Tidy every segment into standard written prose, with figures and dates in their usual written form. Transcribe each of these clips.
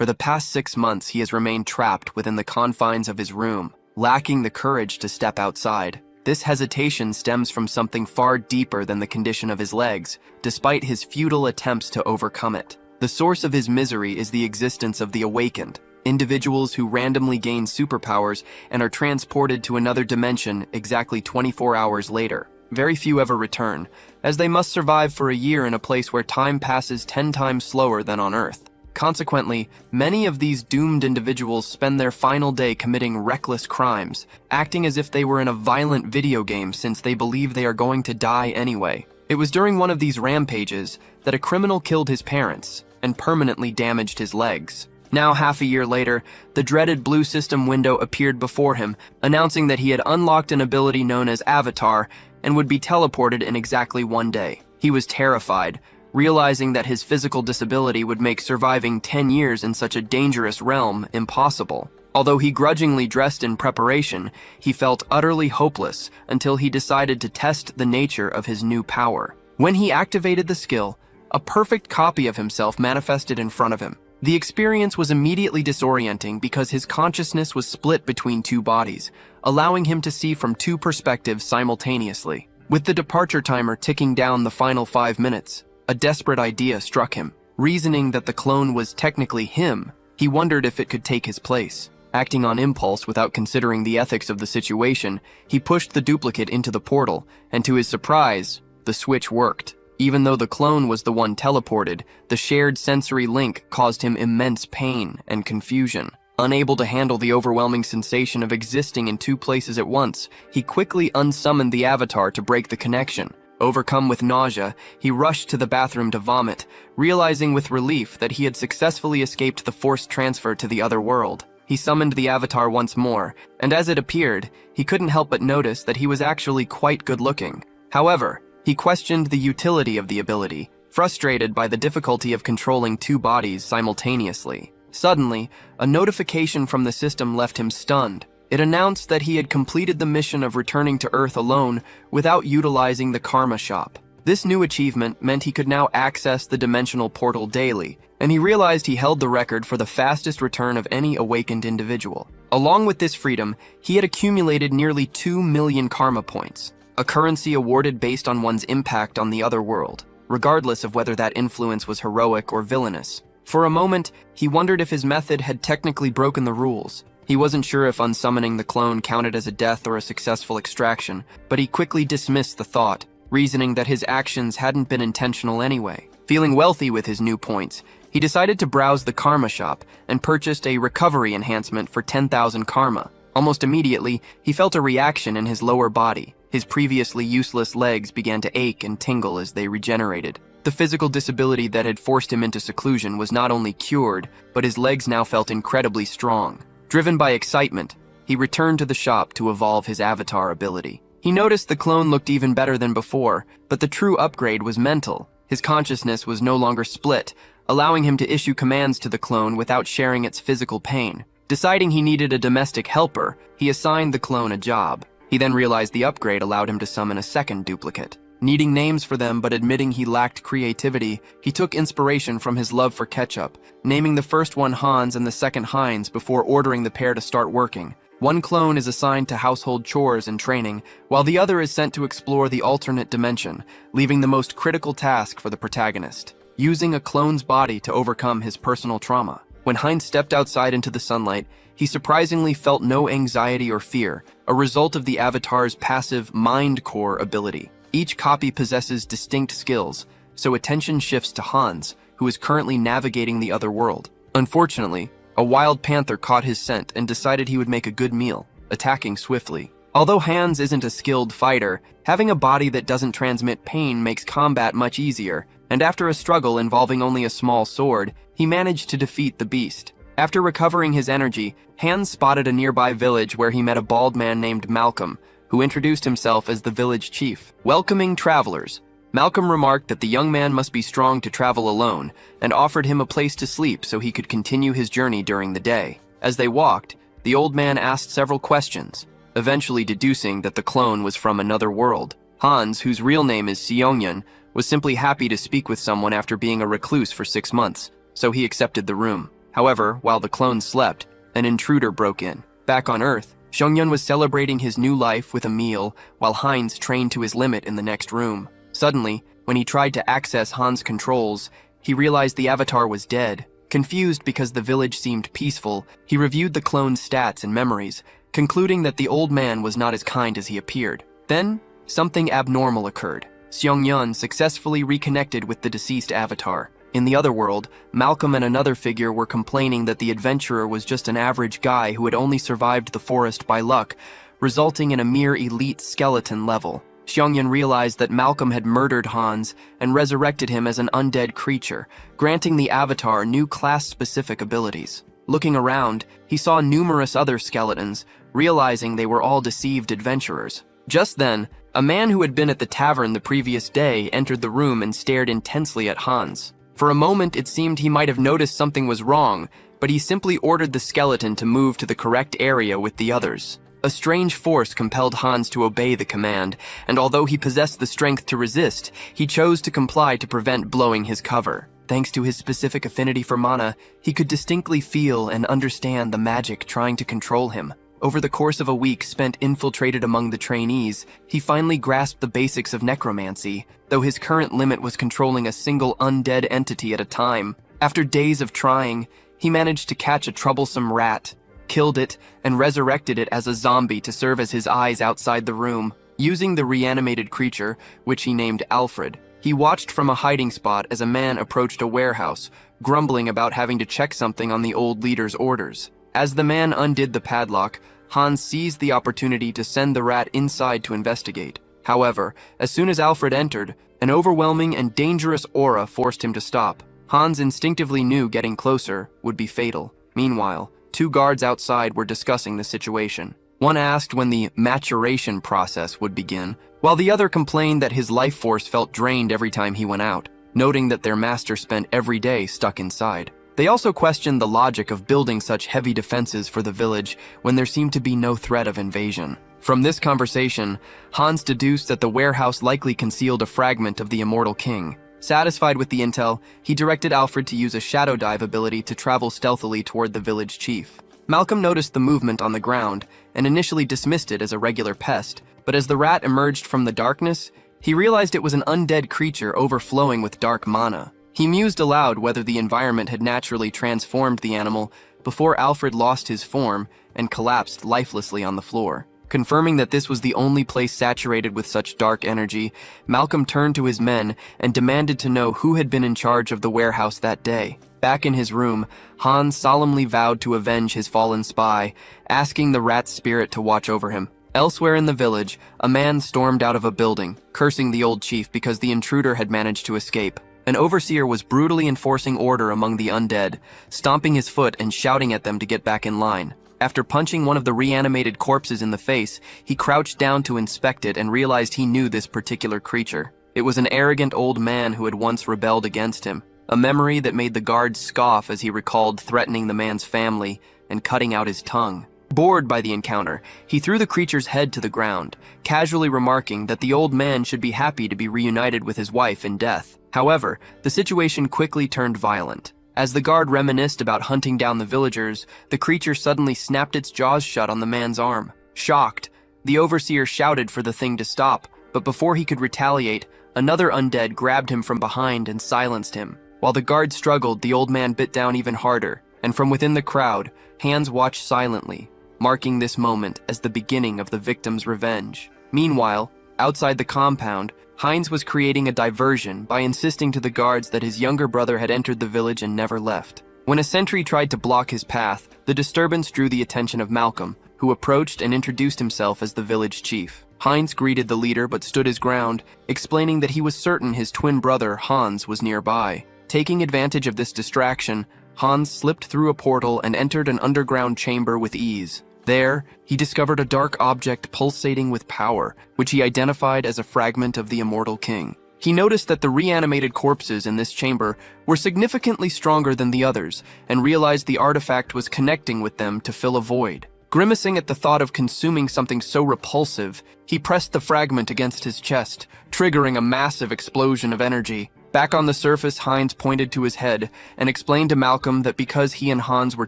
For the past 6 months, he has remained trapped within the confines of his room, lacking the courage to step outside. This hesitation stems from something far deeper than the condition of his legs, despite his futile attempts to overcome it. The source of his misery is the existence of the awakened, individuals who randomly gain superpowers and are transported to another dimension exactly 24 hours later. Very few ever return, as they must survive for a year in a place where time passes 10 times slower than on Earth. Consequently, many of these doomed individuals spend their final day committing reckless crimes, acting as if they were in a violent video game since they believe they are going to die anyway. It was during one of these rampages that a criminal killed his parents and permanently damaged his legs. Now, half a year later, the dreaded blue system window appeared before him, announcing that he had unlocked an ability known as Avatar and would be teleported in exactly 1 day. He was terrified, realizing that his physical disability would make surviving 10 years in such a dangerous realm impossible. Although he grudgingly dressed in preparation, he felt utterly hopeless until he decided to test the nature of his new power. When he activated the skill, a perfect copy of himself manifested in front of him. The experience was immediately disorienting because his consciousness was split between 2 bodies, allowing him to see from 2 perspectives simultaneously. With the departure timer ticking down the final 5 minutes, a desperate idea struck him. Reasoning that the clone was technically him, he wondered if it could take his place. Acting on impulse without considering the ethics of the situation, he pushed the duplicate into the portal, and to his surprise, the switch worked. Even though the clone was the one teleported, the shared sensory link caused him immense pain and confusion. Unable to handle the overwhelming sensation of existing in 2 places at once, he quickly unsummoned the avatar to break the connection. Overcome with nausea, he rushed to the bathroom to vomit, realizing with relief that he had successfully escaped the forced transfer to the other world. He summoned the avatar once more, and as it appeared, he couldn't help but notice that he was actually quite good-looking. However, he questioned the utility of the ability, frustrated by the difficulty of controlling 2 bodies simultaneously. Suddenly, a notification from the system left him stunned. It announced that he had completed the mission of returning to Earth alone without utilizing the Karma Shop. This new achievement meant he could now access the dimensional portal daily, and he realized he held the record for the fastest return of any awakened individual. Along with this freedom, he had accumulated nearly 2 million karma points, a currency awarded based on one's impact on the other world, regardless of whether that influence was heroic or villainous. For a moment, he wondered if his method had technically broken the rules. He wasn't sure if unsummoning the clone counted as a death or a successful extraction, but he quickly dismissed the thought, reasoning that his actions hadn't been intentional anyway. Feeling wealthy with his new points, he decided to browse the Karma Shop and purchased a recovery enhancement for 10,000 karma. Almost immediately, he felt a reaction in his lower body. His previously useless legs began to ache and tingle as they regenerated. The physical disability that had forced him into seclusion was not only cured, but his legs now felt incredibly strong. Driven by excitement, he returned to the shop to evolve his avatar ability. He noticed the clone looked even better than before, but the true upgrade was mental. His consciousness was no longer split, allowing him to issue commands to the clone without sharing its physical pain. Deciding he needed a domestic helper, he assigned the clone a job. He then realized the upgrade allowed him to summon a second duplicate. Needing names for them but admitting he lacked creativity, he took inspiration from his love for ketchup, naming the first one Hans and the second Heinz before ordering the pair to start working. One clone is assigned to household chores and training, while the other is sent to explore the alternate dimension, leaving the most critical task for the protagonist, using a clone's body to overcome his personal trauma. When Heinz stepped outside into the sunlight, he surprisingly felt no anxiety or fear, a result of the avatar's passive Mind Core ability. Each copy possesses distinct skills, so attention shifts to Hans, who is currently navigating the other world. Unfortunately, a wild panther caught his scent and decided he would make a good meal, attacking swiftly. Although Hans isn't a skilled fighter, having a body that doesn't transmit pain makes combat much easier, and after a struggle involving only a small sword, he managed to defeat the beast. After recovering his energy, Hans spotted a nearby village where he met a bald man named Malcolm, who introduced himself as the village chief. Welcoming travelers, Malcolm remarked that the young man must be strong to travel alone, and offered him a place to sleep so he could continue his journey during the day. As they walked, the old man asked several questions, eventually deducing that the clone was from another world. Hans, whose real name is Seongyun, was simply happy to speak with someone after being a recluse for 6 months, so he accepted the room. However, while the clone slept, an intruder broke in. Back on Earth, Xiongyan was celebrating his new life with a meal while Heinz trained to his limit in the next room. Suddenly, when he tried to access Han's controls, he realized the avatar was dead. Confused because the village seemed peaceful, he reviewed the clone's stats and memories, concluding that the old man was not as kind as he appeared. Then, something abnormal occurred. Xiongyan successfully reconnected with the deceased avatar. In the other world, Malcolm and another figure were complaining that the adventurer was just an average guy who had only survived the forest by luck, resulting in a mere elite skeleton level. Xiongyan realized that Malcolm had murdered Hans and resurrected him as an undead creature, granting the avatar new class-specific abilities. Looking around, he saw numerous other skeletons, realizing they were all deceived adventurers. Just then, a man who had been at the tavern the previous day entered the room and stared intensely at Hans. For a moment, it seemed he might have noticed something was wrong, but he simply ordered the skeleton to move to the correct area with the others. A strange force compelled Hans to obey the command, and although he possessed the strength to resist, he chose to comply to prevent blowing his cover. Thanks to his specific affinity for mana, he could distinctly feel and understand the magic trying to control him. Over the course of a week spent infiltrated among the trainees, he finally grasped the basics of necromancy, though his current limit was controlling a single undead entity at a time. After days of trying, he managed to catch a troublesome rat, killed it, and resurrected it as a zombie to serve as his eyes outside the room. Using the reanimated creature, which he named Alfred, he watched from a hiding spot as a man approached a warehouse, grumbling about having to check something on the old leader's orders. As the man undid the padlock, Hans seized the opportunity to send the rat inside to investigate. However, as soon as Alfred entered, an overwhelming and dangerous aura forced him to stop. Hans instinctively knew getting closer would be fatal. Meanwhile, two guards outside were discussing the situation. One asked when the maturation process would begin, while the other complained that his life force felt drained every time he went out, noting that their master spent every day stuck inside. They also questioned the logic of building such heavy defenses for the village when there seemed to be no threat of invasion. From this conversation, Hans deduced that the warehouse likely concealed a fragment of the immortal king. Satisfied with the intel, he directed Alfred to use a shadow dive ability to travel stealthily toward the village chief. Malcolm noticed the movement on the ground and initially dismissed it as a regular pest, but as the rat emerged from the darkness, he realized it was an undead creature overflowing with dark mana. He mused aloud whether the environment had naturally transformed the animal before Alfred lost his form and collapsed lifelessly on the floor. Confirming that this was the only place saturated with such dark energy, Malcolm turned to his men and demanded to know who had been in charge of the warehouse that day. Back in his room, Hans solemnly vowed to avenge his fallen spy, asking the rat's spirit to watch over him. Elsewhere in the village, a man stormed out of a building, cursing the old chief because the intruder had managed to escape. An overseer was brutally enforcing order among the undead, stomping his foot and shouting at them to get back in line. After punching one of the reanimated corpses in the face, he crouched down to inspect it and realized he knew this particular creature. It was an arrogant old man who had once rebelled against him, a memory that made the guards scoff as he recalled threatening the man's family and cutting out his tongue. Bored by the encounter, he threw the creature's head to the ground, casually remarking that the old man should be happy to be reunited with his wife in death. However, the situation quickly turned violent. As the guard reminisced about hunting down the villagers, the creature suddenly snapped its jaws shut on the man's arm. Shocked, the overseer shouted for the thing to stop, but before he could retaliate, another undead grabbed him from behind and silenced him. While the guard struggled, the old man bit down even harder, and from within the crowd, hands watched silently, marking this moment as the beginning of the victim's revenge. Meanwhile, outside the compound, Heinz was creating a diversion by insisting to the guards that his younger brother had entered the village and never left. When a sentry tried to block his path, the disturbance drew the attention of Malcolm, who approached and introduced himself as the village chief. Heinz greeted the leader but stood his ground, explaining that he was certain his twin brother, Hans, was nearby. Taking advantage of this distraction, Hans slipped through a portal and entered an underground chamber with ease. There, he discovered a dark object pulsating with power, which he identified as a fragment of the immortal king. He noticed that the reanimated corpses in this chamber were significantly stronger than the others, and realized the artifact was connecting with them to fill a void. Grimacing at the thought of consuming something so repulsive, he pressed the fragment against his chest, triggering a massive explosion of energy. Back on the surface, Heinz pointed to his head and explained to Malcolm that because he and Hans were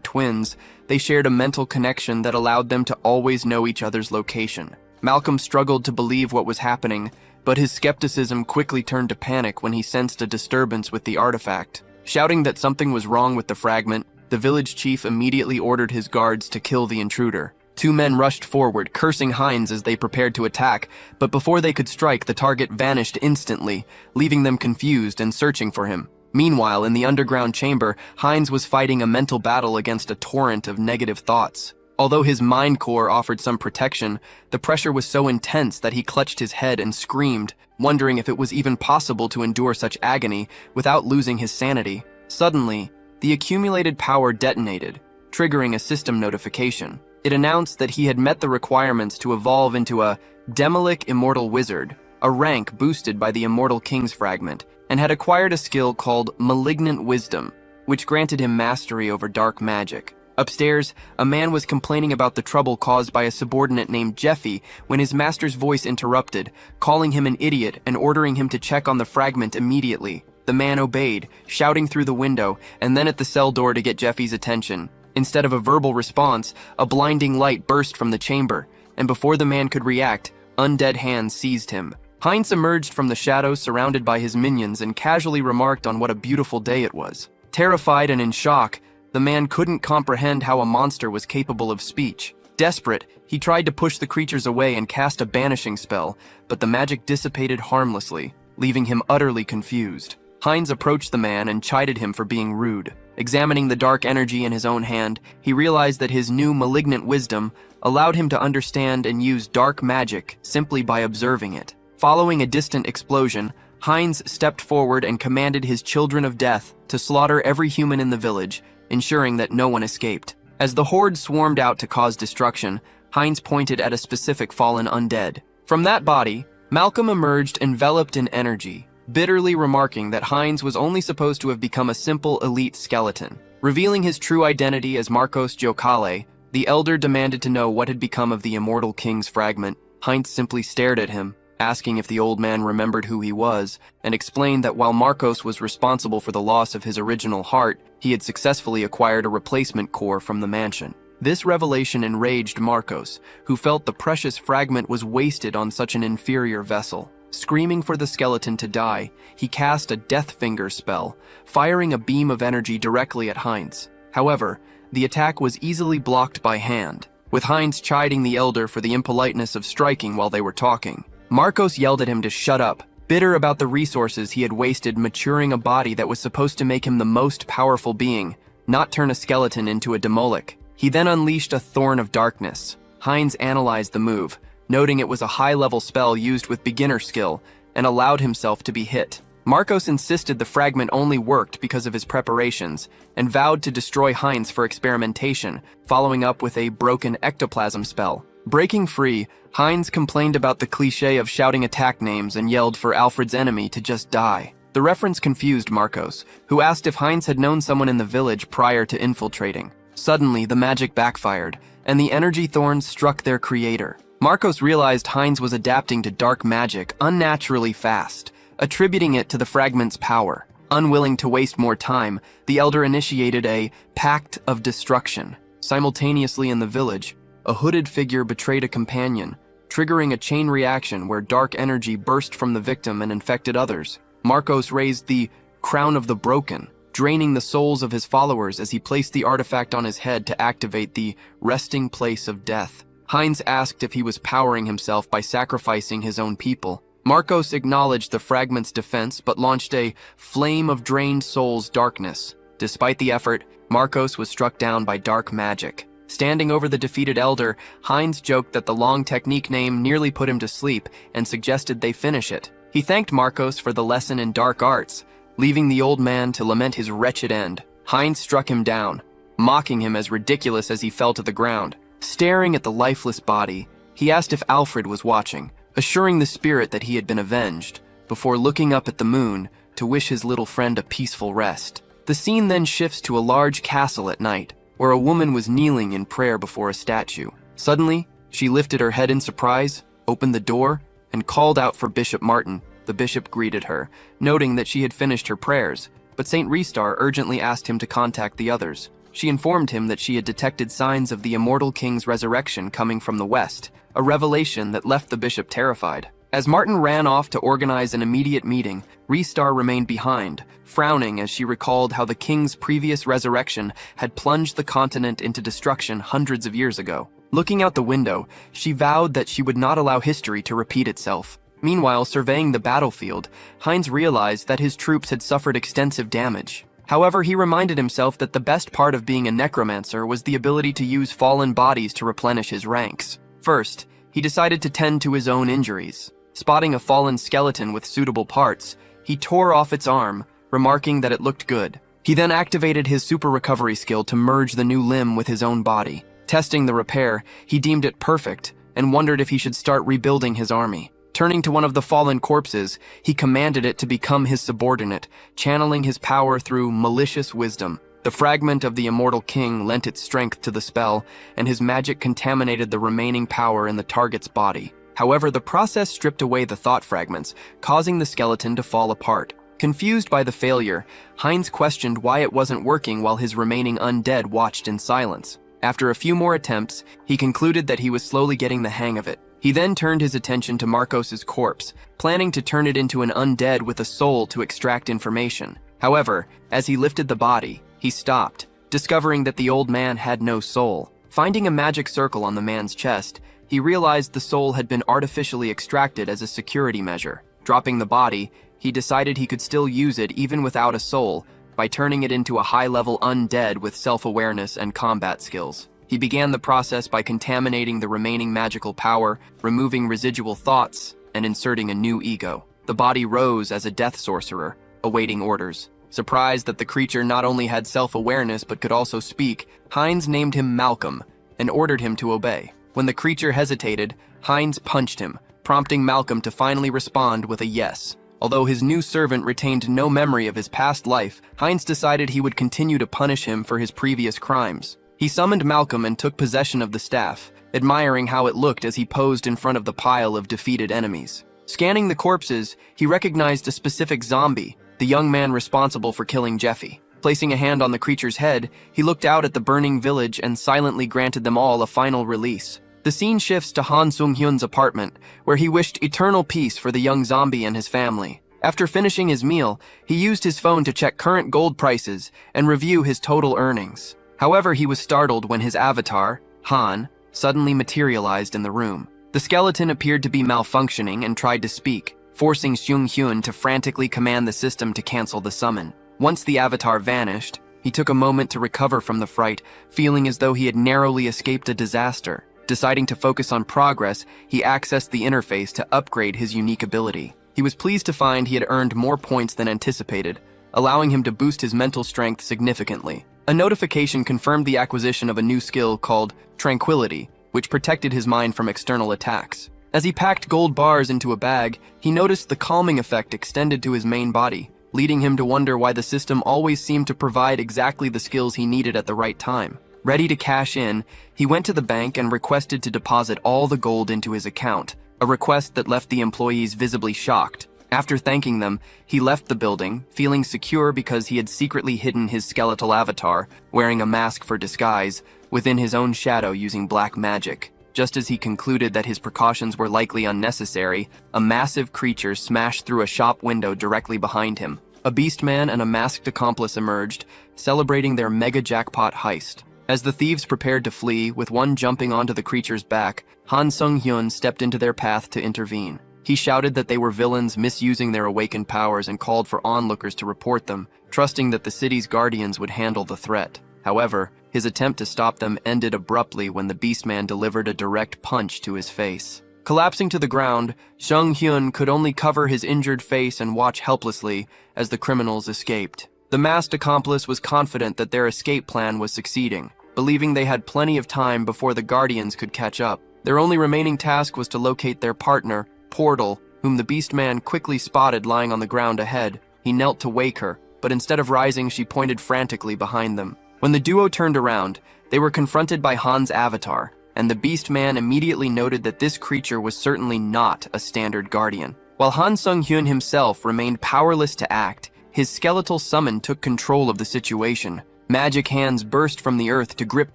twins, they shared a mental connection that allowed them to always know each other's location. Malcolm struggled to believe what was happening, but his skepticism quickly turned to panic when he sensed a disturbance with the artifact. Shouting that something was wrong with the fragment, the village chief immediately ordered his guards to kill the intruder. Two men rushed forward, cursing Heinz as they prepared to attack, but before they could strike, the target vanished instantly, leaving them confused and searching for him. Meanwhile, in the underground chamber, Heinz was fighting a mental battle against a torrent of negative thoughts. Although his mind core offered some protection, the pressure was so intense that he clutched his head and screamed, wondering if it was even possible to endure such agony without losing his sanity. Suddenly, the accumulated power detonated, triggering a system notification. It announced that he had met the requirements to evolve into a Demolic Immortal Wizard, a rank boosted by the Immortal King's fragment, and had acquired a skill called Malignant Wisdom, which granted him mastery over dark magic. Upstairs, a man was complaining about the trouble caused by a subordinate named Jeffy when his master's voice interrupted, calling him an idiot and ordering him to check on the fragment immediately. The man obeyed, shouting through the window and then at the cell door to get Jeffy's attention. Instead of a verbal response, a blinding light burst from the chamber, and before the man could react, undead hands seized him. Heinz emerged from the shadows surrounded by his minions and casually remarked on what a beautiful day it was. Terrified and in shock, the man couldn't comprehend how a monster was capable of speech. Desperate, he tried to push the creatures away and cast a banishing spell, but the magic dissipated harmlessly, leaving him utterly confused. Heinz approached the man and chided him for being rude. Examining the dark energy in his own hand, he realized that his new malignant wisdom allowed him to understand and use dark magic simply by observing it. Following a distant explosion, Heinz stepped forward and commanded his children of death to slaughter every human in the village, ensuring that no one escaped. As the horde swarmed out to cause destruction, Heinz pointed at a specific fallen undead. From that body, Malcolm emerged enveloped in energy, bitterly remarking that Heinz was only supposed to have become a simple elite skeleton. Revealing his true identity as Marcos Jokale, the elder demanded to know what had become of the Immortal King's fragment. Heinz simply stared at him, asking if the old man remembered who he was, and explained that while Marcos was responsible for the loss of his original heart, he had successfully acquired a replacement core from the mansion. This revelation enraged Marcos, who felt the precious fragment was wasted on such an inferior vessel. Screaming for the skeleton to die, he cast a Death Finger spell, firing a beam of energy directly at Heinz. However, the attack was easily blocked by hand, with Heinz chiding the elder for the impoliteness of striking while they were talking. Marcos yelled at him to shut up, bitter about the resources he had wasted maturing a body that was supposed to make him the most powerful being, not turn a skeleton into a Demolic. He then unleashed a Thorn of Darkness. Heinz analyzed the move, noting it was a high-level spell used with beginner skill, and allowed himself to be hit. Marcos insisted the fragment only worked because of his preparations, and vowed to destroy Heinz for experimentation, following up with a broken ectoplasm spell. Breaking free, Heinz complained about the cliché of shouting attack names and yelled for Alfred's enemy to just die. The reference confused Marcos, who asked if Heinz had known someone in the village prior to infiltrating. Suddenly, the magic backfired, and the energy thorns struck their creator. Marcos realized Heinz was adapting to dark magic unnaturally fast, attributing it to the fragment's power. Unwilling to waste more time, the elder initiated a Pact of Destruction. Simultaneously in the village, a hooded figure betrayed a companion, triggering a chain reaction where dark energy burst from the victim and infected others. Marcos raised the Crown of the Broken, draining the souls of his followers as he placed the artifact on his head to activate the Resting Place of Death. Heinz asked if he was powering himself by sacrificing his own people. Marcos acknowledged the fragment's defense but launched a Flame of Drained Souls Darkness. Despite the effort, Marcos was struck down by dark magic. Standing over the defeated elder, Heinz joked that the long technique name nearly put him to sleep and suggested they finish it. He thanked Marcos for the lesson in dark arts, leaving the old man to lament his wretched end. Heinz struck him down, mocking him as ridiculous as he fell to the ground. Staring at the lifeless body, he asked if Alfred was watching, assuring the spirit that he had been avenged, before looking up at the moon to wish his little friend a peaceful rest. The scene then shifts to a large castle at night, where a woman was kneeling in prayer before a statue. Suddenly, she lifted her head in surprise, opened the door, and called out for Bishop Martin. The bishop greeted her, noting that she had finished her prayers, but Saint Restar urgently asked him to contact the others. She informed him that she had detected signs of the immortal king's resurrection coming from the west, a revelation that left the bishop terrified. As Martin ran off to organize an immediate meeting, Restar remained behind, frowning as she recalled how the king's previous resurrection had plunged the continent into destruction hundreds of years ago. Looking out the window, she vowed that she would not allow history to repeat itself. Meanwhile, surveying the battlefield, Heinz realized that his troops had suffered extensive damage. However, he reminded himself that the best part of being a necromancer was the ability to use fallen bodies to replenish his ranks. First, he decided to tend to his own injuries. Spotting a fallen skeleton with suitable parts, he tore off its arm, remarking that it looked good. He then activated his super recovery skill to merge the new limb with his own body. Testing the repair, he deemed it perfect and wondered if he should start rebuilding his army. Turning to one of the fallen corpses, he commanded it to become his subordinate, channeling his power through malicious wisdom. The fragment of the immortal king lent its strength to the spell, and his magic contaminated the remaining power in the target's body. However, the process stripped away the thought fragments, causing the skeleton to fall apart. Confused by the failure, Heinz questioned why it wasn't working while his remaining undead watched in silence. After a few more attempts, he concluded that he was slowly getting the hang of it. He then turned his attention to Marcos's corpse, planning to turn it into an undead with a soul to extract information. However, as he lifted the body, he stopped, discovering that the old man had no soul. Finding a magic circle on the man's chest, he realized the soul had been artificially extracted as a security measure. Dropping the body, he decided he could still use it even without a soul by turning it into a high-level undead with self-awareness and combat skills. He began the process by contaminating the remaining magical power, removing residual thoughts, and inserting a new ego. The body rose as a death sorcerer, awaiting orders. Surprised that the creature not only had self-awareness but could also speak, Heinz named him Malcolm and ordered him to obey. When the creature hesitated, Heinz punched him, prompting Malcolm to finally respond with a yes. Although his new servant retained no memory of his past life, Heinz decided he would continue to punish him for his previous crimes. He summoned Malcolm and took possession of the staff, admiring how it looked as he posed in front of the pile of defeated enemies. Scanning the corpses, he recognized a specific zombie, the young man responsible for killing Jeffy. Placing a hand on the creature's head, he looked out at the burning village and silently granted them all a final release. The scene shifts to Han Sung-hyun's apartment, where he wished eternal peace for the young zombie and his family. After finishing his meal, he used his phone to check current gold prices and review his total earnings. However, he was startled when his avatar, Han, suddenly materialized in the room. The skeleton appeared to be malfunctioning and tried to speak, forcing Sung-hyun to frantically command the system to cancel the summon. Once the avatar vanished, he took a moment to recover from the fright, feeling as though he had narrowly escaped a disaster. Deciding to focus on progress, he accessed the interface to upgrade his unique ability. He was pleased to find he had earned more points than anticipated, allowing him to boost his mental strength significantly. A notification confirmed the acquisition of a new skill called Tranquility, which protected his mind from external attacks. As he packed gold bars into a bag, he noticed the calming effect extended to his main body, leading him to wonder why the system always seemed to provide exactly the skills he needed at the right time. Ready to cash in, he went to the bank and requested to deposit all the gold into his account, a request that left the employees visibly shocked. After thanking them, he left the building, feeling secure because he had secretly hidden his skeletal avatar, wearing a mask for disguise, within his own shadow using black magic. Just as he concluded that his precautions were likely unnecessary, a massive creature smashed through a shop window directly behind him. A beastman and a masked accomplice emerged, celebrating their mega jackpot heist. As the thieves prepared to flee, with one jumping onto the creature's back, Han Sung-hyun stepped into their path to intervene. He shouted that they were villains misusing their awakened powers and called for onlookers to report them, trusting that the city's guardians would handle the threat. However, his attempt to stop them ended abruptly when the beastman delivered a direct punch to his face. Collapsing to the ground, Sung-hyun could only cover his injured face and watch helplessly as the criminals escaped. The masked accomplice was confident that their escape plan was succeeding, believing they had plenty of time before the guardians could catch up. Their only remaining task was to locate their partner, Portal, whom the beastman quickly spotted lying on the ground ahead. He knelt to wake her, but instead of rising, she pointed frantically behind them. When the duo turned around, they were confronted by Han's avatar, and the beastman immediately noted that this creature was certainly not a standard guardian. While Han Sung-hyun himself remained powerless to act, his skeletal summon took control of the situation. Magic hands burst from the earth to grip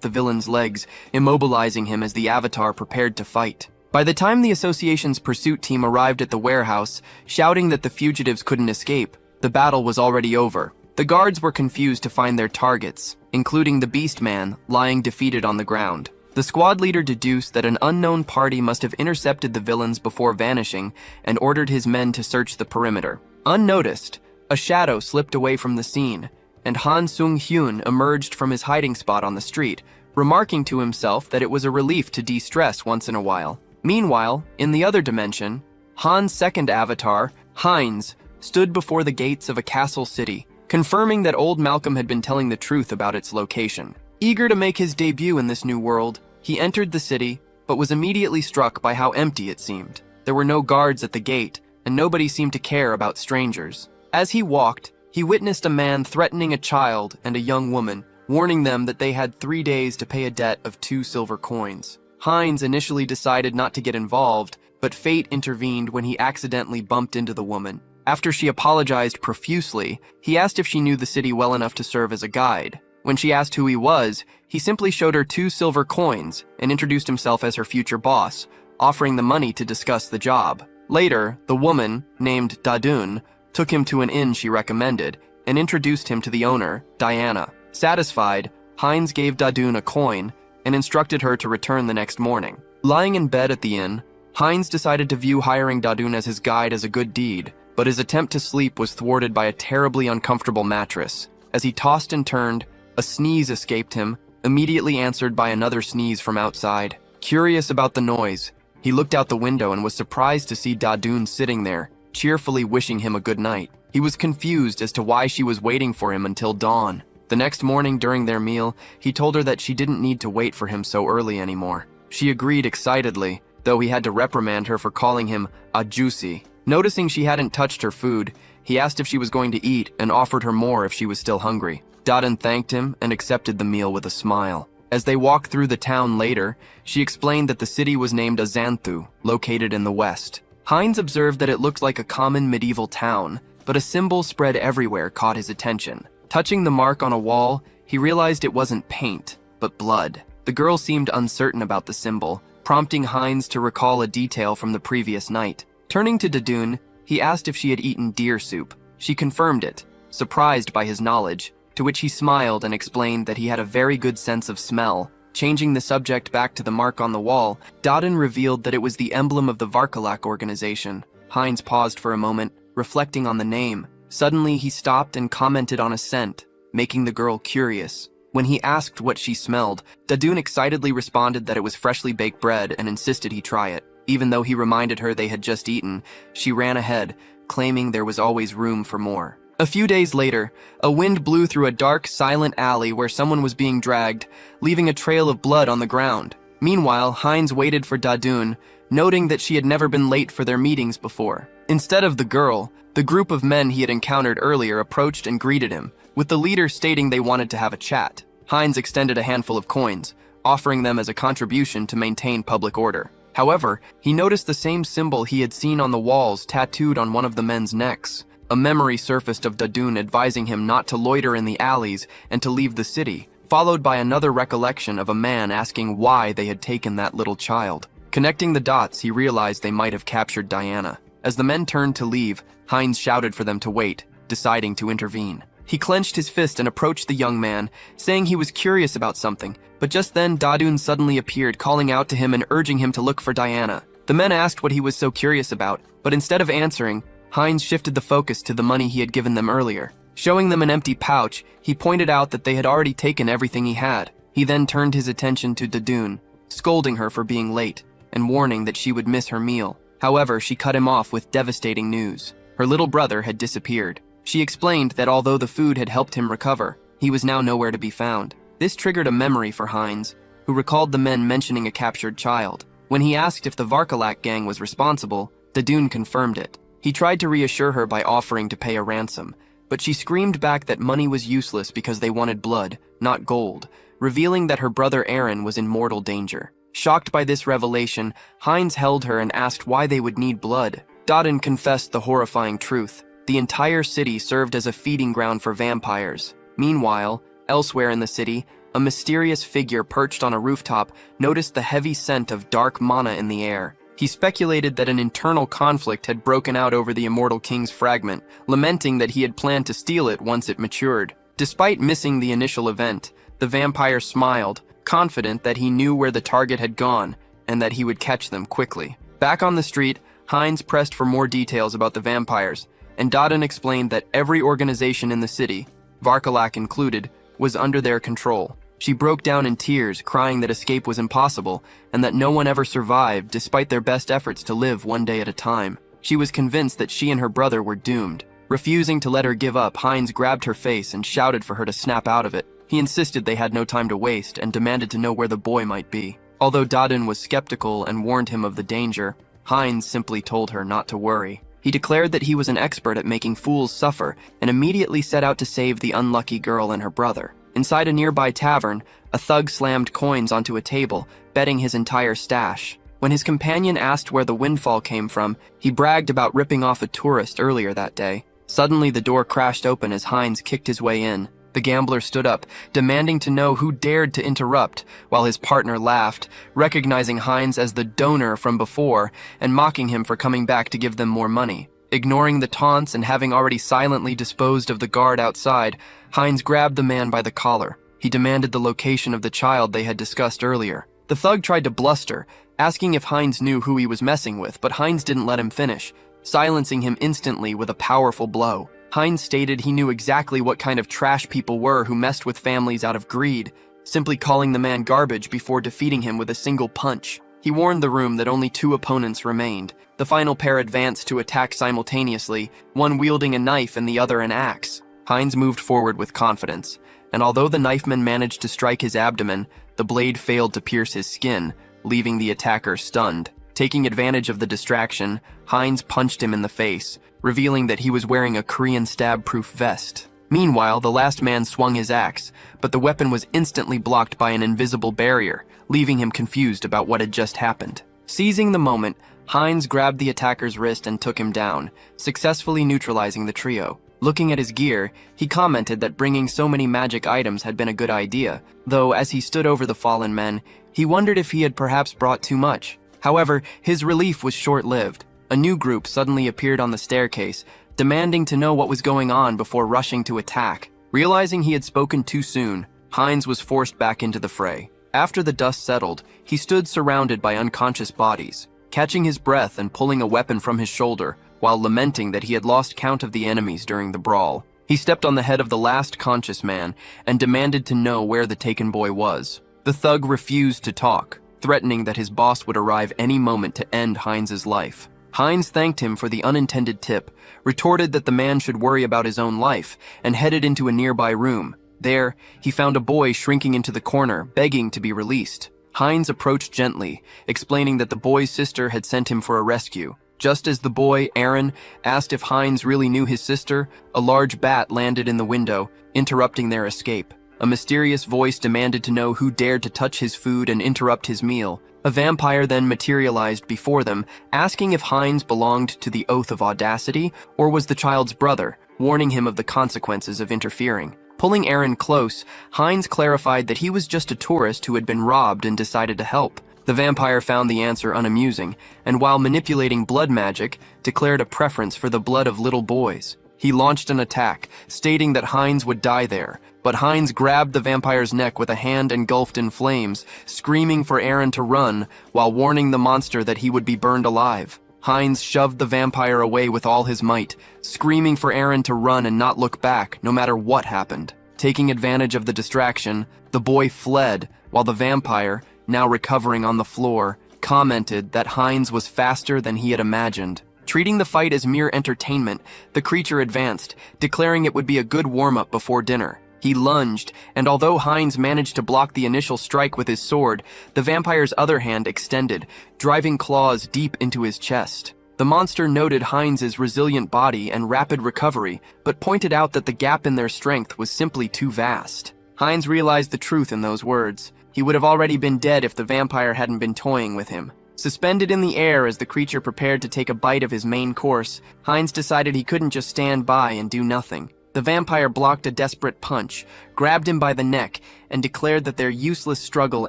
the villain's legs, immobilizing him as the Avatar prepared to fight. By the time the association's pursuit team arrived at the warehouse, shouting that the fugitives couldn't escape, the battle was already over. The guards were confused to find their targets, including the Beast Man, lying defeated on the ground. The squad leader deduced that an unknown party must have intercepted the villains before vanishing and ordered his men to search the perimeter. Unnoticed, a shadow slipped away from the scene, and Han Sung-hyun emerged from his hiding spot on the street, remarking to himself that it was a relief to de-stress once in a while. Meanwhile, in the other dimension, Han's second avatar, Heinz, stood before the gates of a castle city, confirming that old Malcolm had been telling the truth about its location. Eager to make his debut in this new world, he entered the city, but was immediately struck by how empty it seemed. There were no guards at the gate, and nobody seemed to care about strangers. As he walked, he witnessed a man threatening a child and a young woman, warning them that they had 3 days to pay a debt of 2 silver coins. Heinz initially decided not to get involved, but fate intervened when he accidentally bumped into the woman. After she apologized profusely, he asked if she knew the city well enough to serve as a guide. When she asked who he was, he simply showed her 2 silver coins and introduced himself as her future boss, offering the money to discuss the job. Later, the woman, named Dadun, took him to an inn she recommended and introduced him to the owner, Diana. Satisfied, Heinz gave Dadun a coin and instructed her to return the next morning. Lying in bed at the inn, Heinz decided to view hiring Dadun as his guide as a good deed, but his attempt to sleep was thwarted by a terribly uncomfortable mattress. As he tossed and turned, a sneeze escaped him, immediately answered by another sneeze from outside. Curious about the noise, he looked out the window and was surprised to see Dadun sitting there, cheerfully wishing him a good night. He was confused as to why she was waiting for him until dawn. The next morning during their meal, he told her that she didn't need to wait for him so early anymore. She agreed excitedly, though he had to reprimand her for calling him a juicy. Noticing she hadn't touched her food, he asked if she was going to eat and offered her more if she was still hungry. Dadun thanked him and accepted the meal with a smile. As they walked through the town later, she explained that the city was named Azanthu, located in the west. Heinz observed that it looked like a common medieval town, but a symbol spread everywhere caught his attention. Touching the mark on a wall, he realized it wasn't paint, but blood. The girl seemed uncertain about the symbol, prompting Heinz to recall a detail from the previous night. Turning to Dadun, he asked if she had eaten deer soup. She confirmed it, surprised by his knowledge, to which he smiled and explained that he had a very good sense of smell. Changing the subject back to the mark on the wall, Dadun revealed that it was the emblem of the Varkalak organization. Heinz paused for a moment, reflecting on the name. Suddenly, he stopped and commented on a scent, making the girl curious. When he asked what she smelled, Dadun excitedly responded that it was freshly baked bread and insisted he try it. Even though he reminded her they had just eaten, she ran ahead, claiming there was always room for more. A few days later, a wind blew through a dark, silent alley where someone was being dragged, leaving a trail of blood on the ground. Meanwhile, Heinz waited for Dadun, noting that she had never been late for their meetings before. Instead of the girl, the group of men he had encountered earlier approached and greeted him, with the leader stating they wanted to have a chat. Heinz extended a handful of coins, offering them as a contribution to maintain public order. However, he noticed the same symbol he had seen on the walls tattooed on one of the men's necks. A memory surfaced of Dadun advising him not to loiter in the alleys and to leave the city, followed by another recollection of a man asking why they had taken that little child. Connecting the dots, he realized they might have captured Diana. As the men turned to leave, Heinz shouted for them to wait, deciding to intervene. He clenched his fist and approached the young man, saying he was curious about something, but just then Dadun suddenly appeared, calling out to him and urging him to look for Diana. The men asked what he was so curious about, but instead of answering, Heinz shifted the focus to the money he had given them earlier. Showing them an empty pouch, he pointed out that they had already taken everything he had. He then turned his attention to Dadun, scolding her for being late, and warning that she would miss her meal. However, she cut him off with devastating news. Her little brother had disappeared. She explained that although the food had helped him recover, he was now nowhere to be found. This triggered a memory for Heinz, who recalled the men mentioning a captured child. When he asked if the Varkalak gang was responsible, Dadun confirmed it. He tried to reassure her by offering to pay a ransom, but she screamed back that money was useless because they wanted blood, not gold, revealing that her brother Aaron was in mortal danger. Shocked by this revelation, Heinz held her and asked why they would need blood. Dodin confessed the horrifying truth. The entire city served as a feeding ground for vampires. Meanwhile, elsewhere in the city, a mysterious figure perched on a rooftop noticed the heavy scent of dark mana in the air. He speculated that an internal conflict had broken out over the Immortal King's fragment, lamenting that he had planned to steal it once it matured. Despite missing the initial event, the vampire smiled, confident that he knew where the target had gone and that he would catch them quickly. Back on the street, Heinz pressed for more details about the vampires, and Dodin explained that every organization in the city, Varkalak included, was under their control. She broke down in tears, crying that escape was impossible and that no one ever survived despite their best efforts to live one day at a time. She was convinced that she and her brother were doomed. Refusing to let her give up, Heinz grabbed her face and shouted for her to snap out of it. He insisted they had no time to waste and demanded to know where the boy might be. Although Dodin was skeptical and warned him of the danger, Heinz simply told her not to worry. He declared that he was an expert at making fools suffer and immediately set out to save the unlucky girl and her brother. Inside a nearby tavern, a thug slammed coins onto a table, betting his entire stash. When his companion asked where the windfall came from, he bragged about ripping off a tourist earlier that day. Suddenly, the door crashed open as Heinz kicked his way in. The gambler stood up, demanding to know who dared to interrupt, while his partner laughed, recognizing Heinz as the donor from before and mocking him for coming back to give them more money. Ignoring the taunts and having already silently disposed of the guard outside, Heinz grabbed the man by the collar. He demanded the location of the child they had discussed earlier. The thug tried to bluster, asking if Heinz knew who he was messing with, but Heinz didn't let him finish, silencing him instantly with a powerful blow. Heinz stated he knew exactly what kind of trash people were who messed with families out of greed, simply calling the man garbage before defeating him with a single punch. He warned the room that only 2 opponents remained. The final pair advanced to attack simultaneously, one wielding a knife and the other an axe. Heinz moved forward with confidence, and although the knifeman managed to strike his abdomen, the blade failed to pierce his skin, leaving the attacker stunned. Taking advantage of the distraction, Heinz punched him in the face, revealing that he was wearing a Korean stab-proof vest. Meanwhile, the last man swung his axe, but the weapon was instantly blocked by an invisible barrier, leaving him confused about what had just happened. Seizing the moment, Heinz grabbed the attacker's wrist and took him down, successfully neutralizing the trio. Looking at his gear, he commented that bringing so many magic items had been a good idea, though as he stood over the fallen men, he wondered if he had perhaps brought too much. However, his relief was short-lived. A new group suddenly appeared on the staircase, demanding to know what was going on before rushing to attack. Realizing he had spoken too soon, Heinz was forced back into the fray. After the dust settled, he stood surrounded by unconscious bodies, catching his breath and pulling a weapon from his shoulder, while lamenting that he had lost count of the enemies during the brawl. He stepped on the head of the last conscious man and demanded to know where the taken boy was. The thug refused to talk, threatening that his boss would arrive any moment to end Heinz's life. Heinz thanked him for the unintended tip, retorted that the man should worry about his own life, and headed into a nearby room. There, he found a boy shrinking into the corner, begging to be released. Heinz approached gently, explaining that the boy's sister had sent him for a rescue. Just as the boy, Aaron, asked if Heinz really knew his sister, a large bat landed in the window, interrupting their escape. A mysterious voice demanded to know who dared to touch his food and interrupt his meal. A vampire then materialized before them, asking if Heinz belonged to the Oath of Audacity or was the child's brother, warning him of the consequences of interfering. Pulling Aaron close, Heinz clarified that he was just a tourist who had been robbed and decided to help. The vampire found the answer unamusing, and while manipulating blood magic, declared a preference for the blood of little boys. He launched an attack, stating that Heinz would die there, but Heinz grabbed the vampire's neck with a hand engulfed in flames, screaming for Aaron to run, while warning the monster that he would be burned alive. Heinz shoved the vampire away with all his might, screaming for Aaron to run and not look back, no matter what happened. Taking advantage of the distraction, the boy fled, while the vampire, now recovering on the floor, commented that Heinz was faster than he had imagined. Treating the fight as mere entertainment, the creature advanced, declaring it would be a good warm-up before dinner. He lunged, and although Heinz managed to block the initial strike with his sword, the vampire's other hand extended, driving claws deep into his chest. The monster noted Heinz's resilient body and rapid recovery, but pointed out that the gap in their strength was simply too vast. Heinz realized the truth in those words. He would have already been dead if the vampire hadn't been toying with him. Suspended in the air as the creature prepared to take a bite of his main course, Heinz decided he couldn't just stand by and do nothing. The vampire blocked a desperate punch, grabbed him by the neck, and declared that their useless struggle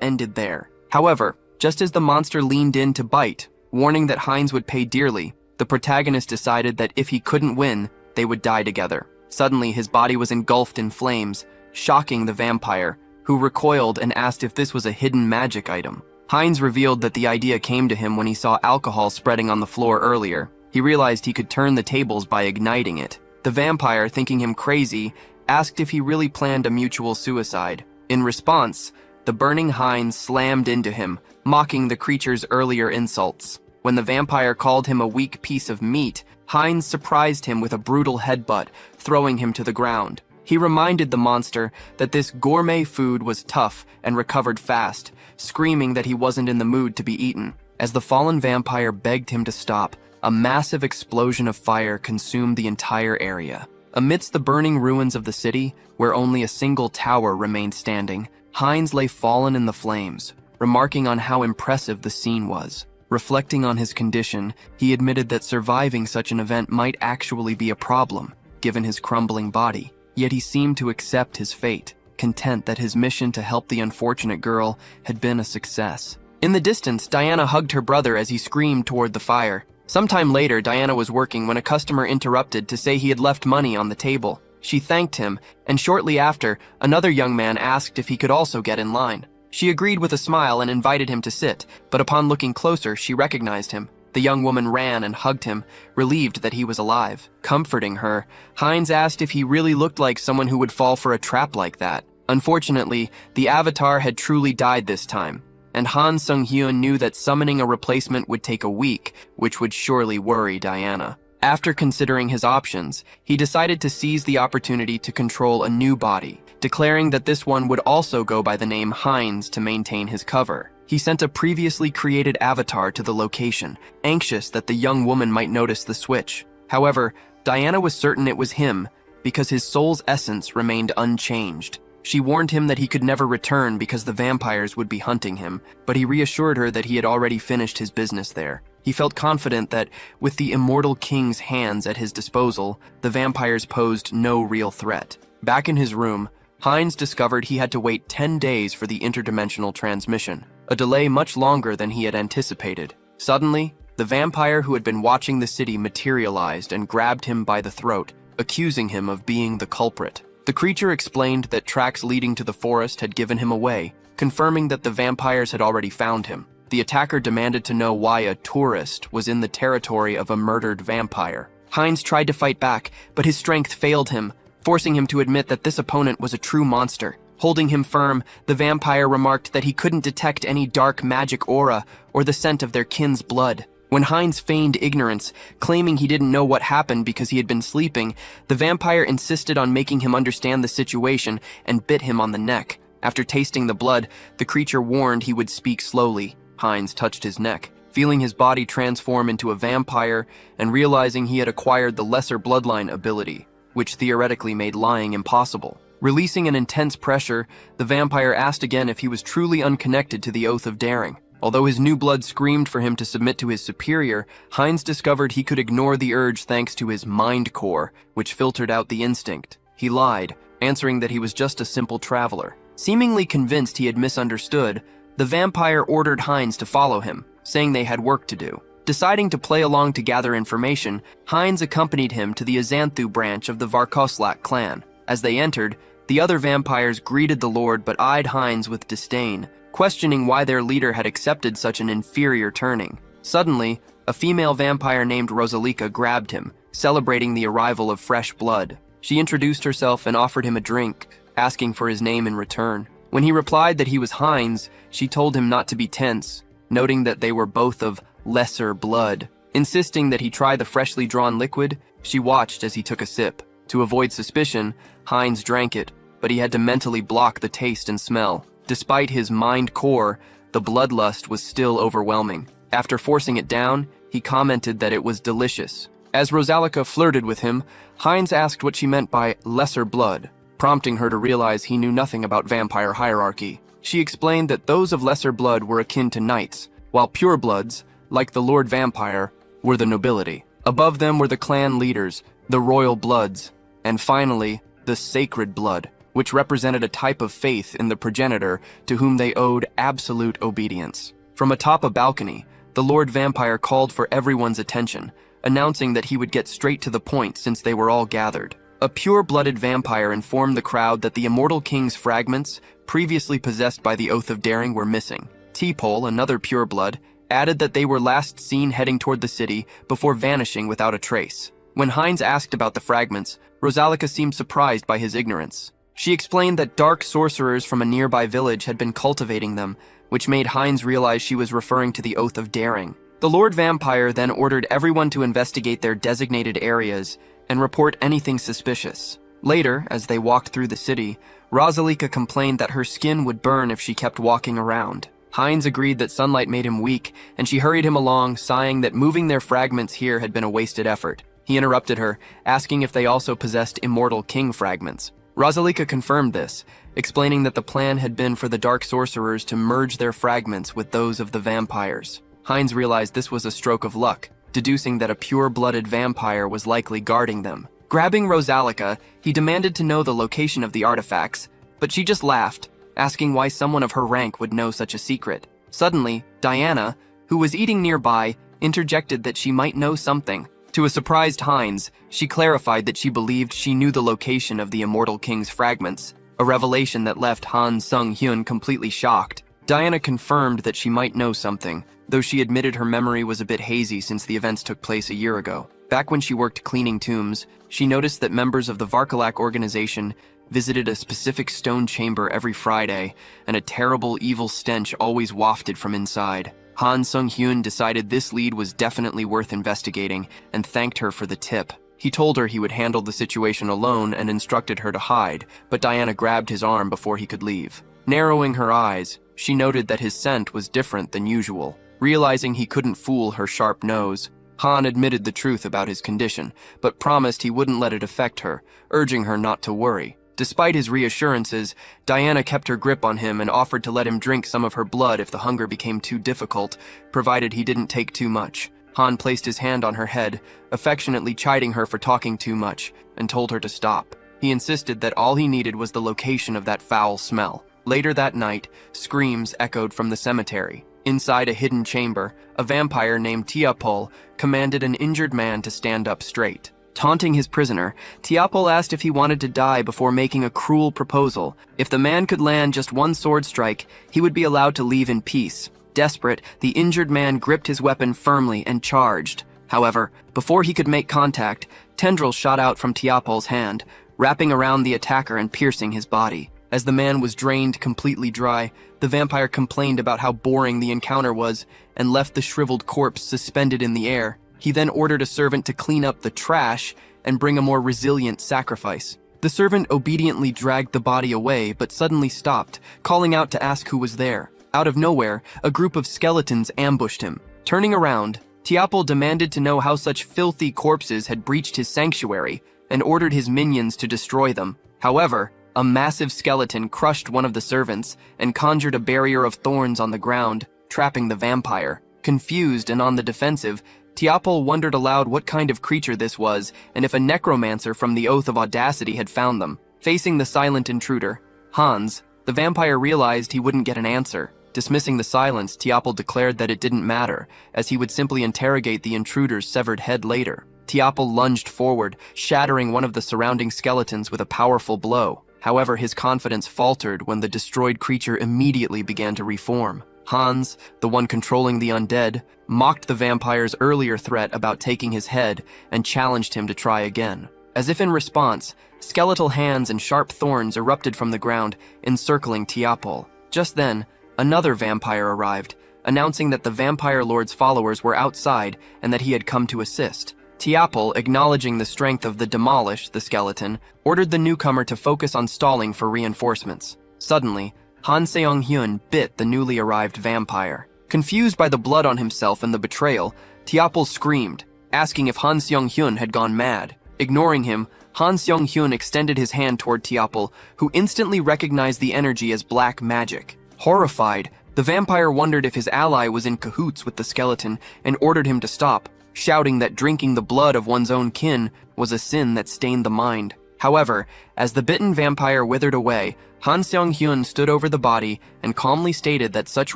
ended there. However, just as the monster leaned in to bite, warning that Heinz would pay dearly, the protagonist decided that if he couldn't win, they would die together. Suddenly, his body was engulfed in flames, shocking the vampire, who recoiled and asked if this was a hidden magic item. Heinz revealed that the idea came to him when he saw alcohol spreading on the floor earlier. He realized he could turn the tables by igniting it. The vampire, thinking him crazy, asked if he really planned a mutual suicide. In response, the burning Heinz slammed into him, mocking the creature's earlier insults. When the vampire called him a weak piece of meat, Heinz surprised him with a brutal headbutt, throwing him to the ground. He reminded the monster that this gourmet food was tough and recovered fast, screaming that he wasn't in the mood to be eaten. As the fallen vampire begged him to stop, a massive explosion of fire consumed the entire area. Amidst the burning ruins of the city, where only a single tower remained standing, Heinz lay fallen in the flames, remarking on how impressive the scene was. Reflecting on his condition, he admitted that surviving such an event might actually be a problem, given his crumbling body. Yet he seemed to accept his fate, content that his mission to help the unfortunate girl had been a success. In the distance, Diana hugged her brother as he screamed toward the fire. Sometime later, Diana was working when a customer interrupted to say he had left money on the table. She thanked him, and shortly after, another young man asked if he could also get in line. She agreed with a smile and invited him to sit, but upon looking closer, she recognized him. The young woman ran and hugged him, relieved that he was alive. Comforting her, Heinz asked if he really looked like someone who would fall for a trap like that. Unfortunately, the avatar had truly died this time, and Han Sung-hyun knew that summoning a replacement would take a week, which would surely worry Diana. After considering his options, he decided to seize the opportunity to control a new body, declaring that this one would also go by the name Heinz to maintain his cover. He sent a previously created avatar to the location, anxious that the young woman might notice the switch. However, Diana was certain it was him, because his soul's essence remained unchanged. She warned him that he could never return because the vampires would be hunting him, but he reassured her that he had already finished his business there. He felt confident that, with the immortal king's hands at his disposal, the vampires posed no real threat. Back in his room, Heinz discovered he had to wait 10 days for the interdimensional transmission, a delay much longer than he had anticipated. Suddenly, the vampire who had been watching the city materialized and grabbed him by the throat, accusing him of being the culprit. The creature explained that tracks leading to the forest had given him away, confirming that the vampires had already found him. The attacker demanded to know why a tourist was in the territory of a murdered vampire. Heinz tried to fight back, but his strength failed him, forcing him to admit that this opponent was a true monster. Holding him firm, the vampire remarked that he couldn't detect any dark magic aura or the scent of their kin's blood. When Heinz feigned ignorance, claiming he didn't know what happened because he had been sleeping, the vampire insisted on making him understand the situation and bit him on the neck. After tasting the blood, the creature warned he would speak slowly. Heinz touched his neck, feeling his body transform into a vampire and realizing he had acquired the lesser bloodline ability, which theoretically made lying impossible. Releasing an intense pressure, the vampire asked again if he was truly unconnected to the Oath of Daring. Although his new blood screamed for him to submit to his superior, Heinz discovered he could ignore the urge thanks to his mind core, which filtered out the instinct. He lied, answering that he was just a simple traveler. Seemingly convinced he had misunderstood, the vampire ordered Heinz to follow him, saying they had work to do. Deciding to play along to gather information, Heinz accompanied him to the Azanthu branch of the Varkoslak clan. As they entered, the other vampires greeted the lord but eyed Heinz with disdain, questioning why their leader had accepted such an inferior turning. Suddenly, a female vampire named Rosalika grabbed him, celebrating the arrival of fresh blood. She introduced herself and offered him a drink, asking for his name in return. When he replied that he was Heinz, she told him not to be tense, noting that they were both of lesser blood. Insisting that he try the freshly drawn liquid, she watched as he took a sip. To avoid suspicion, Heinz drank it, but he had to mentally block the taste and smell. Despite his mind core, the bloodlust was still overwhelming. After forcing it down, he commented that it was delicious. As Rosalika flirted with him, Heinz asked what she meant by lesser blood, prompting her to realize he knew nothing about vampire hierarchy. She explained that those of lesser blood were akin to knights, while purebloods, like the Lord Vampire, were the nobility. Above them were the clan leaders, the royal bloods, and finally, the sacred blood, which represented a type of faith in the progenitor to whom they owed absolute obedience. From atop a balcony, the Lord Vampire called for everyone's attention, announcing that he would get straight to the point since they were all gathered. A pure-blooded vampire informed the crowd that the immortal king's fragments, previously possessed by the Oath of Daring, were missing. T-Pole, another pureblood, added that they were last seen heading toward the city before vanishing without a trace. When Heinz asked about the fragments, Rosalika seemed surprised by his ignorance. She explained that dark sorcerers from a nearby village had been cultivating them, which made Heinz realize she was referring to the Oath of Daring. The Lord Vampire then ordered everyone to investigate their designated areas and report anything suspicious. Later, as they walked through the city, Rosalika complained that her skin would burn if she kept walking around. Heinz agreed that sunlight made him weak, and she hurried him along, sighing that moving their fragments here had been a wasted effort. He interrupted her, asking if they also possessed immortal king fragments. Rosalika confirmed this, explaining that the plan had been for the dark sorcerers to merge their fragments with those of the vampires. Heinz realized this was a stroke of luck, deducing that a pure-blooded vampire was likely guarding them. Grabbing Rosalika, he demanded to know the location of the artifacts, but she just laughed, asking why someone of her rank would know such a secret. Suddenly, Diana, who was eating nearby, interjected that she might know something. To a surprised Heinz, she clarified that she believed she knew the location of the immortal king's fragments, a revelation that left Han Sung-hyun completely shocked. Diana confirmed that she might know something, though she admitted her memory was a bit hazy since the events took place a year ago. Back when she worked cleaning tombs, she noticed that members of the Varkalak organization visited a specific stone chamber every Friday, and a terrible, evil stench always wafted from inside. Han Sung-hyun decided this lead was definitely worth investigating and thanked her for the tip. He told her he would handle the situation alone and instructed her to hide, but Diana grabbed his arm before he could leave. Narrowing her eyes, she noted that his scent was different than usual. Realizing he couldn't fool her sharp nose, Han admitted the truth about his condition, but promised he wouldn't let it affect her, urging her not to worry. Despite his reassurances, Diana kept her grip on him and offered to let him drink some of her blood if the hunger became too difficult, provided he didn't take too much. Han placed his hand on her head, affectionately chiding her for talking too much, and told her to stop. He insisted that all he needed was the location of that foul smell. Later that night, screams echoed from the cemetery. Inside a hidden chamber, a vampire named Tiapol commanded an injured man to stand up straight. Taunting his prisoner, Tiapol asked if he wanted to die before making a cruel proposal. If the man could land just one sword strike, he would be allowed to leave in peace. Desperate, the injured man gripped his weapon firmly and charged. However, before he could make contact, tendrils shot out from Tiapol's hand, wrapping around the attacker and piercing his body. As the man was drained completely dry, the vampire complained about how boring the encounter was and left the shriveled corpse suspended in the air. He then ordered a servant to clean up the trash and bring a more resilient sacrifice. The servant obediently dragged the body away but suddenly stopped, calling out to ask who was there. Out of nowhere, a group of skeletons ambushed him. Turning around, Tiapol demanded to know how such filthy corpses had breached his sanctuary and ordered his minions to destroy them. However, a massive skeleton crushed one of the servants and conjured a barrier of thorns on the ground, trapping the vampire. Confused and on the defensive, Tiapol wondered aloud what kind of creature this was and if a necromancer from the Oath of Audacity had found them. Facing the silent intruder, Hans, the vampire realized he wouldn't get an answer. Dismissing the silence, Tiapol declared that it didn't matter, as he would simply interrogate the intruder's severed head later. Tiapol lunged forward, shattering one of the surrounding skeletons with a powerful blow. However, his confidence faltered when the destroyed creature immediately began to reform. Hans, the one controlling the undead, mocked the vampire's earlier threat about taking his head and challenged him to try again. As if in response, skeletal hands and sharp thorns erupted from the ground, encircling Tiapol. Just then, another vampire arrived, announcing that the vampire lord's followers were outside and that he had come to assist. Tiapol, acknowledging the strength of the demolished, the skeleton, ordered the newcomer to focus on stalling for reinforcements. Suddenly, Han Seong-hyun bit the newly arrived vampire. Confused by the blood on himself and the betrayal, Tiapol screamed, asking if Han Seong-hyun had gone mad. Ignoring him, Han Seong-hyun extended his hand toward Tiapol, who instantly recognized the energy as black magic. Horrified, The vampire wondered if his ally was in cahoots with the skeleton and ordered him to stop, shouting that drinking the blood of one's own kin was a sin that stained the mind. However, as the bitten vampire withered away, Han Seong-hyun stood over the body and calmly stated that such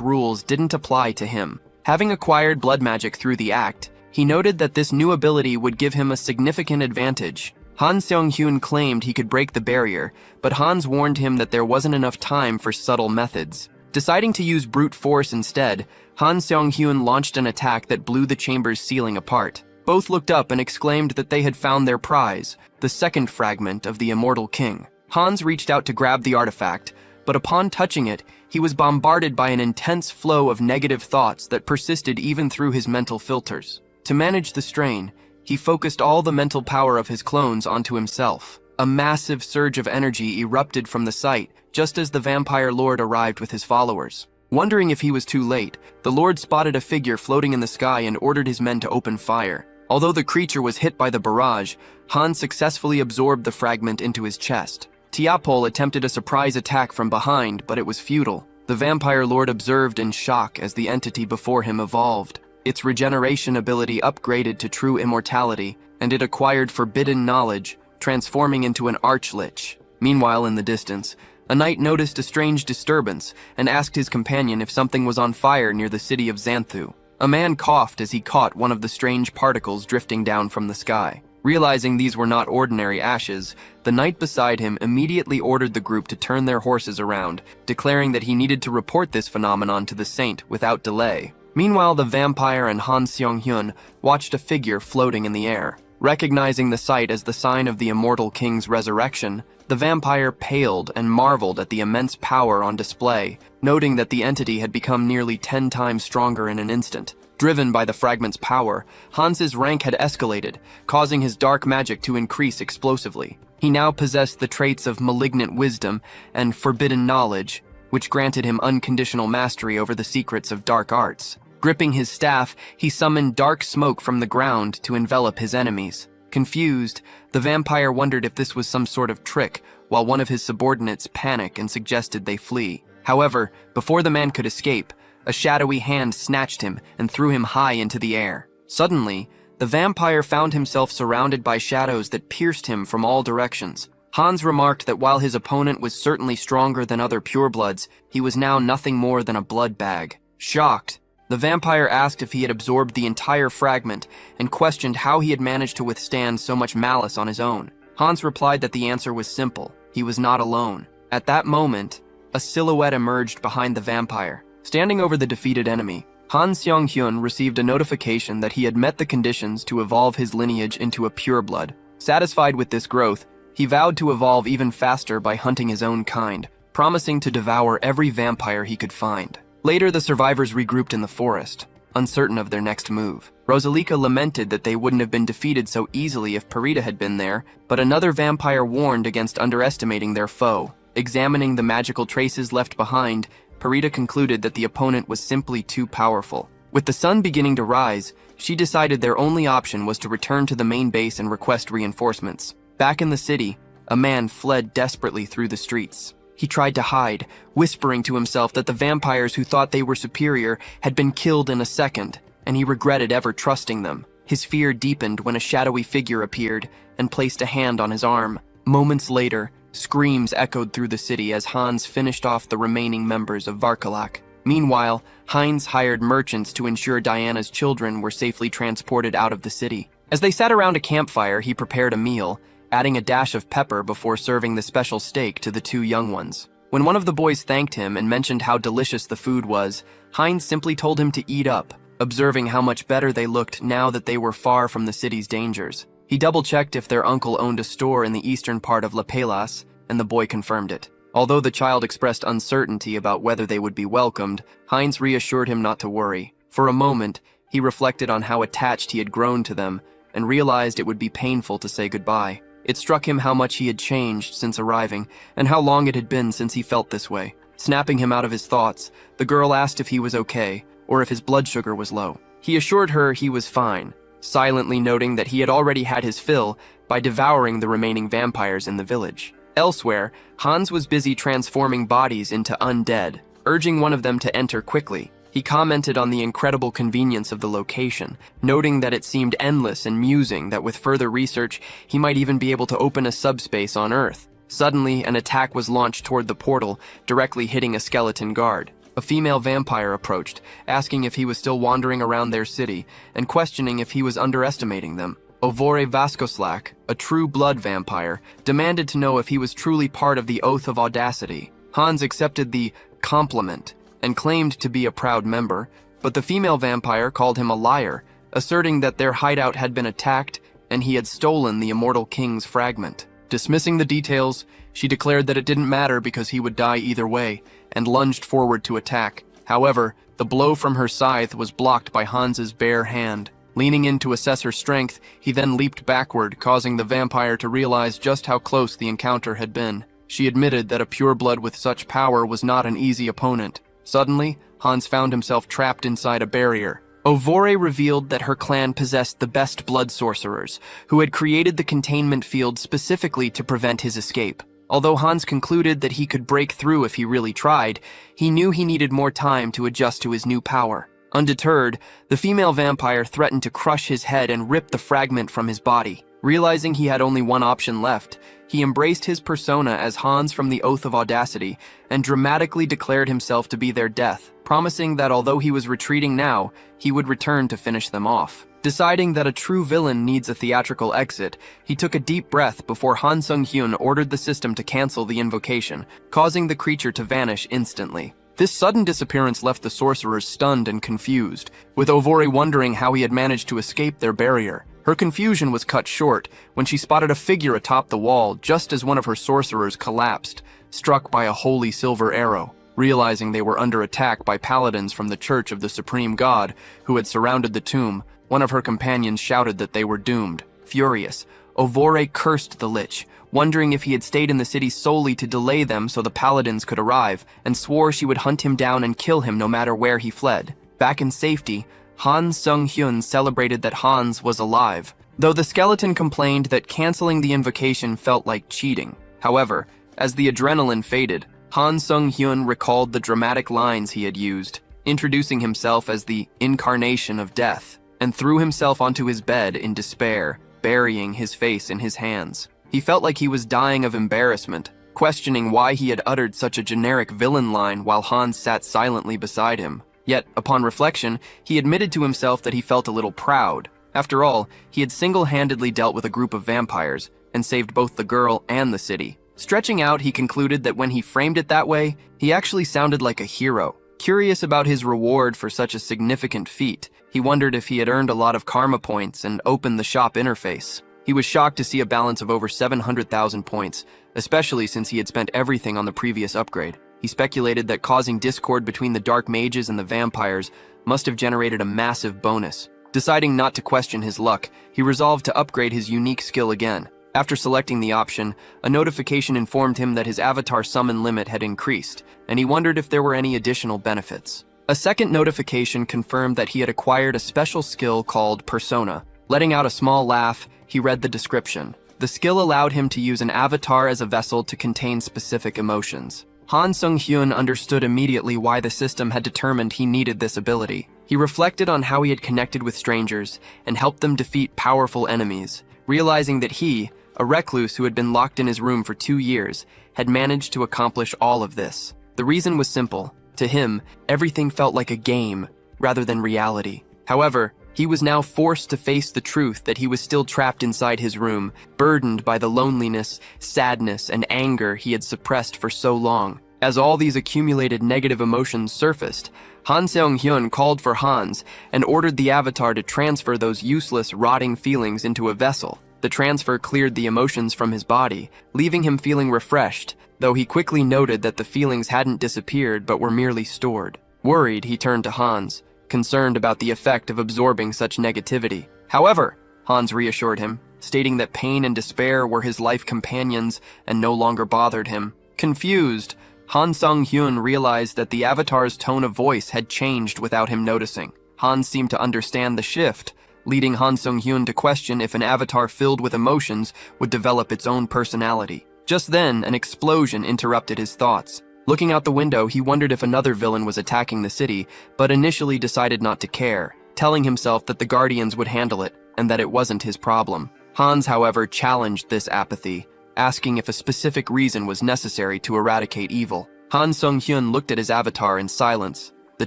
rules didn't apply to him. Having acquired blood magic through the act, he noted that this new ability would give him a significant advantage. Han Seong-hyun claimed he could break the barrier, but Hans warned him that there wasn't enough time for subtle methods. Deciding to use brute force instead, Han Seong-hyun launched an attack that blew the chamber's ceiling apart. Both looked up and exclaimed that they had found their prize, the second fragment of the Immortal King. Hans reached out to grab the artifact, but upon touching it, he was bombarded by an intense flow of negative thoughts that persisted even through his mental filters. To manage the strain, he focused all the mental power of his clones onto himself. A massive surge of energy erupted from the site just as the vampire lord arrived with his followers. Wondering if he was too late, the lord spotted a figure floating in the sky and ordered his men to open fire. Although the creature was hit by the barrage, Han successfully absorbed the fragment into his chest. Tiapol attempted a surprise attack from behind, but it was futile. The vampire lord observed in shock as the entity before him evolved. Its regeneration ability upgraded to true immortality, and it acquired forbidden knowledge, transforming into an archlich. Meanwhile, in the distance, a knight noticed a strange disturbance and asked his companion if something was on fire near the city of Xanthu. A man coughed as he caught one of the strange particles drifting down from the sky. Realizing these were not ordinary ashes, the knight beside him immediately ordered the group to turn their horses around, declaring that he needed to report this phenomenon to the saint without delay. Meanwhile, the vampire and Han Seong-hyun watched a figure floating in the air. Recognizing the sight as the sign of the Immortal King's resurrection, the vampire paled and marveled at the immense power on display, noting that the entity had become nearly 10 times stronger in an instant. Driven by the fragment's power, Hans's rank had escalated, causing his dark magic to increase explosively. He now possessed the traits of malignant wisdom and forbidden knowledge, which granted him unconditional mastery over the secrets of dark arts. Gripping his staff, he summoned dark smoke from the ground to envelop his enemies. Confused, the vampire wondered if this was some sort of trick, while one of his subordinates panicked and suggested they flee. However, before the man could escape, a shadowy hand snatched him and threw him high into the air. Suddenly, the vampire found himself surrounded by shadows that pierced him from all directions. Hans remarked that while his opponent was certainly stronger than other purebloods, he was now nothing more than a blood bag. Shocked, the vampire asked if he had absorbed the entire fragment and questioned how he had managed to withstand so much malice on his own. Hans replied that the answer was simple. He was not alone. At that moment, a silhouette emerged behind the vampire. Standing over the defeated enemy, Han Seong-hyun received a notification that he had met the conditions to evolve his lineage into a pureblood. Satisfied with this growth, he vowed to evolve even faster by hunting his own kind, promising to devour every vampire he could find. Later, the survivors regrouped in the forest, uncertain of their next move. Rosalika lamented that they wouldn't have been defeated so easily if Parita had been there, but another vampire warned against underestimating their foe. Examining the magical traces left behind, Parita concluded that the opponent was simply too powerful. With the sun beginning to rise, she decided their only option was to return to the main base and request reinforcements. Back in the city, a man fled desperately through the streets. He tried to hide, whispering to himself that the vampires who thought they were superior had been killed in a second, and he regretted ever trusting them. His fear deepened when a shadowy figure appeared and placed a hand on his arm. Moments later, screams echoed through the city as Hans finished off the remaining members of Varkalak. Meanwhile, Heinz hired merchants to ensure Diana's children were safely transported out of the city. As they sat around a campfire, he prepared a meal, adding a dash of pepper before serving the special steak to the two young ones. When one of the boys thanked him and mentioned how delicious the food was, Heinz simply told him to eat up, observing how much better they looked now that they were far from the city's dangers. He double-checked if their uncle owned a store in the eastern part of La Pelas, and the boy confirmed it. Although the child expressed uncertainty about whether they would be welcomed, Heinz reassured him not to worry. For a moment, he reflected on how attached he had grown to them and realized it would be painful to say goodbye. It struck him how much he had changed since arriving, and how long it had been since he felt this way. Snapping him out of his thoughts, the girl asked if he was okay, or if his blood sugar was low. He assured her he was fine, silently noting that he had already had his fill by devouring the remaining vampires in the village. Elsewhere, Hans was busy transforming bodies into undead. urging one of them to enter quickly. He commented on the incredible convenience of the location, noting that it seemed endless and musing that with further research, he might even be able to open a subspace on Earth. Suddenly, an attack was launched toward the portal, directly hitting a skeleton guard. A female vampire approached, asking if he was still wandering around their city, and questioning if he was underestimating them. Ovore Vaskoslak, a true blood vampire, demanded to know if he was truly part of the Oath of Audacity. Hans accepted the compliment and claimed to be a proud member, but the female vampire called him a liar, asserting that their hideout had been attacked and he had stolen the immortal king's fragment. Dismissing the details, she declared that it didn't matter because he would die either way, and lunged forward to attack. However, the blow from her scythe was blocked by Hans's bare hand. Leaning in to assess her strength, he then leaped backward, causing the vampire to realize just how close the encounter had been. She admitted that a pureblood with such power was not an easy opponent. Suddenly, Hans found himself trapped inside a barrier. Ovore revealed that her clan possessed the best blood sorcerers, who had created the containment field specifically to prevent his escape. Although Hans concluded that he could break through if he really tried, he knew he needed more time to adjust to his new power. Undeterred, the female vampire threatened to crush his head and rip the fragment from his body. Realizing he had only one option left, he embraced his persona as Hans from the Oath of Audacity and dramatically declared himself to be their death, promising that although he was retreating now, he would return to finish them off. Deciding that a true villain needs a theatrical exit, he took a deep breath before Han Sung-hyun ordered the system to cancel the invocation, causing the creature to vanish instantly. This sudden disappearance left the sorcerers stunned and confused, with Ovore wondering how he had managed to escape their barrier. Her confusion was cut short when she spotted a figure atop the wall just as one of her sorcerers collapsed, struck by a holy silver arrow. Realizing they were under attack by paladins from the Church of the Supreme God who had surrounded the tomb, one of her companions shouted that they were doomed. Furious, Ovore cursed the Lich, wondering if he had stayed in the city solely to delay them so the paladins could arrive, and swore she would hunt him down and kill him no matter where he fled. Back in safety, Han Sung-hyun celebrated that Hans was alive, though the skeleton complained that canceling the invocation felt like cheating. However, as the adrenaline faded, Han Sung-hyun recalled the dramatic lines he had used, introducing himself as the Incarnation of Death, and threw himself onto his bed in despair, burying his face in his hands. He felt like he was dying of embarrassment, questioning why he had uttered such a generic villain line while Hans sat silently beside him. Yet, upon reflection, he admitted to himself that he felt a little proud. After all, he had single-handedly dealt with a group of vampires and saved both the girl and the city. Stretching out, he concluded that when he framed it that way, he actually sounded like a hero. Curious about his reward for such a significant feat, he wondered if he had earned a lot of karma points and opened the shop interface. He was shocked to see a balance of over 700,000 points, especially since he had spent everything on the previous upgrade. He speculated that causing discord between the dark mages and the vampires must have generated a massive bonus. Deciding not to question his luck, he resolved to upgrade his unique skill again. After selecting the option, a notification informed him that his avatar summon limit had increased, and he wondered if there were any additional benefits. A second notification confirmed that he had acquired a special skill called Persona. Letting out a small laugh, he read the description. The skill allowed him to use an avatar as a vessel to contain specific emotions. Han Sung-hyun understood immediately why the system had determined he needed this ability. He reflected on how he had connected with strangers and helped them defeat powerful enemies, realizing that he, a recluse who had been locked in his room for 2 years, had managed to accomplish all of this. The reason was simple. To him, everything felt like a game rather than reality. However, he was now forced to face the truth that he was still trapped inside his room, burdened by the loneliness, sadness, and anger he had suppressed for so long. As all these accumulated negative emotions surfaced, Han Seong-hyun called for Hans and ordered the avatar to transfer those useless, rotting feelings into a vessel. The transfer cleared the emotions from his body, leaving him feeling refreshed, though he quickly noted that the feelings hadn't disappeared but were merely stored. Worried, he turned to Hans, concerned about the effect of absorbing such negativity. However, Hans reassured him, stating that pain and despair were his life companions and no longer bothered him. Confused, Han Sung-hyun realized that the avatar's tone of voice had changed without him noticing. Hans seemed to understand the shift, leading Han Sung-hyun to question if an avatar filled with emotions would develop its own personality. Just then, an explosion interrupted his thoughts. Looking out the window, he wondered if another villain was attacking the city, but initially decided not to care, telling himself that the Guardians would handle it and that it wasn't his problem. Hans, however, challenged this apathy, asking if a specific reason was necessary to eradicate evil. Han Sung-hyun looked at his avatar in silence, the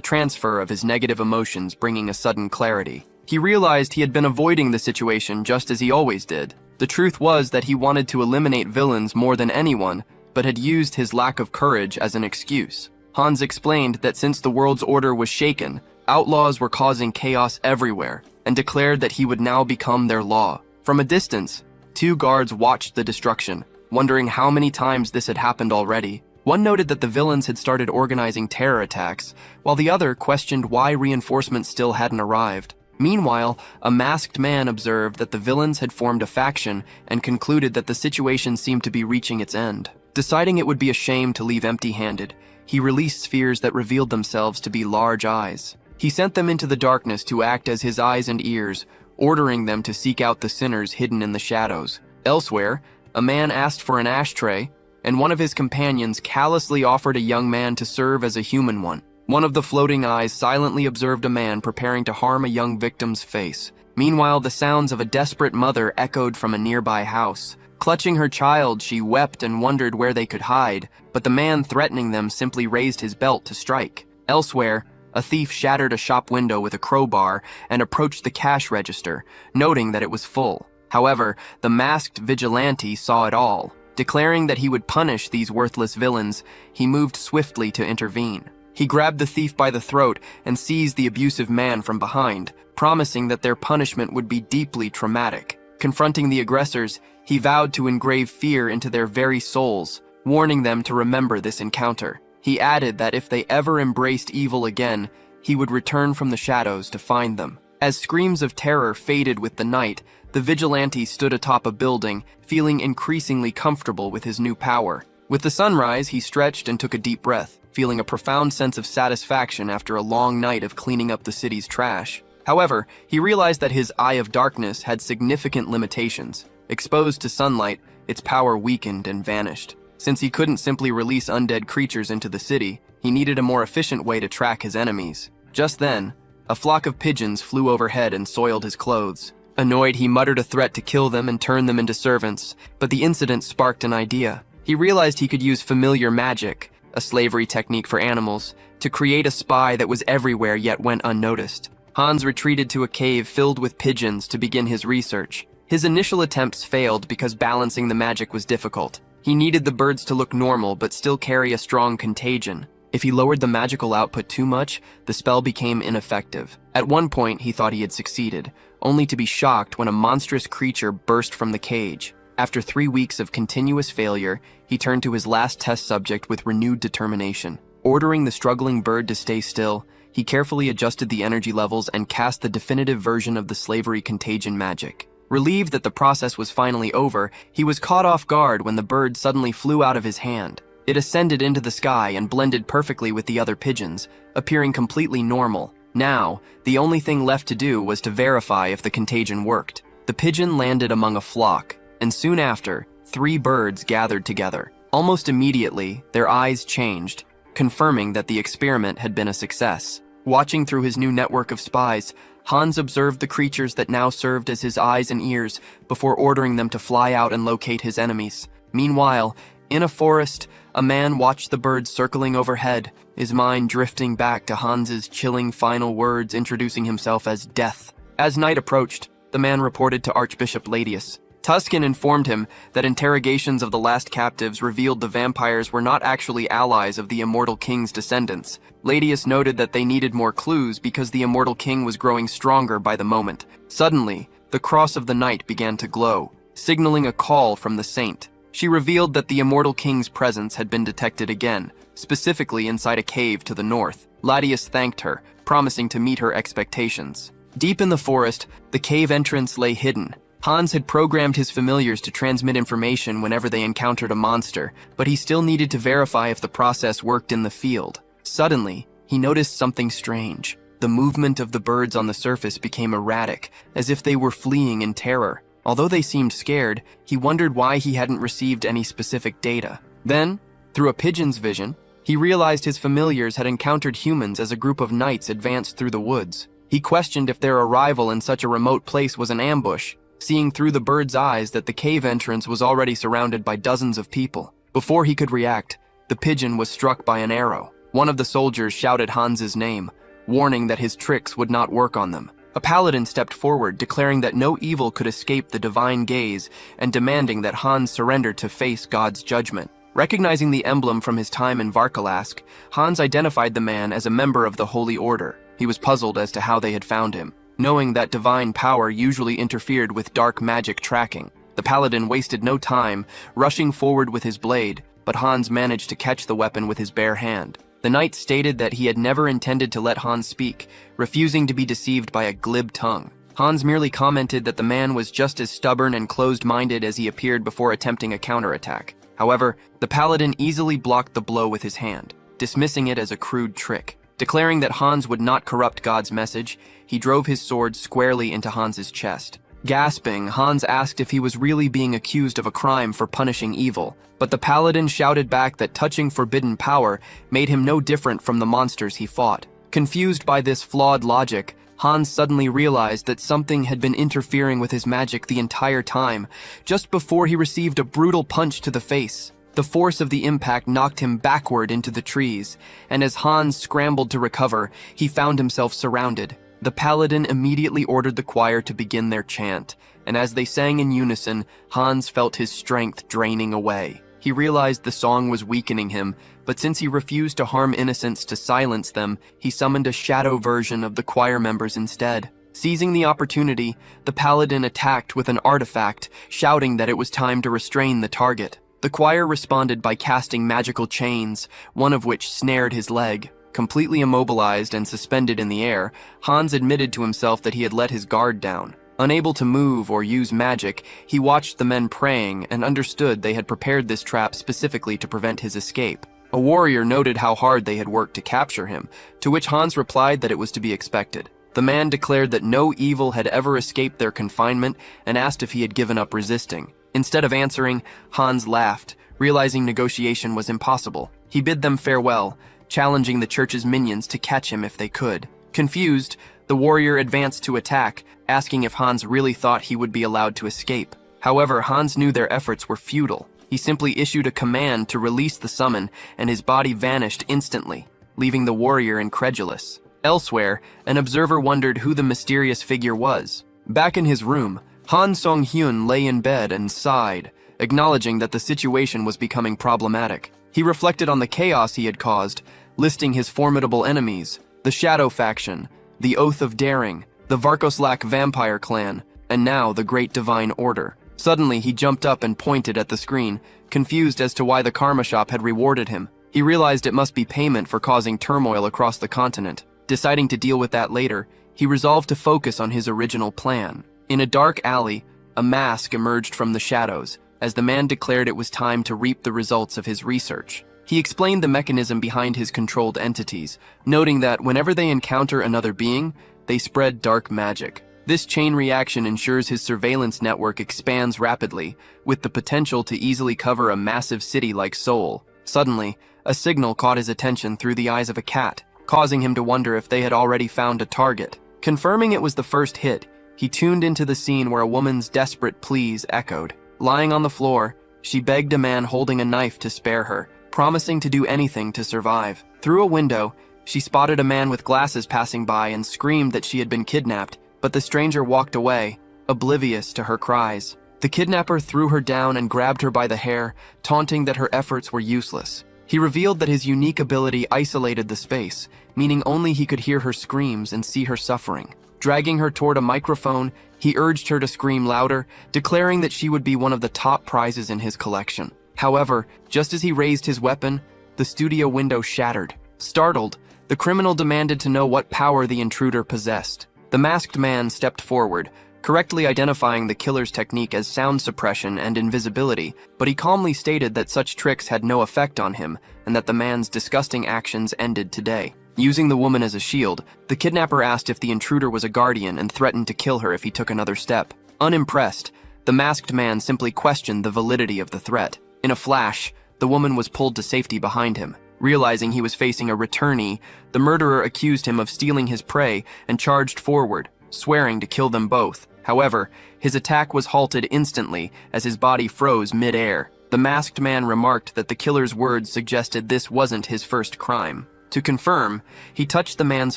transfer of his negative emotions bringing a sudden clarity. He realized he had been avoiding the situation just as he always did. The truth was that he wanted to eliminate villains more than anyone, but had used his lack of courage as an excuse. Hans explained that since the world's order was shaken, outlaws were causing chaos everywhere, and declared that he would now become their law. From a distance, two guards watched the destruction, wondering how many times this had happened already. One noted that the villains had started organizing terror attacks, while the other questioned why reinforcements still hadn't arrived. Meanwhile, a masked man observed that the villains had formed a faction and concluded that the situation seemed to be reaching its end. Deciding it would be a shame to leave empty-handed, he released spheres that revealed themselves to be large eyes. He sent them into the darkness to act as his eyes and ears, ordering them to seek out the sinners hidden in the shadows. Elsewhere, a man asked for an ashtray, and one of his companions callously offered a young man to serve as a human one. One of the floating eyes silently observed a man preparing to harm a young victim's face. Meanwhile, the sounds of a desperate mother echoed from a nearby house. Clutching her child, she wept and wondered where they could hide, but the man threatening them simply raised his belt to strike. Elsewhere, a thief shattered a shop window with a crowbar and approached the cash register, noting that it was full. However, the masked vigilante saw it all. Declaring that he would punish these worthless villains, he moved swiftly to intervene. He grabbed the thief by the throat and seized the abusive man from behind, promising that their punishment would be deeply traumatic. Confronting the aggressors, he vowed to engrave fear into their very souls, warning them to remember this encounter. He added that if they ever embraced evil again, he would return from the shadows to find them. As screams of terror faded with the night, the vigilante stood atop a building, feeling increasingly comfortable with his new power. With the sunrise, he stretched and took a deep breath, feeling a profound sense of satisfaction after a long night of cleaning up the city's trash. However, he realized that his Eye of Darkness had significant limitations. Exposed to sunlight, its power weakened and vanished. Since he couldn't simply release undead creatures into the city, he needed a more efficient way to track his enemies. Just then, a flock of pigeons flew overhead and soiled his clothes. Annoyed, he muttered a threat to kill them and turn them into servants, but the incident sparked an idea. He realized he could use familiar magic, a slavery technique for animals, to create a spy that was everywhere yet went unnoticed. Hans retreated to a cave filled with pigeons to begin his research. His initial attempts failed because balancing the magic was difficult. He needed the birds to look normal but still carry a strong contagion. If he lowered the magical output too much, the spell became ineffective. At one point, he thought he had succeeded, only to be shocked when a monstrous creature burst from the cage. After 3 weeks of continuous failure, he turned to his last test subject with renewed determination. Ordering the struggling bird to stay still, he carefully adjusted the energy levels and cast the definitive version of the slavery contagion magic. Relieved that the process was finally over, he was caught off guard when the bird suddenly flew out of his hand. It ascended into the sky and blended perfectly with the other pigeons, appearing completely normal. Now, the only thing left to do was to verify if the contagion worked. The pigeon landed among a flock, and soon after, 3 birds gathered together. Almost immediately, their eyes changed, confirming that the experiment had been a success. Watching through his new network of spies, Hans observed the creatures that now served as his eyes and ears before ordering them to fly out and locate his enemies. Meanwhile, in a forest, a man watched the birds circling overhead, his mind drifting back to Hans's chilling final words introducing himself as Death. As night approached, the man reported to Archbishop Ladius. Tuscan informed him that interrogations of the last captives revealed the vampires were not actually allies of the Immortal King's descendants. Ladius noted that they needed more clues because the Immortal King was growing stronger by the moment. Suddenly, the cross of the night began to glow, signaling a call from the saint. She revealed that the Immortal King's presence had been detected again, specifically inside a cave to the north. Ladius thanked her, promising to meet her expectations. Deep in the forest, the cave entrance lay hidden. Hans had programmed his familiars to transmit information whenever they encountered a monster, but he still needed to verify if the process worked in the field. Suddenly, he noticed something strange. The movement of the birds on the surface became erratic, as if they were fleeing in terror. Although they seemed scared, he wondered why he hadn't received any specific data. Then, through a pigeon's vision, He realized his familiars had encountered humans as a group of knights advanced through the woods. He questioned if their arrival in such a remote place was an ambush, seeing through the bird's eyes that the cave entrance was already surrounded by dozens of people. Before he could react, the pigeon was struck by an arrow. One of the soldiers shouted Hans's name, warning that his tricks would not work on them. A paladin stepped forward, declaring that no evil could escape the divine gaze and demanding that Hans surrender to face God's judgment. Recognizing the emblem from his time in Varkalask, Hans identified the man as a member of the Holy Order. He was puzzled as to how they had found him, knowing that divine power usually interfered with dark magic tracking. The paladin wasted no time, rushing forward with his blade, but Hans managed to catch the weapon with his bare hand. The knight stated that he had never intended to let Hans speak, refusing to be deceived by a glib tongue. Hans merely commented that the man was just as stubborn and closed-minded as he appeared before attempting a counterattack. However, the paladin easily blocked the blow with his hand, dismissing it as a crude trick. Declaring that Hans would not corrupt God's message, he drove his sword squarely into Hans's chest. Gasping, Hans asked if he was really being accused of a crime for punishing evil, but the paladin shouted back that touching forbidden power made him no different from the monsters he fought. Confused by this flawed logic, Hans suddenly realized that something had been interfering with his magic the entire time, just before he received a brutal punch to the face. The force of the impact knocked him backward into the trees, and as Hans scrambled to recover, he found himself surrounded. The paladin immediately ordered the choir to begin their chant, and as they sang in unison, Hans felt his strength draining away. He realized the song was weakening him, but since he refused to harm innocents to silence them, he summoned a shadow version of the choir members instead. Seizing the opportunity, the paladin attacked with an artifact, shouting that it was time to restrain the target. The choir responded by casting magical chains, one of which snared his leg. Completely immobilized and suspended in the air, Hans admitted to himself that he had let his guard down. Unable to move or use magic, he watched the men praying and understood they had prepared this trap specifically to prevent his escape. A warrior noted how hard they had worked to capture him, to which Hans replied that it was to be expected. The man declared that no evil had ever escaped their confinement and asked if he had given up resisting. Instead of answering, Hans laughed, realizing negotiation was impossible. He bid them farewell, challenging the church's minions to catch him if they could. Confused, the warrior advanced to attack, asking if Hans really thought he would be allowed to escape. However, Hans knew their efforts were futile. He simply issued a command to release the summon, and his body vanished instantly, leaving the warrior incredulous. Elsewhere, an observer wondered who the mysterious figure was. Back in his room, Han Song-hyun lay in bed and sighed, acknowledging that the situation was becoming problematic. He reflected on the chaos he had caused, listing his formidable enemies, the Shadow Faction, the Oath of Daring, the Varkoslak Vampire Clan, and now the Great Divine Order. Suddenly, he jumped up and pointed at the screen, confused as to why the karma shop had rewarded him. He realized it must be payment for causing turmoil across the continent. Deciding to deal with that later, he resolved to focus on his original plan. In a dark alley, a mask emerged from the shadows, as the man declared it was time to reap the results of his research. He explained the mechanism behind his controlled entities, noting that whenever they encounter another being, they spread dark magic. This chain reaction ensures his surveillance network expands rapidly, with the potential to easily cover a massive city like Seoul. Suddenly, a signal caught his attention through the eyes of a cat, causing him to wonder if they had already found a target. Confirming it was the first hit, he tuned into the scene where a woman's desperate pleas echoed. Lying on the floor, she begged a man holding a knife to spare her, promising to do anything to survive. Through a window, she spotted a man with glasses passing by and screamed that she had been kidnapped, but the stranger walked away, oblivious to her cries. The kidnapper threw her down and grabbed her by the hair, taunting that her efforts were useless. He revealed that his unique ability isolated the space, meaning only he could hear her screams and see her suffering. Dragging her toward a microphone, he urged her to scream louder, declaring that she would be one of the top prizes in his collection. However, just as he raised his weapon, the studio window shattered. Startled, the criminal demanded to know what power the intruder possessed. The masked man stepped forward, correctly identifying the killer's technique as sound suppression and invisibility, but he calmly stated that such tricks had no effect on him and that the man's disgusting actions ended today. Using the woman as a shield, the kidnapper asked if the intruder was a guardian and threatened to kill her if he took another step. Unimpressed, the masked man simply questioned the validity of the threat. In a flash, the woman was pulled to safety behind him. Realizing he was facing a returnee, the murderer accused him of stealing his prey and charged forward, swearing to kill them both. However, his attack was halted instantly as his body froze mid-air. The masked man remarked that the killer's words suggested this wasn't his first crime. To confirm, he touched the man's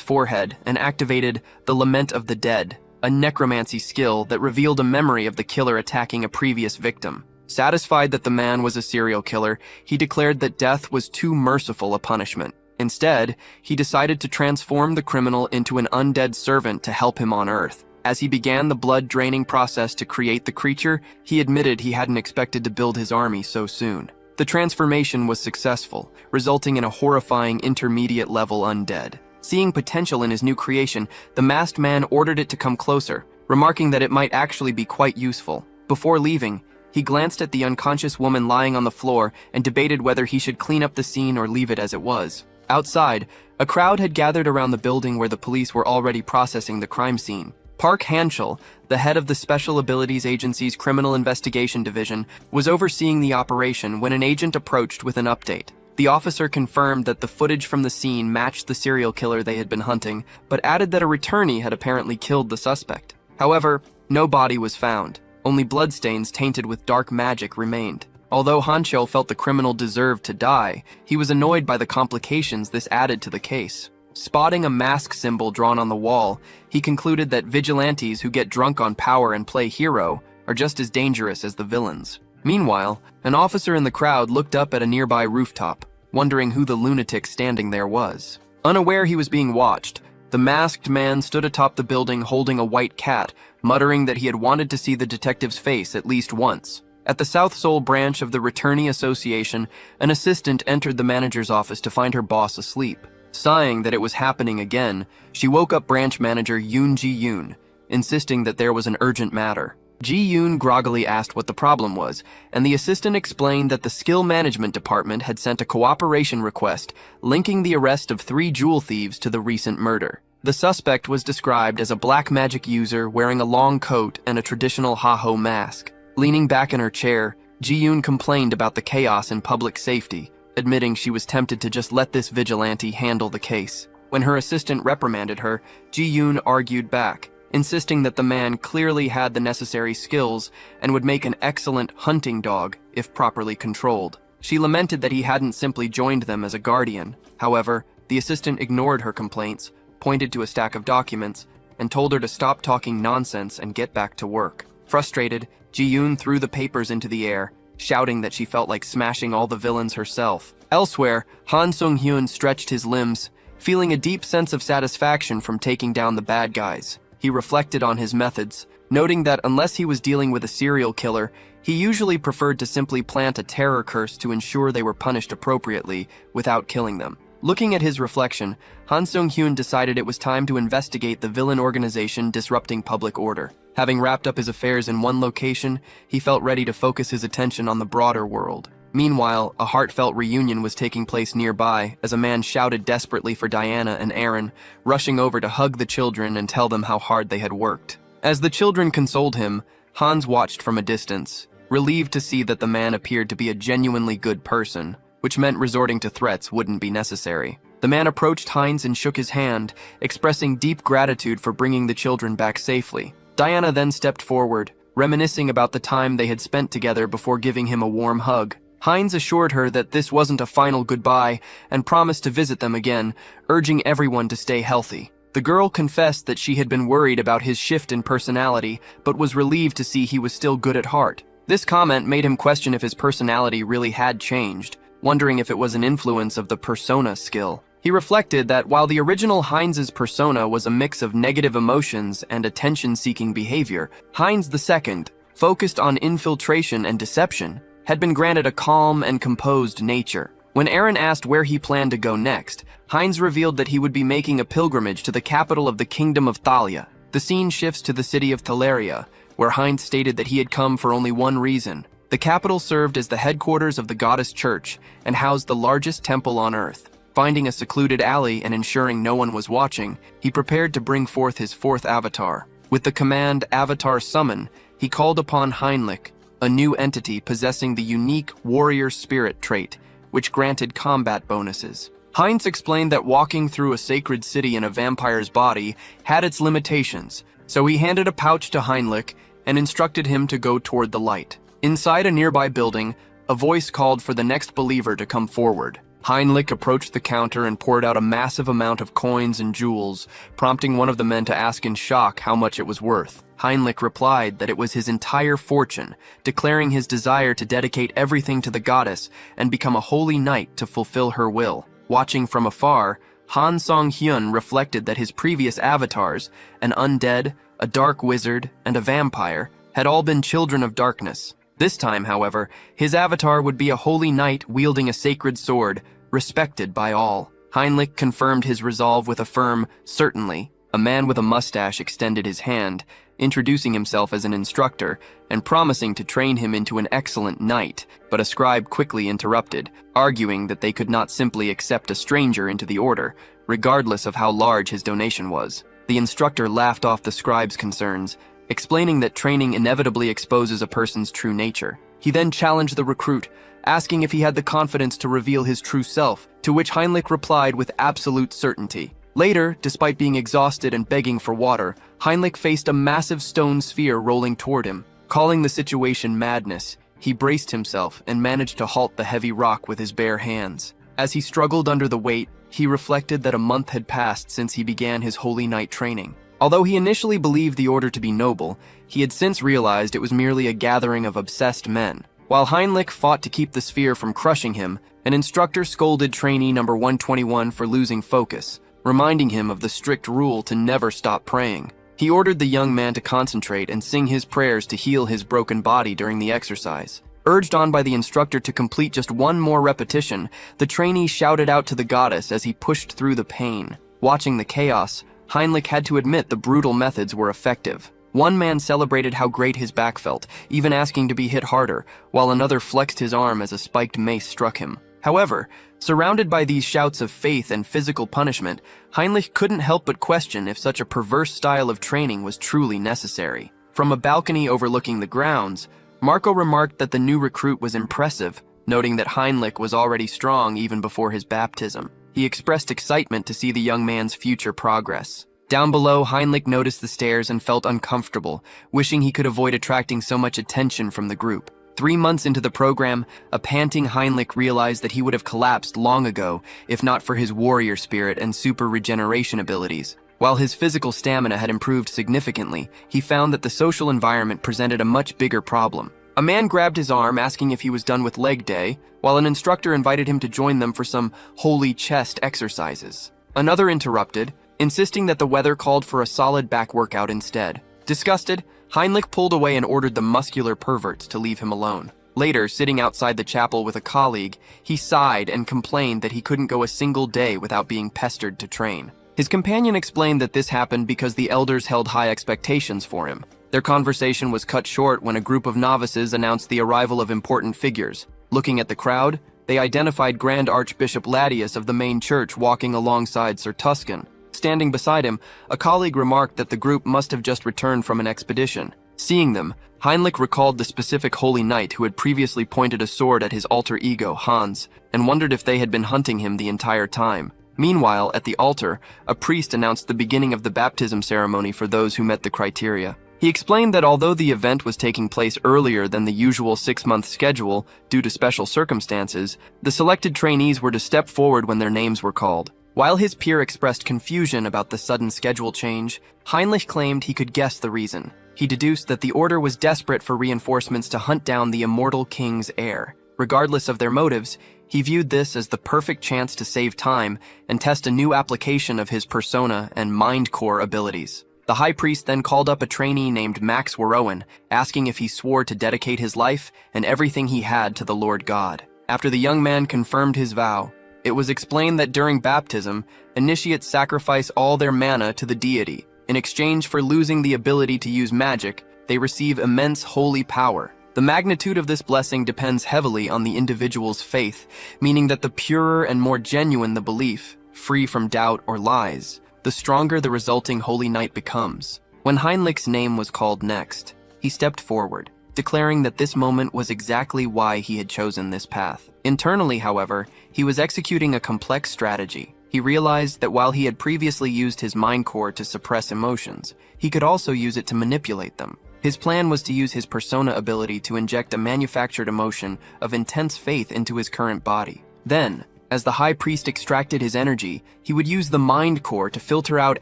forehead and activated the Lament of the Dead, a necromancy skill that revealed a memory of the killer attacking a previous victim. Satisfied that the man was a serial killer, he declared that death was too merciful a punishment. Instead, he decided to transform the criminal into an undead servant to help him on Earth. As he began the blood-draining process to create the creature, he admitted he hadn't expected to build his army so soon. The transformation was successful, resulting in a horrifying intermediate-level undead. Seeing potential in his new creation, the masked man ordered it to come closer, remarking that it might actually be quite useful. Before leaving, he glanced at the unconscious woman lying on the floor and debated whether he should clean up the scene or leave it as it was. Outside, a crowd had gathered around the building where the police were already processing the crime scene. Park Hanschel, the head of the Special Abilities Agency's Criminal Investigation Division, was overseeing the operation when an agent approached with an update. The officer confirmed that the footage from the scene matched the serial killer they had been hunting, but added that a returnee had apparently killed the suspect. However, no body was found. Only bloodstains tainted with dark magic remained. Although Hanschel felt the criminal deserved to die, he was annoyed by the complications this added to the case. Spotting a mask symbol drawn on the wall, he concluded that vigilantes who get drunk on power and play hero are just as dangerous as the villains. Meanwhile, an officer in the crowd looked up at a nearby rooftop, wondering who the lunatic standing there was. Unaware he was being watched, the masked man stood atop the building holding a white cat, muttering that he had wanted to see the detective's face at least once. At the South Seoul branch of the Returnee Association, an assistant entered the manager's office to find her boss asleep. Sighing that it was happening again, she woke up branch manager Yoon Ji-yoon, insisting that there was an urgent matter. Ji-yoon groggily asked what the problem was, and the assistant explained that the skill management department had sent a cooperation request linking the arrest of 3 jewel thieves to the recent murder. The suspect was described as a black magic user wearing a long coat and a traditional ha-ho mask. Leaning back in her chair, Ji-yoon complained about the chaos in public safety, admitting she was tempted to just let this vigilante handle the case. When her assistant reprimanded her, Ji-yoon argued back, insisting that the man clearly had the necessary skills and would make an excellent hunting dog if properly controlled. She lamented that he hadn't simply joined them as a guardian. However, the assistant ignored her complaints, pointed to a stack of documents, and told her to stop talking nonsense and get back to work. Frustrated, Ji-yoon threw the papers into the air, shouting that she felt like smashing all the villains herself. Elsewhere, Han Sung-hyun stretched his limbs, feeling a deep sense of satisfaction from taking down the bad guys. He reflected on his methods, noting that unless he was dealing with a serial killer, he usually preferred to simply plant a terror curse to ensure they were punished appropriately without killing them. Looking at his reflection, Han Sung-hyun decided it was time to investigate the villain organization disrupting public order. Having wrapped up his affairs in one location, he felt ready to focus his attention on the broader world. Meanwhile, a heartfelt reunion was taking place nearby as a man shouted desperately for Diana and Aaron, rushing over to hug the children and tell them how hard they had worked. As the children consoled him, Hans watched from a distance, relieved to see that the man appeared to be a genuinely good person, which meant resorting to threats wouldn't be necessary. The man approached Heinz and shook his hand, expressing deep gratitude for bringing the children back safely. Diana then stepped forward, reminiscing about the time they had spent together before giving him a warm hug. Heinz assured her that this wasn't a final goodbye and promised to visit them again, urging everyone to stay healthy. The girl confessed that she had been worried about his shift in personality, but was relieved to see he was still good at heart. This comment made him question if his personality really had changed, wondering if it was an influence of the persona skill. He reflected that while the original Heinz's persona was a mix of negative emotions and attention-seeking behavior, Heinz II, focused on infiltration and deception, had been granted a calm and composed nature. When Aaron asked where he planned to go next, Heinz revealed that he would be making a pilgrimage to the capital of the Kingdom of Thalia. The scene shifts to the city of Thaleria, where Heinz stated that he had come for only one reason. The capital served as the headquarters of the goddess church and housed the largest temple on Earth. Finding a secluded alley and ensuring no one was watching, he prepared to bring forth his 4th avatar. With the command Avatar Summon, he called upon Heinlich, a new entity possessing the unique warrior spirit trait, which granted combat bonuses. Heinz explained that walking through a sacred city in a vampire's body had its limitations, so he handed a pouch to Heinrich and instructed him to go toward the light. Inside a nearby building, a voice called for the next believer to come forward. Heinrich approached the counter and poured out a massive amount of coins and jewels, prompting one of the men to ask in shock how much it was worth. Heinrich replied that it was his entire fortune, declaring his desire to dedicate everything to the goddess and become a holy knight to fulfill her will. Watching from afar, Han Song-hyun reflected that his previous avatars, an undead, a dark wizard, and a vampire, had all been children of darkness. This time, however, his avatar would be a holy knight wielding a sacred sword, respected by all. Heinrich confirmed his resolve with a firm, "Certainly." A man with a mustache extended his hand, introducing himself as an instructor and promising to train him into an excellent knight, but a scribe quickly interrupted, arguing that they could not simply accept a stranger into the order, regardless of how large his donation was. The instructor laughed off the scribe's concerns, explaining that training inevitably exposes a person's true nature. He then challenged the recruit, asking if he had the confidence to reveal his true self, to which Heinrich replied with absolute certainty. Later, despite being exhausted and begging for water, Heinrich faced a massive stone sphere rolling toward him. Calling the situation madness, he braced himself and managed to halt the heavy rock with his bare hands. As he struggled under the weight, he reflected that a month had passed since he began his Holy Knight training. Although he initially believed the order to be noble, he had since realized it was merely a gathering of obsessed men. While Heinrich fought to keep the sphere from crushing him, an instructor scolded trainee number 121 for losing focus, reminding him of the strict rule to never stop praying. He ordered the young man to concentrate and sing his prayers to heal his broken body during the exercise. Urged on by the instructor to complete just one more repetition, the trainee shouted out to the goddess as he pushed through the pain. Watching the chaos, Heinrich had to admit the brutal methods were effective. One man celebrated how great his back felt, even asking to be hit harder, while another flexed his arm as a spiked mace struck him. However, surrounded by these shouts of faith and physical punishment, Heinrich couldn't help but question if such a perverse style of training was truly necessary. From a balcony overlooking the grounds, Marco remarked that the new recruit was impressive, noting that Heinrich was already strong even before his baptism. He expressed excitement to see the young man's future progress. Down below, Heinrich noticed the stairs and felt uncomfortable, wishing he could avoid attracting so much attention from the group. 3 months into the program, a panting Heinrich realized that he would have collapsed long ago if not for his warrior spirit and super regeneration abilities. While his physical stamina had improved significantly, he found that the social environment presented a much bigger problem. A man grabbed his arm asking if he was done with leg day, while an instructor invited him to join them for some holy chest exercises. Another interrupted, insisting that the weather called for a solid back workout instead. Disgusted, Heinrich pulled away and ordered the muscular perverts to leave him alone. Later, sitting outside the chapel with a colleague, he sighed and complained that he couldn't go a single day without being pestered to train. His companion explained that this happened because the elders held high expectations for him. Their conversation was cut short when a group of novices announced the arrival of important figures. Looking at the crowd, they identified Grand Archbishop Ladius of the main church walking alongside Sir Tuscan. Standing beside him, a colleague remarked that the group must have just returned from an expedition. Seeing them, Heinrich recalled the specific holy knight who had previously pointed a sword at his alter ego, Hans, and wondered if they had been hunting him the entire time. Meanwhile, at the altar, a priest announced the beginning of the baptism ceremony for those who met the criteria. He explained that although the event was taking place earlier than the usual 6-month schedule due to special circumstances, the selected trainees were to step forward when their names were called. While his peer expressed confusion about the sudden schedule change, Heinrich claimed he could guess the reason. He deduced that the order was desperate for reinforcements to hunt down the immortal king's heir. Regardless of their motives, he viewed this as the perfect chance to save time and test a new application of his persona and mind core abilities. The high priest then called up a trainee named Max Warrowan, asking if he swore to dedicate his life and everything he had to the Lord God. After the young man confirmed his vow, it was explained that during baptism, initiates sacrifice all their mana to the deity. In exchange for losing the ability to use magic, they receive immense holy power. The magnitude of this blessing depends heavily on the individual's faith, meaning that the purer and more genuine the belief, free from doubt or lies, the stronger the resulting holy knight becomes. When Heinrich's name was called next, he stepped forward. declaring that this moment was exactly why he had chosen this path. Internally, however, he was executing a complex strategy. He realized that while he had previously used his mind core to suppress emotions, he could also use it to manipulate them. His plan was to use his persona ability to inject a manufactured emotion of intense faith into his current body. Then, as the High Priest extracted his energy, he would use the mind core to filter out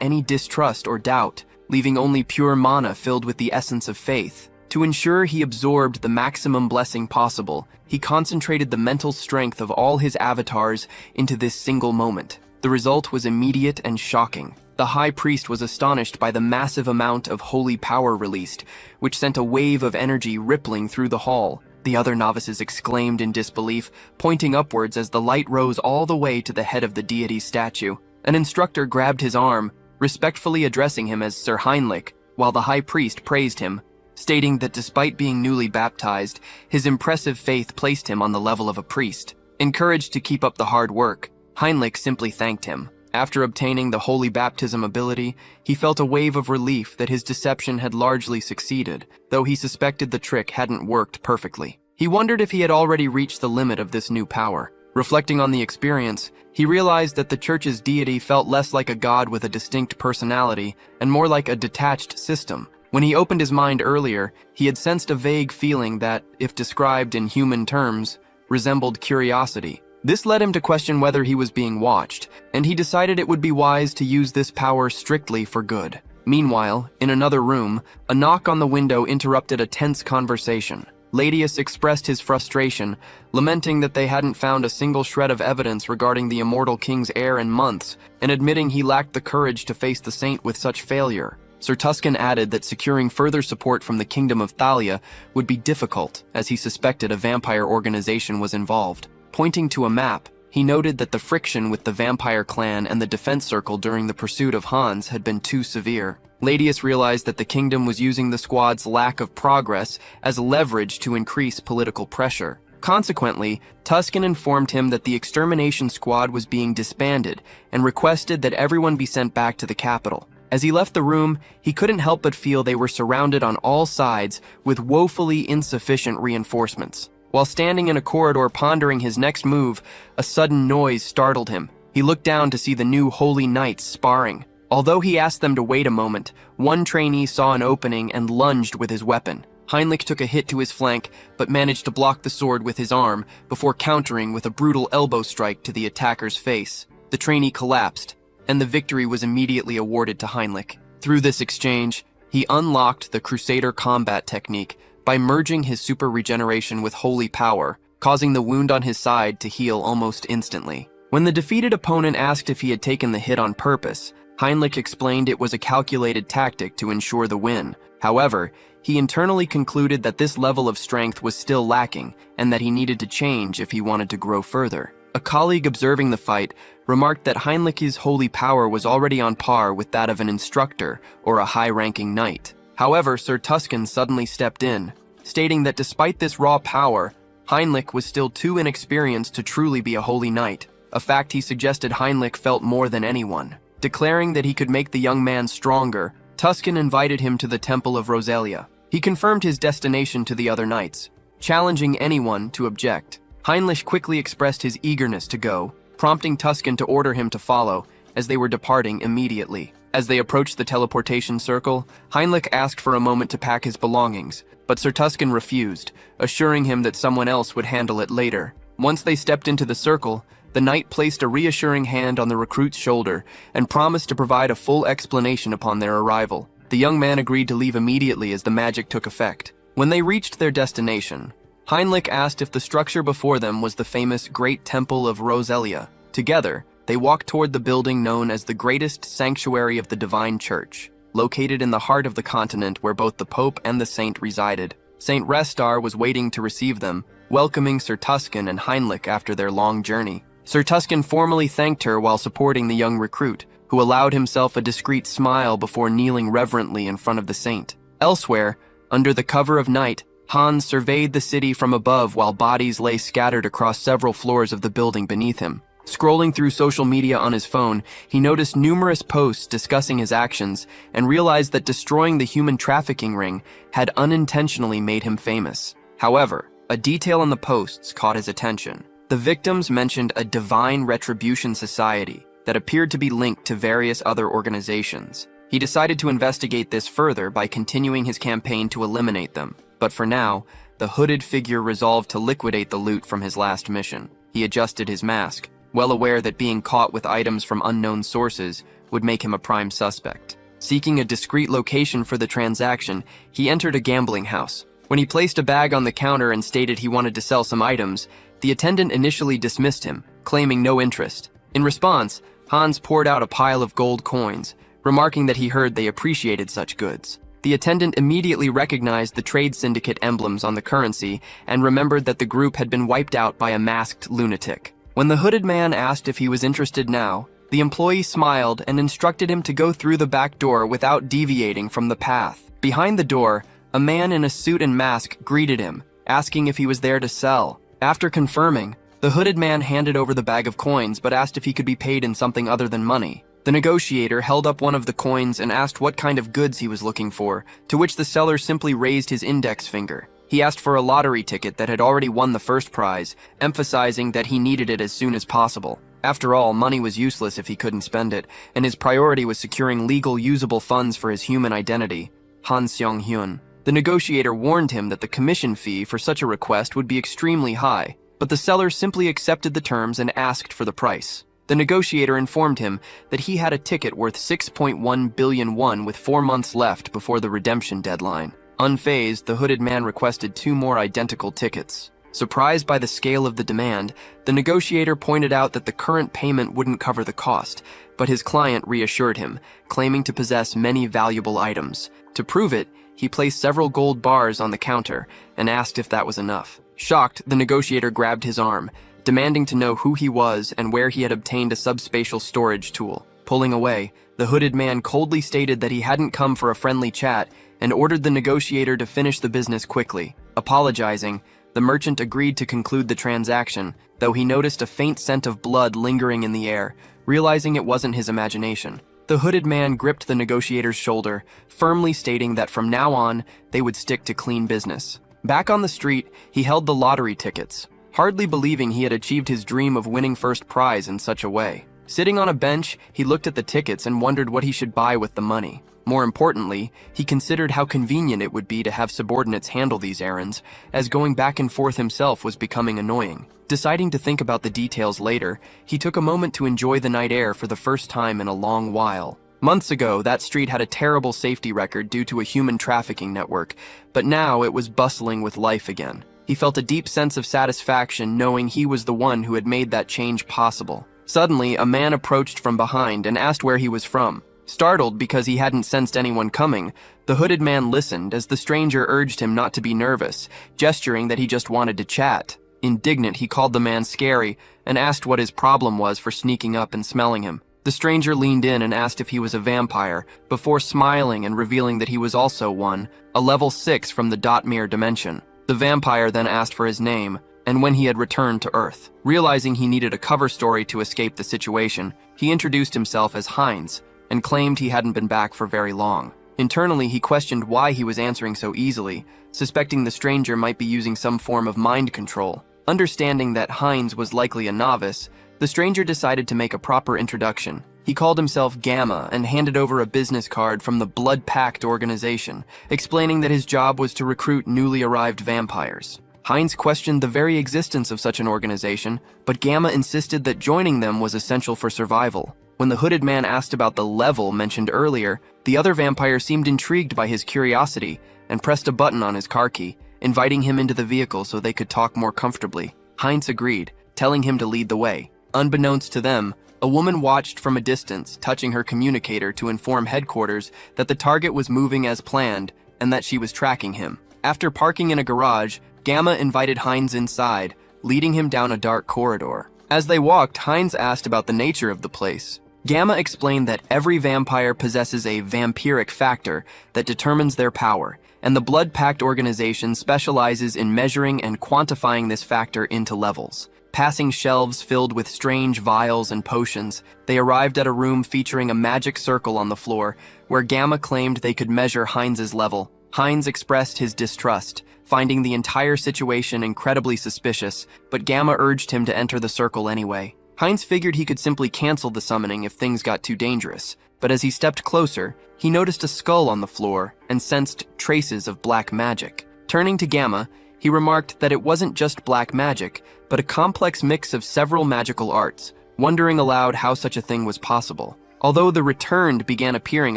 any distrust or doubt, leaving only pure mana filled with the essence of faith. To ensure he absorbed the maximum blessing possible, he concentrated the mental strength of all his avatars into this single moment. The result was immediate and shocking. The High Priest was astonished by the massive amount of holy power released, which sent a wave of energy rippling through the hall. The other novices exclaimed in disbelief, pointing upwards as the light rose all the way to the head of the deity's statue. An instructor grabbed his arm, respectfully addressing him as Sir Heinrich, while the High Priest praised him, stating that despite being newly baptized, his impressive faith placed him on the level of a priest. Encouraged to keep up the hard work, Heinrich simply thanked him. After obtaining the holy baptism ability, he felt a wave of relief that his deception had largely succeeded, though he suspected the trick hadn't worked perfectly. He wondered if he had already reached the limit of this new power. Reflecting on the experience, he realized that the church's deity felt less like a god with a distinct personality and more like a detached system. When he opened his mind earlier, he had sensed a vague feeling that, if described in human terms, resembled curiosity. This led him to question whether he was being watched, and he decided it would be wise to use this power strictly for good. Meanwhile, in another room, a knock on the window interrupted a tense conversation. Ladius expressed his frustration, lamenting that they hadn't found a single shred of evidence regarding the immortal king's heir in months, and admitting he lacked the courage to face the saint with such failure. Sir Tuscan added that securing further support from the kingdom of Thalia would be difficult, as he suspected a vampire organization was involved. Pointing to a map, he noted that the friction with the vampire clan and the defense circle during the pursuit of Hans had been too severe. Ladius realized that the kingdom was using the squad's lack of progress as leverage to increase political pressure. Consequently, Tuscan informed him that the extermination squad was being disbanded and requested that everyone be sent back to the capital. As he left the room, he couldn't help but feel they were surrounded on all sides with woefully insufficient reinforcements. While standing in a corridor pondering his next move, a sudden noise startled him. He looked down to see the new holy knights sparring. Although he asked them to wait a moment, one trainee saw an opening and lunged with his weapon. Heinrich took a hit to his flank, but managed to block the sword with his arm before countering with a brutal elbow strike to the attacker's face. The trainee collapsed, and the victory was immediately awarded to Heinrich. Through this exchange, he unlocked the Crusader combat technique by merging his super regeneration with holy power, causing the wound on his side to heal almost instantly. When the defeated opponent asked if he had taken the hit on purpose, Heinrich explained it was a calculated tactic to ensure the win. However, he internally concluded that this level of strength was still lacking and that he needed to change if he wanted to grow further. A colleague observing the fight remarked that Heinrich's holy power was already on par with that of an instructor or a high-ranking knight. However, Sir Tuscan suddenly stepped in, stating that despite this raw power, Heinrich was still too inexperienced to truly be a holy knight, a fact he suggested Heinrich felt more than anyone. Declaring that he could make the young man stronger, Tuscan invited him to the Temple of Roselia. He confirmed his destination to the other knights, challenging anyone to object. Heinrich quickly expressed his eagerness to go, prompting Tuscan to order him to follow, as they were departing immediately. As they approached the teleportation circle, Heinrich asked for a moment to pack his belongings, but Sir Tuscan refused, assuring him that someone else would handle it later. Once they stepped into the circle, the knight placed a reassuring hand on the recruit's shoulder and promised to provide a full explanation upon their arrival. The young man agreed to leave immediately as the magic took effect. When they reached their destination, Heinrich asked if the structure before them was the famous Great Temple of Roselia. Together, they walked toward the building known as the greatest sanctuary of the Divine Church, located in the heart of the continent where both the Pope and the Saint resided. Saint Restar was waiting to receive them, welcoming Sir Tuscan and Heinrich after their long journey. Sir Tuscan formally thanked her while supporting the young recruit, who allowed himself a discreet smile before kneeling reverently in front of the saint. Elsewhere, under the cover of night, Hans surveyed the city from above while bodies lay scattered across several floors of the building beneath him. Scrolling through social media on his phone, he noticed numerous posts discussing his actions and realized that destroying the human trafficking ring had unintentionally made him famous. However, a detail in the posts caught his attention. The victims mentioned a divine retribution society that appeared to be linked to various other organizations. He decided to investigate this further by continuing his campaign to eliminate them. But for now, the hooded figure resolved to liquidate the loot from his last mission. He adjusted his mask, well aware that being caught with items from unknown sources would make him a prime suspect. Seeking a discreet location for the transaction, he entered a gambling house. When he placed a bag on the counter and stated he wanted to sell some items, the attendant initially dismissed him, claiming no interest. In response, Hans poured out a pile of gold coins, remarking that he heard they appreciated such goods. The attendant immediately recognized the trade syndicate emblems on the currency and remembered that the group had been wiped out by a masked lunatic. When the hooded man asked if he was interested now, the employee smiled and instructed him to go through the back door without deviating from the path. Behind the door, a man in a suit and mask greeted him, asking if he was there to sell. After confirming, the hooded man handed over the bag of coins but asked if he could be paid in something other than money. The negotiator held up one of the coins and asked what kind of goods he was looking for, to which the seller simply raised his index finger. He asked for a lottery ticket that had already won the first prize, emphasizing that he needed it as soon as possible. After all, money was useless if he couldn't spend it, and his priority was securing legal, usable funds for his human identity, Han Seong-hyun. The negotiator warned him that the commission fee for such a request would be extremely high, but the seller simply accepted the terms and asked for the price. The negotiator informed him that he had a ticket worth 6.1 billion won with 4 months left before the redemption deadline. Unfazed, the hooded man requested 2 more identical tickets. Surprised by the scale of the demand, the negotiator pointed out that the current payment wouldn't cover the cost, but his client reassured him, claiming to possess many valuable items. To prove it, he placed several gold bars on the counter and asked if that was enough. Shocked, the negotiator grabbed his arm, demanding to know who he was and where he had obtained a subspatial storage tool. Pulling away, the hooded man coldly stated that he hadn't come for a friendly chat and ordered the negotiator to finish the business quickly. Apologizing, the merchant agreed to conclude the transaction, though he noticed a faint scent of blood lingering in the air, realizing it wasn't his imagination. The hooded man gripped the negotiator's shoulder, firmly stating that from now on, they would stick to clean business. Back on the street, he held the lottery tickets, hardly believing he had achieved his dream of winning first prize in such a way. Sitting on a bench, he looked at the tickets and wondered what he should buy with the money. More importantly, he considered how convenient it would be to have subordinates handle these errands, as going back and forth himself was becoming annoying. Deciding to think about the details later, he took a moment to enjoy the night air for the first time in a long while. Months ago, that street had a terrible safety record due to a human trafficking network, but now it was bustling with life again. He felt a deep sense of satisfaction knowing he was the one who had made that change possible. Suddenly, a man approached from behind and asked where he was from. Startled because he hadn't sensed anyone coming, the hooded man listened as the stranger urged him not to be nervous, gesturing that he just wanted to chat. Indignant, he called the man scary and asked what his problem was for sneaking up and smelling him. The stranger leaned in and asked if he was a vampire, before smiling and revealing that he was also one, a level 6 from the Dotmere dimension. The vampire then asked for his name, and when he had returned to Earth. Realizing he needed a cover story to escape the situation, he introduced himself as Heinz, and claimed he hadn't been back for very long. Internally, he questioned why he was answering so easily, suspecting the stranger might be using some form of mind control. Understanding that Heinz was likely a novice, the stranger decided to make a proper introduction. He called himself Gamma and handed over a business card from the Blood Pact organization, explaining that his job was to recruit newly arrived vampires. Heinz questioned the very existence of such an organization, but Gamma insisted that joining them was essential for survival. When the hooded man asked about the level mentioned earlier, the other vampire seemed intrigued by his curiosity and pressed a button on his car key, inviting him into the vehicle so they could talk more comfortably. Heinz agreed, telling him to lead the way. Unbeknownst to them, a woman watched from a distance, touching her communicator to inform headquarters that the target was moving as planned and that she was tracking him. After parking in a garage, Gamma invited Heinz inside, leading him down a dark corridor. As they walked, Heinz asked about the nature of the place. Gamma explained that every vampire possesses a vampiric factor that determines their power, and the Blood Pact organization specializes in measuring and quantifying this factor into levels. Passing shelves filled with strange vials and potions, they arrived at a room featuring a magic circle on the floor, where Gamma claimed they could measure Heinz's level. Heinz expressed his distrust, finding the entire situation incredibly suspicious, but Gamma urged him to enter the circle anyway. Heinz figured he could simply cancel the summoning if things got too dangerous, but as he stepped closer, he noticed a skull on the floor and sensed traces of black magic. Turning to Gamma, he remarked that it wasn't just black magic, but a complex mix of several magical arts, wondering aloud how such a thing was possible. Although the Returned began appearing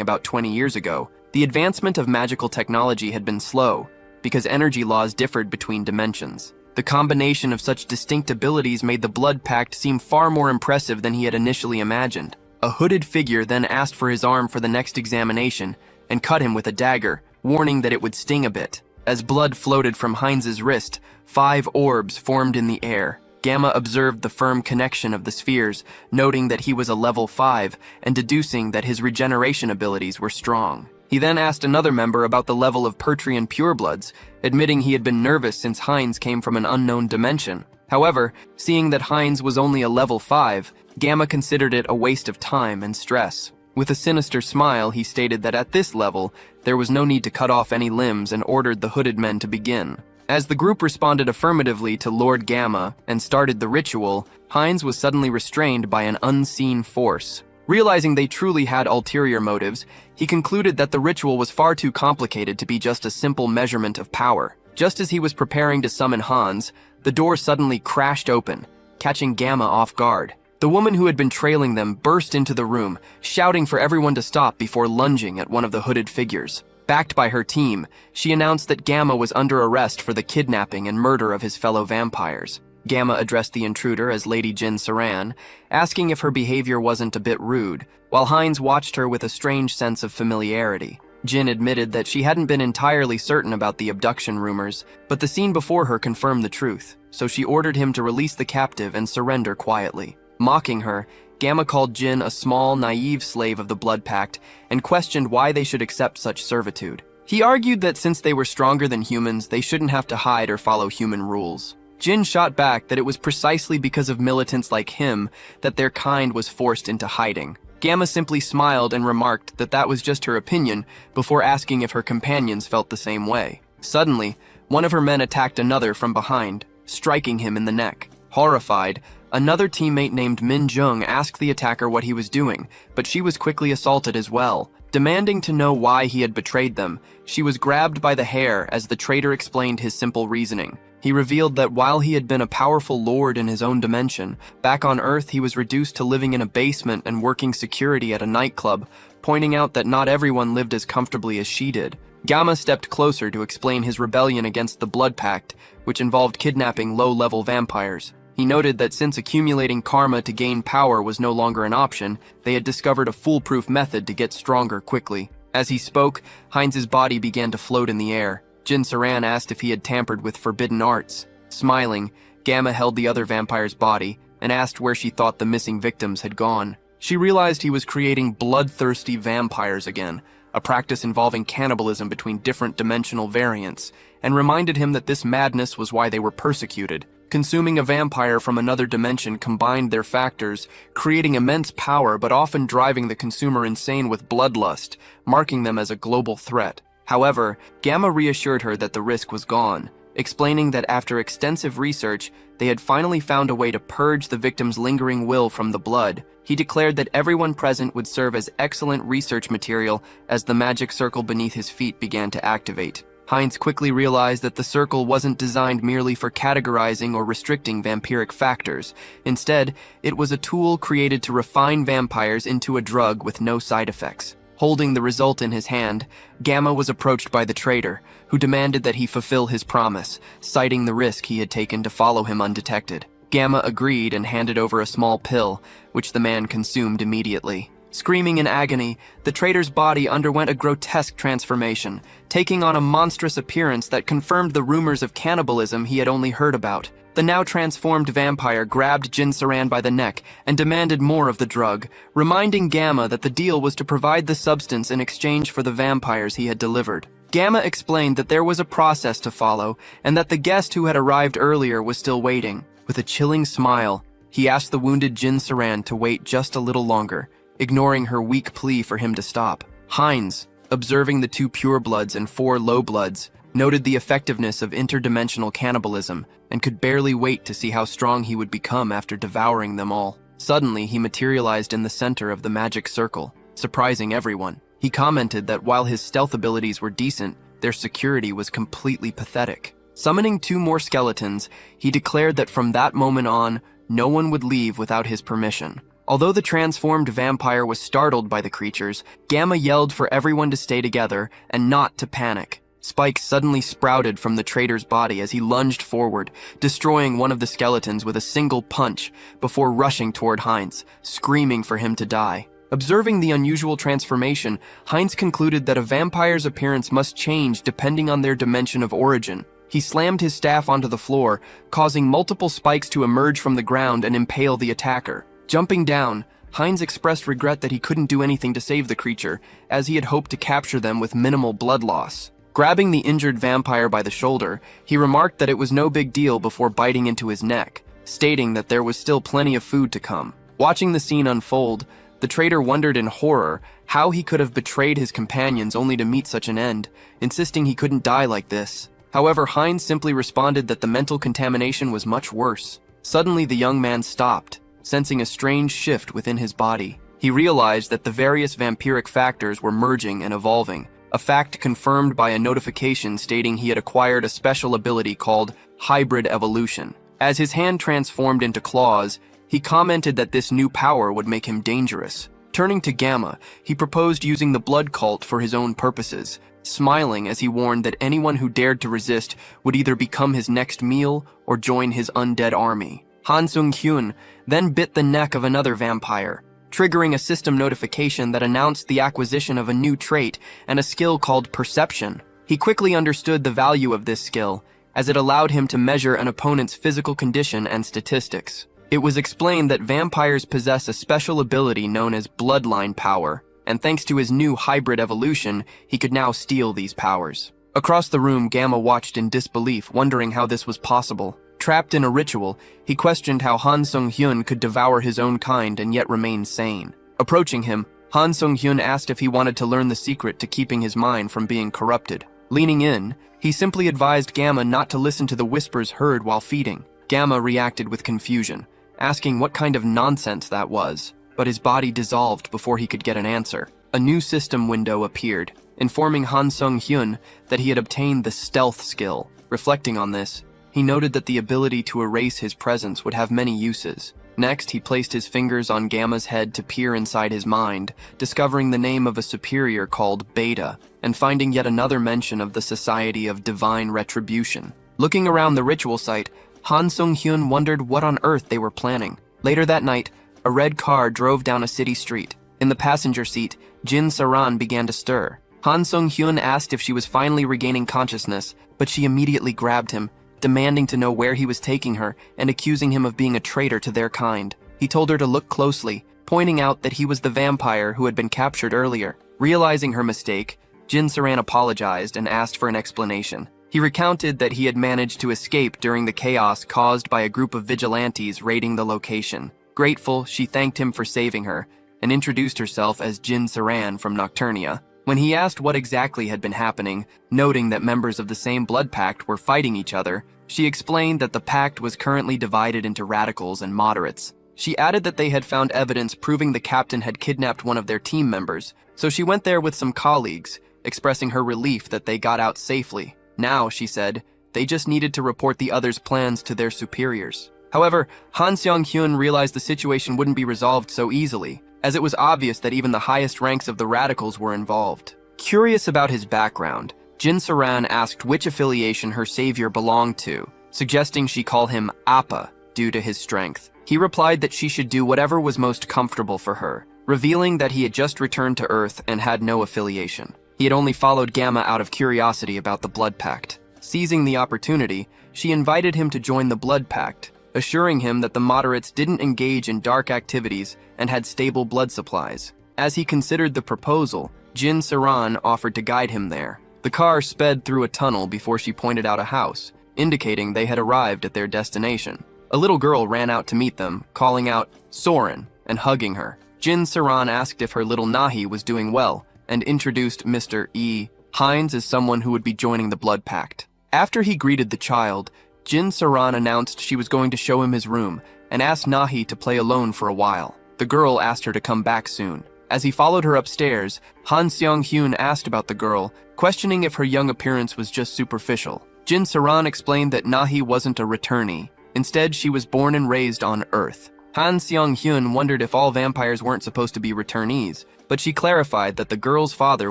about 20 years ago, the advancement of magical technology had been slow, because energy laws differed between dimensions. The combination of such distinct abilities made the Blood Pact seem far more impressive than he had initially imagined. A hooded figure then asked for his arm for the next examination, and cut him with a dagger, warning that it would sting a bit. As blood floated from Heinz's wrist, 5 orbs formed in the air. Gamma observed the firm connection of the spheres, noting that he was a level 5 and deducing that his regeneration abilities were strong. He then asked another member about the level of Pertrian purebloods, admitting he had been nervous since Heinz came from an unknown dimension. However, seeing that Heinz was only a level 5, Gamma considered it a waste of time and stress. With a sinister smile, he stated that at this level, there was no need to cut off any limbs and ordered the hooded men to begin. As the group responded affirmatively to Lord Gamma and started the ritual, Heinz was suddenly restrained by an unseen force. Realizing they truly had ulterior motives, he concluded that the ritual was far too complicated to be just a simple measurement of power. Just as he was preparing to summon Hans, the door suddenly crashed open, catching Gamma off guard. The woman who had been trailing them burst into the room, shouting for everyone to stop before lunging at one of the hooded figures. Backed by her team, she announced that Gamma was under arrest for the kidnapping and murder of his fellow vampires. Gamma addressed the intruder as Lady Jin Saran, asking if her behavior wasn't a bit rude, while Heinz watched her with a strange sense of familiarity. Jin admitted that she hadn't been entirely certain about the abduction rumors, but the scene before her confirmed the truth, so she ordered him to release the captive and surrender quietly. Mocking her, Gamma called Jin a small, naive slave of the Blood Pact and questioned why they should accept such servitude. He argued that since they were stronger than humans, they shouldn't have to hide or follow human rules. Jin shot back that it was precisely because of militants like him that their kind was forced into hiding. Gamma simply smiled and remarked that that was just her opinion before asking if her companions felt the same way. Suddenly, one of her men attacked another from behind, striking him in the neck. Horrified, another teammate named Min Jung asked the attacker what he was doing, but she was quickly assaulted as well. Demanding to know why he had betrayed them, she was grabbed by the hair as the traitor explained his simple reasoning. He revealed that while he had been a powerful lord in his own dimension, back on Earth he was reduced to living in a basement and working security at a nightclub, pointing out that not everyone lived as comfortably as she did. Gamma stepped closer to explain his rebellion against the Blood Pact, which involved kidnapping low-level vampires. He noted that since accumulating karma to gain power was no longer an option, they had discovered a foolproof method to get stronger quickly. As he spoke, Heinz's body began to float in the air. Jin Saran asked if he had tampered with forbidden arts. Smiling, Gamma held the other vampire's body and asked where she thought the missing victims had gone. She realized he was creating bloodthirsty vampires again, a practice involving cannibalism between different dimensional variants, and reminded him that this madness was why they were persecuted. Consuming a vampire from another dimension combined their factors, creating immense power but often driving the consumer insane with bloodlust, marking them as a global threat. However, Gamma reassured her that the risk was gone, explaining that after extensive research, they had finally found a way to purge the victim's lingering will from the blood. He declared that everyone present would serve as excellent research material as the magic circle beneath his feet began to activate. Heinz quickly realized that the circle wasn't designed merely for categorizing or restricting vampiric factors. Instead, it was a tool created to refine vampires into a drug with no side effects. Holding the result in his hand, Gamma was approached by the traitor, who demanded that he fulfill his promise, citing the risk he had taken to follow him undetected. Gamma agreed and handed over a small pill, which the man consumed immediately. Screaming in agony, the traitor's body underwent a grotesque transformation, taking on a monstrous appearance that confirmed the rumors of cannibalism he had only heard about. The now transformed vampire grabbed Jin Saran by the neck and demanded more of the drug, reminding Gamma that the deal was to provide the substance in exchange for the vampires he had delivered. Gamma explained that there was a process to follow and that the guest who had arrived earlier was still waiting. With a chilling smile, he asked the wounded Jin Saran to wait just a little longer, ignoring her weak plea for him to stop. Heinz, observing the 2 purebloods and 4 lowbloods, noted the effectiveness of interdimensional cannibalism and could barely wait to see how strong he would become after devouring them all. Suddenly, he materialized in the center of the magic circle, surprising everyone. He commented that while his stealth abilities were decent, their security was completely pathetic. Summoning 2 more skeletons, he declared that from that moment on, no one would leave without his permission. Although the transformed vampire was startled by the creatures, Gamma yelled for everyone to stay together and not to panic. Spikes suddenly sprouted from the traitor's body as he lunged forward, destroying one of the skeletons with a single punch before rushing toward Heinz, screaming for him to die. Observing the unusual transformation, Heinz concluded that a vampire's appearance must change depending on their dimension of origin. He slammed his staff onto the floor, causing multiple spikes to emerge from the ground and impale the attacker. Jumping down, Heinz expressed regret that he couldn't do anything to save the creature, as he had hoped to capture them with minimal blood loss. Grabbing the injured vampire by the shoulder, he remarked that it was no big deal before biting into his neck, stating that there was still plenty of food to come. Watching the scene unfold, the traitor wondered in horror how he could have betrayed his companions only to meet such an end, insisting he couldn't die like this. However, Heinz simply responded that the mental contamination was much worse. Suddenly, the young man stopped, sensing a strange shift within his body. He realized that the various vampiric factors were merging and evolving, a fact confirmed by a notification stating he had acquired a special ability called hybrid evolution. As his hand transformed into claws, he commented that this new power would make him dangerous. Turning to Gamma, he proposed using the blood cult for his own purposes, smiling as he warned that anyone who dared to resist would either become his next meal or join his undead army. Han Sung-hyun then bit the neck of another vampire, triggering a system notification that announced the acquisition of a new trait and a skill called Perception. He quickly understood the value of this skill, as it allowed him to measure an opponent's physical condition and statistics. It was explained that vampires possess a special ability known as bloodline power, and thanks to his new hybrid evolution, he could now steal these powers. Across the room, Gamma watched in disbelief, wondering how this was possible. Trapped in a ritual, he questioned how Han Sung-hyun could devour his own kind and yet remain sane. Approaching him, Han Sung-hyun asked if he wanted to learn the secret to keeping his mind from being corrupted. Leaning in, he simply advised Gamma not to listen to the whispers heard while feeding. Gamma reacted with confusion, asking what kind of nonsense that was, but his body dissolved before he could get an answer. A new system window appeared, informing Han Sung-hyun that he had obtained the stealth skill. Reflecting on this, he noted that the ability to erase his presence would have many uses. Next, he placed his fingers on Gamma's head to peer inside his mind, discovering the name of a superior called Beta, and finding yet another mention of the Society of Divine Retribution. Looking around the ritual site, Han Sung-hyun wondered what on earth they were planning. Later that night, a red car drove down a city street. In the passenger seat, Jin Saran began to stir. Han Sung-hyun asked if she was finally regaining consciousness, but she immediately grabbed him, demanding to know where he was taking her and accusing him of being a traitor to their kind. He told her to look closely, pointing out that he was the vampire who had been captured earlier. Realizing her mistake, Jin Saran apologized and asked for an explanation. He recounted that he had managed to escape during the chaos caused by a group of vigilantes raiding the location. Grateful, she thanked him for saving her and introduced herself as Jin Saran from Nocturnia. When he asked what exactly had been happening, noting that members of the same blood pact were fighting each other, she explained that the pact was currently divided into radicals and moderates. She added that they had found evidence proving the captain had kidnapped one of their team members, so she went there with some colleagues, expressing her relief that they got out safely. Now, she said, they just needed to report the others' plans to their superiors. However, Han Seong-hyun realized the situation wouldn't be resolved so easily, as it was obvious that even the highest ranks of the radicals were involved. Curious about his background, Jin Saran asked which affiliation her savior belonged to, suggesting she call him Appa due to his strength. He replied that she should do whatever was most comfortable for her, revealing that he had just returned to Earth and had no affiliation. He had only followed Gamma out of curiosity about the Blood Pact. Seizing the opportunity, she invited him to join the Blood Pact, assuring him that the moderates didn't engage in dark activities and had stable blood supplies. As he considered the proposal, Jin Saran offered to guide him there. The car sped through a tunnel before she pointed out a house, indicating they had arrived at their destination. A little girl ran out to meet them, calling out, "Soren," and hugging her. Jin Saran asked if her little Nahi was doing well, and introduced Mr. E. Hines as someone who would be joining the blood pact. After he greeted the child, Jin Saran announced she was going to show him his room, and asked Nahi to play alone for a while. The girl asked her to come back soon. As he followed her upstairs, Han Seong-hyun asked about the girl, questioning if her young appearance was just superficial. Jin Saran explained that Nahi wasn't a returnee. Instead, she was born and raised on Earth. Han Seong-hyun wondered if all vampires weren't supposed to be returnees, but she clarified that the girl's father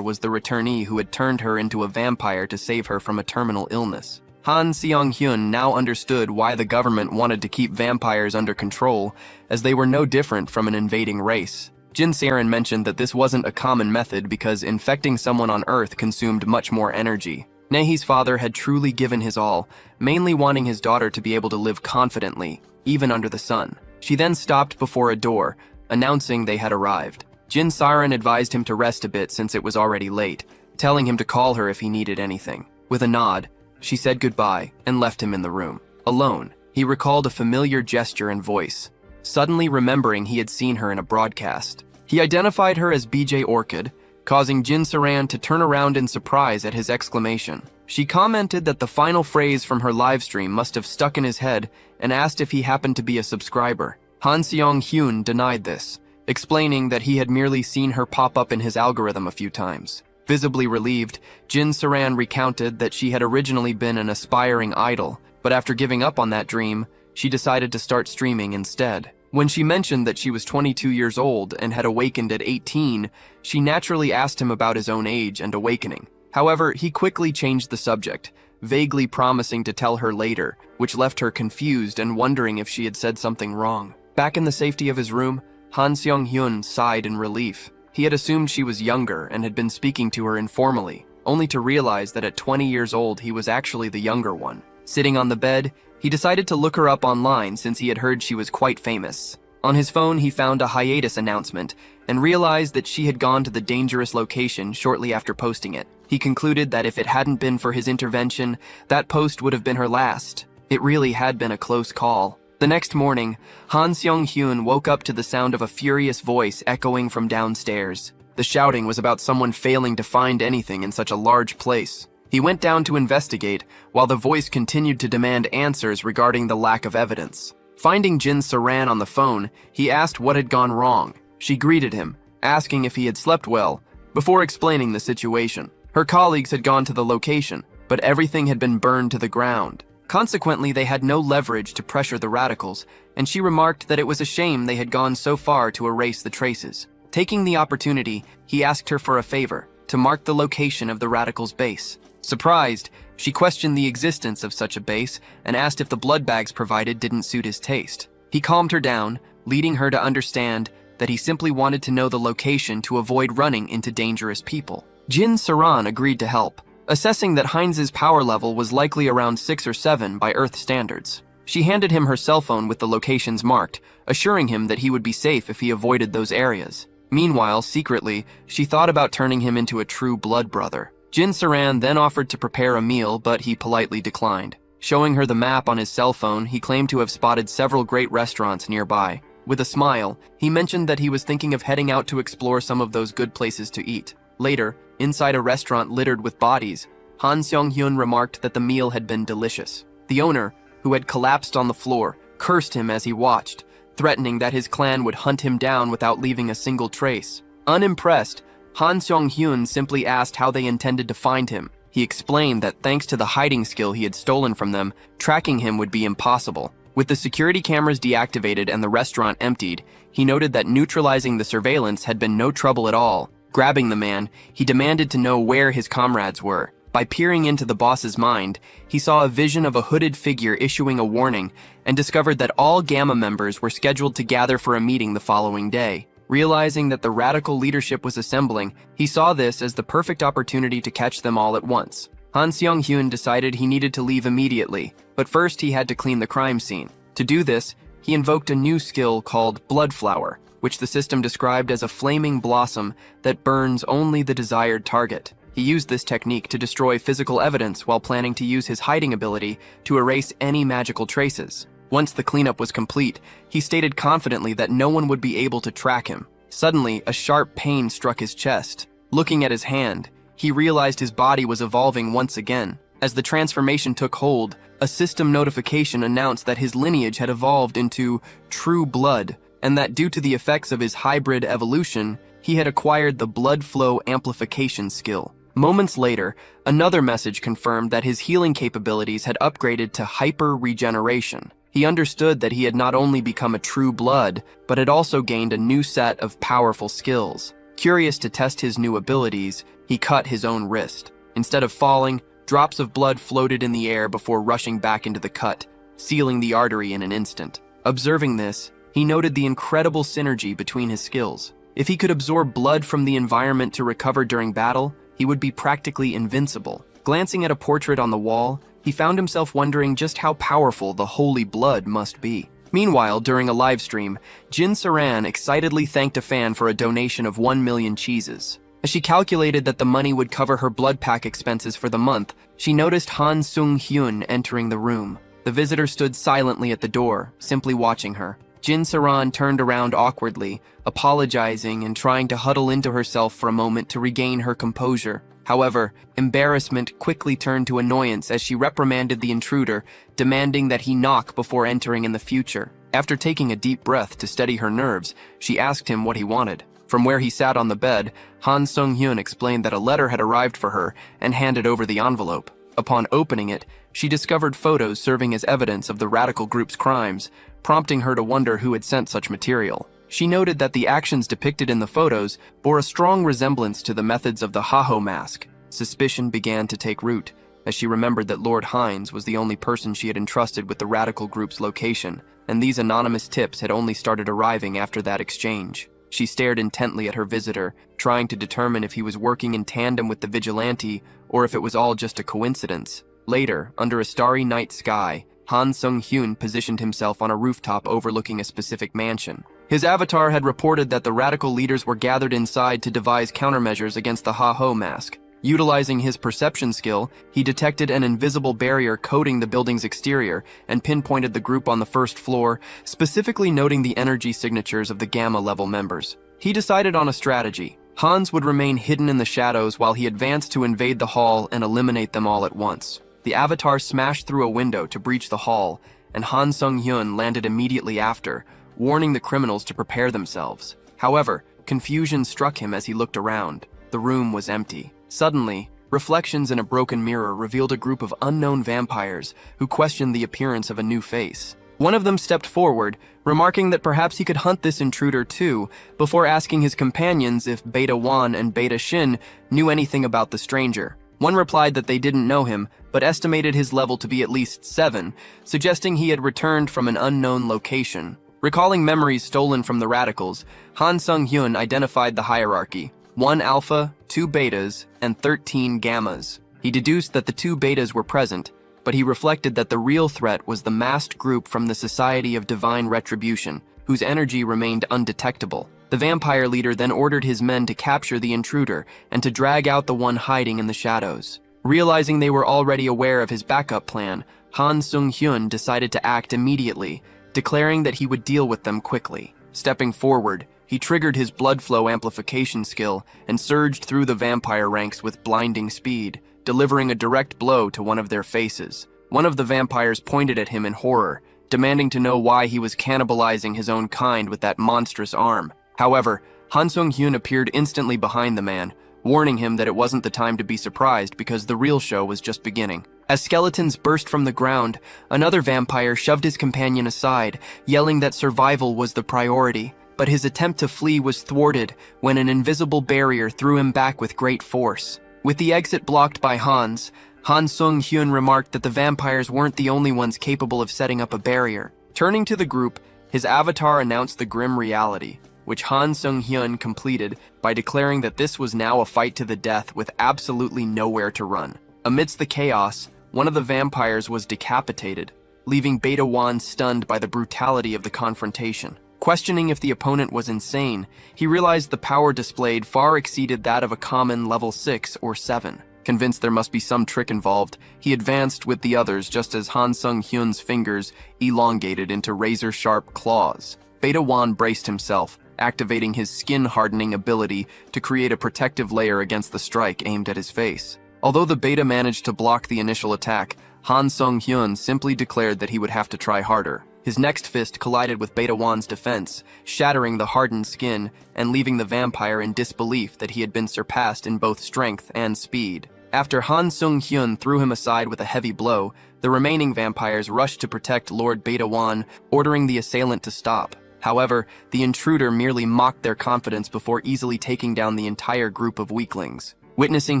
was the returnee who had turned her into a vampire to save her from a terminal illness. Han Seong-hyun now understood why the government wanted to keep vampires under control, as they were no different from an invading race. Jin Saran mentioned that this wasn't a common method because infecting someone on Earth consumed much more energy. Nahi's father had truly given his all, mainly wanting his daughter to be able to live confidently, even under the sun. She then stopped before a door, announcing they had arrived. Jin Saran advised him to rest a bit since it was already late, telling him to call her if he needed anything. With a nod, she said goodbye and left him in the room. Alone, he recalled a familiar gesture and voice, suddenly remembering he had seen her in a broadcast. He identified her as BJ Orchid, causing Jin Saran to turn around in surprise at his exclamation. She commented that the final phrase from her livestream must have stuck in his head and asked if he happened to be a subscriber. Han Seong-hyun denied this, explaining that he had merely seen her pop up in his algorithm a few times. Visibly relieved, Jin Saran recounted that she had originally been an aspiring idol, but after giving up on that dream, she decided to start streaming instead. When she mentioned that she was 22 years old and had awakened at 18, she naturally asked him about his own age and awakening. However, he quickly changed the subject, vaguely promising to tell her later, which left her confused and wondering if she had said something wrong. Back in the safety of his room, Han Seong-hyun sighed in relief. He had assumed she was younger and had been speaking to her informally, only to realize that at 20 years old he was actually the younger one. Sitting on the bed, he decided to look her up online since he had heard she was quite famous. On his phone, he found a hiatus announcement and realized that she had gone to the dangerous location shortly after posting it. He concluded that if it hadn't been for his intervention, that post would have been her last. It really had been a close call. The next morning, Han Seong-hyun woke up to the sound of a furious voice echoing from downstairs. The shouting was about someone failing to find anything in such a large place. He went down to investigate, while the voice continued to demand answers regarding the lack of evidence. Finding Jin Saran on the phone, he asked what had gone wrong. She greeted him, asking if he had slept well, before explaining the situation. Her colleagues had gone to the location, but everything had been burned to the ground. Consequently, they had no leverage to pressure the radicals, and she remarked that it was a shame they had gone so far to erase the traces. Taking the opportunity, he asked her for a favor, to mark the location of the radicals' base. Surprised, she questioned the existence of such a base and asked if the blood bags provided didn't suit his taste. He calmed her down, leading her to understand that he simply wanted to know the location to avoid running into dangerous people. Jin Saran agreed to help, assessing that Heinz's power level was likely around 6 or 7 by Earth standards. She handed him her cell phone with the locations marked, assuring him that he would be safe if he avoided those areas. Meanwhile, secretly, she thought about turning him into a true blood brother. Jin Saran then offered to prepare a meal, but he politely declined. Showing her the map on his cell phone, he claimed to have spotted several great restaurants nearby. With a smile, he mentioned that he was thinking of heading out to explore some of those good places to eat. Later, inside a restaurant littered with bodies, Han Seong-hyun remarked that the meal had been delicious. The owner, who had collapsed on the floor, cursed him as he watched, threatening that his clan would hunt him down without leaving a single trace. Unimpressed, Han Seong-hyun simply asked how they intended to find him. He explained that thanks to the hiding skill he had stolen from them, tracking him would be impossible. With the security cameras deactivated and the restaurant emptied, he noted that neutralizing the surveillance had been no trouble at all. Grabbing the man, he demanded to know where his comrades were. By peering into the boss's mind, he saw a vision of a hooded figure issuing a warning and discovered that all Gamma members were scheduled to gather for a meeting the following day. Realizing that the radical leadership was assembling, he saw this as the perfect opportunity to catch them all at once. Han Seong-hyun decided he needed to leave immediately, but first he had to clean the crime scene. To do this, he invoked a new skill called Blood Flower, which the system described as a flaming blossom that burns only the desired target. He used this technique to destroy physical evidence while planning to use his hiding ability to erase any magical traces. Once the cleanup was complete, he stated confidently that no one would be able to track him. Suddenly, a sharp pain struck his chest. Looking at his hand, he realized his body was evolving once again. As the transformation took hold, a system notification announced that his lineage had evolved into true blood, and that due to the effects of his hybrid evolution, he had acquired the blood flow amplification skill. Moments later, another message confirmed that his healing capabilities had upgraded to hyper-regeneration. He understood that he had not only become a true blood, but had also gained a new set of powerful skills. Curious to test his new abilities, he cut his own wrist. Instead of falling, drops of blood floated in the air before rushing back into the cut, sealing the artery in an instant. Observing this, he noted the incredible synergy between his skills. If he could absorb blood from the environment to recover during battle, he would be practically invincible. Glancing at a portrait on the wall, he found himself wondering just how powerful the holy blood must be. Meanwhile, during a live stream, Jin Saran excitedly thanked a fan for a donation of 1 million cheeses. As she calculated that the money would cover her blood pack expenses for the month, she noticed Han Sung-hyun entering the room. The visitor stood silently at the door, simply watching her. Jin Saran turned around awkwardly, apologizing and trying to huddle into herself for a moment to regain her composure. However, embarrassment quickly turned to annoyance as she reprimanded the intruder, demanding that he knock before entering in the future. After taking a deep breath to steady her nerves, she asked him what he wanted. From where he sat on the bed, Han Sung-hyun explained that a letter had arrived for her and handed over the envelope. Upon opening it, she discovered photos serving as evidence of the radical group's crimes, prompting her to wonder who had sent such material. She noted that the actions depicted in the photos bore a strong resemblance to the methods of the Haho mask. Suspicion began to take root, as she remembered that Lord Hines was the only person she had entrusted with the radical group's location, and these anonymous tips had only started arriving after that exchange. She stared intently at her visitor, trying to determine if he was working in tandem with the vigilante or if it was all just a coincidence. Later, under a starry night sky, Han Sung-hyun positioned himself on a rooftop overlooking a specific mansion. His avatar had reported that the radical leaders were gathered inside to devise countermeasures against the Ha-Ho mask. Utilizing his perception skill, he detected an invisible barrier coating the building's exterior and pinpointed the group on the first floor, specifically noting the energy signatures of the Gamma-level members. He decided on a strategy. Hans would remain hidden in the shadows while he advanced to invade the hall and eliminate them all at once. The avatar smashed through a window to breach the hall, and Han Sung-hyun landed immediately after, warning the criminals to prepare themselves. However, confusion struck him as he looked around. The room was empty. Suddenly, reflections in a broken mirror revealed a group of unknown vampires who questioned the appearance of a new face. One of them stepped forward, remarking that perhaps he could hunt this intruder too, before asking his companions if Beta Wan and Beta Shin knew anything about the stranger. One replied that they didn't know him, but estimated his level to be at least 7, suggesting he had returned from an unknown location. Recalling memories stolen from the radicals, Han Sung-hyun identified the hierarchy: 1 alpha, 2 betas, and 13 gammas. He deduced that the 2 betas were present, but he reflected that the real threat was the masked group from the Society of Divine Retribution, whose energy remained undetectable. The vampire leader then ordered his men to capture the intruder and to drag out the one hiding in the shadows. Realizing they were already aware of his backup plan, Han Sung-hyun decided to act immediately, declaring that he would deal with them quickly. Stepping forward, he triggered his blood flow amplification skill and surged through the vampire ranks with blinding speed, delivering a direct blow to one of their faces. One of the vampires pointed at him in horror, demanding to know why he was cannibalizing his own kind with that monstrous arm. However, Han Sung-hyun appeared instantly behind the man, warning him that it wasn't the time to be surprised because the real show was just beginning. As skeletons burst from the ground, another vampire shoved his companion aside, yelling that survival was the priority. But his attempt to flee was thwarted when an invisible barrier threw him back with great force. With the exit blocked by Han Sung-hyun remarked that the vampires weren't the only ones capable of setting up a barrier. Turning to the group, his avatar announced the grim reality, which Han Sung-hyun completed by declaring that this was now a fight to the death with absolutely nowhere to run. Amidst the chaos, one of the vampires was decapitated, leaving Beta Wan stunned by the brutality of the confrontation. Questioning if the opponent was insane, he realized the power displayed far exceeded that of a common level 6 or 7. Convinced there must be some trick involved, he advanced with the others just as Han Sung-hyun's fingers elongated into razor-sharp claws. Beta Wan braced himself, activating his skin-hardening ability to create a protective layer against the strike aimed at his face. Although the Beta managed to block the initial attack, Han Sung-hyun simply declared that he would have to try harder. His next fist collided with Beta Wan's defense, shattering the hardened skin and leaving the vampire in disbelief that he had been surpassed in both strength and speed. After Han Sung-hyun threw him aside with a heavy blow, the remaining vampires rushed to protect Lord Beta Wan, ordering the assailant to stop. However, the intruder merely mocked their confidence before easily taking down the entire group of weaklings. Witnessing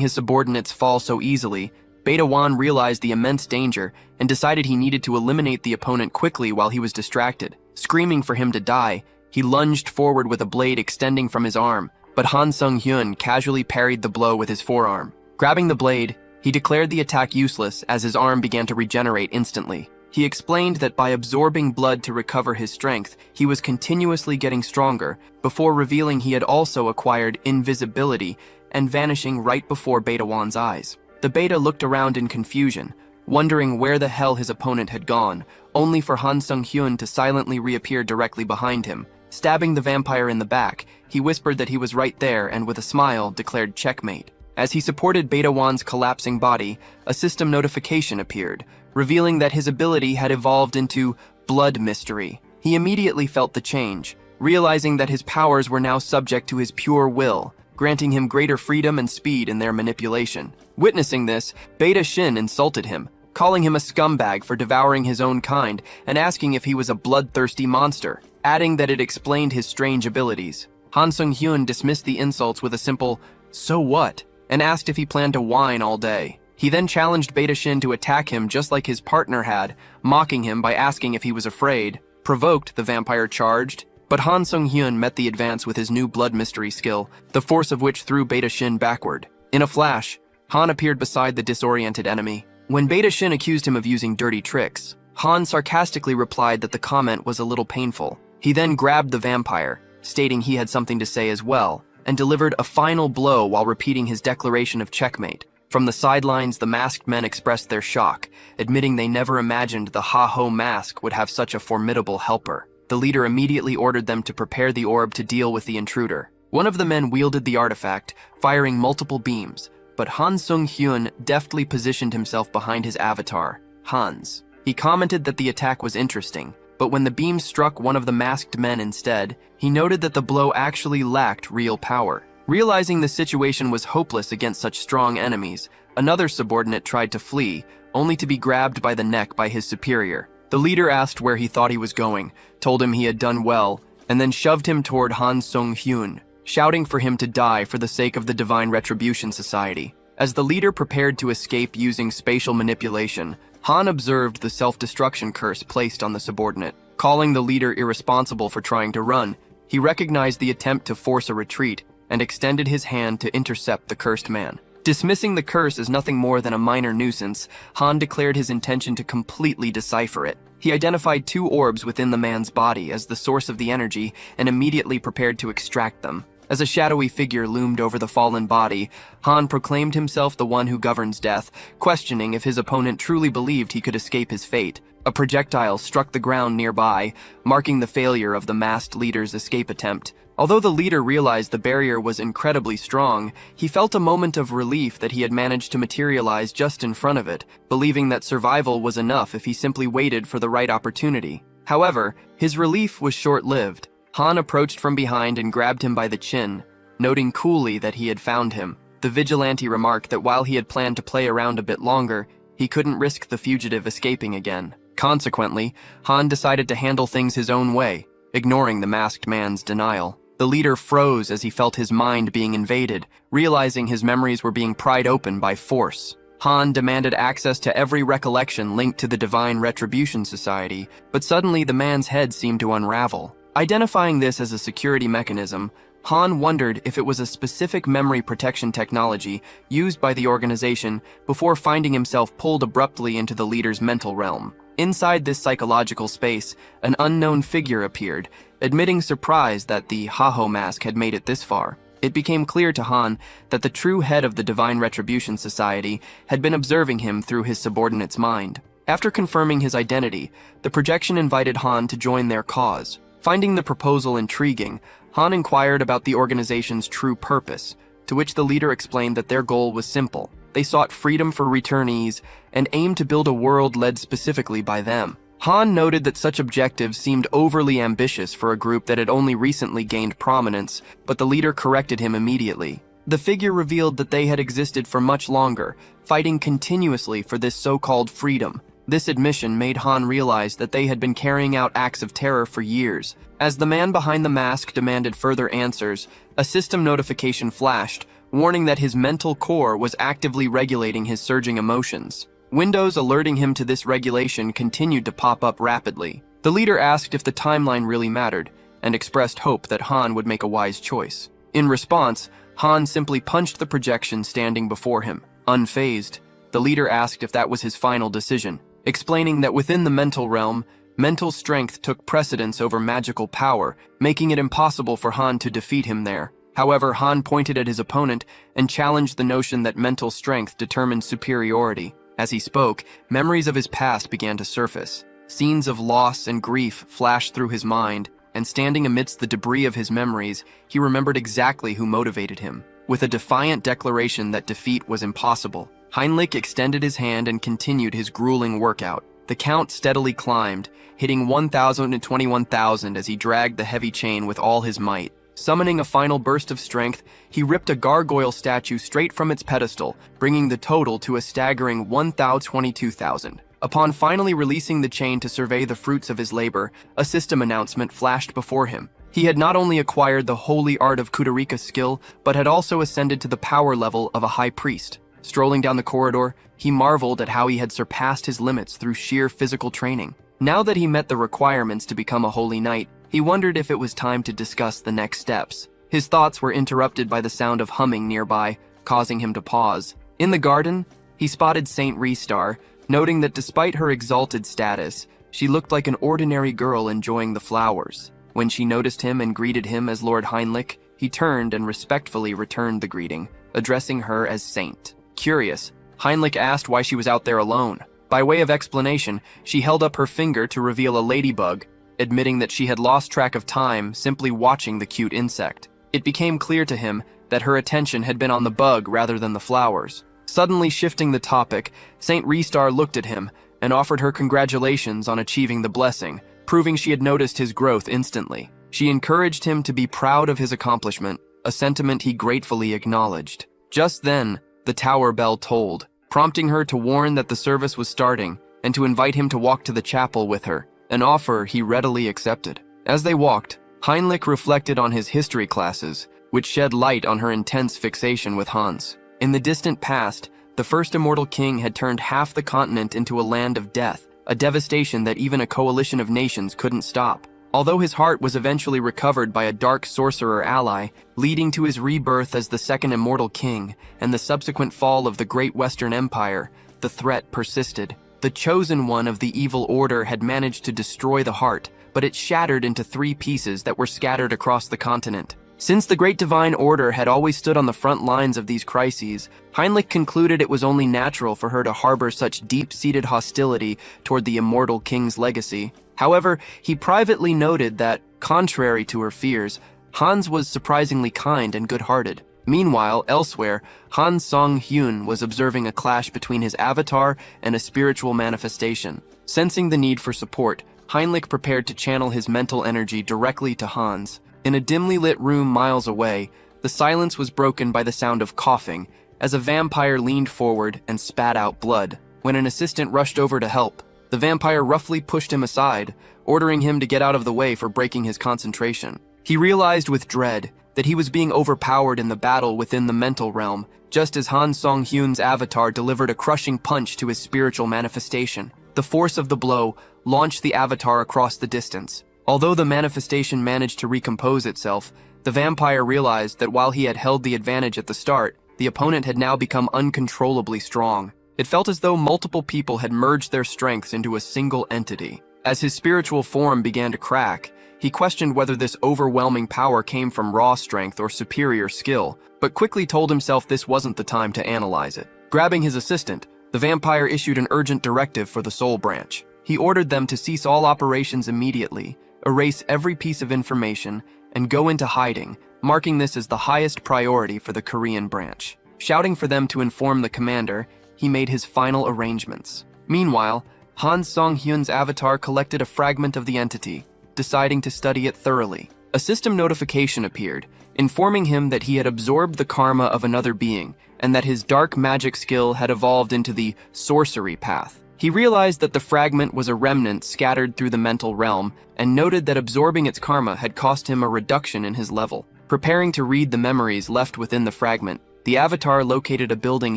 his subordinates fall so easily, Beta Wan realized the immense danger and decided he needed to eliminate the opponent quickly while he was distracted. Screaming for him to die, he lunged forward with a blade extending from his arm, but Han Sung-hyun casually parried the blow with his forearm. Grabbing the blade, he declared the attack useless as his arm began to regenerate instantly. He explained that by absorbing blood to recover his strength, he was continuously getting stronger, before revealing he had also acquired invisibility and vanishing right before Beta Wan's eyes. The Beta looked around in confusion, wondering where the hell his opponent had gone, only for Han Sung-hyun to silently reappear directly behind him. Stabbing the vampire in the back, he whispered that he was right there and with a smile declared checkmate. As he supported Beta Wan's collapsing body, a system notification appeared, revealing that his ability had evolved into Blood Mystery. He immediately felt the change, realizing that his powers were now subject to his pure will, granting him greater freedom and speed in their manipulation. Witnessing this, Beta Shin insulted him, calling him a scumbag for devouring his own kind and asking if he was a bloodthirsty monster, adding that it explained his strange abilities. Han Sung-hyun dismissed the insults with a simple, "So what?" and asked if he planned to whine all day. He then challenged Beta Shin to attack him just like his partner had, mocking him by asking if he was afraid. Provoked, the vampire charged, but Han Sung-hyun met the advance with his new blood mystery skill, the force of which threw Beta Shin backward. In a flash, Han appeared beside the disoriented enemy. When Beta Shin accused him of using dirty tricks, Han sarcastically replied that the comment was a little painful. He then grabbed the vampire, stating he had something to say as well, and delivered a final blow while repeating his declaration of checkmate. From the sidelines, the masked men expressed their shock, admitting they never imagined the Ha-Ho mask would have such a formidable helper. The leader immediately ordered them to prepare the orb to deal with the intruder. One of the men wielded the artifact, firing multiple beams, but Han Sung-hyun deftly positioned himself behind his avatar, Hans. He commented that the attack was interesting, but when the beam struck one of the masked men instead, he noted that the blow actually lacked real power. Realizing the situation was hopeless against such strong enemies, another subordinate tried to flee, only to be grabbed by the neck by his superior. The leader asked where he thought he was going, told him he had done well, and then shoved him toward Han Sung-hyun, shouting for him to die for the sake of the Divine Retribution Society. As the leader prepared to escape using spatial manipulation, Han observed the self-destruction curse placed on the subordinate. Calling the leader irresponsible for trying to run, he recognized the attempt to force a retreat and extended his hand to intercept the cursed man. Dismissing the curse as nothing more than a minor nuisance, Han declared his intention to completely decipher it. He identified two orbs within the man's body as the source of the energy and immediately prepared to extract them. As a shadowy figure loomed over the fallen body, Han proclaimed himself the one who governs death, questioning if his opponent truly believed he could escape his fate. A projectile struck the ground nearby, marking the failure of the masked leader's escape attempt. Although the leader realized the barrier was incredibly strong, he felt a moment of relief that he had managed to materialize just in front of it, believing that survival was enough if he simply waited for the right opportunity. However, his relief was short-lived. Han approached from behind and grabbed him by the chin, noting coolly that he had found him. The vigilante remarked that while he had planned to play around a bit longer, he couldn't risk the fugitive escaping again. Consequently, Han decided to handle things his own way, ignoring the masked man's denial. The leader froze as he felt his mind being invaded, realizing his memories were being pried open by force. Han demanded access to every recollection linked to the Divine Retribution Society, but suddenly the man's head seemed to unravel. Identifying this as a security mechanism, Han wondered if it was a specific memory protection technology used by the organization before finding himself pulled abruptly into the leader's mental realm. Inside this psychological space, an unknown figure appeared, admitting surprise that the Ha-Ho mask had made it this far. It became clear to Han that the true head of the Divine Retribution Society had been observing him through his subordinate's mind. After confirming his identity, the projection invited Han to join their cause. Finding the proposal intriguing, Han inquired about the organization's true purpose, to which the leader explained that their goal was simple. They sought freedom for returnees and aimed to build a world led specifically by them. Han noted that such objectives seemed overly ambitious for a group that had only recently gained prominence, but the leader corrected him immediately. The figure revealed that they had existed for much longer, fighting continuously for this so-called freedom. This admission made Han realize that they had been carrying out acts of terror for years. As the man behind the mask demanded further answers, a system notification flashed, warning that his mental core was actively regulating his surging emotions. Windows alerting him to this regulation continued to pop up rapidly. The leader asked if the timeline really mattered, and expressed hope that Han would make a wise choice. In response, Han simply punched the projection standing before him. Unfazed, the leader asked if that was his final decision, explaining that within the mental realm, mental strength took precedence over magical power, making it impossible for Han to defeat him there. However, Han pointed at his opponent and challenged the notion that mental strength determined superiority. As he spoke, memories of his past began to surface. Scenes of loss and grief flashed through his mind, and standing amidst the debris of his memories, he remembered exactly who motivated him. With a defiant declaration that defeat was impossible, Heinrich extended his hand and continued his grueling workout. The count steadily climbed, hitting 1,000 and 21,000 as he dragged the heavy chain with all his might. Summoning a final burst of strength, he ripped a gargoyle statue straight from its pedestal, bringing the total to a staggering 1,022,000. Upon finally releasing the chain to survey the fruits of his labor, a system announcement flashed before him. He had not only acquired the holy art of Kudarika skill, but had also ascended to the power level of a high priest. Strolling down the corridor, he marveled at how he had surpassed his limits through sheer physical training. Now that he met the requirements to become a holy knight, he wondered if it was time to discuss the next steps. His thoughts were interrupted by the sound of humming nearby, causing him to pause. In the garden, he spotted Saint Restar, noting that despite her exalted status, she looked like an ordinary girl enjoying the flowers. When she noticed him and greeted him as Lord Heinrich, he turned and respectfully returned the greeting, addressing her as Saint. Curious, Heinrich asked why she was out there alone. By way of explanation, she held up her finger to reveal a ladybug, admitting that she had lost track of time simply watching the cute insect. It became clear to him that her attention had been on the bug rather than the flowers. Suddenly shifting the topic, Saint Restar looked at him and offered her congratulations on achieving the blessing, proving she had noticed his growth instantly. She encouraged him to be proud of his accomplishment, a sentiment he gratefully acknowledged. Just then, the tower bell tolled, prompting her to warn that the service was starting and to invite him to walk to the chapel with her, an offer he readily accepted. As they walked, Heinrich reflected on his history classes, which shed light on her intense fixation with Hans. In the distant past, the first immortal king had turned half the continent into a land of death, a devastation that even a coalition of nations couldn't stop. Although his heart was eventually recovered by a dark sorcerer ally, leading to his rebirth as the second immortal king and the subsequent fall of the Great Western Empire, the threat persisted. The chosen one of the evil order had managed to destroy the heart, but it shattered into 3 pieces that were scattered across the continent. Since the Great Divine Order had always stood on the front lines of these crises, Heinrich concluded it was only natural for her to harbor such deep-seated hostility toward the immortal king's legacy. However, he privately noted that, contrary to her fears, Hans was surprisingly kind and good-hearted. Meanwhile, elsewhere, Han Song-hyun was observing a clash between his avatar and a spiritual manifestation. Sensing the need for support, Heinrich prepared to channel his mental energy directly to Hans. In a dimly lit room miles away, the silence was broken by the sound of coughing, as a vampire leaned forward and spat out blood. When an assistant rushed over to help, the vampire roughly pushed him aside, ordering him to get out of the way for breaking his concentration. He realized with dread that he was being overpowered in the battle within the mental realm, just as Han Song-hyun's avatar delivered a crushing punch to his spiritual manifestation. The force of the blow launched the avatar across the distance. Although the manifestation managed to recompose itself, the vampire realized that while he had held the advantage at the start, the opponent had now become uncontrollably strong. It felt as though multiple people had merged their strengths into a single entity. As his spiritual form began to crack, He questioned whether this overwhelming power came from raw strength or superior skill, but quickly told himself this wasn't the time to analyze it. Grabbing his assistant, the vampire issued an urgent directive for the Soul Branch. He ordered them to cease all operations immediately, erase every piece of information, and go into hiding, marking this as the highest priority for the Korean branch. Shouting for them to inform the commander, he made his final arrangements. Meanwhile, Han Song-hyun's avatar collected a fragment of the entity, deciding to study it thoroughly. A system notification appeared, informing him that he had absorbed the karma of another being, and that his dark magic skill had evolved into the sorcery path. He realized that the fragment was a remnant scattered through the mental realm, and noted that absorbing its karma had cost him a reduction in his level. Preparing to read the memories left within the fragment, the avatar located a building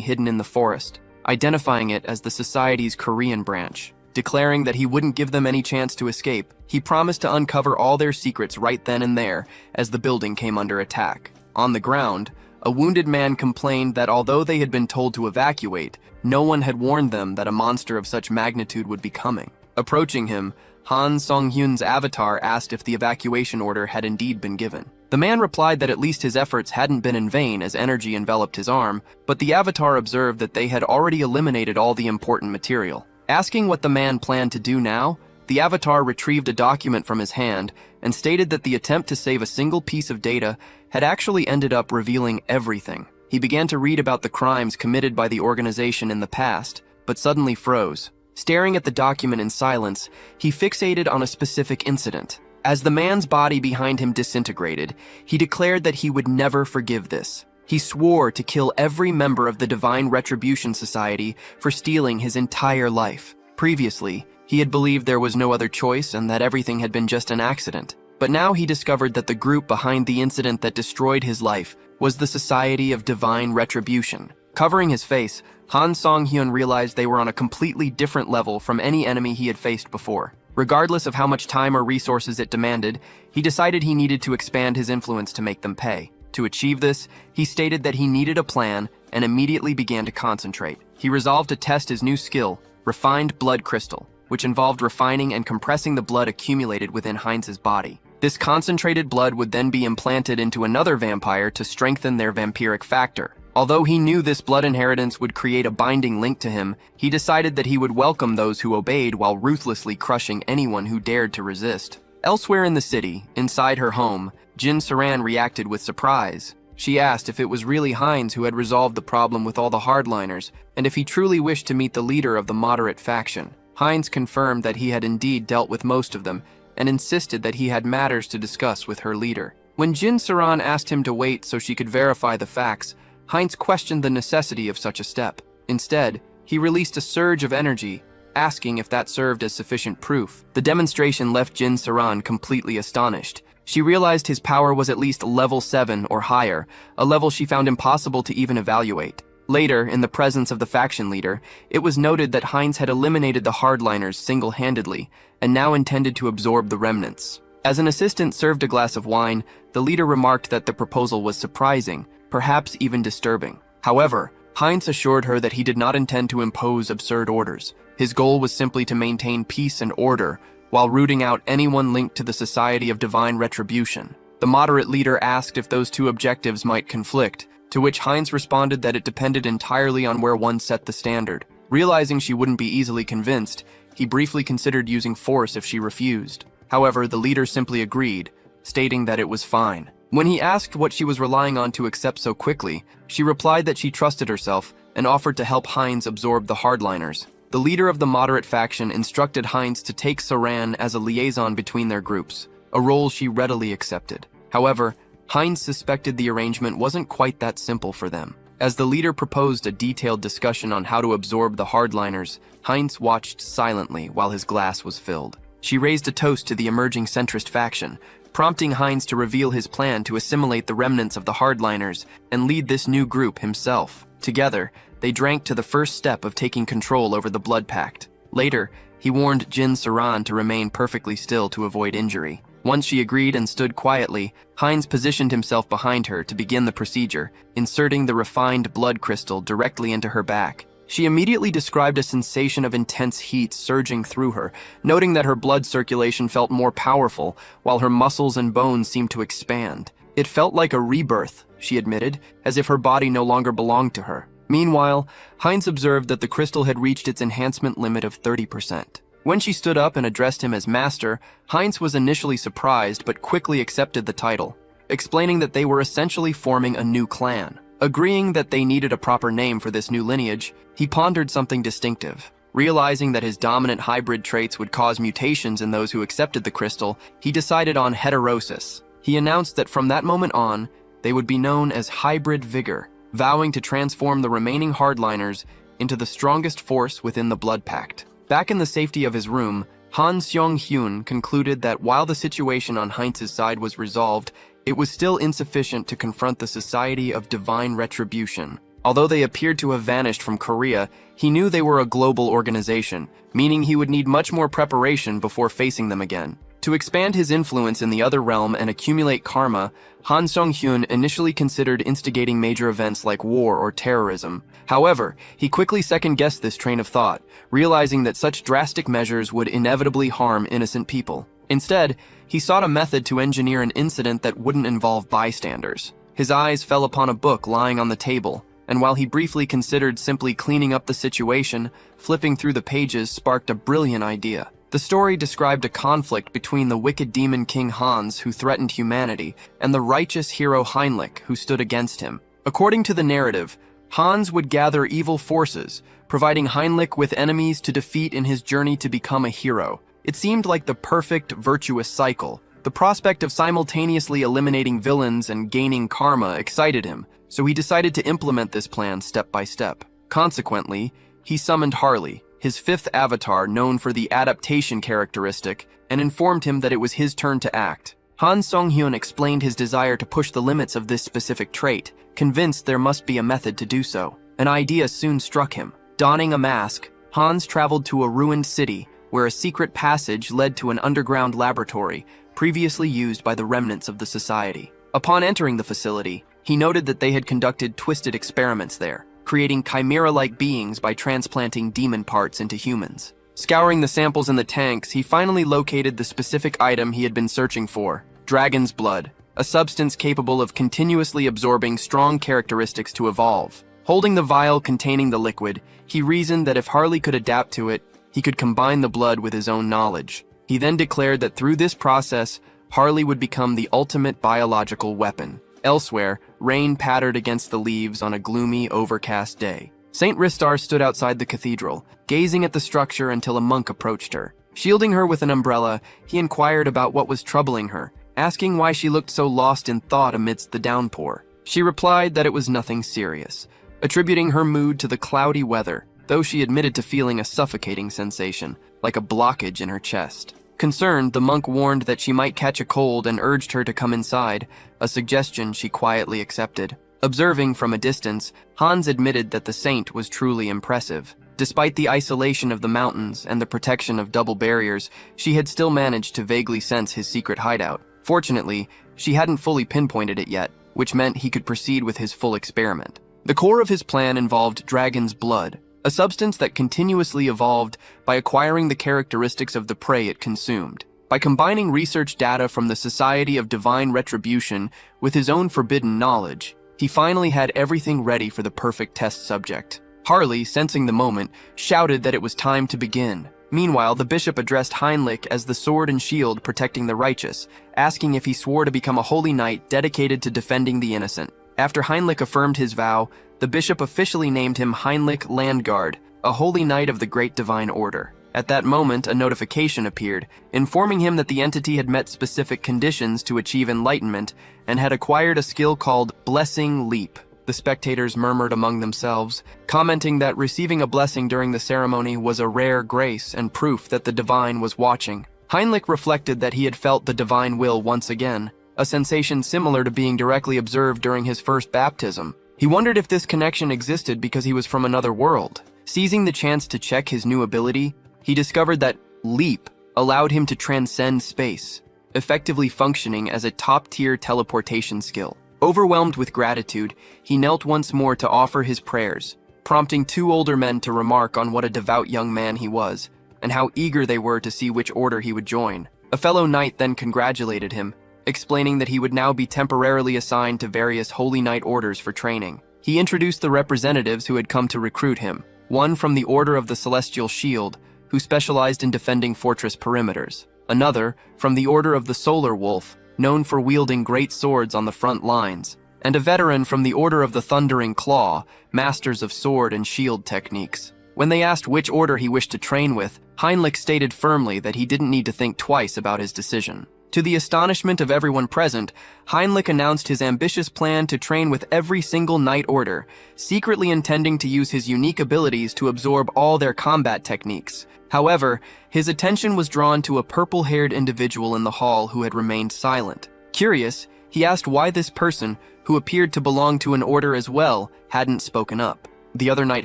hidden in the forest, identifying it as the Society's Korean branch. Declaring that he wouldn't give them any chance to escape, he promised to uncover all their secrets right then and there as the building came under attack. On the ground, a wounded man complained that although they had been told to evacuate, no one had warned them that a monster of such magnitude would be coming. Approaching him, Han Song-hyun's avatar asked if the evacuation order had indeed been given. The man replied that at least his efforts hadn't been in vain as energy enveloped his arm, but the avatar observed that they had already eliminated all the important material. Asking what the man planned to do now, the avatar retrieved a document from his hand and stated that the attempt to save a single piece of data had actually ended up revealing everything. He began to read about the crimes committed by the organization in the past, but suddenly froze. Staring at the document in silence, he fixated on a specific incident. As the man's body behind him disintegrated, he declared that he would never forgive this. He swore to kill every member of the Divine Retribution Society for stealing his entire life. Previously, he had believed there was no other choice and that everything had been just an accident. But now he discovered that the group behind the incident that destroyed his life was the Society of Divine Retribution. Covering his face, Han Song-hyun realized they were on a completely different level from any enemy he had faced before. Regardless of how much time or resources it demanded, he decided he needed to expand his influence to make them pay. To achieve this, he stated that he needed a plan and immediately began to concentrate. He resolved to test his new skill, Refined Blood Crystal, which involved refining and compressing the blood accumulated within Heinz's body. This concentrated blood would then be implanted into another vampire to strengthen their vampiric factor. Although he knew this blood inheritance would create a binding link to him, he decided that he would welcome those who obeyed while ruthlessly crushing anyone who dared to resist. Elsewhere in the city, inside her home, Jin Saran reacted with surprise. She asked if it was really Heinz who had resolved the problem with all the hardliners, and if he truly wished to meet the leader of the moderate faction. Heinz confirmed that he had indeed dealt with most of them, and insisted that he had matters to discuss with her leader. When Jin Saran asked him to wait so she could verify the facts, Heinz questioned the necessity of such a step. Instead, he released a surge of energy, asking if that served as sufficient proof. The demonstration left Jin Saran completely astonished. She realized his power was at least level 7 or higher, a level she found impossible to even evaluate. Later, in the presence of the faction leader, it was noted that Heinz had eliminated the hardliners single-handedly, and now intended to absorb the remnants. As an assistant served a glass of wine, the leader remarked that the proposal was surprising, perhaps even disturbing. However, Heinz assured her that he did not intend to impose absurd orders. His goal was simply to maintain peace and order, while rooting out anyone linked to the Society of Divine Retribution. The moderate leader asked if those two objectives might conflict, to which Heinz responded that it depended entirely on where one set the standard. Realizing she wouldn't be easily convinced, he briefly considered using force if she refused. However, the leader simply agreed, stating that it was fine. When he asked what she was relying on to accept so quickly, she replied that she trusted herself and offered to help Heinz absorb the hardliners. The leader of the moderate faction instructed Heinz to take Saran as a liaison between their groups, a role she readily accepted. However, Heinz suspected the arrangement wasn't quite that simple for them. As the leader proposed a detailed discussion on how to absorb the hardliners, Heinz watched silently while his glass was filled. She raised a toast to the emerging centrist faction, prompting Heinz to reveal his plan to assimilate the remnants of the hardliners and lead this new group himself. Together, they drank to the first step of taking control over the Blood Pact. Later, he warned Jin Saran to remain perfectly still to avoid injury. Once she agreed and stood quietly, Heinz positioned himself behind her to begin the procedure, inserting the refined blood crystal directly into her back. She immediately described a sensation of intense heat surging through her, noting that her blood circulation felt more powerful, while her muscles and bones seemed to expand. It felt like a rebirth, she admitted, as if her body no longer belonged to her. Meanwhile, Heinz observed that the crystal had reached its enhancement limit of 30%. When she stood up and addressed him as master, Heinz was initially surprised but quickly accepted the title, explaining that they were essentially forming a new clan. Agreeing that they needed a proper name for this new lineage, he pondered something distinctive. Realizing that his dominant hybrid traits would cause mutations in those who accepted the crystal, he decided on heterosis. He announced that from that moment on, they would be known as Hybrid Vigor, vowing to transform the remaining hardliners into the strongest force within the Blood Pact. Back in the safety of his room, Han Seong-hyun concluded that while the situation on Heinz's side was resolved, it was still insufficient to confront the Society of Divine Retribution. Although they appeared to have vanished from Korea, he knew they were a global organization, meaning he would need much more preparation before facing them again. To expand his influence in the other realm and accumulate karma, Han Seong-hyun initially considered instigating major events like war or terrorism. However, he quickly second-guessed this train of thought, realizing that such drastic measures would inevitably harm innocent people. Instead, he sought a method to engineer an incident that wouldn't involve bystanders. His eyes fell upon a book lying on the table, and while he briefly considered simply cleaning up the situation, flipping through the pages sparked a brilliant idea. The story described a conflict between the wicked demon king Hans, who threatened humanity, and the righteous hero Heinrich, who stood against him. According to the narrative, Hans would gather evil forces, providing Heinrich with enemies to defeat in his journey to become a hero. It seemed like the perfect, virtuous cycle. The prospect of simultaneously eliminating villains and gaining karma excited him, so he decided to implement this plan step by step. Consequently, he summoned Harley, his fifth avatar known for the adaptation characteristic, and informed him that it was his turn to act. Han Seong-hyun explained his desire to push the limits of this specific trait, convinced there must be a method to do so. An idea soon struck him. Donning a mask, Hans traveled to a ruined city, where a secret passage led to an underground laboratory, previously used by the remnants of the society. Upon entering the facility, he noted that they had conducted twisted experiments there, creating chimera-like beings by transplanting demon parts into humans. Scouring the samples in the tanks, he finally located the specific item he had been searching for: dragon's blood, a substance capable of continuously absorbing strong characteristics to evolve. Holding the vial containing the liquid, he reasoned that if Harley could adapt to it, he could combine the blood with his own knowledge. He then declared that through this process, Harley would become the ultimate biological weapon. Elsewhere, rain pattered against the leaves on a gloomy, overcast day. Saint Ristar stood outside the cathedral, gazing at the structure until a monk approached her. Shielding her with an umbrella, he inquired about what was troubling her, asking why she looked so lost in thought amidst the downpour. She replied that it was nothing serious, attributing her mood to the cloudy weather, though she admitted to feeling a suffocating sensation, like a blockage in her chest. Concerned, the monk warned that she might catch a cold and urged her to come inside, a suggestion she quietly accepted. Observing from a distance, Hans admitted that the saint was truly impressive. Despite the isolation of the mountains and the protection of double barriers, she had still managed to vaguely sense his secret hideout. Fortunately, she hadn't fully pinpointed it yet, which meant he could proceed with his full experiment. The core of his plan involved dragon's blood, a substance that continuously evolved by acquiring the characteristics of the prey it consumed. By combining research data from the Society of Divine Retribution with his own forbidden knowledge, he finally had everything ready for the perfect test subject. Harley, sensing the moment, shouted that it was time to begin. Meanwhile, the bishop addressed Heinrich as the sword and shield protecting the righteous, asking if he swore to become a holy knight dedicated to defending the innocent. After Heinrich affirmed his vow, the bishop officially named him Heinrich Landguard, a holy knight of the Great Divine Order. At that moment, a notification appeared, informing him that the entity had met specific conditions to achieve enlightenment and had acquired a skill called Blessing Leap. The spectators murmured among themselves, commenting that receiving a blessing during the ceremony was a rare grace and proof that the divine was watching. Heinrich reflected that he had felt the divine will once again, a sensation similar to being directly observed during his first baptism. He wondered if this connection existed because he was from another world. Seizing the chance to check his new ability, he discovered that Leap allowed him to transcend space, effectively functioning as a top-tier teleportation skill. Overwhelmed with gratitude, he knelt once more to offer his prayers, prompting two older men to remark on what a devout young man he was, and how eager they were to see which order he would join. A fellow knight then congratulated him, explaining that he would now be temporarily assigned to various holy knight orders for training. He introduced the representatives who had come to recruit him, one from the Order of the Celestial Shield, who specialized in defending fortress perimeters, another from the Order of the Solar Wolf, known for wielding great swords on the front lines, and a veteran from the Order of the Thundering Claw, masters of sword and shield techniques. When they asked which order he wished to train with, Heinrich stated firmly that he didn't need to think twice about his decision. To the astonishment of everyone present, Heinrich announced his ambitious plan to train with every single knight order, secretly intending to use his unique abilities to absorb all their combat techniques. However, his attention was drawn to a purple-haired individual in the hall who had remained silent. Curious, he asked why this person, who appeared to belong to an order as well, hadn't spoken up. The other knight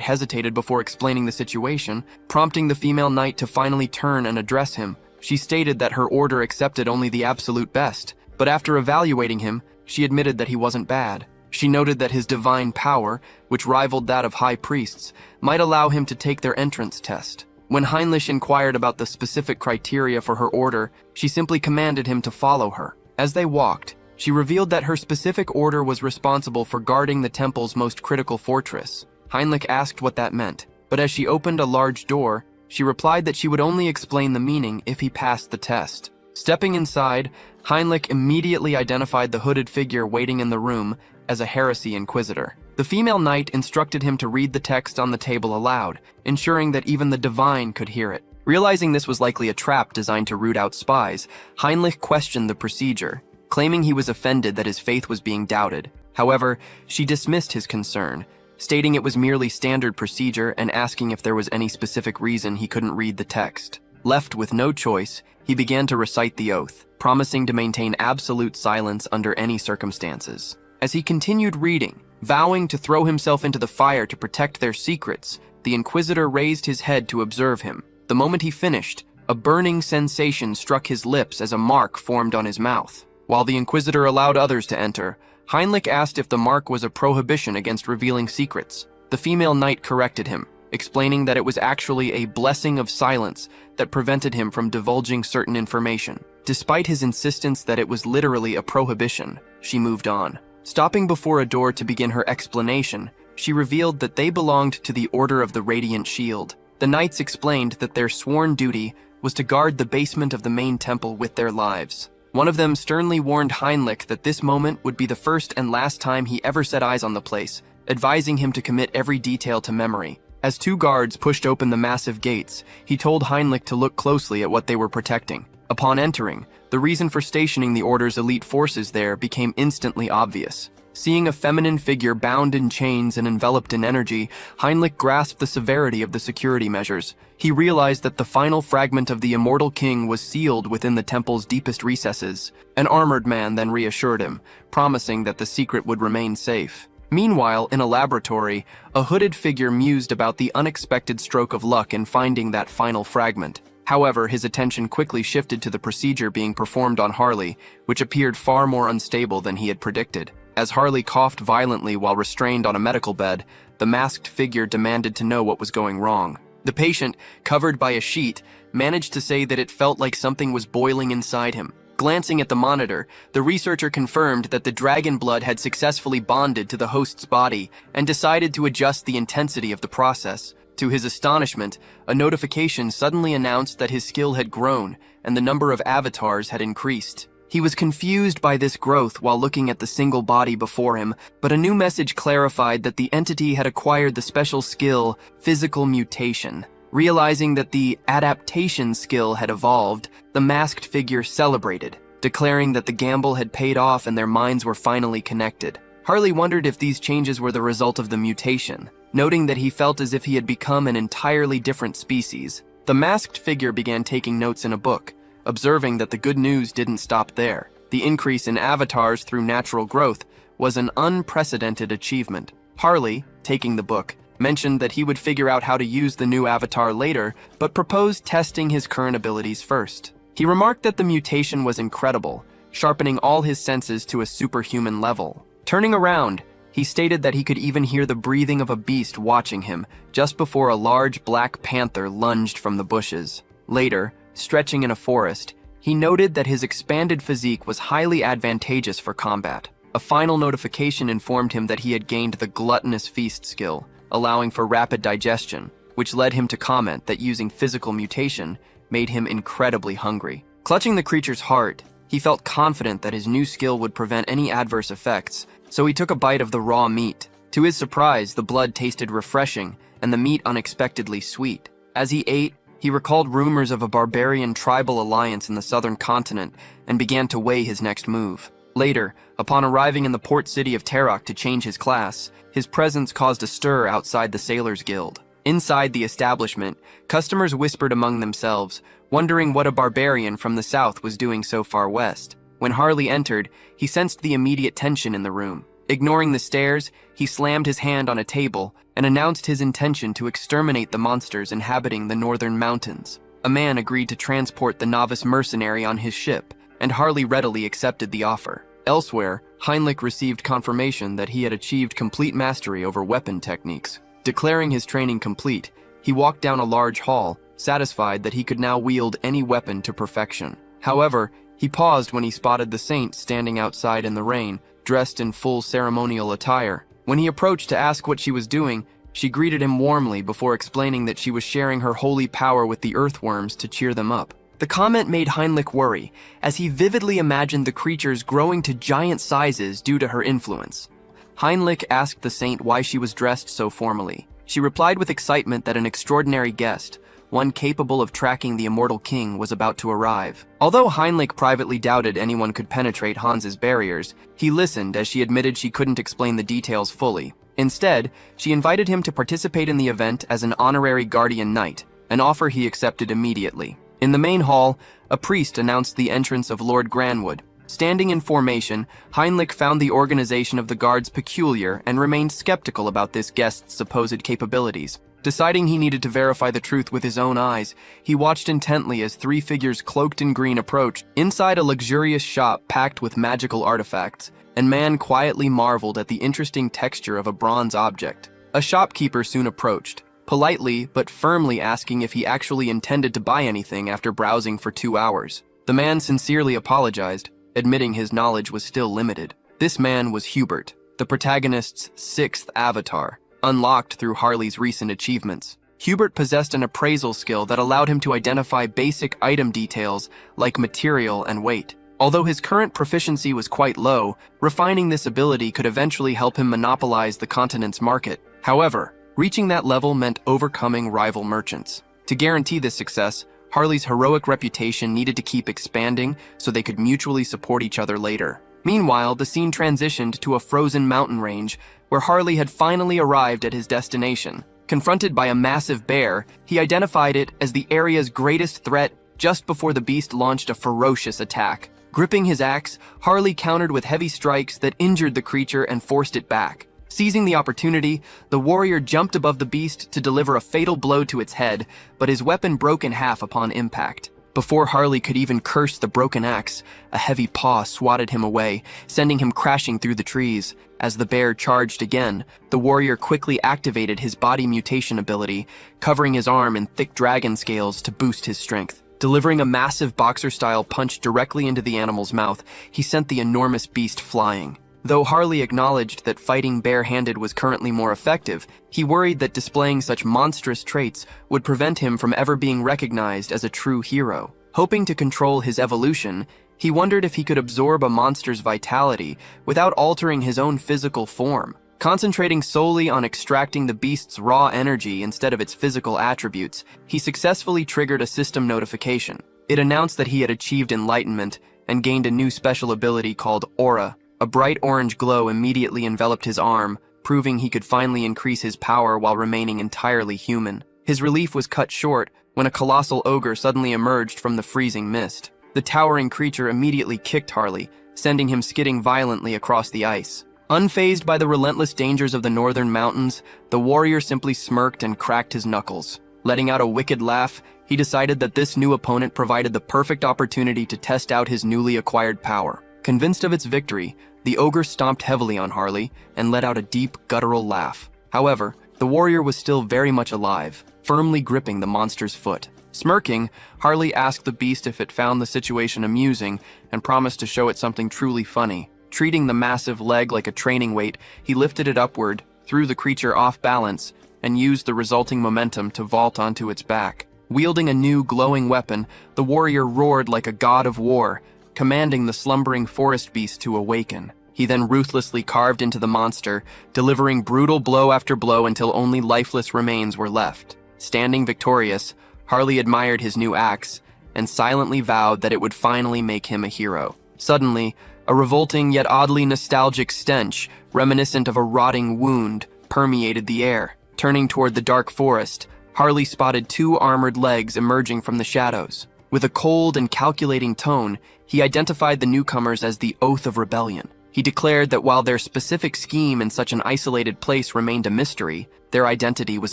hesitated before explaining the situation, prompting the female knight to finally turn and address him. She stated that her order accepted only the absolute best, but after evaluating him, she admitted that he wasn't bad. She noted that his divine power, which rivaled that of high priests, might allow him to take their entrance test. When Heinrich inquired about the specific criteria for her order, she simply commanded him to follow her. As they walked, she revealed that her specific order was responsible for guarding the temple's most critical fortress. Heinrich asked what that meant, but as she opened a large door, she replied that she would only explain the meaning if he passed the test. Stepping inside, Heinrich immediately identified the hooded figure waiting in the room as a heresy inquisitor. The female knight instructed him to read the text on the table aloud, ensuring that even the divine could hear it. Realizing this was likely a trap designed to root out spies, Heinrich questioned the procedure, claiming he was offended that his faith was being doubted. However, she dismissed his concern, stating it was merely standard procedure and asking if there was any specific reason he couldn't read the text. Left with no choice, he began to recite the oath, promising to maintain absolute silence under any circumstances. As he continued reading, vowing to throw himself into the fire to protect their secrets, the Inquisitor raised his head to observe him. The moment he finished, a burning sensation struck his lips as a mark formed on his mouth. While the Inquisitor allowed others to enter, Heinrich asked if the mark was a prohibition against revealing secrets. The female knight corrected him, explaining that it was actually a blessing of silence that prevented him from divulging certain information. Despite his insistence that it was literally a prohibition, she moved on. Stopping before a door to begin her explanation, she revealed that they belonged to the Order of the Radiant Shield. The knights explained that their sworn duty was to guard the basement of the main temple with their lives. One of them sternly warned Heinrich that this moment would be the first and last time he ever set eyes on the place, advising him to commit every detail to memory. As two guards pushed open the massive gates, he told Heinrich to look closely at what they were protecting. Upon entering, the reason for stationing the Order's elite forces there became instantly obvious. Seeing a feminine figure bound in chains and enveloped in energy, Heinrich grasped the severity of the security measures. He realized that the final fragment of the immortal king was sealed within the temple's deepest recesses. An armored man then reassured him, promising that the secret would remain safe. Meanwhile, in a laboratory, a hooded figure mused about the unexpected stroke of luck in finding that final fragment. However, his attention quickly shifted to the procedure being performed on Harley, which appeared far more unstable than he had predicted. As Harley coughed violently while restrained on a medical bed, the masked figure demanded to know what was going wrong. The patient, covered by a sheet, managed to say that it felt like something was boiling inside him. Glancing at the monitor, the researcher confirmed that the dragon blood had successfully bonded to the host's body and decided to adjust the intensity of the process. To his astonishment, a notification suddenly announced that his skill had grown and the number of avatars had increased. He was confused by this growth while looking at the single body before him, but a new message clarified that the entity had acquired the special skill, Physical Mutation. Realizing that the adaptation skill had evolved, the masked figure celebrated, declaring that the gamble had paid off and their minds were finally connected. Harley wondered if these changes were the result of the mutation, noting that he felt as if he had become an entirely different species. The masked figure began taking notes in a book, observing that the good news didn't stop there. The increase in avatars through natural growth was an unprecedented achievement. Harley, taking the book, mentioned that he would figure out how to use the new avatar later, but proposed testing his current abilities first. He remarked that the mutation was incredible, sharpening all his senses to a superhuman level. Turning around, He stated that he could even hear the breathing of a beast watching him just before a large black panther lunged from the bushes. Later, stretching in a forest, he noted that his expanded physique was highly advantageous for combat. A final notification informed him that he had gained the gluttonous feast skill, allowing for rapid digestion, which led him to comment that using physical mutation made him incredibly hungry. Clutching the creature's heart, he felt confident that his new skill would prevent any adverse effects, so he took a bite of the raw meat. To his surprise, the blood tasted refreshing and the meat unexpectedly sweet. As he ate, he recalled rumors of a barbarian tribal alliance in the southern continent and began to weigh his next move. Later, upon arriving in the port city of Terok to change his class, his presence caused a stir outside the Sailors Guild. Inside the establishment, customers whispered among themselves, wondering what a barbarian from the south was doing so far west. When Harley entered, he sensed the immediate tension in the room. Ignoring the stares, he slammed his hand on a table and announced his intention to exterminate the monsters inhabiting the northern mountains. A man agreed to transport the novice mercenary on his ship, and Harley readily accepted the offer. Elsewhere, Heinrich received confirmation that he had achieved complete mastery over weapon techniques. Declaring his training complete, he walked down a large hall, satisfied that he could now wield any weapon to perfection. However, he paused when he spotted the saint standing outside in the rain, dressed in full ceremonial attire. When he approached to ask what she was doing, she greeted him warmly before explaining that she was sharing her holy power with the earthworms to cheer them up. The comment made Heinrich worry, as he vividly imagined the creatures growing to giant sizes due to her influence. Heinrich asked the saint why she was dressed so formally. She replied with excitement that an extraordinary guest, one capable of tracking the immortal king, was about to arrive. Although Heinrich privately doubted anyone could penetrate Hans's barriers, he listened as she admitted she couldn't explain the details fully. Instead, she invited him to participate in the event as an honorary guardian knight, an offer he accepted immediately. In the main hall, a priest announced the entrance of Lord Granwood. Standing in formation, Heinrich found the organization of the guards peculiar and remained skeptical about this guest's supposed capabilities. Deciding he needed to verify the truth with his own eyes, he watched intently as three figures cloaked in green approached. Inside a luxurious shop packed with magical artifacts, and man quietly marveled at the interesting texture of a bronze object. A shopkeeper soon approached, politely but firmly asking if he actually intended to buy anything after browsing for 2 hours. The man sincerely apologized, admitting his knowledge was still limited. This man was Hubert, the protagonist's 6th avatar, unlocked through Harley's recent achievements. Hubert possessed an appraisal skill that allowed him to identify basic item details like material and weight. Although his current proficiency was quite low, refining this ability could eventually help him monopolize the continent's market. However, reaching that level meant overcoming rival merchants. To guarantee this success, Harley's heroic reputation needed to keep expanding so they could mutually support each other later. Meanwhile, the scene transitioned to a frozen mountain range where Harley had finally arrived at his destination. Confronted by a massive bear, he identified it as the area's greatest threat just before the beast launched a ferocious attack. Gripping his axe, Harley countered with heavy strikes that injured the creature and forced it back. Seizing the opportunity, the warrior jumped above the beast to deliver a fatal blow to its head, but his weapon broke in half upon impact. Before Harley could even curse the broken axe, a heavy paw swatted him away, sending him crashing through the trees. As the bear charged again, the warrior quickly activated his body mutation ability, covering his arm in thick dragon scales to boost his strength. Delivering a massive boxer-style punch directly into the animal's mouth, he sent the enormous beast flying. Though Harley acknowledged that fighting bare-handed was currently more effective, he worried that displaying such monstrous traits would prevent him from ever being recognized as a true hero. Hoping to control his evolution, he wondered if he could absorb a monster's vitality without altering his own physical form. Concentrating solely on extracting the beast's raw energy instead of its physical attributes, he successfully triggered a system notification. It announced that he had achieved enlightenment and gained a new special ability called Aura. A bright orange glow immediately enveloped his arm, proving he could finally increase his power while remaining entirely human. His relief was cut short when a colossal ogre suddenly emerged from the freezing mist. The towering creature immediately kicked Harley, sending him skidding violently across the ice. Unfazed by the relentless dangers of the northern mountains, the warrior simply smirked and cracked his knuckles. Letting out a wicked laugh, he decided that this new opponent provided the perfect opportunity to test out his newly acquired power. Convinced of its victory, The ogre stomped heavily on Harley and let out a deep, guttural laugh. However, the warrior was still very much alive, firmly gripping the monster's foot. Smirking, Harley asked the beast if it found the situation amusing and promised to show it something truly funny. Treating the massive leg like a training weight, he lifted it upward, threw the creature off balance, and used the resulting momentum to vault onto its back. Wielding a new glowing weapon, the warrior roared like a god of war, commanding the slumbering forest beast to awaken. He then ruthlessly carved into the monster, delivering brutal blow after blow until only lifeless remains were left. Standing victorious, Harley admired his new axe and silently vowed that it would finally make him a hero. Suddenly, a revolting yet oddly nostalgic stench, reminiscent of a rotting wound, permeated the air. Turning toward the dark forest, Harley spotted two armored legs emerging from the shadows. With a cold and calculating tone, he identified the newcomers as the Oath of Rebellion. He declared that while their specific scheme in such an isolated place remained a mystery, their identity was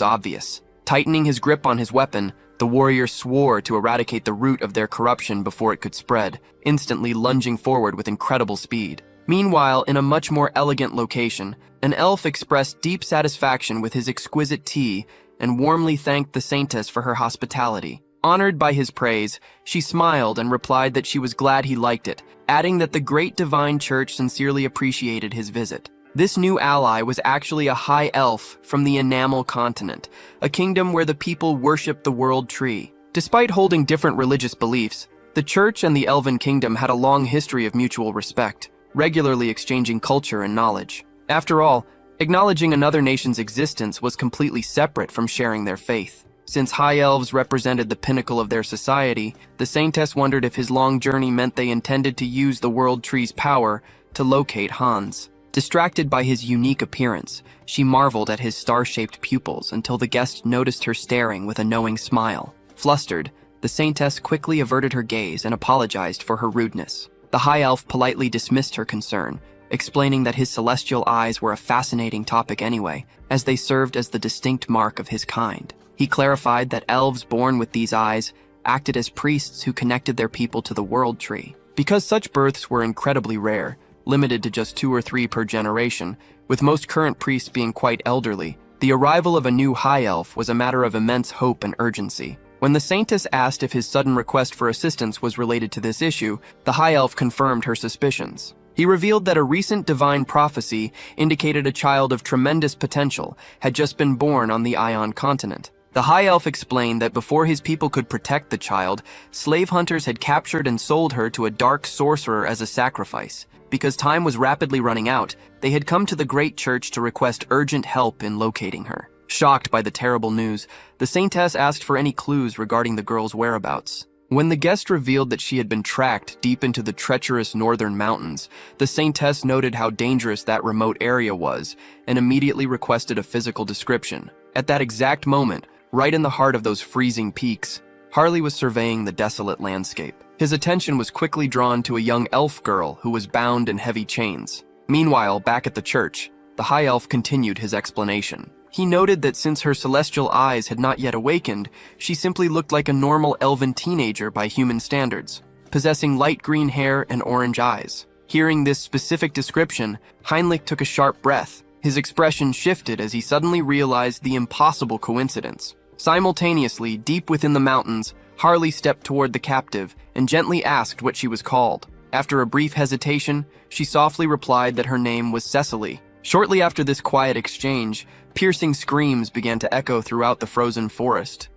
obvious. Tightening his grip on his weapon, the warrior swore to eradicate the root of their corruption before it could spread, instantly lunging forward with incredible speed. Meanwhile, in a much more elegant location, an elf expressed deep satisfaction with his exquisite tea and warmly thanked the saintess for her hospitality. Honored by his praise, she smiled and replied that she was glad he liked it, adding that the great divine church sincerely appreciated his visit. This new ally was actually a high elf from the Enamel continent, a kingdom where the people worshipped the world tree. Despite holding different religious beliefs, the church and the elven kingdom had a long history of mutual respect, regularly exchanging culture and knowledge. After all, acknowledging another nation's existence was completely separate from sharing their faith. Since high elves represented the pinnacle of their society, the saintess wondered if his long journey meant they intended to use the world tree's power to locate Hans. Distracted by his unique appearance, she marveled at his star-shaped pupils until the guest noticed her staring with a knowing smile. Flustered, the saintess quickly averted her gaze and apologized for her rudeness. The high elf politely dismissed her concern, explaining that his celestial eyes were a fascinating topic anyway, as they served as the distinct mark of his kind. He clarified that elves born with these eyes acted as priests who connected their people to the world tree. Because such births were incredibly rare, limited to just 2 or 3 per generation, with most current priests being quite elderly, the arrival of a new high elf was a matter of immense hope and urgency. When the saintess asked if his sudden request for assistance was related to this issue, the high elf confirmed her suspicions. He revealed that a recent divine prophecy indicated a child of tremendous potential had just been born on the Ion continent. The high elf explained that before his people could protect the child, slave hunters had captured and sold her to a dark sorcerer as a sacrifice. Because time was rapidly running out, they had come to the great church to request urgent help in locating her. Shocked by the terrible news, the saintess asked for any clues regarding the girl's whereabouts. When the guest revealed that she had been tracked deep into the treacherous northern mountains, the saintess noted how dangerous that remote area was and immediately requested a physical description. At that exact moment, right in the heart of those freezing peaks, Harley was surveying the desolate landscape. His attention was quickly drawn to a young elf girl who was bound in heavy chains. Meanwhile, back at the church, the high elf continued his explanation. He noted that since her celestial eyes had not yet awakened, she simply looked like a normal elven teenager by human standards, possessing light green hair and orange eyes. Hearing this specific description, Heinrich took a sharp breath. His expression shifted as he suddenly realized the impossible coincidence. Simultaneously, deep within the mountains, Harley stepped toward the captive and gently asked what she was called. After a brief hesitation, she softly replied that her name was Cecily. Shortly after this quiet exchange, piercing screams began to echo throughout the frozen forest.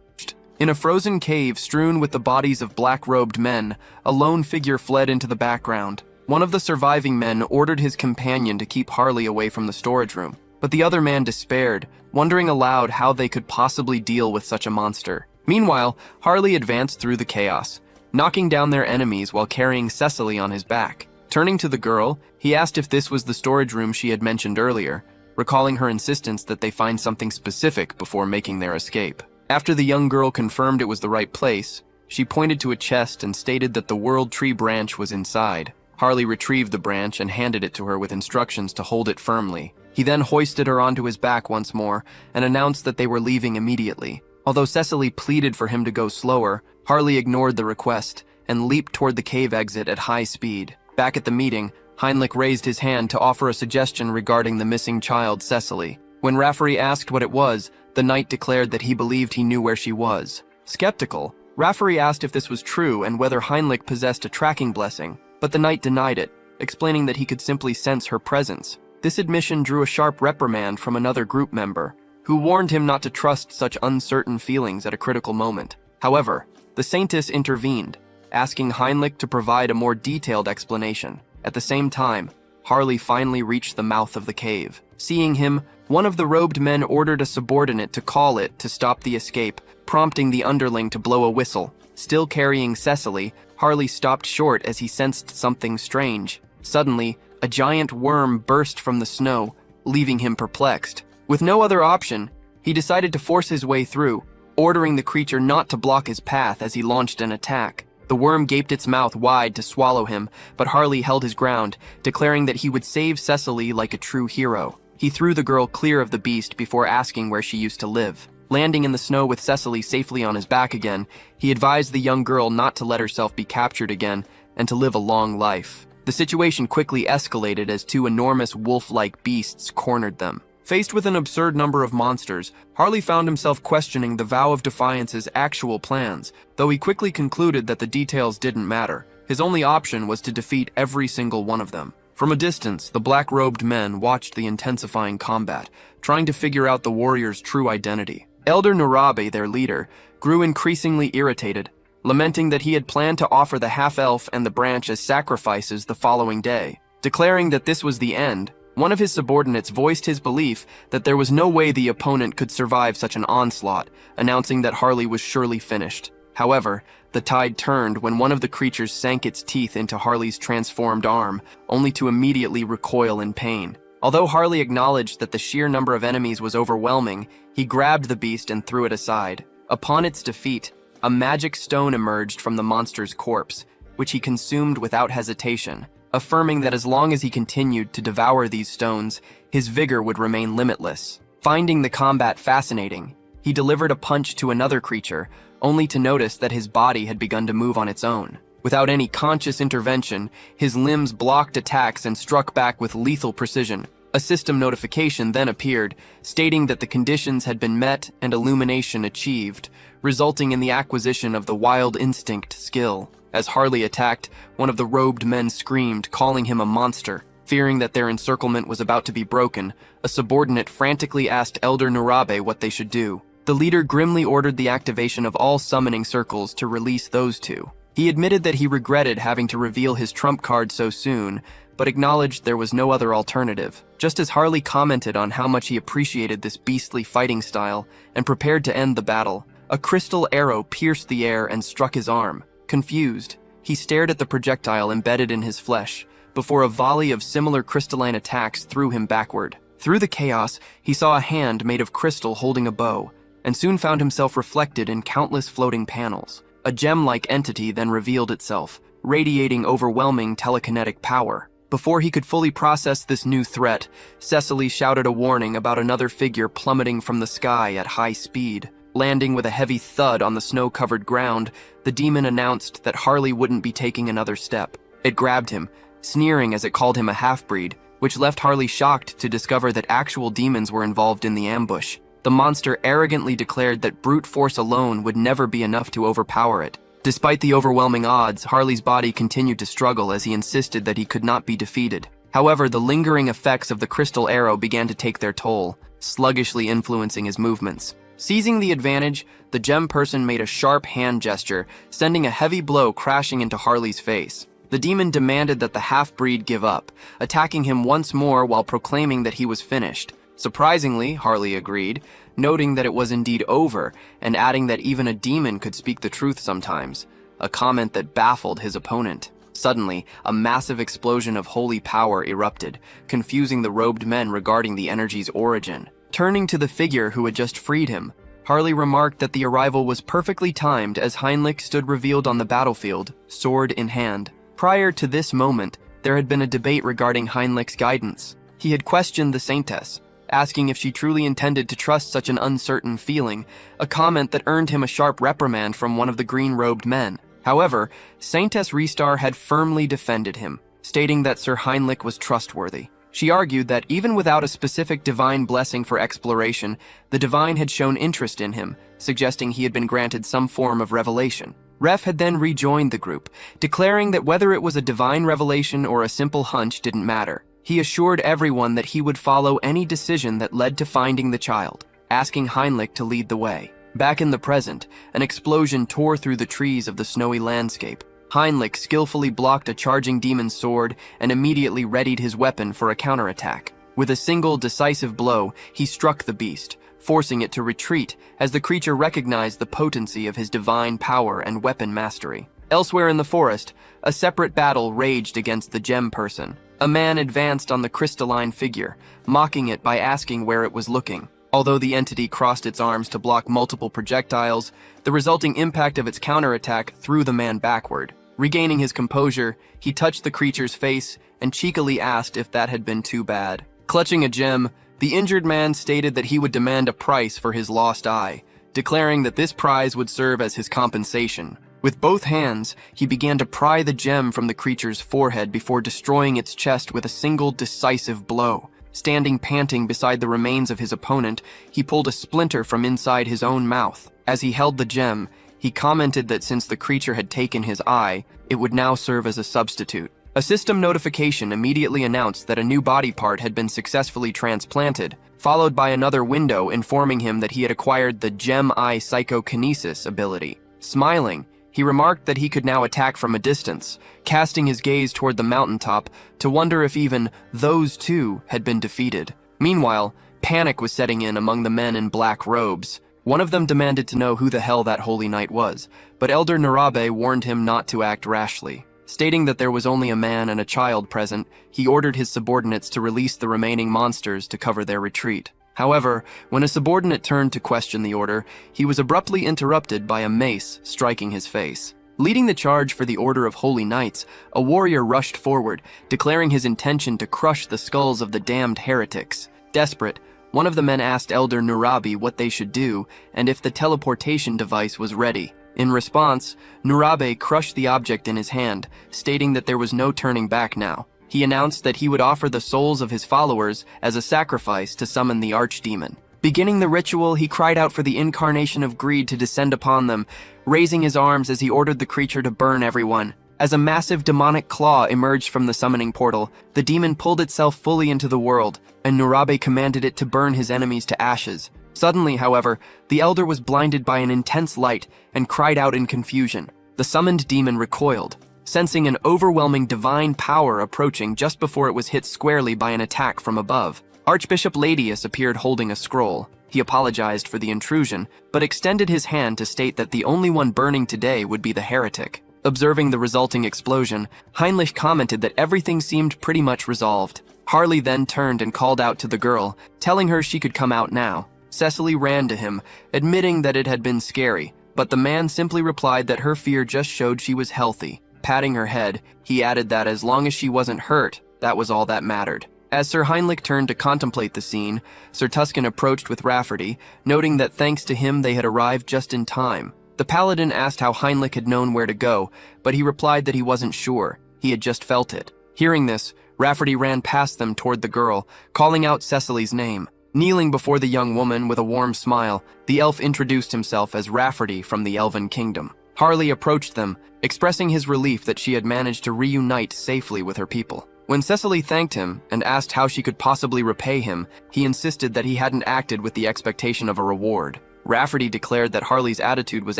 In a frozen cave strewn with the bodies of black-robed men, a lone figure fled into the background. One of the surviving men ordered his companion to keep Harley away from the storage room, but the other man despaired, wondering aloud how they could possibly deal with such a monster. Meanwhile, Harley advanced through the chaos, knocking down their enemies while carrying Cecily on his back. Turning to the girl, he asked if this was the storage room she had mentioned earlier, recalling her insistence that they find something specific before making their escape. After the young girl confirmed it was the right place, she pointed to a chest and stated that the World Tree branch was inside. Harley retrieved the branch and handed it to her with instructions to hold it firmly. He then hoisted her onto his back once more and announced that they were leaving immediately. Although Cecily pleaded for him to go slower, Harley ignored the request and leaped toward the cave exit at high speed. Back at the meeting, Heinrich raised his hand to offer a suggestion regarding the missing child, Cecily. When Rafferty asked what it was, the knight declared that he believed he knew where she was. Skeptical, Rafferty asked if this was true and whether Heinrich possessed a tracking blessing, but the knight denied it, explaining that he could simply sense her presence. This admission drew a sharp reprimand from another group member, who warned him not to trust such uncertain feelings at a critical moment. However, the Saintess intervened, asking Heinrich to provide a more detailed explanation. At the same time, Harley finally reached the mouth of the cave. Seeing him, one of the robed men ordered a subordinate to call it to stop the escape, prompting the underling to blow a whistle. Still carrying Cecily, Harley stopped short as he sensed something strange. Suddenly, a giant worm burst from the snow, leaving him perplexed. With no other option, he decided to force his way through, ordering the creature not to block his path as he launched an attack. The worm gaped its mouth wide to swallow him, but Harley held his ground, declaring that he would save Cecily like a true hero. He threw the girl clear of the beast before asking where she used to live. Landing in the snow with Cecily safely on his back again, he advised the young girl not to let herself be captured again and to live a long life. The situation quickly escalated as two enormous wolf-like beasts cornered them. Faced with an absurd number of monsters, Harley found himself questioning the Vow of Defiance's actual plans, though he quickly concluded that the details didn't matter. His only option was to defeat every single one of them. From a distance, the black-robed men watched the intensifying combat, trying to figure out the warriors' true identity. Elder Nurabe, their leader, grew increasingly irritated, lamenting that he had planned to offer the half-elf and the branch as sacrifices the following day. Declaring that this was the end, one of his subordinates voiced his belief that there was no way the opponent could survive such an onslaught, announcing that Harley was surely finished. However, the tide turned when one of the creatures sank its teeth into Harley's transformed arm, only to immediately recoil in pain. Although Harley acknowledged that the sheer number of enemies was overwhelming, he grabbed the beast and threw it aside. Upon its defeat, a magic stone emerged from the monster's corpse, which he consumed without hesitation, affirming that as long as he continued to devour these stones, his vigor would remain limitless. Finding the combat fascinating, he delivered a punch to another creature, only to notice that his body had begun to move on its own. Without any conscious intervention, his limbs blocked attacks and struck back with lethal precision. A system notification then appeared, stating that the conditions had been met and illumination achieved, resulting in the acquisition of the Wild Instinct skill. As Harley attacked, one of the robed men screamed, calling him a monster. Fearing that their encirclement was about to be broken, a subordinate frantically asked Elder Nurabe what they should do. The leader grimly ordered the activation of all summoning circles to release those two. He admitted that he regretted having to reveal his trump card so soon, but acknowledged there was no other alternative. Just as Harley commented on how much he appreciated this beastly fighting style and prepared to end the battle, a crystal arrow pierced the air and struck his arm. Confused, he stared at the projectile embedded in his flesh, before a volley of similar crystalline attacks threw him backward. Through the chaos, he saw a hand made of crystal holding a bow, and soon found himself reflected in countless floating panels. A gem-like entity then revealed itself, radiating overwhelming telekinetic power. Before he could fully process this new threat, Cecily shouted a warning about another figure plummeting from the sky at high speed. Landing with a heavy thud on the snow-covered ground, the demon announced that Harley wouldn't be taking another step. It grabbed him, sneering as it called him a half-breed, which left Harley shocked to discover that actual demons were involved in the ambush. The monster arrogantly declared that brute force alone would never be enough to overpower it. Despite the overwhelming odds, Harley's body continued to struggle as he insisted that he could not be defeated. However, the lingering effects of the crystal arrow began to take their toll, sluggishly influencing his movements. Seizing the advantage, the gem person made a sharp hand gesture, sending a heavy blow crashing into Harley's face. The demon demanded that the half-breed give up, attacking him once more while proclaiming that he was finished. Surprisingly, Harley agreed, noting that it was indeed over, and adding that even a demon could speak the truth sometimes, a comment that baffled his opponent. Suddenly, a massive explosion of holy power erupted, confusing the robed men regarding the energy's origin. Turning to the figure who had just freed him, Harley remarked that the arrival was perfectly timed as Heinrich stood revealed on the battlefield, sword in hand. Prior to this moment, there had been a debate regarding Heinrich's guidance. He had questioned the Saintess, asking if she truly intended to trust such an uncertain feeling, a comment that earned him a sharp reprimand from one of the green-robed men. However, Saintess Restar had firmly defended him, stating that Sir Heinrich was trustworthy. She argued that even without a specific divine blessing for exploration, the divine had shown interest in him, suggesting he had been granted some form of revelation. Ref had then rejoined the group, declaring that whether it was a divine revelation or a simple hunch didn't matter. He assured everyone that he would follow any decision that led to finding the child, asking Heinrich to lead the way. Back in the present, an explosion tore through the trees of the snowy landscape. Heinrich skillfully blocked a charging demon's sword and immediately readied his weapon for a counterattack. With a single decisive blow, he struck the beast, forcing it to retreat as the creature recognized the potency of his divine power and weapon mastery. Elsewhere in the forest, a separate battle raged against the gem person. A man advanced on the crystalline figure, mocking it by asking where it was looking. Although the entity crossed its arms to block multiple projectiles, the resulting impact of its counterattack threw the man backward. Regaining his composure, he touched the creature's face and cheekily asked if that had been too bad. Clutching a gem, the injured man stated that he would demand a price for his lost eye, declaring that this prize would serve as his compensation. With both hands, he began to pry the gem from the creature's forehead before destroying its chest with a single decisive blow. Standing panting beside the remains of his opponent, he pulled a splinter from inside his own mouth. As he held the gem, he commented that since the creature had taken his eye, it would now serve as a substitute. A system notification immediately announced that a new body part had been successfully transplanted, followed by another window informing him that he had acquired the Gem Eye Psychokinesis ability. Smiling, he remarked that he could now attack from a distance, casting his gaze toward the mountaintop to wonder if even those two had been defeated. Meanwhile, panic was setting in among the men in black robes. One of them demanded to know who the hell that holy knight was, but Elder Narabe warned him not to act rashly. Stating that there was only a man and a child present, he ordered his subordinates to release the remaining monsters to cover their retreat. However, when a subordinate turned to question the order, he was abruptly interrupted by a mace striking his face. Leading the charge for the Order of Holy Knights, a warrior rushed forward, declaring his intention to crush the skulls of the damned heretics. Desperate, one of the men asked Elder Nurabi what they should do and if the teleportation device was ready. In response, Nurabe crushed the object in his hand, stating that there was no turning back now. He announced that he would offer the souls of his followers as a sacrifice to summon the archdemon. Beginning the ritual, he cried out for the incarnation of greed to descend upon them, raising his arms as he ordered the creature to burn everyone. As a massive demonic claw emerged from the summoning portal, the demon pulled itself fully into the world, and Nurabe commanded it to burn his enemies to ashes. Suddenly, however, the elder was blinded by an intense light and cried out in confusion. The summoned demon recoiled, sensing an overwhelming divine power approaching just before it was hit squarely by an attack from above. Archbishop Ladius appeared holding a scroll. He apologized for the intrusion, but extended his hand to state that the only one burning today would be the heretic. Observing the resulting explosion, Heinrich commented that everything seemed pretty much resolved. Harley then turned and called out to the girl, telling her she could come out now. Cecily ran to him, admitting that it had been scary, but the man simply replied that her fear just showed she was healthy. Patting her head, he added that as long as she wasn't hurt, that was all that mattered. As Sir Heinrich turned to contemplate the scene, Sir Tuscan approached with Rafferty, noting that thanks to him they had arrived just in time. The paladin asked how Heinrich had known where to go, but he replied that he wasn't sure. He had just felt it. Hearing this, Rafferty ran past them toward the girl, calling out Cecily's name. Kneeling before the young woman with a warm smile, the elf introduced himself as Rafferty from the Elven Kingdom. Harley approached them, expressing his relief that she had managed to reunite safely with her people. When Cecily thanked him and asked how she could possibly repay him, he insisted that he hadn't acted with the expectation of a reward. Rafferty declared that Harley's attitude was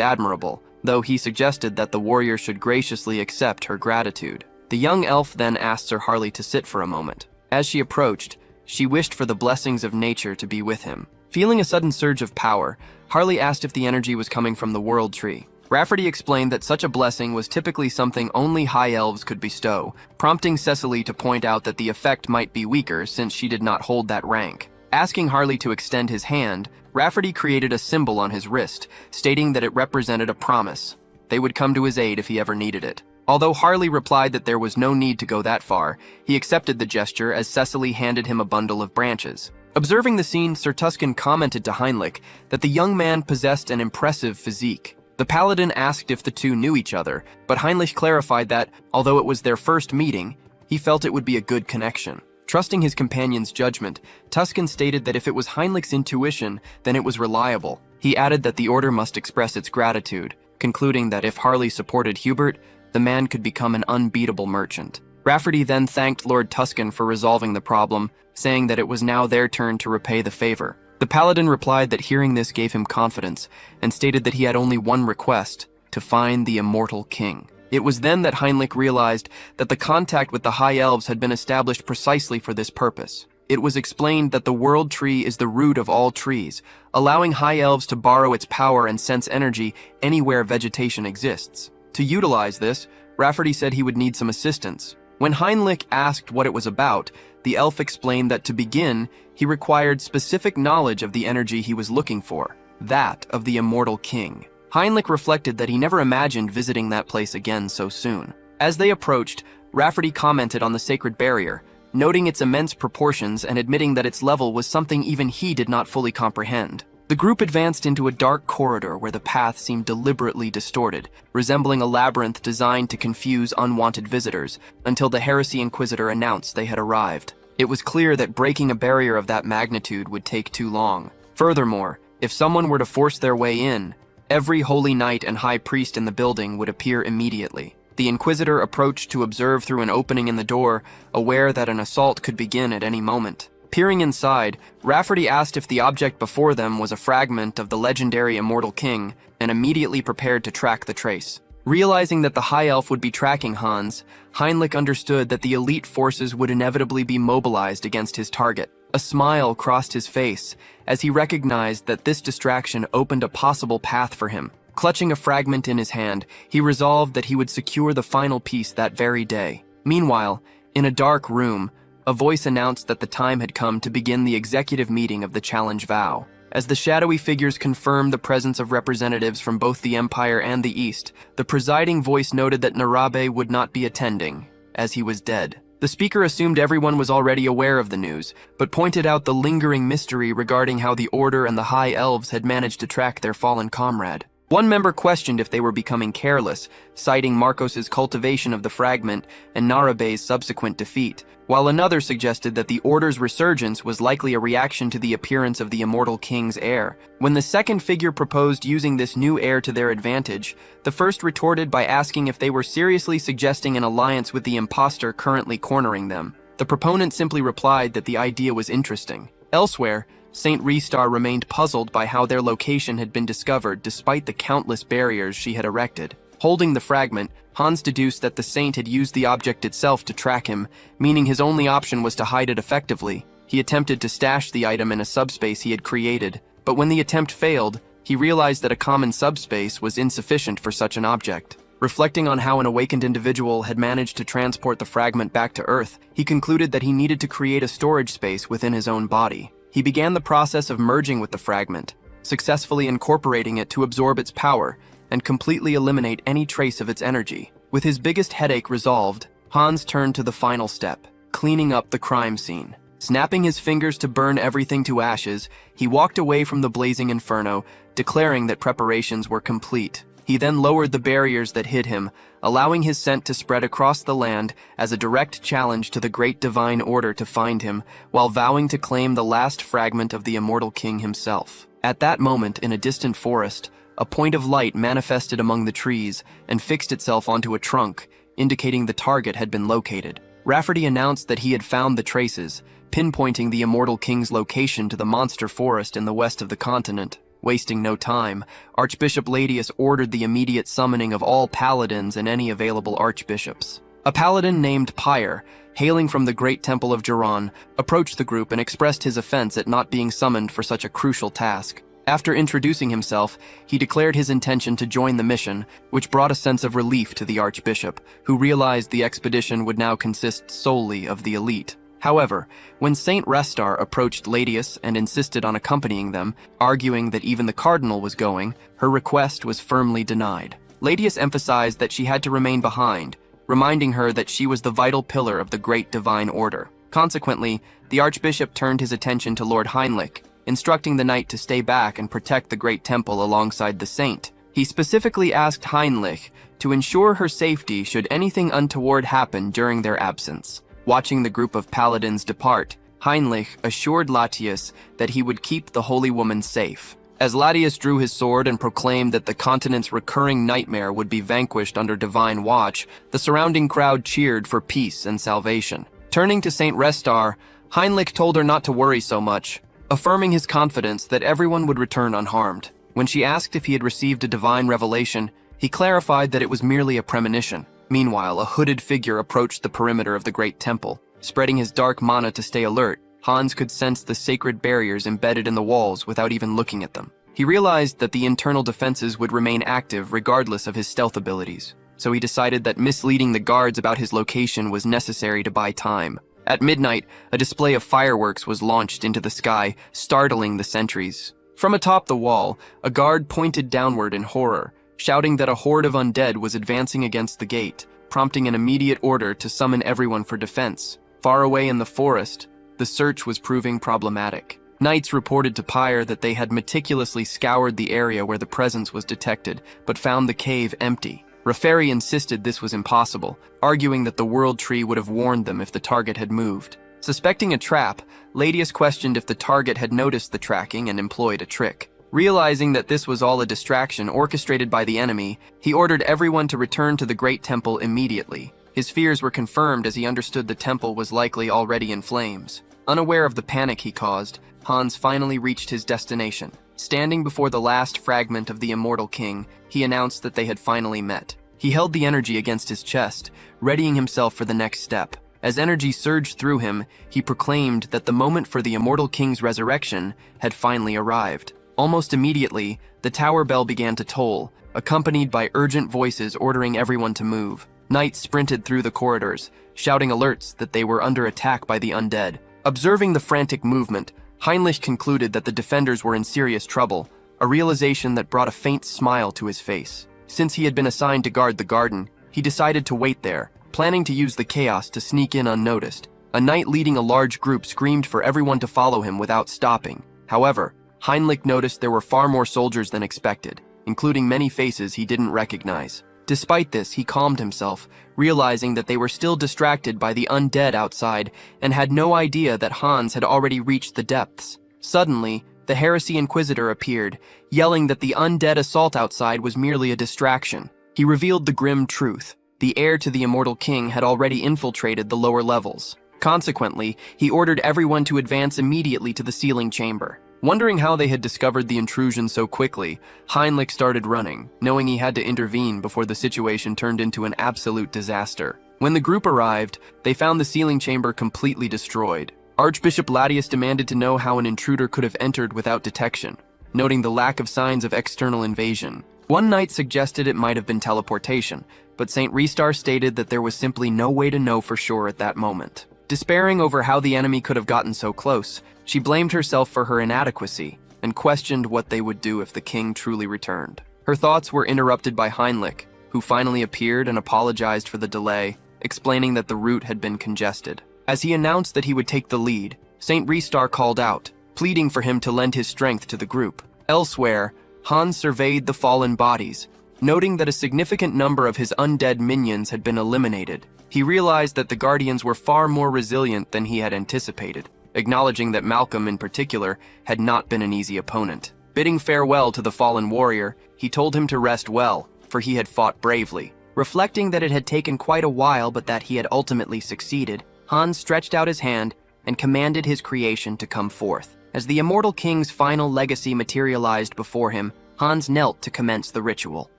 admirable, though he suggested that the warrior should graciously accept her gratitude. The young elf then asked Sir Harley to sit for a moment. As she approached, she wished for the blessings of nature to be with him. Feeling a sudden surge of power, Harley asked if the energy was coming from the World Tree. Rafferty explained that such a blessing was typically something only high elves could bestow, prompting Cecily to point out that the effect might be weaker since she did not hold that rank. Asking Harley to extend his hand, Rafferty created a symbol on his wrist, stating that it represented a promise. They would come to his aid if he ever needed it. Although Harley replied that there was no need to go that far, he accepted the gesture as Cecily handed him a bundle of branches. Observing the scene, Sir Tuscan commented to Heinrich that the young man possessed an impressive physique. The paladin asked if the two knew each other, but Heinrich clarified that, although it was their first meeting, He felt it would be a good connection. Trusting his companion's judgment, Tuscan stated that if it was Heinlich's intuition, then it was reliable. He added that the order must express its gratitude, concluding that if Harley supported Hubert, the man could become an unbeatable merchant. Rafferty then thanked Lord Tuscan for resolving the problem, saying that it was now their turn to repay the favor. The paladin replied that hearing this gave him confidence, and stated that he had only one request: to find the immortal king. It was then that Heinlich realized that the contact with the High Elves had been established precisely for this purpose. It was explained that the world tree is the root of all trees, allowing High Elves to borrow its power and sense energy anywhere vegetation exists. To utilize this, Rafferty said he would need some assistance. When Heinlich asked what it was about, the elf explained that to begin, he required specific knowledge of the energy he was looking for, that of the immortal king. Heinlich reflected that he never imagined visiting that place again so soon. As they approached, Rafferty commented on the sacred barrier, noting its immense proportions and admitting that its level was something even he did not fully comprehend. The group advanced into a dark corridor where the path seemed deliberately distorted, resembling a labyrinth designed to confuse unwanted visitors, until the Heresy Inquisitor announced they had arrived. It was clear that breaking a barrier of that magnitude would take too long. Furthermore, if someone were to force their way in, every holy knight and high priest in the building would appear immediately. The Inquisitor approached to observe through an opening in the door, aware that an assault could begin at any moment. Peering inside, Rafferty asked if the object before them was a fragment of the legendary Immortal King, and immediately prepared to track the trace. Realizing that the High Elf would be tracking Hans, Heinlich understood that the elite forces would inevitably be mobilized against his target. A smile crossed his face as he recognized that this distraction opened a possible path for him. Clutching a fragment in his hand, he resolved that he would secure the final piece that very day. Meanwhile, in a dark room, a voice announced that the time had come to begin the executive meeting of the Challenge Vow. As the shadowy figures confirmed the presence of representatives from both the Empire and the East, the presiding voice noted that Narabe would not be attending, as he was dead. The speaker assumed everyone was already aware of the news, but pointed out the lingering mystery regarding how the Order and the High Elves had managed to track their fallen comrade. One member questioned if they were becoming careless, citing Marcos's cultivation of the fragment and Narabe's subsequent defeat, while another suggested that the Order's resurgence was likely a reaction to the appearance of the Immortal King's heir. When the second figure proposed using this new heir to their advantage, the first retorted by asking if they were seriously suggesting an alliance with the imposter currently cornering them. The proponent simply replied that the idea was interesting. Elsewhere, Saint Restar remained puzzled by how their location had been discovered despite the countless barriers she had erected. Holding the fragment, Hans deduced that the saint had used the object itself to track him, meaning his only option was to hide it effectively. He attempted to stash the item in a subspace he had created, but when the attempt failed, he realized that a common subspace was insufficient for such an object. Reflecting on how an awakened individual had managed to transport the fragment back to Earth, he concluded that he needed to create a storage space within his own body. He began the process of merging with the fragment, successfully incorporating it to absorb its power and completely eliminate any trace of its energy. With his biggest headache resolved, Hans turned to the final step, cleaning up the crime scene. Snapping his fingers to burn everything to ashes, he walked away from the blazing inferno, declaring that preparations were complete. He then lowered the barriers that hid him, allowing his scent to spread across the land as a direct challenge to the great divine order to find him, while vowing to claim the last fragment of the Immortal King himself. At that moment, in a distant forest, a point of light manifested among the trees and fixed itself onto a trunk, indicating the target had been located. Rafferty announced that he had found the traces, pinpointing the Immortal King's location to the monster forest in the west of the continent. Wasting no time, Archbishop Ladius ordered the immediate summoning of all paladins and any available archbishops. A paladin named Pyre, hailing from the Great Temple of Jiran, approached the group and expressed his offense at not being summoned for such a crucial task. After introducing himself, he declared his intention to join the mission, which brought a sense of relief to the archbishop, who realized the expedition would now consist solely of the elite. However, when Saint Restar approached Ladius and insisted on accompanying them, arguing that even the cardinal was going, her request was firmly denied. Ladius emphasized that she had to remain behind, reminding her that she was the vital pillar of the great divine order. Consequently, the archbishop turned his attention to Lord Heinlich, instructing the knight to stay back and protect the great temple alongside the saint. He specifically asked Heinrich to ensure her safety should anything untoward happen during their absence. Watching the group of paladins depart, Heinrich assured Latius that he would keep the holy woman safe. As Latius drew his sword and proclaimed that the continent's recurring nightmare would be vanquished under divine watch, the surrounding crowd cheered for peace and salvation. Turning to Saint Restar, Heinrich told her not to worry so much, affirming his confidence that everyone would return unharmed. When she asked if he had received a divine revelation, he clarified that it was merely a premonition. Meanwhile, a hooded figure approached the perimeter of the great temple. Spreading his dark mana to stay alert, Hans could sense the sacred barriers embedded in the walls without even looking at them. He realized that the internal defenses would remain active regardless of his stealth abilities, so he decided that misleading the guards about his location was necessary to buy time. At midnight, a display of fireworks was launched into the sky, startling the sentries. From atop the wall, a guard pointed downward in horror, shouting that a horde of undead was advancing against the gate, prompting an immediate order to summon everyone for defense. Far away in the forest, the search was proving problematic. Knights reported to Pyre that they had meticulously scoured the area where the presence was detected, but found the cave empty. Raferi insisted this was impossible, arguing that the World Tree would have warned them if the target had moved. Suspecting a trap, Latius questioned if the target had noticed the tracking and employed a trick. Realizing that this was all a distraction orchestrated by the enemy, he ordered everyone to return to the Great Temple immediately. His fears were confirmed as he understood the temple was likely already in flames. Unaware of the panic he caused, Hans finally reached his destination. Standing before the last fragment of the Immortal King, he announced that they had finally met. He held the energy against his chest, readying himself for the next step. As energy surged through him, he proclaimed that the moment for the Immortal King's resurrection had finally arrived. Almost immediately, the tower bell began to toll, accompanied by urgent voices ordering everyone to move. Knights sprinted through the corridors, shouting alerts that they were under attack by the undead. Observing the frantic movement, Heinrich concluded that the defenders were in serious trouble, a realization that brought a faint smile to his face. Since he had been assigned to guard the garden, he decided to wait there, planning to use the chaos to sneak in unnoticed. A knight leading a large group screamed for everyone to follow him without stopping. However, Heinrich noticed there were far more soldiers than expected, including many faces he didn't recognize. Despite this, he calmed himself, realizing that they were still distracted by the undead outside and had no idea that Hans had already reached the depths. Suddenly, the Heresy Inquisitor appeared, yelling that the undead assault outside was merely a distraction. He revealed the grim truth. The heir to the Immortal King had already infiltrated the lower levels. Consequently, he ordered everyone to advance immediately to the sealing chamber. Wondering how they had discovered the intrusion so quickly, Heinrich started running, knowing he had to intervene before the situation turned into an absolute disaster. When the group arrived, they found the sealing chamber completely destroyed. Archbishop Latius demanded to know how an intruder could have entered without detection, noting the lack of signs of external invasion. One knight suggested it might have been teleportation, but Saint Restar stated that there was simply no way to know for sure at that moment. Despairing over how the enemy could have gotten so close, she blamed herself for her inadequacy and questioned what they would do if the king truly returned. Her thoughts were interrupted by Heinrich, who finally appeared and apologized for the delay, explaining that the route had been congested. As he announced that he would take the lead, Saint Restar called out, pleading for him to lend his strength to the group. Elsewhere, Hans surveyed the fallen bodies, noting that a significant number of his undead minions had been eliminated. He realized that the Guardians were far more resilient than he had anticipated, acknowledging that Malcolm in particular had not been an easy opponent. Bidding farewell to the fallen warrior, he told him to rest well, for he had fought bravely. Reflecting that it had taken quite a while but that he had ultimately succeeded, Hans stretched out his hand and commanded his creation to come forth. As the Immortal King's final legacy materialized before him, Hans knelt to commence the ritual.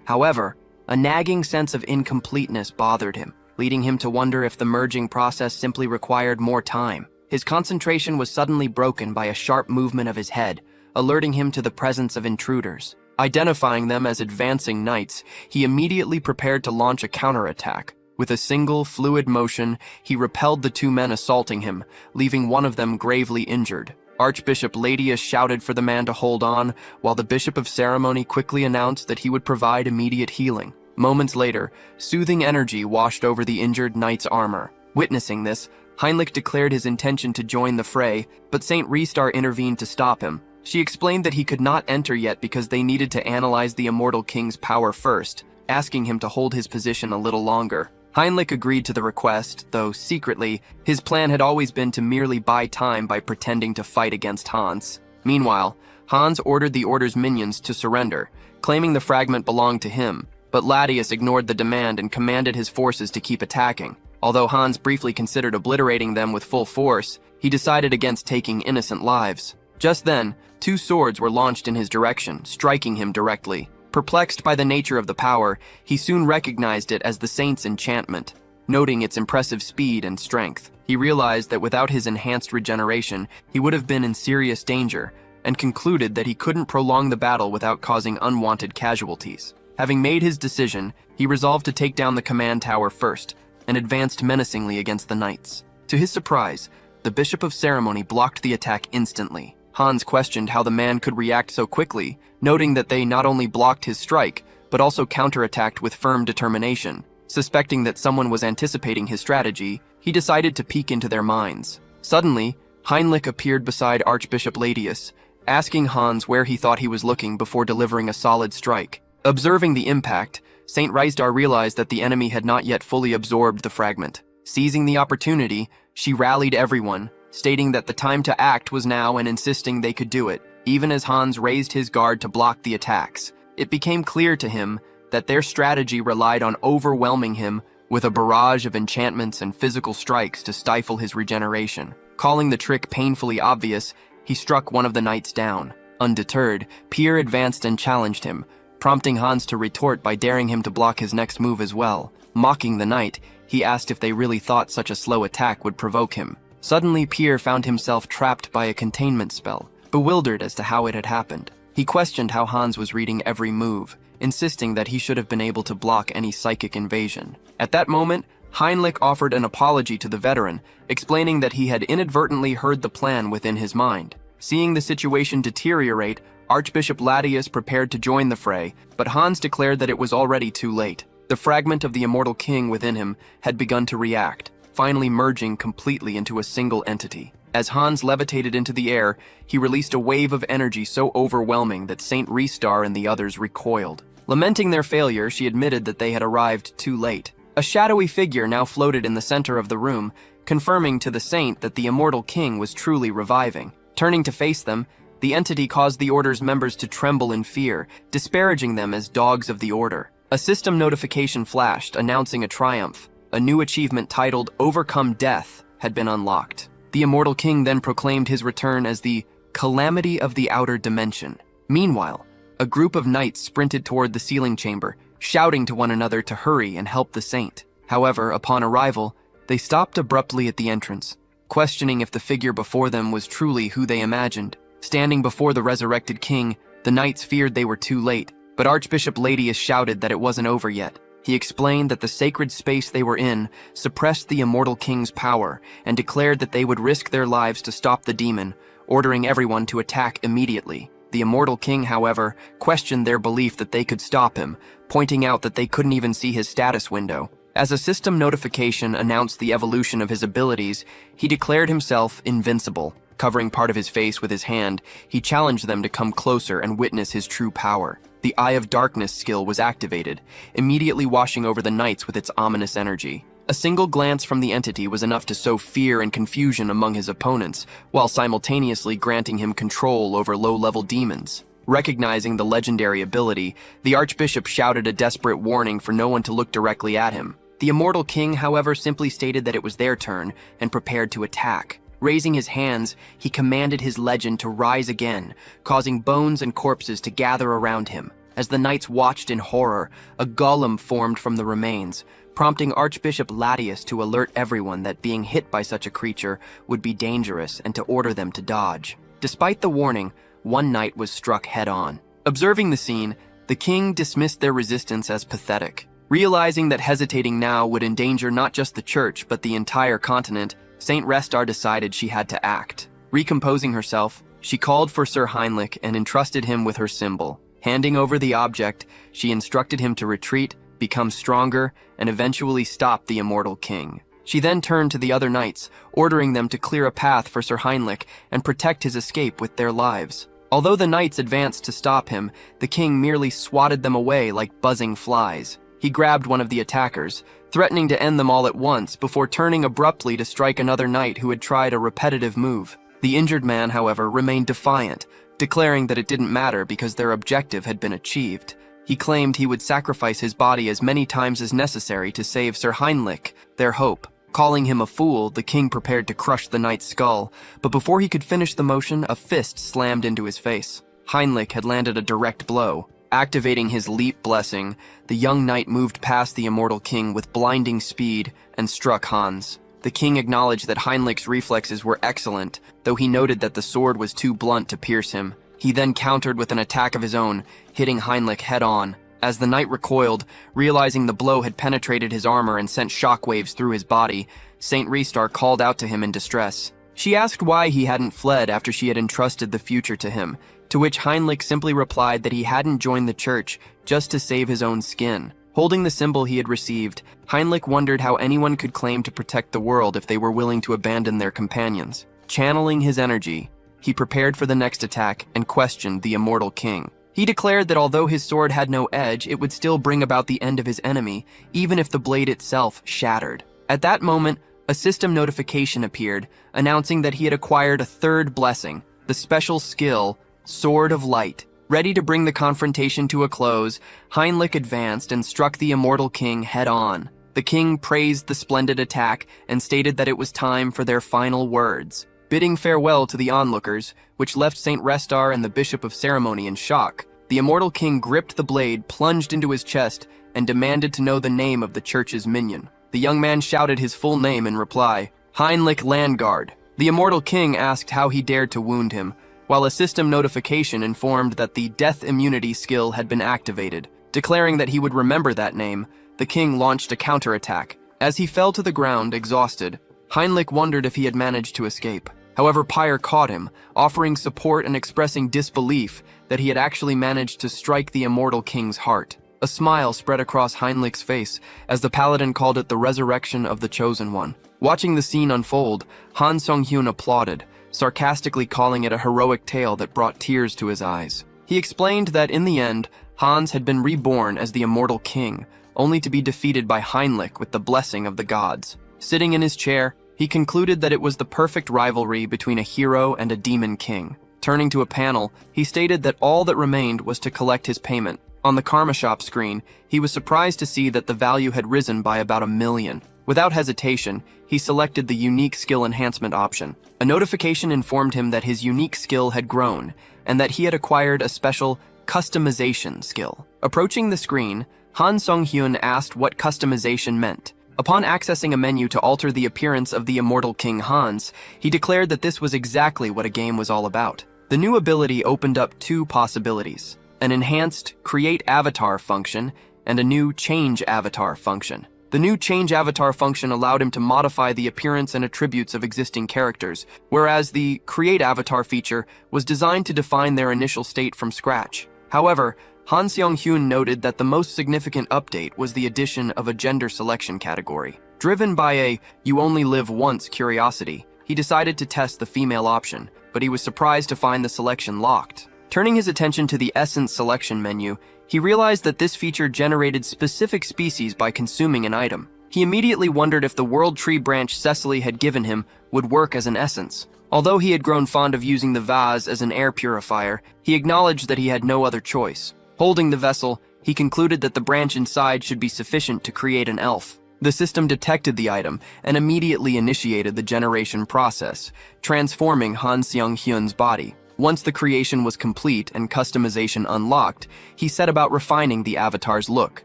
However, a nagging sense of incompleteness bothered him, leading him to wonder if the merging process simply required more time. His concentration was suddenly broken by a sharp movement of his head, alerting him to the presence of intruders. Identifying them as advancing knights, he immediately prepared to launch a counterattack. With a single, fluid motion, he repelled the two men assaulting him, leaving one of them gravely injured. Archbishop Latius shouted for the man to hold on, while the Bishop of Ceremony quickly announced that he would provide immediate healing. Moments later, soothing energy washed over the injured knight's armor. Witnessing this, Heinrich declared his intention to join the fray, but Saint Restar intervened to stop him, She explained that he could not enter yet because they needed to analyze the immortal king's power first, asking him to hold his position a little longer. Heinrich agreed to the request, though secretly, his plan had always been to merely buy time by pretending to fight against Hans. Meanwhile, Hans ordered the Order's minions to surrender, claiming the fragment belonged to him, but Latius ignored the demand and commanded his forces to keep attacking. Although Hans briefly considered obliterating them with full force, he decided against taking innocent lives. Just then, 2 swords were launched in his direction, striking him directly. Perplexed by the nature of the power, he soon recognized it as the Saint's enchantment. Noting its impressive speed and strength, he realized that without his enhanced regeneration, he would have been in serious danger, and concluded that he couldn't prolong the battle without causing unwanted casualties. Having made his decision, he resolved to take down the command tower first, and advanced menacingly against the knights. To his surprise, the Bishop of Ceremony blocked the attack instantly. Hans questioned how the man could react so quickly, noting that they not only blocked his strike, but also counterattacked with firm determination. Suspecting that someone was anticipating his strategy, he decided to peek into their minds. Suddenly, Heinrich appeared beside Archbishop Latius, asking Hans where he thought he was looking before delivering a solid strike. Observing the impact, Saint Rhysdar realized that the enemy had not yet fully absorbed the fragment. Seizing the opportunity, she rallied everyone, stating that the time to act was now and insisting they could do it. Even as Hans raised his guard to block the attacks, it became clear to him that their strategy relied on overwhelming him with a barrage of enchantments and physical strikes to stifle his regeneration. Calling the trick painfully obvious, he struck one of the knights down. Undeterred, Pierre advanced and challenged him, prompting Hans to retort by daring him to block his next move as well. Mocking the knight, he asked if they really thought such a slow attack would provoke him. Suddenly, Pierre found himself trapped by a containment spell, bewildered as to how it had happened. He questioned how Hans was reading every move, insisting that he should have been able to block any psychic invasion. At that moment, Heinrich offered an apology to the veteran, explaining that he had inadvertently heard the plan within his mind. Seeing the situation deteriorate, Archbishop Latius prepared to join the fray, but Hans declared that it was already too late. The fragment of the immortal king within him had begun to react, finally merging completely into a single entity. As Hans levitated into the air, he released a wave of energy so overwhelming that Saint Rhysdar and the others recoiled. Lamenting their failure, she admitted that they had arrived too late. A shadowy figure now floated in the center of the room, confirming to the saint that the immortal king was truly reviving. Turning to face them, the entity caused the Order's members to tremble in fear, disparaging them as dogs of the Order. A system notification flashed, announcing a triumph. A new achievement titled Overcome Death had been unlocked. The immortal king then proclaimed his return as the Calamity of the Outer Dimension. Meanwhile, a group of knights sprinted toward the sealing chamber, shouting to one another to hurry and help the saint. However, upon arrival, they stopped abruptly at the entrance, questioning if the figure before them was truly who they imagined. Standing before the resurrected king, the knights feared they were too late, but Archbishop Latius shouted that it wasn't over yet. He explained that the sacred space they were in suppressed the immortal king's power and declared that they would risk their lives to stop the demon, ordering everyone to attack immediately. The immortal king, however, questioned their belief that they could stop him, pointing out that they couldn't even see his status window. As a system notification announced the evolution of his abilities, he declared himself invincible. Covering part of his face with his hand, he challenged them to come closer and witness his true power. The Eye of Darkness skill was activated, immediately washing over the knights with its ominous energy. A single glance from the entity was enough to sow fear and confusion among his opponents, while simultaneously granting him control over low-level demons. Recognizing the legendary ability, the Archbishop shouted a desperate warning for no one to look directly at him. The immortal king, however, simply stated that it was their turn and prepared to attack. Raising his hands, he commanded his legend to rise again, causing bones and corpses to gather around him. As the knights watched in horror, a golem formed from the remains, prompting Archbishop Latius to alert everyone that being hit by such a creature would be dangerous and to order them to dodge. Despite the warning, one knight was struck head-on. Observing the scene, the king dismissed their resistance as pathetic. Realizing that hesitating now would endanger not just the church but the entire continent, Saint Rhysdar decided she had to act. Recomposing herself, she called for Sir Heinrich and entrusted him with her symbol. Handing over the object, she instructed him to retreat, become stronger, and eventually stop the immortal king. She then turned to the other knights, ordering them to clear a path for Sir Heinrich and protect his escape with their lives. Although the knights advanced to stop him, the king merely swatted them away like buzzing flies. He grabbed one of the attackers, threatening to end them all at once before turning abruptly to strike another knight who had tried a repetitive move. The injured man, however, remained defiant, declaring that it didn't matter because their objective had been achieved. He claimed he would sacrifice his body as many times as necessary to save Sir Heinrich, their hope. Calling him a fool, the king prepared to crush the knight's skull, but before he could finish the motion, a fist slammed into his face. Heinrich had landed a direct blow. Activating his leap blessing, the young knight moved past the immortal king with blinding speed and struck Hans. The king acknowledged that Heinrich's reflexes were excellent, though he noted that the sword was too blunt to pierce him. He then countered with an attack of his own, hitting Heinrich head-on. As the knight recoiled, realizing the blow had penetrated his armor and sent shockwaves through his body, Saint Ristar called out to him in distress. She asked why he hadn't fled after she had entrusted the future to him, to which Heinrich simply replied that he hadn't joined the church just to save his own skin. Holding the symbol he had received, Heinrich wondered how anyone could claim to protect the world if they were willing to abandon their companions. Channeling his energy, he prepared for the next attack and questioned the immortal king. He declared that although his sword had no edge, it would still bring about the end of his enemy, even if the blade itself shattered. At that moment, a system notification appeared, announcing that he had acquired a third blessing, the special skill, Sword of Light. Ready to bring the confrontation to a close, Heinrich advanced and struck the immortal king head-on. The king praised the splendid attack and stated that it was time for their final words. Bidding farewell to the onlookers, which left Saint Restar and the Bishop of Ceremony in shock, the immortal king gripped the blade, plunged into his chest, and demanded to know the name of the church's minion. The young man shouted his full name in reply, Heinrich Landgard. The immortal king asked how he dared to wound him, while a system notification informed that the death immunity skill had been activated. Declaring that he would remember that name, the king launched a counterattack. As he fell to the ground, exhausted, Heinrich wondered if he had managed to escape. However, Pyre caught him, offering support and expressing disbelief that he had actually managed to strike the immortal king's heart. A smile spread across Heinrich's face as the paladin called it the resurrection of the chosen one. Watching the scene unfold, Han Sung-hyun applauded, sarcastically calling it a heroic tale that brought tears to his eyes. He explained that in the end, Hans had been reborn as the immortal king, only to be defeated by Heinrich with the blessing of the gods. Sitting in his chair, he concluded that it was the perfect rivalry between a hero and a demon king. Turning to a panel, he stated that all that remained was to collect his payment. On the Karma Shop screen, he was surprised to see that the value had risen by about 1 million. Without hesitation, he selected the unique skill enhancement option. A notification informed him that his unique skill had grown, and that he had acquired a special customization skill. Approaching the screen, Han Sung-hyun asked what customization meant. Upon accessing a menu to alter the appearance of the immortal King Hans, he declared that this was exactly what a game was all about. The new ability opened up 2 possibilities: an enhanced Create Avatar function and a new Change Avatar function. The new Change Avatar function allowed him to modify the appearance and attributes of existing characters, whereas the Create Avatar feature was designed to define their initial state from scratch. However, Han Seong-hyun noted that the most significant update was the addition of a gender selection category. Driven by a "you only live once" curiosity, he decided to test the female option, but he was surprised to find the selection locked. Turning his attention to the Essence selection menu, he realized that this feature generated specific species by consuming an item. He immediately wondered if the World Tree branch Cecily had given him would work as an essence. Although he had grown fond of using the vase as an air purifier, he acknowledged that he had no other choice. Holding the vessel, he concluded that the branch inside should be sufficient to create an elf. The system detected the item and immediately initiated the generation process, transforming Han Seong-hyun's body. Once the creation was complete and customization unlocked, he set about refining the avatar's look.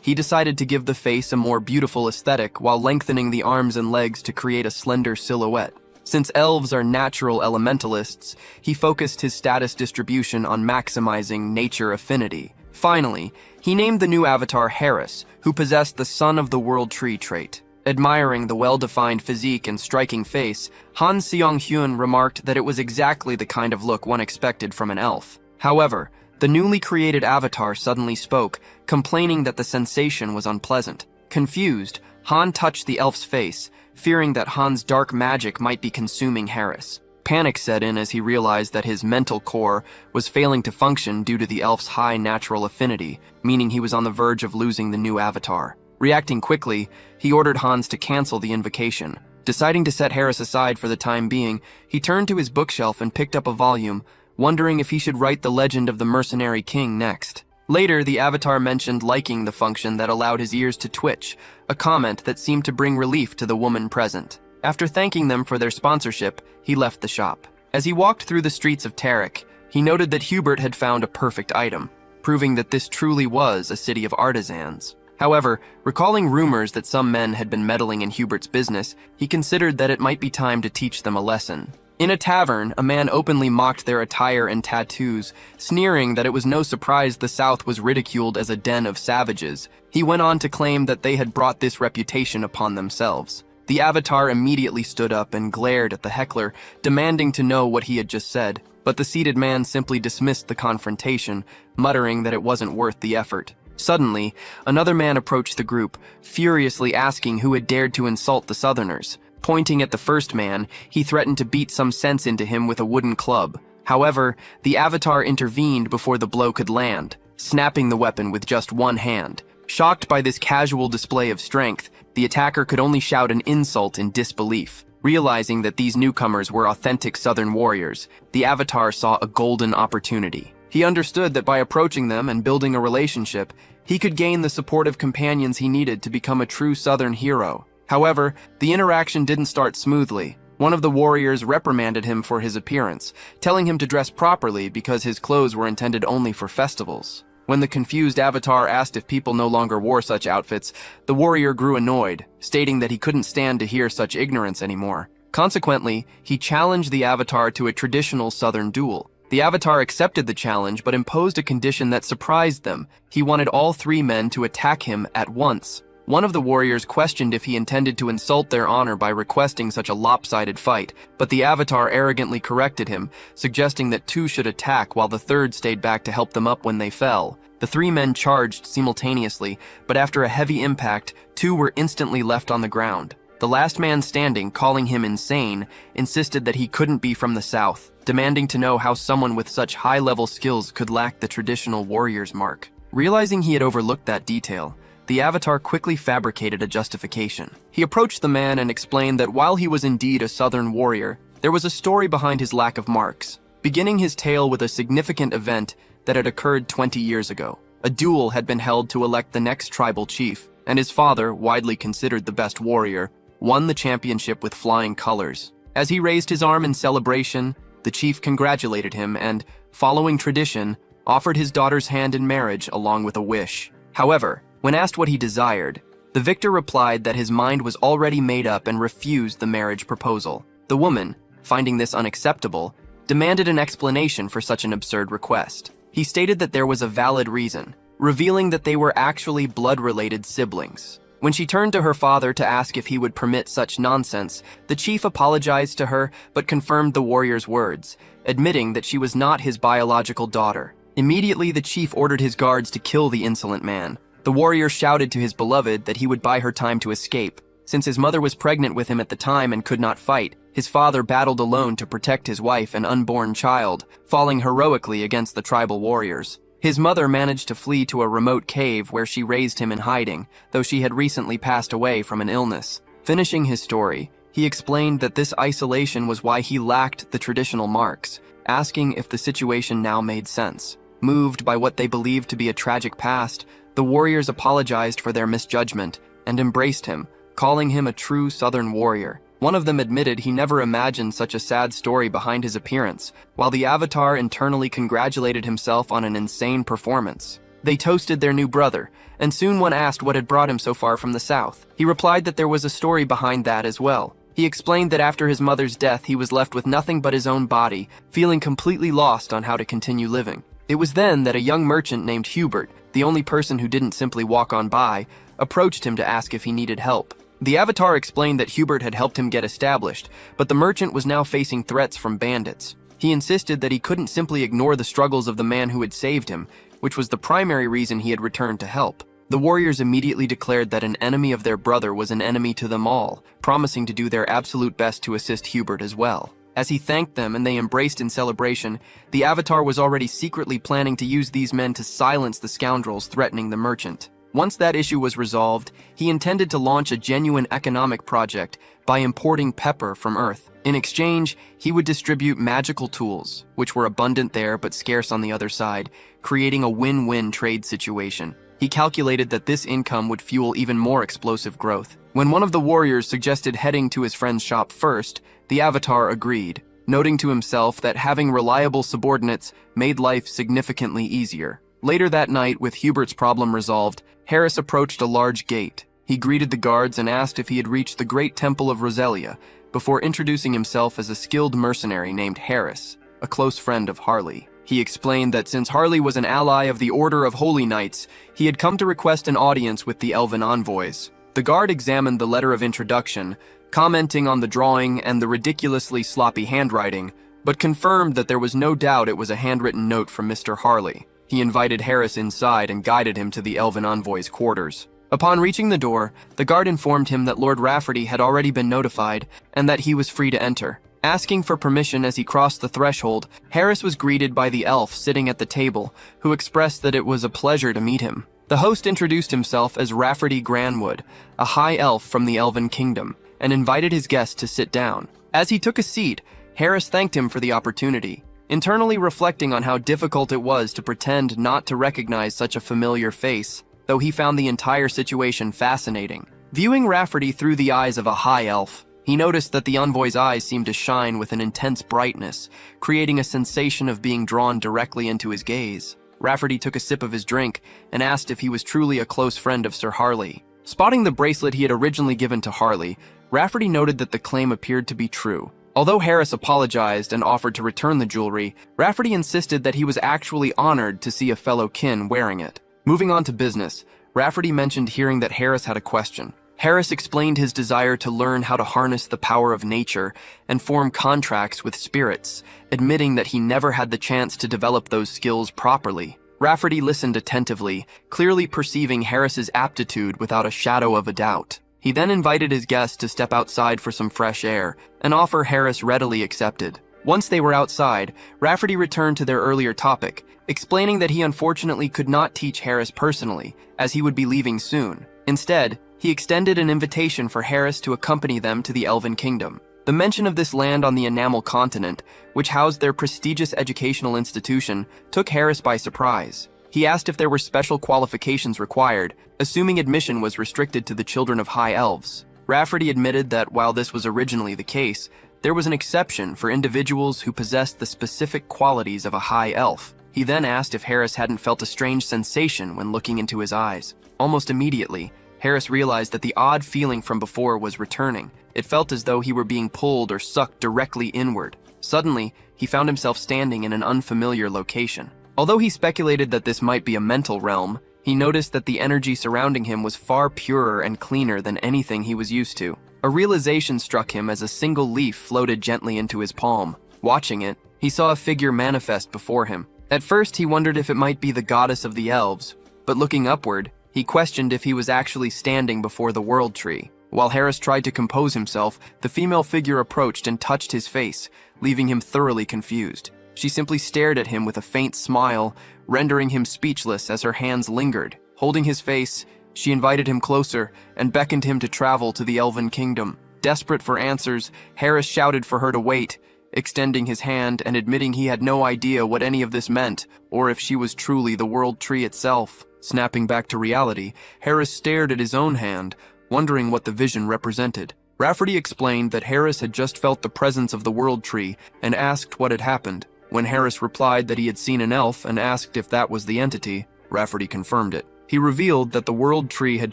He decided to give the face a more beautiful aesthetic while lengthening the arms and legs to create a slender silhouette. Since elves are natural elementalists, he focused his status distribution on maximizing nature affinity. Finally, he named the new avatar Harris, who possessed the Son of the World Tree trait. Admiring the well-defined physique and striking face, Han Seong-hyun remarked that it was exactly the kind of look one expected from an elf. However, the newly created avatar suddenly spoke, complaining that the sensation was unpleasant. Confused, Han touched the elf's face, fearing that Han's dark magic might be consuming Harris. Panic set in as he realized that his mental core was failing to function due to the elf's high natural affinity, meaning he was on the verge of losing the new avatar. Reacting quickly, he ordered Hans to cancel the invocation. Deciding to set Harris aside for the time being, he turned to his bookshelf and picked up a volume, wondering if he should write the legend of the mercenary king next. Later, the avatar mentioned liking the function that allowed his ears to twitch, a comment that seemed to bring relief to the woman present. After thanking them for their sponsorship, he left the shop. As he walked through the streets of Tarek, he noted that Hubert had found a perfect item, proving that this truly was a city of artisans. However, recalling rumors that some men had been meddling in Hubert's business, he considered that it might be time to teach them a lesson. In a tavern, a man openly mocked their attire and tattoos, sneering that it was no surprise the South was ridiculed as a den of savages. He went on to claim that they had brought this reputation upon themselves. The avatar immediately stood up and glared at the heckler, demanding to know what he had just said, but the seated man simply dismissed the confrontation, muttering that it wasn't worth the effort. Suddenly, another man approached the group, furiously asking who had dared to insult the Southerners. Pointing at the first man, he threatened to beat some sense into him with a wooden club. However, the avatar intervened before the blow could land, snapping the weapon with just one hand. Shocked by this casual display of strength, the attacker could only shout an insult in disbelief. Realizing that these newcomers were authentic Southern warriors, the avatar saw a golden opportunity. He understood that by approaching them and building a relationship, he could gain the supportive companions he needed to become a true Southern hero. However, the interaction didn't start smoothly. One of the warriors reprimanded him for his appearance, telling him to dress properly because his clothes were intended only for festivals. When the confused avatar asked if people no longer wore such outfits, the warrior grew annoyed, stating that he couldn't stand to hear such ignorance anymore. Consequently, he challenged the avatar to a traditional Southern duel. The avatar accepted the challenge but imposed a condition that surprised them. He wanted all three men to attack him at once. One of the warriors questioned if he intended to insult their honor by requesting such a lopsided fight, but the avatar arrogantly corrected him, suggesting that two should attack while the third stayed back to help them up when they fell. The three men charged simultaneously, but after a heavy impact, two were instantly left on the ground. The last man standing, calling him insane, insisted that he couldn't be from the South, demanding to know how someone with such high-level skills could lack the traditional warrior's mark. Realizing he had overlooked that detail, the avatar quickly fabricated a justification. He approached the man and explained that while he was indeed a Southern warrior, there was a story behind his lack of marks, beginning his tale with a significant event that had occurred 20 years ago. A duel had been held to elect the next tribal chief, and his father, widely considered the best warrior, won the championship with flying colors. As he raised his arm in celebration, the chief congratulated him and, following tradition, offered his daughter's hand in marriage along with a wish. However, when asked what he desired, the victor replied that his mind was already made up and refused the marriage proposal. The woman, finding this unacceptable, demanded an explanation for such an absurd request. He stated that there was a valid reason, revealing that they were actually blood-related siblings. When she turned to her father to ask if he would permit such nonsense, the chief apologized to her but confirmed the warrior's words, admitting that she was not his biological daughter. Immediately, the chief ordered his guards to kill the insolent man. The warrior shouted to his beloved that he would buy her time to escape. Since his mother was pregnant with him at the time and could not fight, his father battled alone to protect his wife and unborn child, falling heroically against the tribal warriors. His mother managed to flee to a remote cave where she raised him in hiding, though she had recently passed away from an illness. Finishing his story, he explained that this isolation was why he lacked the traditional marks, asking if the situation now made sense. Moved by what they believed to be a tragic past, the warriors apologized for their misjudgment and embraced him, calling him a true Southern warrior. One of them admitted he never imagined such a sad story behind his appearance, while the avatar internally congratulated himself on an insane performance. They toasted their new brother, and soon one asked what had brought him so far from the South. He replied that there was a story behind that as well. He explained that after his mother's death he was left with nothing but his own body, feeling completely lost on how to continue living. It was then that a young merchant named Hubert, the only person who didn't simply walk on by, approached him to ask if he needed help. The avatar explained that Hubert had helped him get established, but the merchant was now facing threats from bandits. He insisted that he couldn't simply ignore the struggles of the man who had saved him, which was the primary reason he had returned to help. The warriors immediately declared that an enemy of their brother was an enemy to them all, promising to do their absolute best to assist Hubert as well. As he thanked them and they embraced in celebration, the Avatar was already secretly planning to use these men to silence the scoundrels threatening the merchant. Once that issue was resolved, he intended to launch a genuine economic project by importing pepper from Earth. In exchange, he would distribute magical tools, which were abundant there but scarce on the other side, creating a win-win trade situation. He calculated that this income would fuel even more explosive growth. When one of the warriors suggested heading to his friend's shop first, the Avatar agreed, noting to himself that having reliable subordinates made life significantly easier. Later that night, with Hubert's problem resolved, Harris approached a large gate. He greeted the guards and asked if he had reached the great temple of Roselia, before introducing himself as a skilled mercenary named Harris, a close friend of Harley. He explained that since Harley was an ally of the Order of Holy Knights, he had come to request an audience with the elven envoys. The guard examined the letter of introduction, commenting on the drawing and the ridiculously sloppy handwriting, but confirmed that there was no doubt it was a handwritten note from Mr. Harley. He invited Harris inside and guided him to the elven envoy's quarters. Upon reaching the door, the guard informed him that Lord Rafferty had already been notified and that he was free to enter. Asking for permission as he crossed the threshold, Harris was greeted by the elf sitting at the table, who expressed that it was a pleasure to meet him. The host introduced himself as Rafferty Granwood, a high elf from the Elven Kingdom, and invited his guest to sit down. As he took a seat, Harris thanked him for the opportunity, internally reflecting on how difficult it was to pretend not to recognize such a familiar face, though he found the entire situation fascinating. Viewing Rafferty through the eyes of a high elf, he noticed that the envoy's eyes seemed to shine with an intense brightness, creating a sensation of being drawn directly into his gaze. Rafferty took a sip of his drink and asked if he was truly a close friend of Sir Harley. Spotting the bracelet he had originally given to Harley, Rafferty noted that the claim appeared to be true. Although Harris apologized and offered to return the jewelry, Rafferty insisted that he was actually honored to see a fellow kin wearing it. Moving on to business, Rafferty mentioned hearing that Harris had a question. Harris explained his desire to learn how to harness the power of nature and form contracts with spirits, admitting that he never had the chance to develop those skills properly. Rafferty listened attentively, clearly perceiving Harris's aptitude without a shadow of a doubt. He then invited his guest to step outside for some fresh air, an offer Harris readily accepted. Once they were outside, Rafferty returned to their earlier topic, explaining that he unfortunately could not teach Harris personally, as he would be leaving soon. Instead, he extended an invitation for Harris to accompany them to the Elven Kingdom. The mention of this land on the Enamel Continent, which housed their prestigious educational institution, took Harris by surprise. He asked if there were special qualifications required, assuming admission was restricted to the children of high elves. Rafferty admitted that while this was originally the case, there was an exception for individuals who possessed the specific qualities of a high elf. He then asked if Harris hadn't felt a strange sensation when looking into his eyes. Almost immediately, Harris realized that the odd feeling from before was returning. It felt as though he were being pulled or sucked directly inward. Suddenly, he found himself standing in an unfamiliar location. Although he speculated that this might be a mental realm, he noticed that the energy surrounding him was far purer and cleaner than anything he was used to. A realization struck him as a single leaf floated gently into his palm. Watching it, he saw a figure manifest before him. At first, he wondered if it might be the goddess of the elves, but looking upward, he questioned if he was actually standing before the World Tree. While Harris tried to compose himself, the female figure approached and touched his face, leaving him thoroughly confused. She simply stared at him with a faint smile, rendering him speechless as her hands lingered. Holding his face, she invited him closer and beckoned him to travel to the Elven Kingdom. Desperate for answers, Harris shouted for her to wait, extending his hand and admitting he had no idea what any of this meant, or if she was truly the World Tree itself. Snapping back to reality, Harris stared at his own hand, wondering what the vision represented. Rafferty explained that Harris had just felt the presence of the World Tree and asked what had happened. When Harris replied that he had seen an elf and asked if that was the entity, Rafferty confirmed it. He revealed that the World Tree had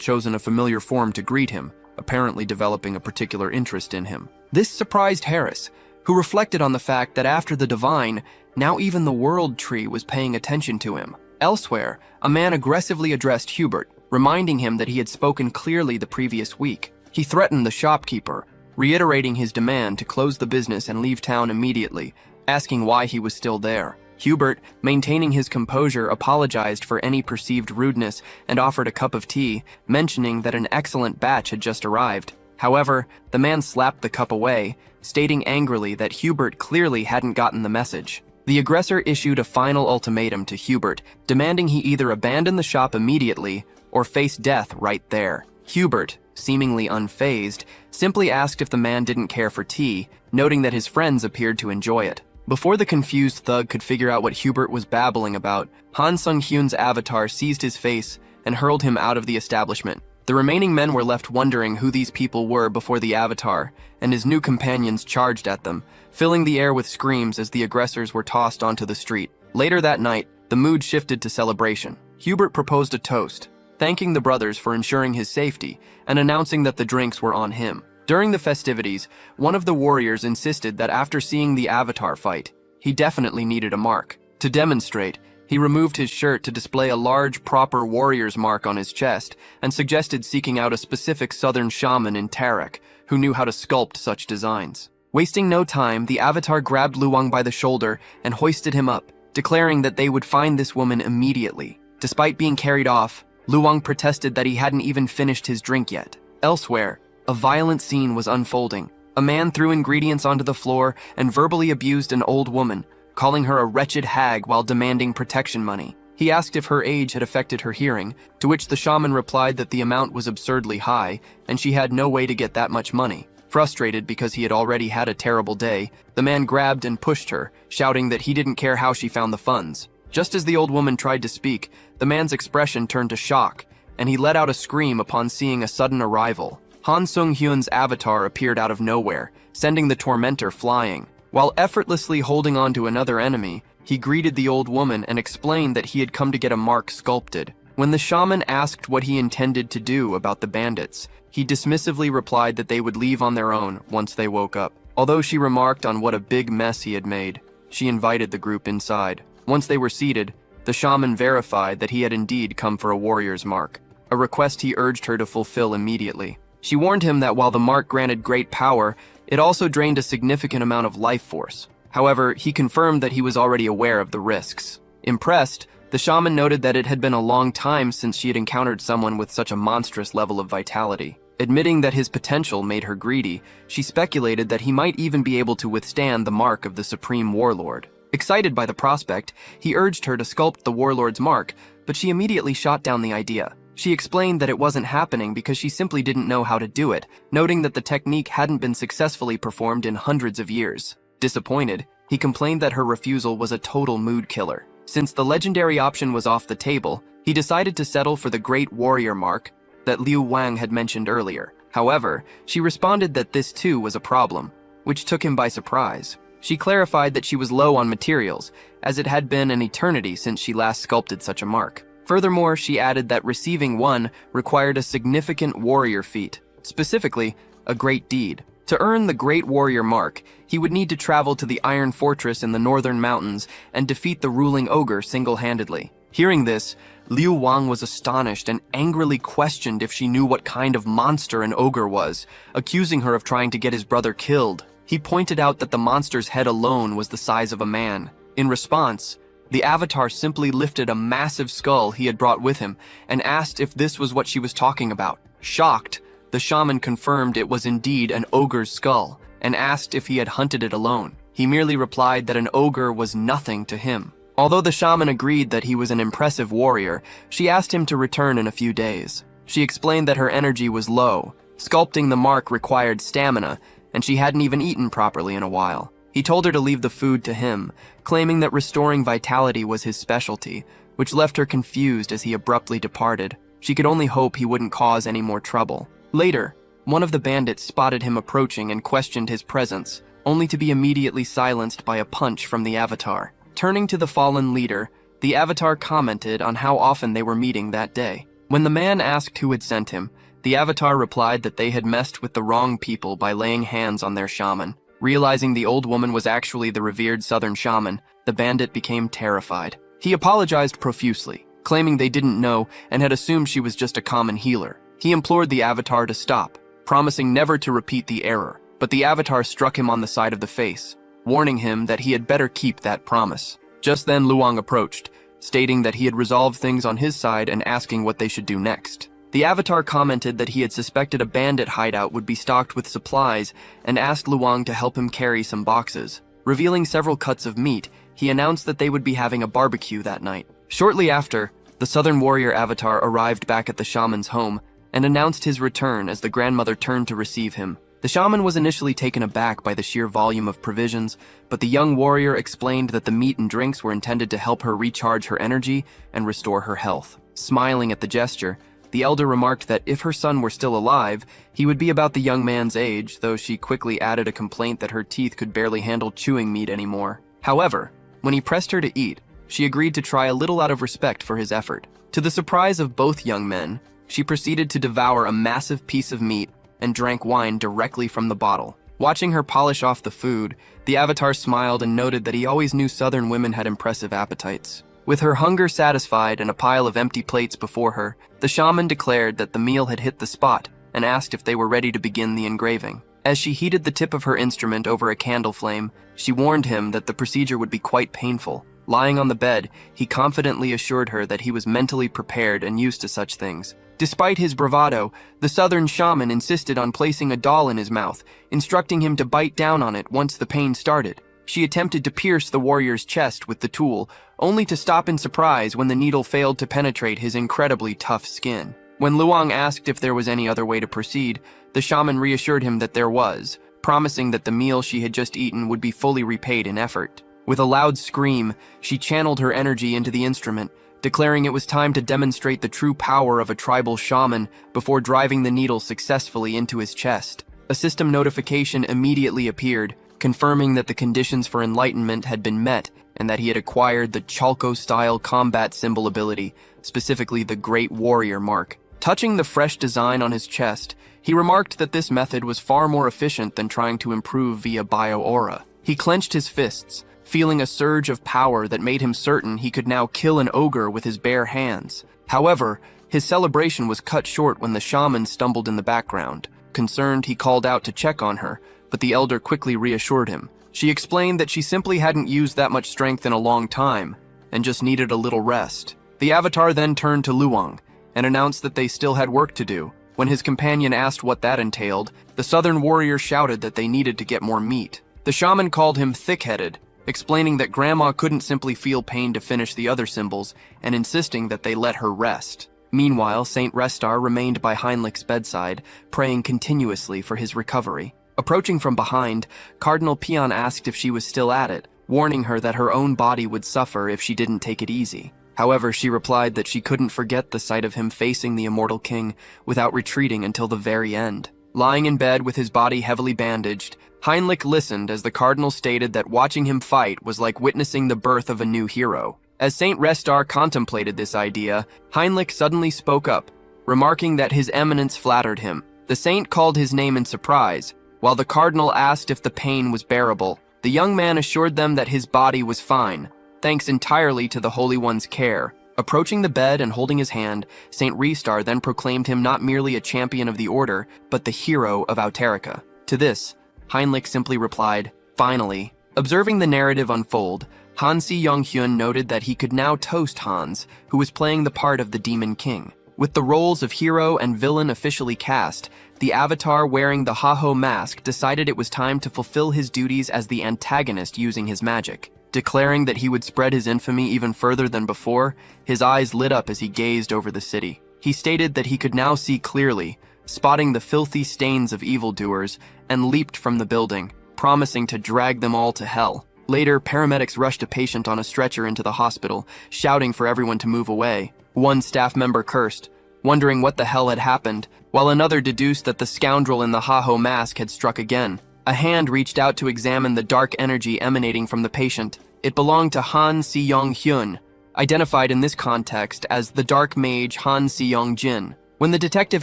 chosen a familiar form to greet him, apparently developing a particular interest in him. This surprised Harris, who reflected on the fact that after the divine, now even the World Tree was paying attention to him. Elsewhere, a man aggressively addressed Hubert, reminding him that he had spoken clearly the previous week. He threatened the shopkeeper, reiterating his demand to close the business and leave town immediately, asking why he was still there. Hubert, maintaining his composure, apologized for any perceived rudeness and offered a cup of tea, mentioning that an excellent batch had just arrived. However, the man slapped the cup away, stating angrily that Hubert clearly hadn't gotten the message. The aggressor issued a final ultimatum to Hubert, demanding he either abandon the shop immediately or face death right there. Hubert, seemingly unfazed, simply asked if the man didn't care for tea, noting that his friends appeared to enjoy it. Before the confused thug could figure out what Hubert was babbling about, Han Sung-hyun's avatar seized his face and hurled him out of the establishment. The remaining men were left wondering who these people were before the avatar, and his new companions charged at them, filling the air with screams as the aggressors were tossed onto the street. Later that night, the mood shifted to celebration. Hubert proposed a toast, thanking the brothers for ensuring his safety and announcing that the drinks were on him. During the festivities, one of the warriors insisted that after seeing the avatar fight, he definitely needed a mark. To demonstrate, he removed his shirt to display a large, proper warrior's mark on his chest and suggested seeking out a specific southern shaman in Tarak who knew how to sculpt such designs. Wasting no time, the avatar grabbed Luwang by the shoulder and hoisted him up, declaring that they would find this woman immediately. Despite being carried off, Luwang protested that he hadn't even finished his drink yet. Elsewhere, a violent scene was unfolding. A man threw ingredients onto the floor and verbally abused an old woman, calling her a wretched hag while demanding protection money. He asked if her age had affected her hearing, to which the shaman replied that the amount was absurdly high and she had no way to get that much money. Frustrated because he had already had a terrible day, the man grabbed and pushed her, shouting that he didn't care how she found the funds. Just as the old woman tried to speak, the man's expression turned to shock, and he let out a scream upon seeing a sudden arrival. Han Sung-hyun's avatar appeared out of nowhere, sending the tormentor flying. While effortlessly holding on to another enemy, he greeted the old woman and explained that he had come to get a mark sculpted. When the shaman asked what he intended to do about the bandits, he dismissively replied that they would leave on their own once they woke up. Although she remarked on what a big mess he had made, she invited the group inside. Once they were seated, the shaman verified that he had indeed come for a warrior's mark, a request he urged her to fulfill immediately. She warned him that while the mark granted great power, it also drained a significant amount of life force. However, he confirmed that he was already aware of the risks. Impressed, the shaman noted that it had been a long time since she had encountered someone with such a monstrous level of vitality. Admitting that his potential made her greedy, she speculated that he might even be able to withstand the mark of the Supreme Warlord. Excited by the prospect, he urged her to sculpt the warlord's mark, but she immediately shot down the idea. She explained that it wasn't happening because she simply didn't know how to do it, noting that the technique hadn't been successfully performed in hundreds of years. Disappointed, he complained that her refusal was a total mood killer. Since the legendary option was off the table, he decided to settle for the Great Warrior mark that Liu Wang had mentioned earlier. However, she responded that this too was a problem, which took him by surprise. She clarified that she was low on materials, as it had been an eternity since she last sculpted such a mark. Furthermore, she added that receiving one required a significant warrior feat, specifically, a great deed. To earn the Great Warrior mark, he would need to travel to the Iron Fortress in the northern mountains and defeat the ruling ogre single-handedly. Hearing this, Liu Wang was astonished and angrily questioned if she knew what kind of monster an ogre was, accusing her of trying to get his brother killed. He pointed out that the monster's head alone was the size of a man. In response, the avatar simply lifted a massive skull he had brought with him and asked if this was what she was talking about. Shocked, the shaman confirmed it was indeed an ogre's skull and asked if he had hunted it alone. He merely replied that an ogre was nothing to him. Although the shaman agreed that he was an impressive warrior, she asked him to return in a few days. She explained that her energy was low. Sculpting the mark required stamina, and she hadn't even eaten properly in a while. He told her to leave the food to him, claiming that restoring vitality was his specialty, which left her confused as he abruptly departed. She could only hope he wouldn't cause any more trouble. Later, one of the bandits spotted him approaching and questioned his presence, only to be immediately silenced by a punch from the avatar. Turning to the fallen leader, the avatar commented on how often they were meeting that day. When the man asked who had sent him, the avatar replied that they had messed with the wrong people by laying hands on their shaman. Realizing the old woman was actually the revered southern shaman, the bandit became terrified. He apologized profusely, claiming they didn't know and had assumed she was just a common healer. He implored the avatar to stop, promising never to repeat the error, but the avatar struck him on the side of the face, warning him that he had better keep that promise. Just then Luwang approached, stating that he had resolved things on his side and asking what they should do next. The avatar commented that he had suspected a bandit hideout would be stocked with supplies and asked Luang to help him carry some boxes. Revealing several cuts of meat, he announced that they would be having a barbecue that night. Shortly after, the Southern Warrior avatar arrived back at the shaman's home and announced his return as the grandmother turned to receive him. The shaman was initially taken aback by the sheer volume of provisions, but the young warrior explained that the meat and drinks were intended to help her recharge her energy and restore her health. Smiling at the gesture, the elder remarked that if her son were still alive, he would be about the young man's age, though she quickly added a complaint that her teeth could barely handle chewing meat anymore. However, when he pressed her to eat, she agreed to try a little out of respect for his effort. To the surprise of both young men, she proceeded to devour a massive piece of meat and drank wine directly from the bottle. Watching her polish off the food, the avatar smiled and noted that he always knew Southern women had impressive appetites. With her hunger satisfied and a pile of empty plates before her, the shaman declared that the meal had hit the spot and asked if they were ready to begin the engraving. As she heated the tip of her instrument over a candle flame, she warned him that the procedure would be quite painful. Lying on the bed, he confidently assured her that he was mentally prepared and used to such things. Despite his bravado, the Southern shaman insisted on placing a doll in his mouth, instructing him to bite down on it once the pain started. She attempted to pierce the warrior's chest with the tool, only to stop in surprise when the needle failed to penetrate his incredibly tough skin. When Luang asked if there was any other way to proceed, the shaman reassured him that there was, promising that the meal she had just eaten would be fully repaid in effort. With a loud scream, she channeled her energy into the instrument, declaring it was time to demonstrate the true power of a tribal shaman before driving the needle successfully into his chest. A system notification immediately appeared, confirming that the conditions for enlightenment had been met and that he had acquired the Chalco-style combat symbol ability, specifically the Great Warrior mark. Touching the fresh design on his chest, he remarked that this method was far more efficient than trying to improve via bio-aura. He clenched his fists, feeling a surge of power that made him certain he could now kill an ogre with his bare hands. However, his celebration was cut short when the shaman stumbled in the background. Concerned, he called out to check on her, but the elder quickly reassured him. She explained that she simply hadn't used that much strength in a long time, and just needed a little rest. The avatar then turned to Luang, and announced that they still had work to do. When his companion asked what that entailed, the Southern warrior shouted that they needed to get more meat. The shaman called him thick-headed, explaining that Grandma couldn't simply feel pain to finish the other symbols, and insisting that they let her rest. Meanwhile, Saint Restar remained by Heinlich's bedside, praying continuously for his recovery. Approaching from behind, Cardinal Pion asked if she was still at it, warning her that her own body would suffer if she didn't take it easy. However, she replied that she couldn't forget the sight of him facing the immortal king without retreating until the very end. Lying in bed with his body heavily bandaged, Heinlich listened as the cardinal stated that watching him fight was like witnessing the birth of a new hero. As Saint Restar contemplated this idea, Heinlich suddenly spoke up, remarking that his eminence flattered him. The saint called his name in surprise, while the cardinal asked if the pain was bearable. The young man assured them that his body was fine, thanks entirely to the Holy One's care. Approaching the bed and holding his hand, Saint Restar then proclaimed him not merely a champion of the order, but the hero of Auterica. To this, Heinlich simply replied, "Finally." Observing the narrative unfold, Han Si-Yong-hyun noted that he could now toast Hans, who was playing the part of the Demon King. With the roles of hero and villain officially cast, the avatar wearing the Ha-Ho mask decided it was time to fulfill his duties as the antagonist using his magic. Declaring that he would spread his infamy even further than before, his eyes lit up as he gazed over the city. He stated that he could now see clearly, spotting the filthy stains of evildoers, and leaped from the building, promising to drag them all to hell. Later, paramedics rushed a patient on a stretcher into the hospital, shouting for everyone to move away. One staff member cursed, wondering what the hell had happened, while another deduced that the scoundrel in the Ha-Ho mask had struck again. A hand reached out to examine the dark energy emanating from the patient. It belonged to Han Si-Yong-hyun, identified in this context as the dark mage Han Si-Yong-jin. When the detective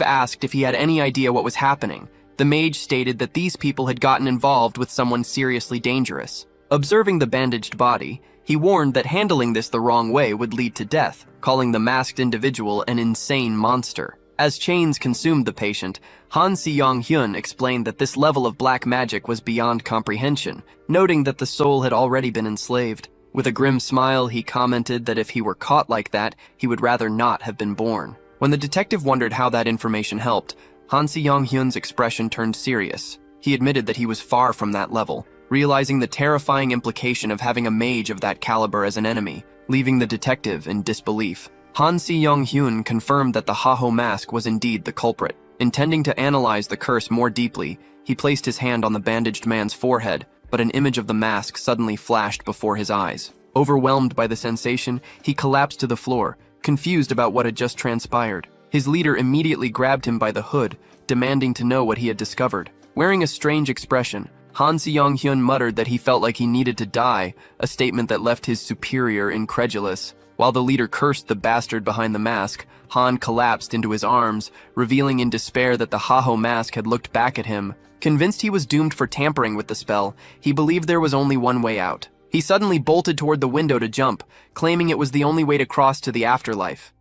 asked if he had any idea what was happening, the mage stated that these people had gotten involved with someone seriously dangerous. Observing the bandaged body, he warned that handling this the wrong way would lead to death, calling the masked individual an insane monster. As chains consumed the patient, Han Si-Yong-hyun explained that this level of black magic was beyond comprehension, noting that the soul had already been enslaved. With a grim smile, he commented that if he were caught like that, he would rather not have been born. When the detective wondered how that information helped, Han Si-young-hyun's expression turned serious. He admitted that he was far from that level, realizing the terrifying implication of having a mage of that caliber as an enemy, leaving the detective in disbelief. Han Si-young-hyun confirmed that the Haho mask was indeed the culprit. Intending to analyze the curse more deeply, he placed his hand on the bandaged man's forehead, but an image of the mask suddenly flashed before his eyes. Overwhelmed by the sensation, he collapsed to the floor, confused about what had just transpired. His leader immediately grabbed him by the hood, demanding to know what he had discovered. Wearing a strange expression, Han Si-young-hyun muttered that he felt like he needed to die, a statement that left his superior incredulous. While the leader cursed the bastard behind the mask, Han collapsed into his arms, revealing in despair that the Haho mask had looked back at him. Convinced he was doomed for tampering with the spell, he believed there was only one way out. He suddenly bolted toward the window to jump, claiming it was the only way to cross to the afterlife.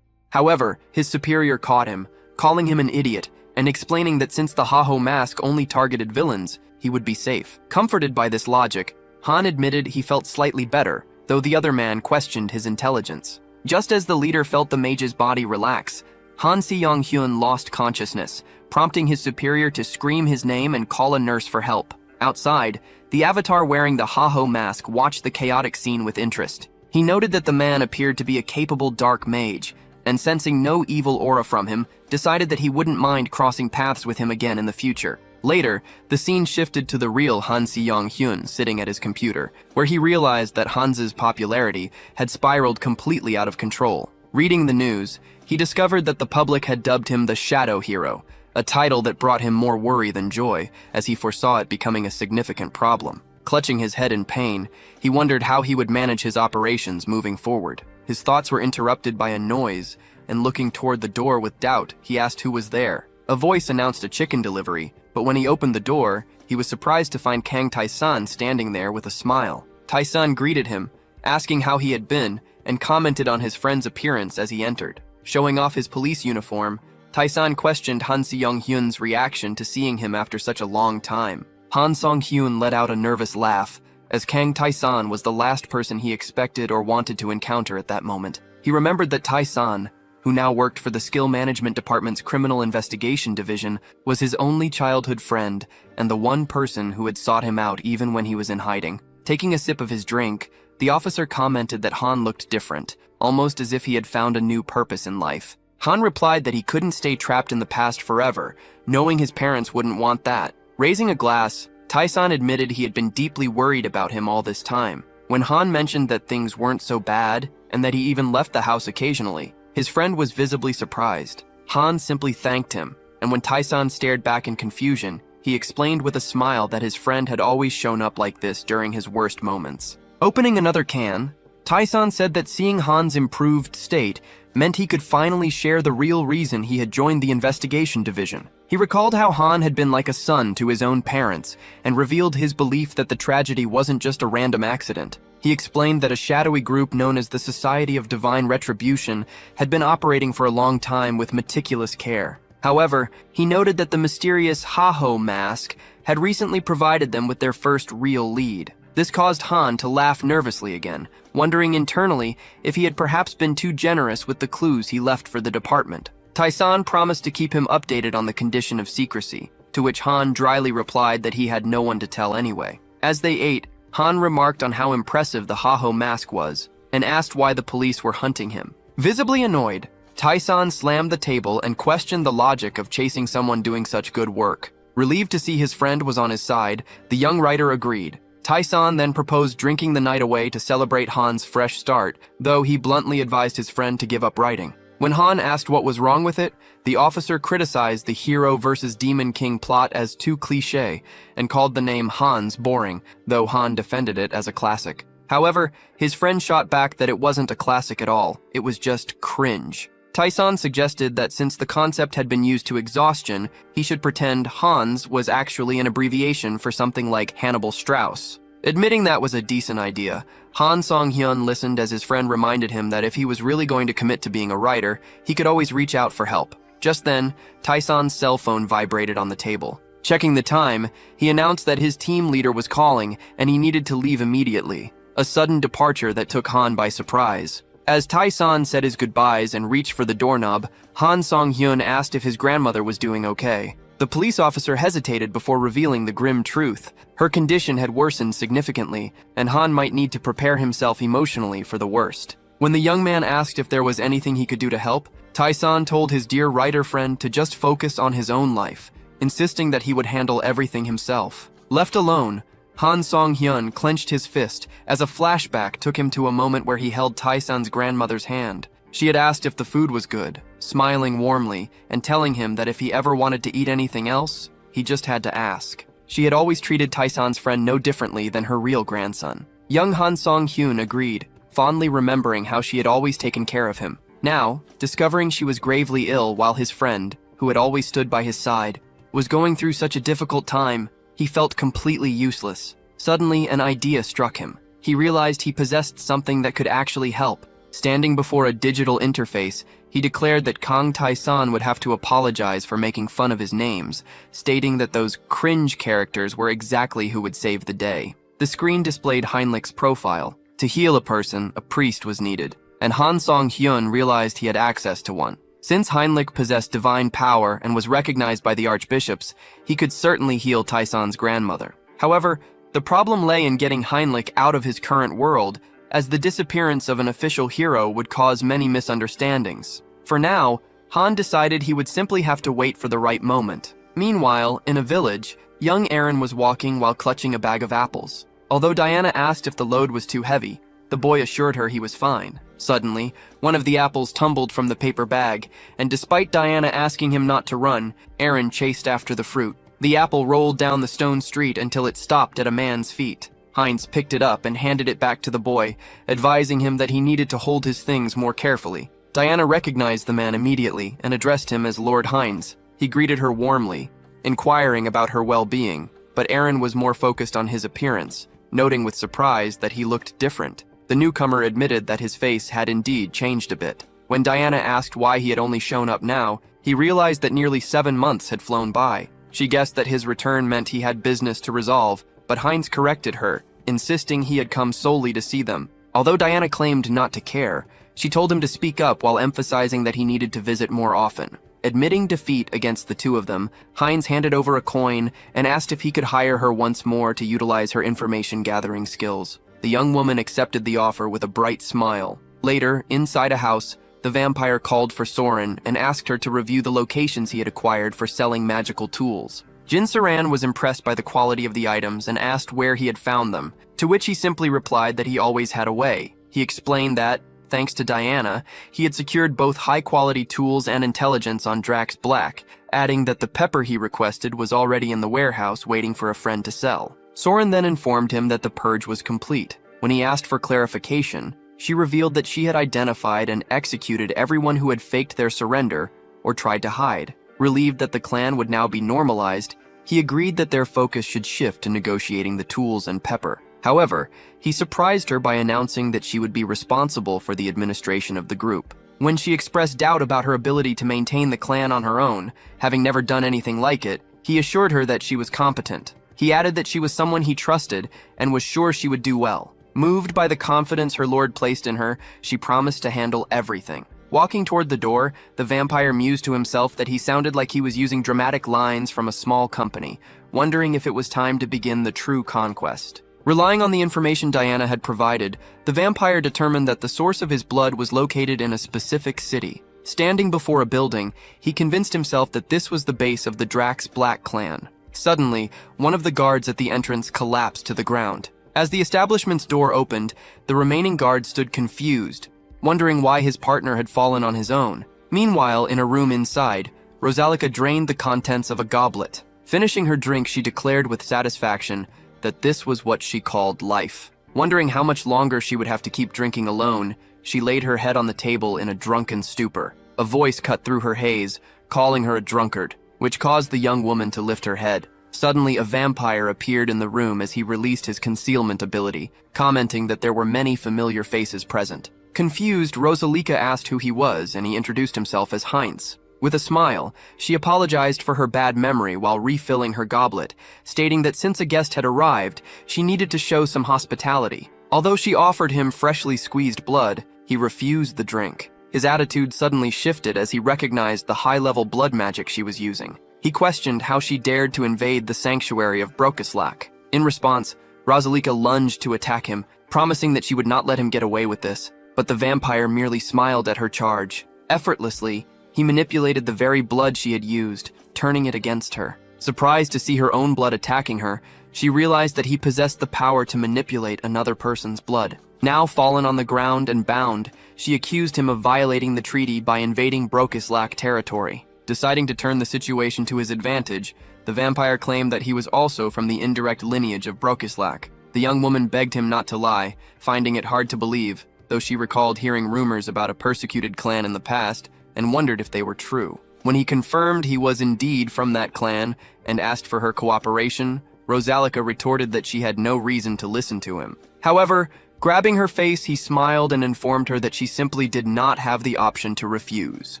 However, his superior caught him, calling him an idiot, and explaining that since the Haho mask only targeted villains, he would be safe. Comforted by this logic, Han admitted he felt slightly better, though the other man questioned his intelligence. Just as the leader felt the mage's body relax, Han Si-young-hyun lost consciousness, prompting his superior to scream his name and call a nurse for help. Outside, the avatar wearing the Haho mask watched the chaotic scene with interest. He noted that the man appeared to be a capable dark mage, and sensing no evil aura from him, decided that he wouldn't mind crossing paths with him again in the future. Later, the scene shifted to the real Han Si-young-hyun sitting at his computer, where he realized that Hans's popularity had spiraled completely out of control. Reading the news, he discovered that the public had dubbed him the Shadow Hero, a title that brought him more worry than joy, as he foresaw it becoming a significant problem. Clutching his head in pain, he wondered how he would manage his operations moving forward. His thoughts were interrupted by a noise, and looking toward the door with doubt, he asked who was there. A voice announced a chicken delivery, but when he opened the door, he was surprised to find Kang Tae-san standing there with a smile. Tae-san greeted him, asking how he had been, and commented on his friend's appearance as he entered. Showing off his police uniform, Tae-san questioned Han Si-young-hyun's reaction to seeing him after such a long time. Han Song-hyun let out a nervous laugh, as Kang Tae-san was the last person he expected or wanted to encounter at that moment. He remembered that Tae-san, who now worked for the Skill Management Department's Criminal Investigation Division, was his only childhood friend and the one person who had sought him out even when he was in hiding. Taking a sip of his drink, the officer commented that Han looked different, almost as if he had found a new purpose in life. Han replied that he couldn't stay trapped in the past forever, knowing his parents wouldn't want that. Raising a glass, Tae-san admitted he had been deeply worried about him all this time. When Han mentioned that things weren't so bad, and that he even left the house occasionally, his friend was visibly surprised. Han simply thanked him, and when Tae-san stared back in confusion, he explained with a smile that his friend had always shown up like this during his worst moments. Opening another can, Tae-san said that seeing Han's improved state meant he could finally share the real reason he had joined the investigation division. He recalled how Han had been like a son to his own parents, and revealed his belief that the tragedy wasn't just a random accident. He explained that a shadowy group known as the Society of Divine Retribution had been operating for a long time with meticulous care. However, he noted that the mysterious Haho mask had recently provided them with their first real lead. This caused Han to laugh nervously again, wondering internally if he had perhaps been too generous with the clues he left for the department. Tae-san promised to keep him updated on the condition of secrecy, to which Han dryly replied that he had no one to tell anyway. As they ate, Han remarked on how impressive the Haho mask was, and asked why the police were hunting him. Visibly annoyed, Tae-san slammed the table and questioned the logic of chasing someone doing such good work. Relieved to see his friend was on his side, the young writer agreed. Tae-san then proposed drinking the night away to celebrate Han's fresh start, though he bluntly advised his friend to give up writing. When Han asked what was wrong with it, the officer criticized the hero versus demon king plot as too cliché and called the name Hans boring, though Han defended it as a classic. However, his friend shot back that it wasn't a classic at all, it was just cringe. Tae-san suggested that since the concept had been used to exhaustion, he should pretend Hans was actually an abbreviation for something like Hannibal Strauss. Admitting that was a decent idea, Han Song-hyun listened as his friend reminded him that if he was really going to commit to being a writer, he could always reach out for help. Just then, Tae-san's cell phone vibrated on the table. Checking the time, he announced that his team leader was calling and he needed to leave immediately, a sudden departure that took Han by surprise. As Tai-san said his goodbyes and reached for the doorknob, Han Song-hyun asked if his grandmother was doing okay. The police officer hesitated before revealing the grim truth. Her condition had worsened significantly, and Han might need to prepare himself emotionally for the worst. When the young man asked if there was anything he could do to help, Tai-san told his dear writer friend to just focus on his own life, insisting that he would handle everything himself. Left alone, Han Song-hyun clenched his fist as a flashback took him to a moment where he held Tai-san's grandmother's hand. She had asked if the food was good, smiling warmly and telling him that if he ever wanted to eat anything else, he just had to ask. She had always treated Tai-san's friend no differently than her real grandson. Young Han Song-hyun agreed, fondly remembering how she had always taken care of him. Now, discovering she was gravely ill while his friend, who had always stood by his side, was going through such a difficult time, he felt completely useless. Suddenly, an idea struck him. He realized he possessed something that could actually help. Standing before a digital interface, he declared that Kang Tai-san would have to apologize for making fun of his names, stating that those cringe characters were exactly who would save the day. The screen displayed Heinrich's profile. To heal a person, a priest was needed, and Han Song-hyun realized he had access to one. Since Heinrich possessed divine power and was recognized by the archbishops, he could certainly heal Tai-san's grandmother. However, the problem lay in getting Heinrich out of his current world, as the disappearance of an official hero would cause many misunderstandings. For now, Han decided he would simply have to wait for the right moment. Meanwhile, in a village, young Aaron was walking while clutching a bag of apples. Although Diana asked if the load was too heavy, the boy assured her he was fine. Suddenly, one of the apples tumbled from the paper bag, and despite Diana asking him not to run, Aaron chased after the fruit. The apple rolled down the stone street until it stopped at a man's feet. Heinz picked it up and handed it back to the boy, advising him that he needed to hold his things more carefully. Diana recognized the man immediately and addressed him as Lord Heinz. He greeted her warmly, inquiring about her well-being, but Aaron was more focused on his appearance, noting with surprise that he looked different. The newcomer admitted that his face had indeed changed a bit. When Diana asked why he had only shown up now, he realized that nearly 7 months had flown by. She guessed that his return meant he had business to resolve, but Heinz corrected her, insisting he had come solely to see them. Although Diana claimed not to care, she told him to speak up while emphasizing that he needed to visit more often. Admitting defeat against the two of them, Heinz handed over a coin and asked if he could hire her once more to utilize her information-gathering skills. The young woman accepted the offer with a bright smile. Later, inside a house, the vampire called for Soren and asked her to review the locations he had acquired for selling magical tools. Jin Saran was impressed by the quality of the items and asked where he had found them, to which he simply replied that he always had a way. He explained that, thanks to Diana, he had secured both high-quality tools and intelligence on Drax Black, adding that the pepper he requested was already in the warehouse waiting for a friend to sell. Soren then informed him that the purge was complete. When he asked for clarification, she revealed that she had identified and executed everyone who had faked their surrender or tried to hide. Relieved that the clan would now be normalized, he agreed that their focus should shift to negotiating the tools and pepper. However, he surprised her by announcing that she would be responsible for the administration of the group. When she expressed doubt about her ability to maintain the clan on her own, having never done anything like it, he assured her that she was competent. He added that she was someone he trusted and was sure she would do well. Moved by the confidence her lord placed in her, she promised to handle everything. Walking toward the door, the vampire mused to himself that he sounded like he was using dramatic lines from a small company, wondering if it was time to begin the true conquest. Relying on the information Diana had provided, the vampire determined that the source of his blood was located in a specific city. Standing before a building, he convinced himself that this was the base of the Drax Black clan. Suddenly, one of the guards at the entrance collapsed to the ground. As the establishment's door opened, the remaining guards stood confused, wondering why his partner had fallen on his own. Meanwhile, in a room inside, Rosalika drained the contents of a goblet. Finishing her drink, she declared with satisfaction that this was what she called life. Wondering how much longer she would have to keep drinking alone, she laid her head on the table in a drunken stupor. A voice cut through her haze, calling her a drunkard, which caused the young woman to lift her head. Suddenly, a vampire appeared in the room as he released his concealment ability, commenting that there were many familiar faces present. Confused, Rosalika asked who he was, and he introduced himself as Heinz. With a smile, she apologized for her bad memory while refilling her goblet, stating that since a guest had arrived, she needed to show some hospitality. Although she offered him freshly squeezed blood, he refused the drink. His attitude suddenly shifted as he recognized the high-level blood magic she was using. He questioned how she dared to invade the sanctuary of Brokislak. In response, Rosalika lunged to attack him, promising that she would not let him get away with this, but the vampire merely smiled at her charge. Effortlessly, he manipulated the very blood she had used, turning it against her. Surprised to see her own blood attacking her, she realized that he possessed the power to manipulate another person's blood. Now fallen on the ground and bound, she accused him of violating the treaty by invading Brokislak territory. Deciding to turn the situation to his advantage, the vampire claimed that he was also from the indirect lineage of Brokislak. The young woman begged him not to lie, finding it hard to believe, though she recalled hearing rumors about a persecuted clan in the past and wondered if they were true. When he confirmed he was indeed from that clan and asked for her cooperation, Rosalika retorted that she had no reason to listen to him. However, grabbing her face, he smiled and informed her that she simply did not have the option to refuse.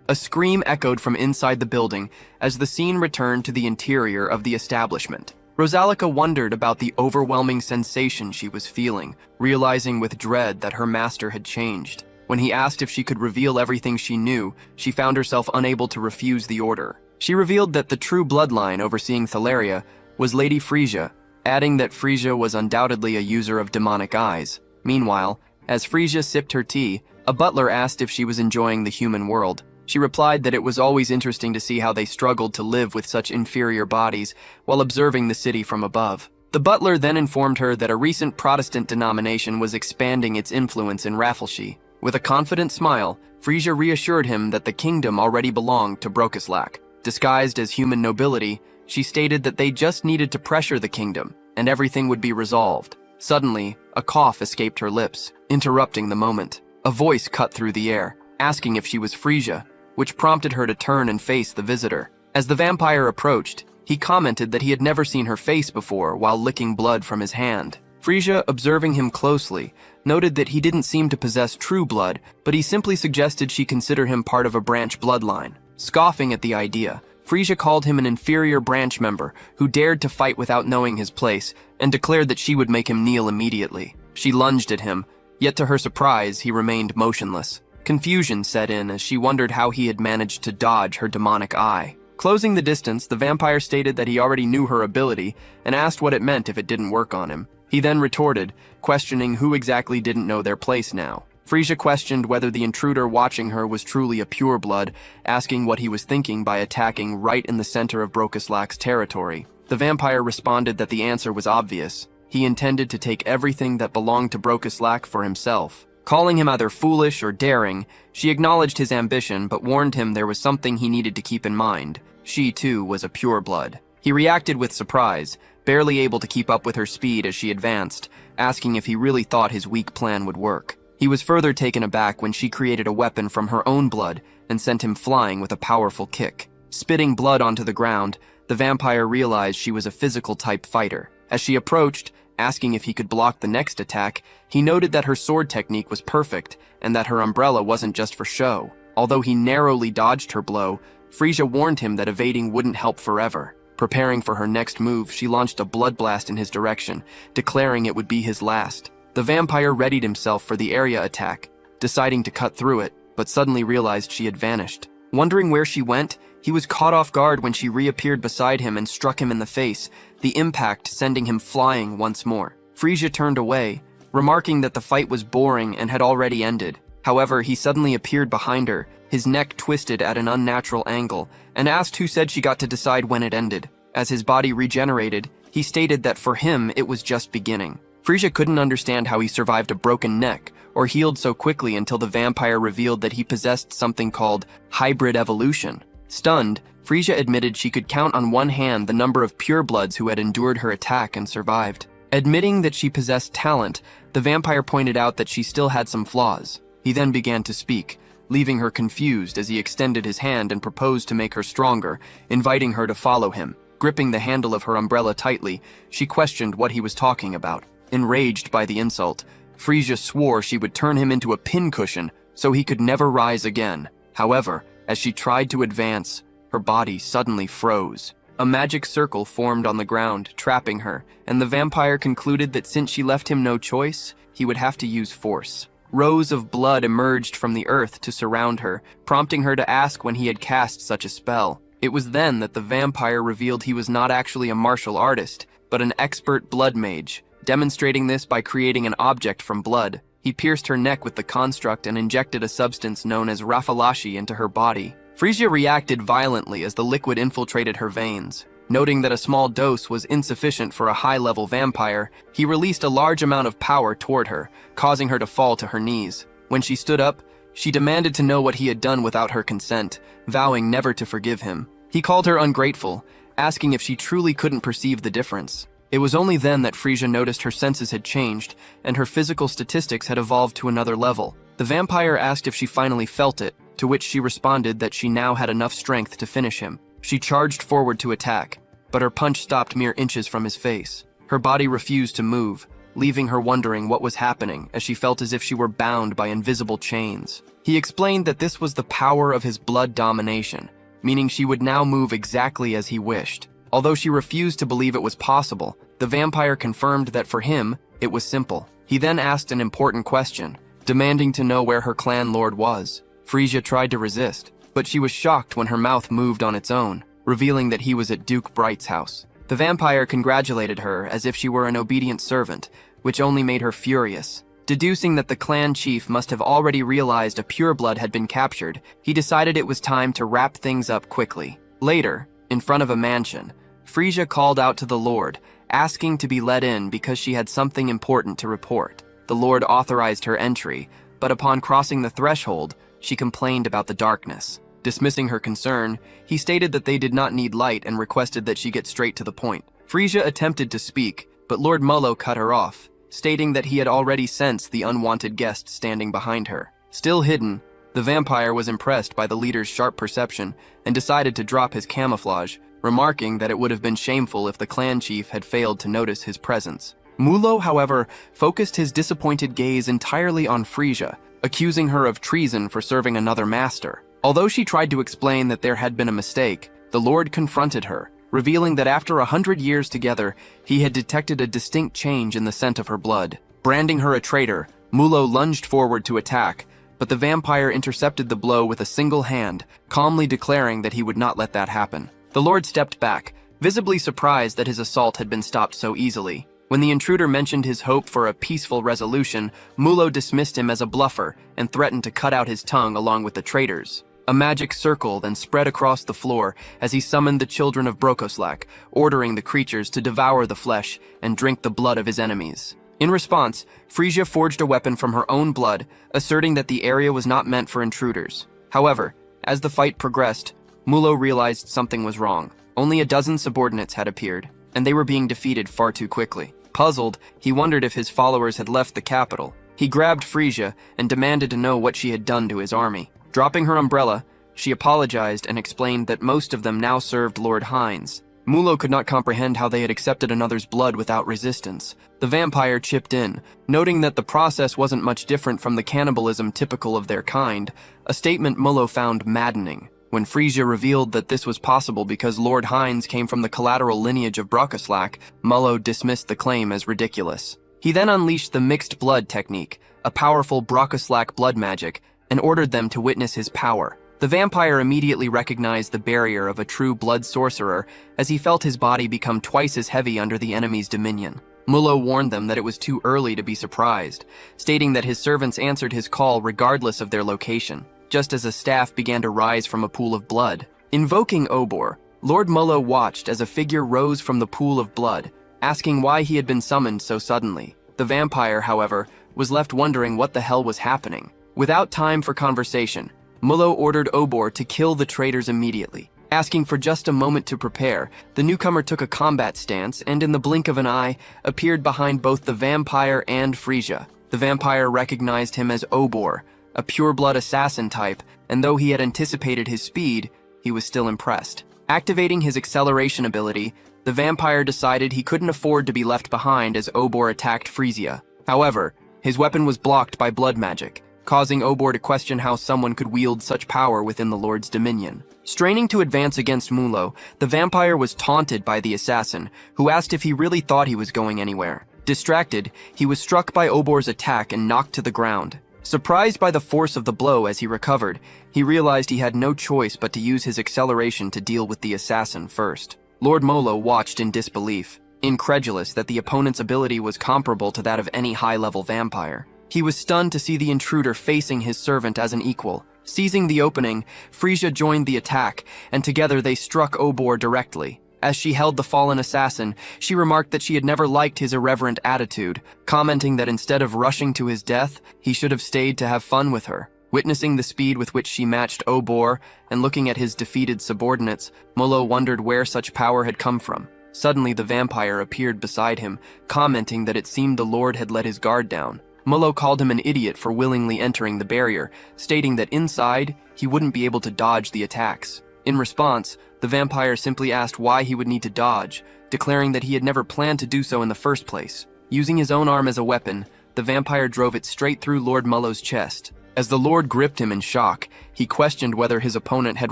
A scream echoed from inside the building as the scene returned to the interior of the establishment. Rosalika wondered about the overwhelming sensation she was feeling, realizing with dread that her master had changed. When he asked if she could reveal everything she knew, she found herself unable to refuse the order. She revealed that the true bloodline overseeing Thalaria was Lady Frisia, adding that Frisia was undoubtedly a user of demonic eyes. Meanwhile, as Frisia sipped her tea, a butler asked if she was enjoying the human world. She replied that it was always interesting to see how they struggled to live with such inferior bodies while observing the city from above. The butler then informed her that a recent Protestant denomination was expanding its influence in Raffleshire. With a confident smile, Frisia reassured him that the kingdom already belonged to Brokislak. Disguised as human nobility, she stated that they just needed to pressure the kingdom, and everything would be resolved. Suddenly, a cough escaped her lips, interrupting the moment. A voice cut through the air, asking if she was Frisia, which prompted her to turn and face the visitor. As the vampire approached, he commented that he had never seen her face before while licking blood from his hand. Frisia, observing him closely, noted that he didn't seem to possess true blood, but he simply suggested she consider him part of a branch bloodline. Scoffing at the idea, Frisia called him an inferior branch member who dared to fight without knowing his place and declared that she would make him kneel immediately. She lunged at him, yet to her surprise, he remained motionless. Confusion set in as she wondered how he had managed to dodge her demonic eye. Closing the distance, the vampire stated that he already knew her ability and asked what it meant if it didn't work on him. He then retorted, questioning who exactly didn't know their place now. Frisia questioned whether the intruder watching her was truly a pureblood, asking what he was thinking by attacking right in the center of Brokislak's territory. The vampire responded that the answer was obvious. He intended to take everything that belonged to Brokislak for himself. Calling him either foolish or daring, she acknowledged his ambition but warned him there was something he needed to keep in mind. She, too, was a pureblood. He reacted with surprise, barely able to keep up with her speed as she advanced, asking if he really thought his weak plan would work. He was further taken aback when she created a weapon from her own blood and sent him flying with a powerful kick. Spitting blood onto the ground, the vampire realized she was a physical-type fighter. As she approached, asking if he could block the next attack, he noted that her sword technique was perfect and that her umbrella wasn't just for show. Although he narrowly dodged her blow, Frisia warned him that evading wouldn't help forever. Preparing for her next move, she launched a blood blast in his direction, declaring it would be his last. The vampire readied himself for the area attack, deciding to cut through it, but suddenly realized she had vanished. Wondering where she went, he was caught off guard when she reappeared beside him and struck him in the face, the impact sending him flying once more. Frisia turned away, remarking that the fight was boring and had already ended. However, he suddenly appeared behind her, his neck twisted at an unnatural angle, and asked who said she got to decide when it ended. As his body regenerated, he stated that for him it was just beginning. Frisia couldn't understand how he survived a broken neck or healed so quickly until the vampire revealed that he possessed something called hybrid evolution. Stunned, Frisia admitted she could count on one hand the number of purebloods who had endured her attack and survived. Admitting that she possessed talent, the vampire pointed out that she still had some flaws. He then began to speak, leaving her confused as he extended his hand and proposed to make her stronger, inviting her to follow him. Gripping the handle of her umbrella tightly, she questioned what he was talking about. Enraged by the insult, Frisia swore she would turn him into a pincushion so he could never rise again. However, as she tried to advance, her body suddenly froze. A magic circle formed on the ground, trapping her, and the vampire concluded that since she left him no choice, he would have to use force. Rows of blood emerged from the earth to surround her, prompting her to ask when he had cast such a spell. It was then that the vampire revealed he was not actually a martial artist, but an expert blood mage, demonstrating this by creating an object from blood. He pierced her neck with the construct and injected a substance known as rafalashi into her body. Frisia reacted violently as the liquid infiltrated her veins. Noting that a small dose was insufficient for a high-level vampire, he released a large amount of power toward her, causing her to fall to her knees. When she stood up, she demanded to know what he had done without her consent, vowing never to forgive him. He called her ungrateful, asking if she truly couldn't perceive the difference. It was only then that Frisia noticed her senses had changed, and her physical statistics had evolved to another level. The vampire asked if she finally felt it, to which she responded that she now had enough strength to finish him. She charged forward to attack, but her punch stopped mere inches from his face. Her body refused to move, leaving her wondering what was happening as she felt as if she were bound by invisible chains. He explained that this was the power of his blood domination, meaning she would now move exactly as he wished. Although she refused to believe it was possible, the vampire confirmed that for him, it was simple. He then asked an important question, demanding to know where her clan lord was. Frisia tried to resist, but she was shocked when her mouth moved on its own, revealing that he was at Duke Bright's house. The vampire congratulated her as if she were an obedient servant, which only made her furious. Deducing that the clan chief must have already realized a pureblood had been captured, he decided it was time to wrap things up quickly. Later, in front of a mansion, Frisia called out to the Lord, asking to be let in because she had something important to report. The Lord authorized her entry, but upon crossing the threshold, she complained about the darkness. Dismissing her concern, he stated that they did not need light and requested that she get straight to the point. Frisia attempted to speak, but Lord Mullo cut her off, stating that he had already sensed the unwanted guest standing behind her. Still hidden, the vampire was impressed by the leader's sharp perception and decided to drop his camouflage, remarking that it would have been shameful if the clan chief had failed to notice his presence. Mullo, however, focused his disappointed gaze entirely on Frisia, accusing her of treason for serving another master. Although she tried to explain that there had been a mistake, the Lord confronted her, revealing that after 100 years together, he had detected a distinct change in the scent of her blood. Branding her a traitor, Mullo lunged forward to attack, but the vampire intercepted the blow with a single hand, calmly declaring that he would not let that happen. The Lord stepped back, visibly surprised that his assault had been stopped so easily. When the intruder mentioned his hope for a peaceful resolution, Mullo dismissed him as a bluffer and threatened to cut out his tongue along with the traitors. A magic circle then spread across the floor as he summoned the children of Brokoslak, ordering the creatures to devour the flesh and drink the blood of his enemies. In response, Frisia forged a weapon from her own blood, asserting that the area was not meant for intruders. However, as the fight progressed, Mullo realized something was wrong. Only a dozen subordinates had appeared, and they were being defeated far too quickly. Puzzled, he wondered if his followers had left the capital. He grabbed Frisia and demanded to know what she had done to his army. Dropping her umbrella, she apologized and explained that most of them now served Lord Hines. Mullo could not comprehend how they had accepted another's blood without resistance. The vampire chipped in, noting that the process wasn't much different from the cannibalism typical of their kind, a statement Mullo found maddening. When Frisia revealed that this was possible because Lord Hines came from the collateral lineage of Brokoslak, Mullo dismissed the claim as ridiculous. He then unleashed the mixed blood technique, a powerful Brokoslak blood magic, and ordered them to witness his power. The vampire immediately recognized the barrier of a true blood sorcerer as he felt his body become twice as heavy under the enemy's dominion. Mullo warned them that it was too early to be surprised, stating that his servants answered his call regardless of their location, just as a staff began to rise from a pool of blood. Invoking Obor, Lord Mullo watched as a figure rose from the pool of blood, asking why he had been summoned so suddenly. The vampire, however, was left wondering what the hell was happening. Without time for conversation, Mullo ordered Obor to kill the traitors immediately. Asking for just a moment to prepare, the newcomer took a combat stance and in the blink of an eye, appeared behind both the vampire and Frisia. The vampire recognized him as Obor, a pure-blood assassin type, and though he had anticipated his speed, he was still impressed. Activating his acceleration ability, the vampire decided he couldn't afford to be left behind as Obor attacked Frisia. However, his weapon was blocked by blood magic, causing Obor to question how someone could wield such power within the Lord's dominion. Straining to advance against Mullo, the vampire was taunted by the assassin, who asked if he really thought he was going anywhere. Distracted, he was struck by Obor's attack and knocked to the ground. Surprised by the force of the blow as he recovered, he realized he had no choice but to use his acceleration to deal with the assassin first. Lord Molo watched in disbelief, incredulous that the opponent's ability was comparable to that of any high-level vampire. He was stunned to see the intruder facing his servant as an equal. Seizing the opening, Frisia joined the attack, and together they struck Obor directly. As she held the fallen assassin, she remarked that she had never liked his irreverent attitude, commenting that instead of rushing to his death, he should have stayed to have fun with her. Witnessing the speed with which she matched Obor, and looking at his defeated subordinates, Molo wondered where such power had come from. Suddenly the vampire appeared beside him, commenting that it seemed the Lord had let his guard down. Molo called him an idiot for willingly entering the barrier, stating that inside, he wouldn't be able to dodge the attacks. In response, the vampire simply asked why he would need to dodge, declaring that he had never planned to do so in the first place. Using his own arm as a weapon, the vampire drove it straight through Lord Molo's chest. As the Lord gripped him in shock, he questioned whether his opponent had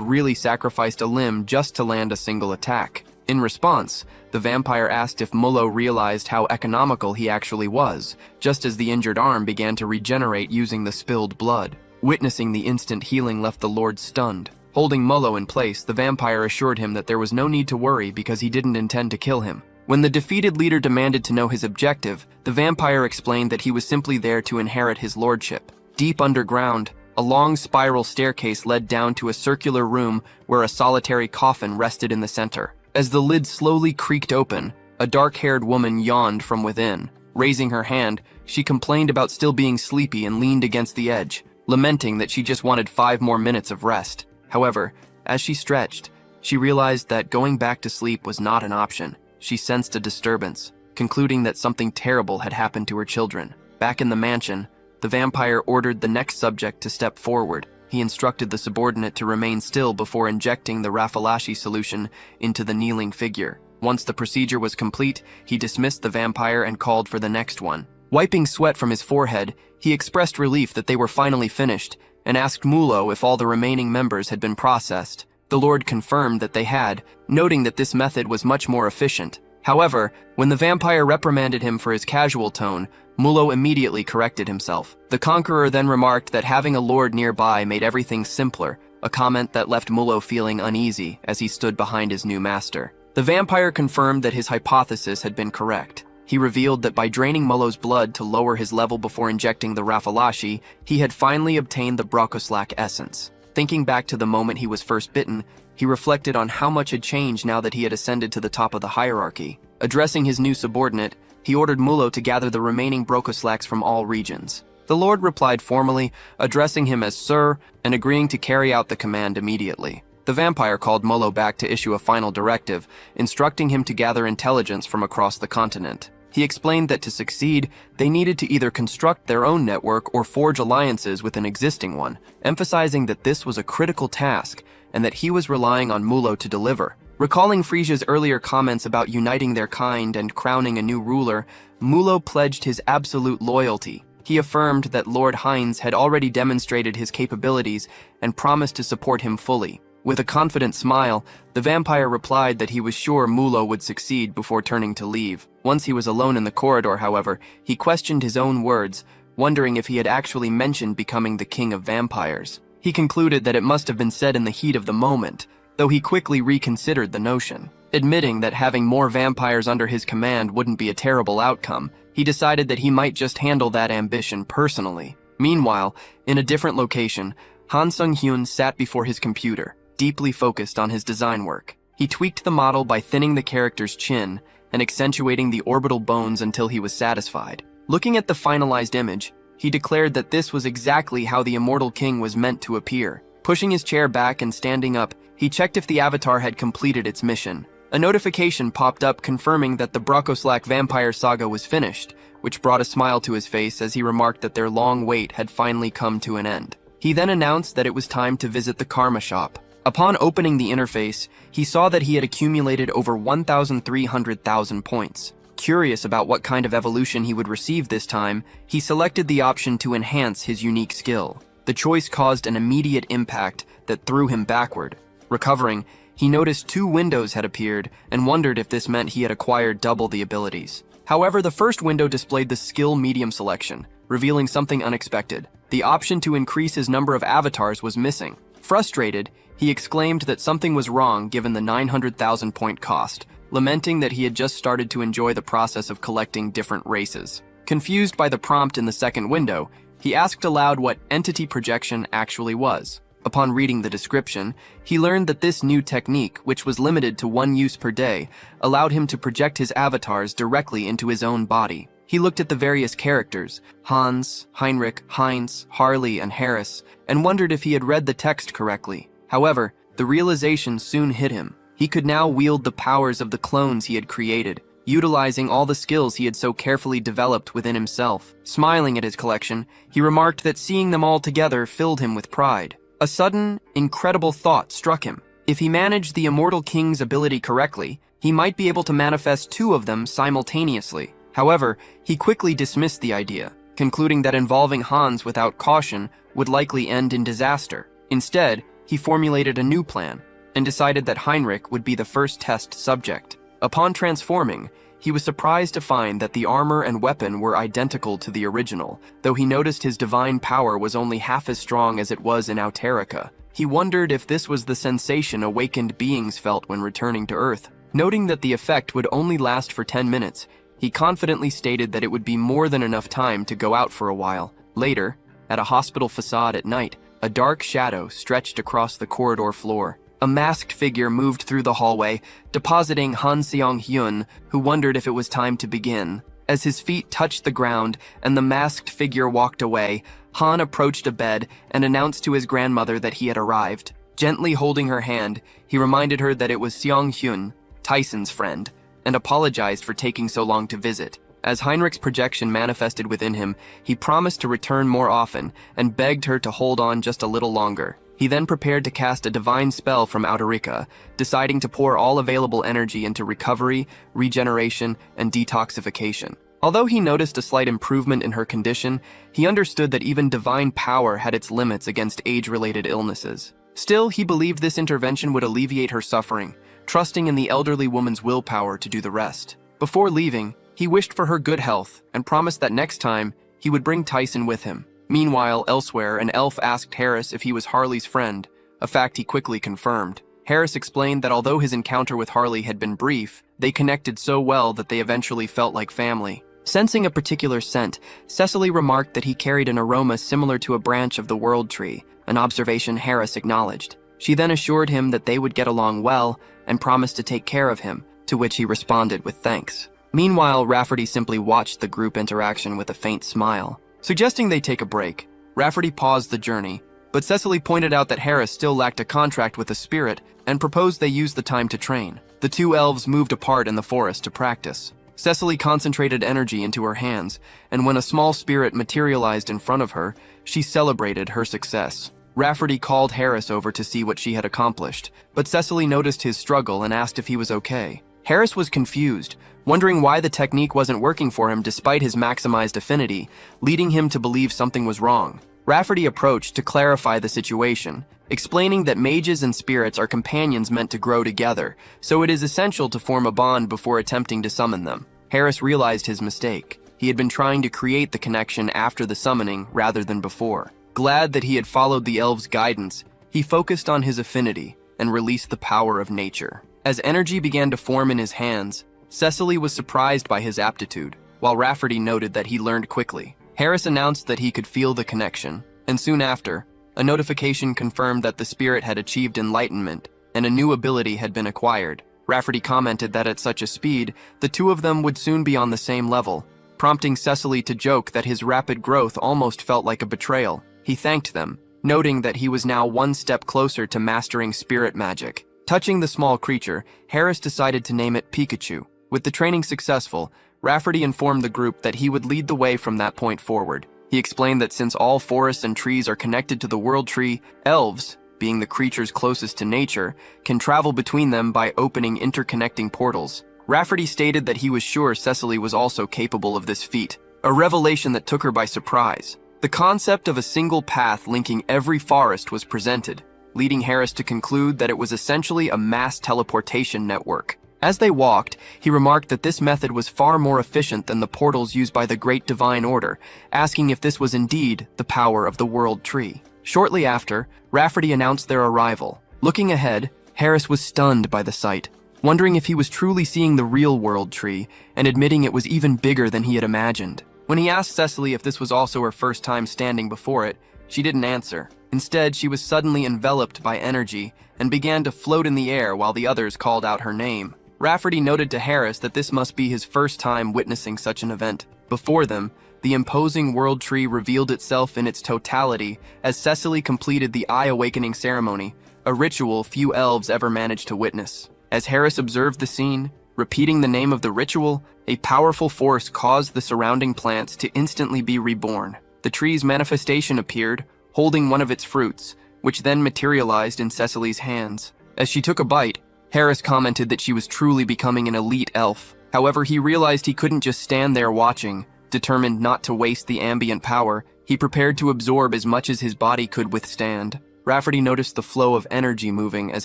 really sacrificed a limb just to land a single attack. In response, the vampire asked if Molo realized how economical he actually was, just as the injured arm began to regenerate using the spilled blood. Witnessing the instant healing left the Lord stunned. Holding Molo in place, the vampire assured him that there was no need to worry because he didn't intend to kill him. When the defeated leader demanded to know his objective, the vampire explained that he was simply there to inherit his lordship. Deep underground, a long spiral staircase led down to a circular room where a solitary coffin rested in the center. As the lid slowly creaked open, a dark-haired woman yawned from within. Raising her hand, she complained about still being sleepy and leaned against the edge, lamenting that she just wanted 5 more minutes of rest. However, as she stretched, she realized that going back to sleep was not an option. She sensed a disturbance, concluding that something terrible had happened to her children. Back in the mansion, the vampire ordered the next subject to step forward. He instructed the subordinate to remain still before injecting the Rafalashi solution into the kneeling figure. Once the procedure was complete, he dismissed the vampire and called for the next one. Wiping sweat from his forehead, he expressed relief that they were finally finished, and asked Mulo if all the remaining members had been processed. The Lord confirmed that they had, noting that this method was much more efficient. However, when the vampire reprimanded him for his casual tone, Mulo immediately corrected himself. The conqueror then remarked that having a lord nearby made everything simpler, a comment that left Mulo feeling uneasy as he stood behind his new master. The vampire confirmed that his hypothesis had been correct. He revealed that by draining Mulo's blood to lower his level before injecting the Rafalashi, he had finally obtained the Brokoslak essence. Thinking back to the moment he was first bitten, he reflected on how much had changed now that he had ascended to the top of the hierarchy. Addressing his new subordinate, he ordered Mulo to gather the remaining Brokoslaks from all regions. The Lord replied formally, addressing him as Sir, and agreeing to carry out the command immediately. The vampire called Mulo back to issue a final directive, instructing him to gather intelligence from across the continent. He explained that to succeed, they needed to either construct their own network or forge alliances with an existing one, emphasizing that this was a critical task and that he was relying on Mulo to deliver. Recalling Frisia's earlier comments about uniting their kind and crowning a new ruler, Mulo pledged his absolute loyalty. He affirmed that Lord Heinz had already demonstrated his capabilities and promised to support him fully. With a confident smile, the vampire replied that he was sure Mulo would succeed before turning to leave. Once he was alone in the corridor, however, he questioned his own words, wondering if he had actually mentioned becoming the king of vampires. He concluded that it must have been said in the heat of the moment, though he quickly reconsidered the notion. Admitting that having more vampires under his command wouldn't be a terrible outcome, he decided that he might just handle that ambition personally. Meanwhile, in a different location, Han Sung-hyun sat before his computer, deeply focused on his design work. He tweaked the model by thinning the character's chin and accentuating the orbital bones until he was satisfied. Looking at the finalized image, he declared that this was exactly how the immortal king was meant to appear. Pushing his chair back and standing up, he checked if the avatar had completed its mission. A notification popped up confirming that the Brokoslak vampire saga was finished, which brought a smile to his face as he remarked that their long wait had finally come to an end. He then announced that it was time to visit the Karma shop. Upon opening the interface, he saw that he had accumulated over 1,300,000 points. Curious about what kind of evolution he would receive this time, he selected the option to enhance his unique skill. The choice caused an immediate impact that threw him backward. Recovering, he noticed 2 windows had appeared and wondered if this meant he had acquired double the abilities. However, the first window displayed the skill medium selection, revealing something unexpected. The option to increase his number of avatars was missing. Frustrated, he exclaimed that something was wrong given the 900,000 point cost, lamenting that he had just started to enjoy the process of collecting different races. Confused by the prompt in the second window, he asked aloud what entity projection actually was. Upon reading the description, he learned that this new technique, which was limited to one use per day, allowed him to project his avatars directly into his own body. He looked at the various characters, Hans, Heinrich, Heinz, Harley, and Harris, and wondered if he had read the text correctly. However, the realization soon hit him. He could now wield the powers of the clones he had created, utilizing all the skills he had so carefully developed within himself. Smiling at his collection, he remarked that seeing them all together filled him with pride. A sudden, incredible thought struck him. If he managed the Immortal King's ability correctly, he might be able to manifest two of them simultaneously. However, he quickly dismissed the idea, concluding that involving Hans without caution would likely end in disaster. Instead, he formulated a new plan, and decided that Heinrich would be the first test subject. Upon transforming, he was surprised to find that the armor and weapon were identical to the original, though he noticed his divine power was only half as strong as it was in Auterica. He wondered if this was the sensation awakened beings felt when returning to Earth. Noting that the effect would only last for 10 minutes, he confidently stated that it would be more than enough time to go out for a while. Later, at a hospital facade at night, a dark shadow stretched across the corridor floor. A masked figure moved through the hallway, depositing Han Seong-hyun, who wondered if it was time to begin. As his feet touched the ground and the masked figure walked away, Han approached a bed and announced to his grandmother that he had arrived. Gently holding her hand, he reminded her that it was Seong-hyun, Tyson's friend, and apologized for taking so long to visit. As Heinrich's projection manifested within him, he promised to return more often and begged her to hold on just a little longer. He then prepared to cast a divine spell from Auterica, deciding to pour all available energy into recovery, regeneration, and detoxification. Although he noticed a slight improvement in her condition, he understood that even divine power had its limits against age-related illnesses. Still, he believed this intervention would alleviate her suffering, trusting in the elderly woman's willpower to do the rest. Before leaving, he wished for her good health and promised that next time, he would bring Tyson with him. Meanwhile, elsewhere, an elf asked Harris if he was Harley's friend, a fact he quickly confirmed. Harris explained that although his encounter with Harley had been brief, they connected so well that they eventually felt like family. Sensing a particular scent, Cecily remarked that he carried an aroma similar to a branch of the World Tree, an observation Harris acknowledged. She then assured him that they would get along well and promised to take care of him, to which he responded with thanks. Meanwhile, Rafferty simply watched the group interaction with a faint smile. Suggesting they take a break, Rafferty paused the journey, but Cecily pointed out that Harris still lacked a contract with the spirit and proposed they use the time to train. The two elves moved apart in the forest to practice. Cecily concentrated energy into her hands, and when a small spirit materialized in front of her, she celebrated her success. Rafferty called Harris over to see what she had accomplished, but Cecily noticed his struggle and asked if he was okay. Harris was confused, wondering why the technique wasn't working for him despite his maximized affinity, leading him to believe something was wrong. Rafferty approached to clarify the situation, explaining that mages and spirits are companions meant to grow together, so it is essential to form a bond before attempting to summon them. Harris realized his mistake. He had been trying to create the connection after the summoning rather than before. Glad that he had followed the elves' guidance, he focused on his affinity and released the power of nature. As energy began to form in his hands, Cecily was surprised by his aptitude, while Rafferty noted that he learned quickly. Harris announced that he could feel the connection, and soon after, a notification confirmed that the spirit had achieved enlightenment and a new ability had been acquired. Rafferty commented that at such a speed, the two of them would soon be on the same level, prompting Cecily to joke that his rapid growth almost felt like a betrayal. He thanked them, noting that he was now one step closer to mastering spirit magic. Touching the small creature, Harris decided to name it Pikachu. With the training successful, Rafferty informed the group that he would lead the way from that point forward. He explained that since all forests and trees are connected to the World Tree, elves, being the creatures closest to nature, can travel between them by opening interconnecting portals. Rafferty stated that he was sure Cecily was also capable of this feat, a revelation that took her by surprise. The concept of a single path linking every forest was presented, leading Harris to conclude that it was essentially a mass teleportation network. As they walked, he remarked that this method was far more efficient than the portals used by the Great Divine Order, asking if this was indeed the power of the World Tree. Shortly after, Rafferty announced their arrival. Looking ahead, Harris was stunned by the sight, wondering if he was truly seeing the real World Tree, and admitting it was even bigger than he had imagined. When he asked Cecily if this was also her first time standing before it, she didn't answer. Instead, she was suddenly enveloped by energy and began to float in the air while the others called out her name. Rafferty noted to Harris that this must be his first time witnessing such an event. Before them, the imposing World Tree revealed itself in its totality as Cecily completed the eye-awakening ceremony, a ritual few elves ever managed to witness. As Harris observed the scene, repeating the name of the ritual, a powerful force caused the surrounding plants to instantly be reborn. The tree's manifestation appeared, holding one of its fruits, which then materialized in Cecily's hands. As she took a bite, Harris commented that she was truly becoming an elite elf. However, he realized he couldn't just stand there watching. Determined not to waste the ambient power, he prepared to absorb as much as his body could withstand. Rafferty noticed the flow of energy moving as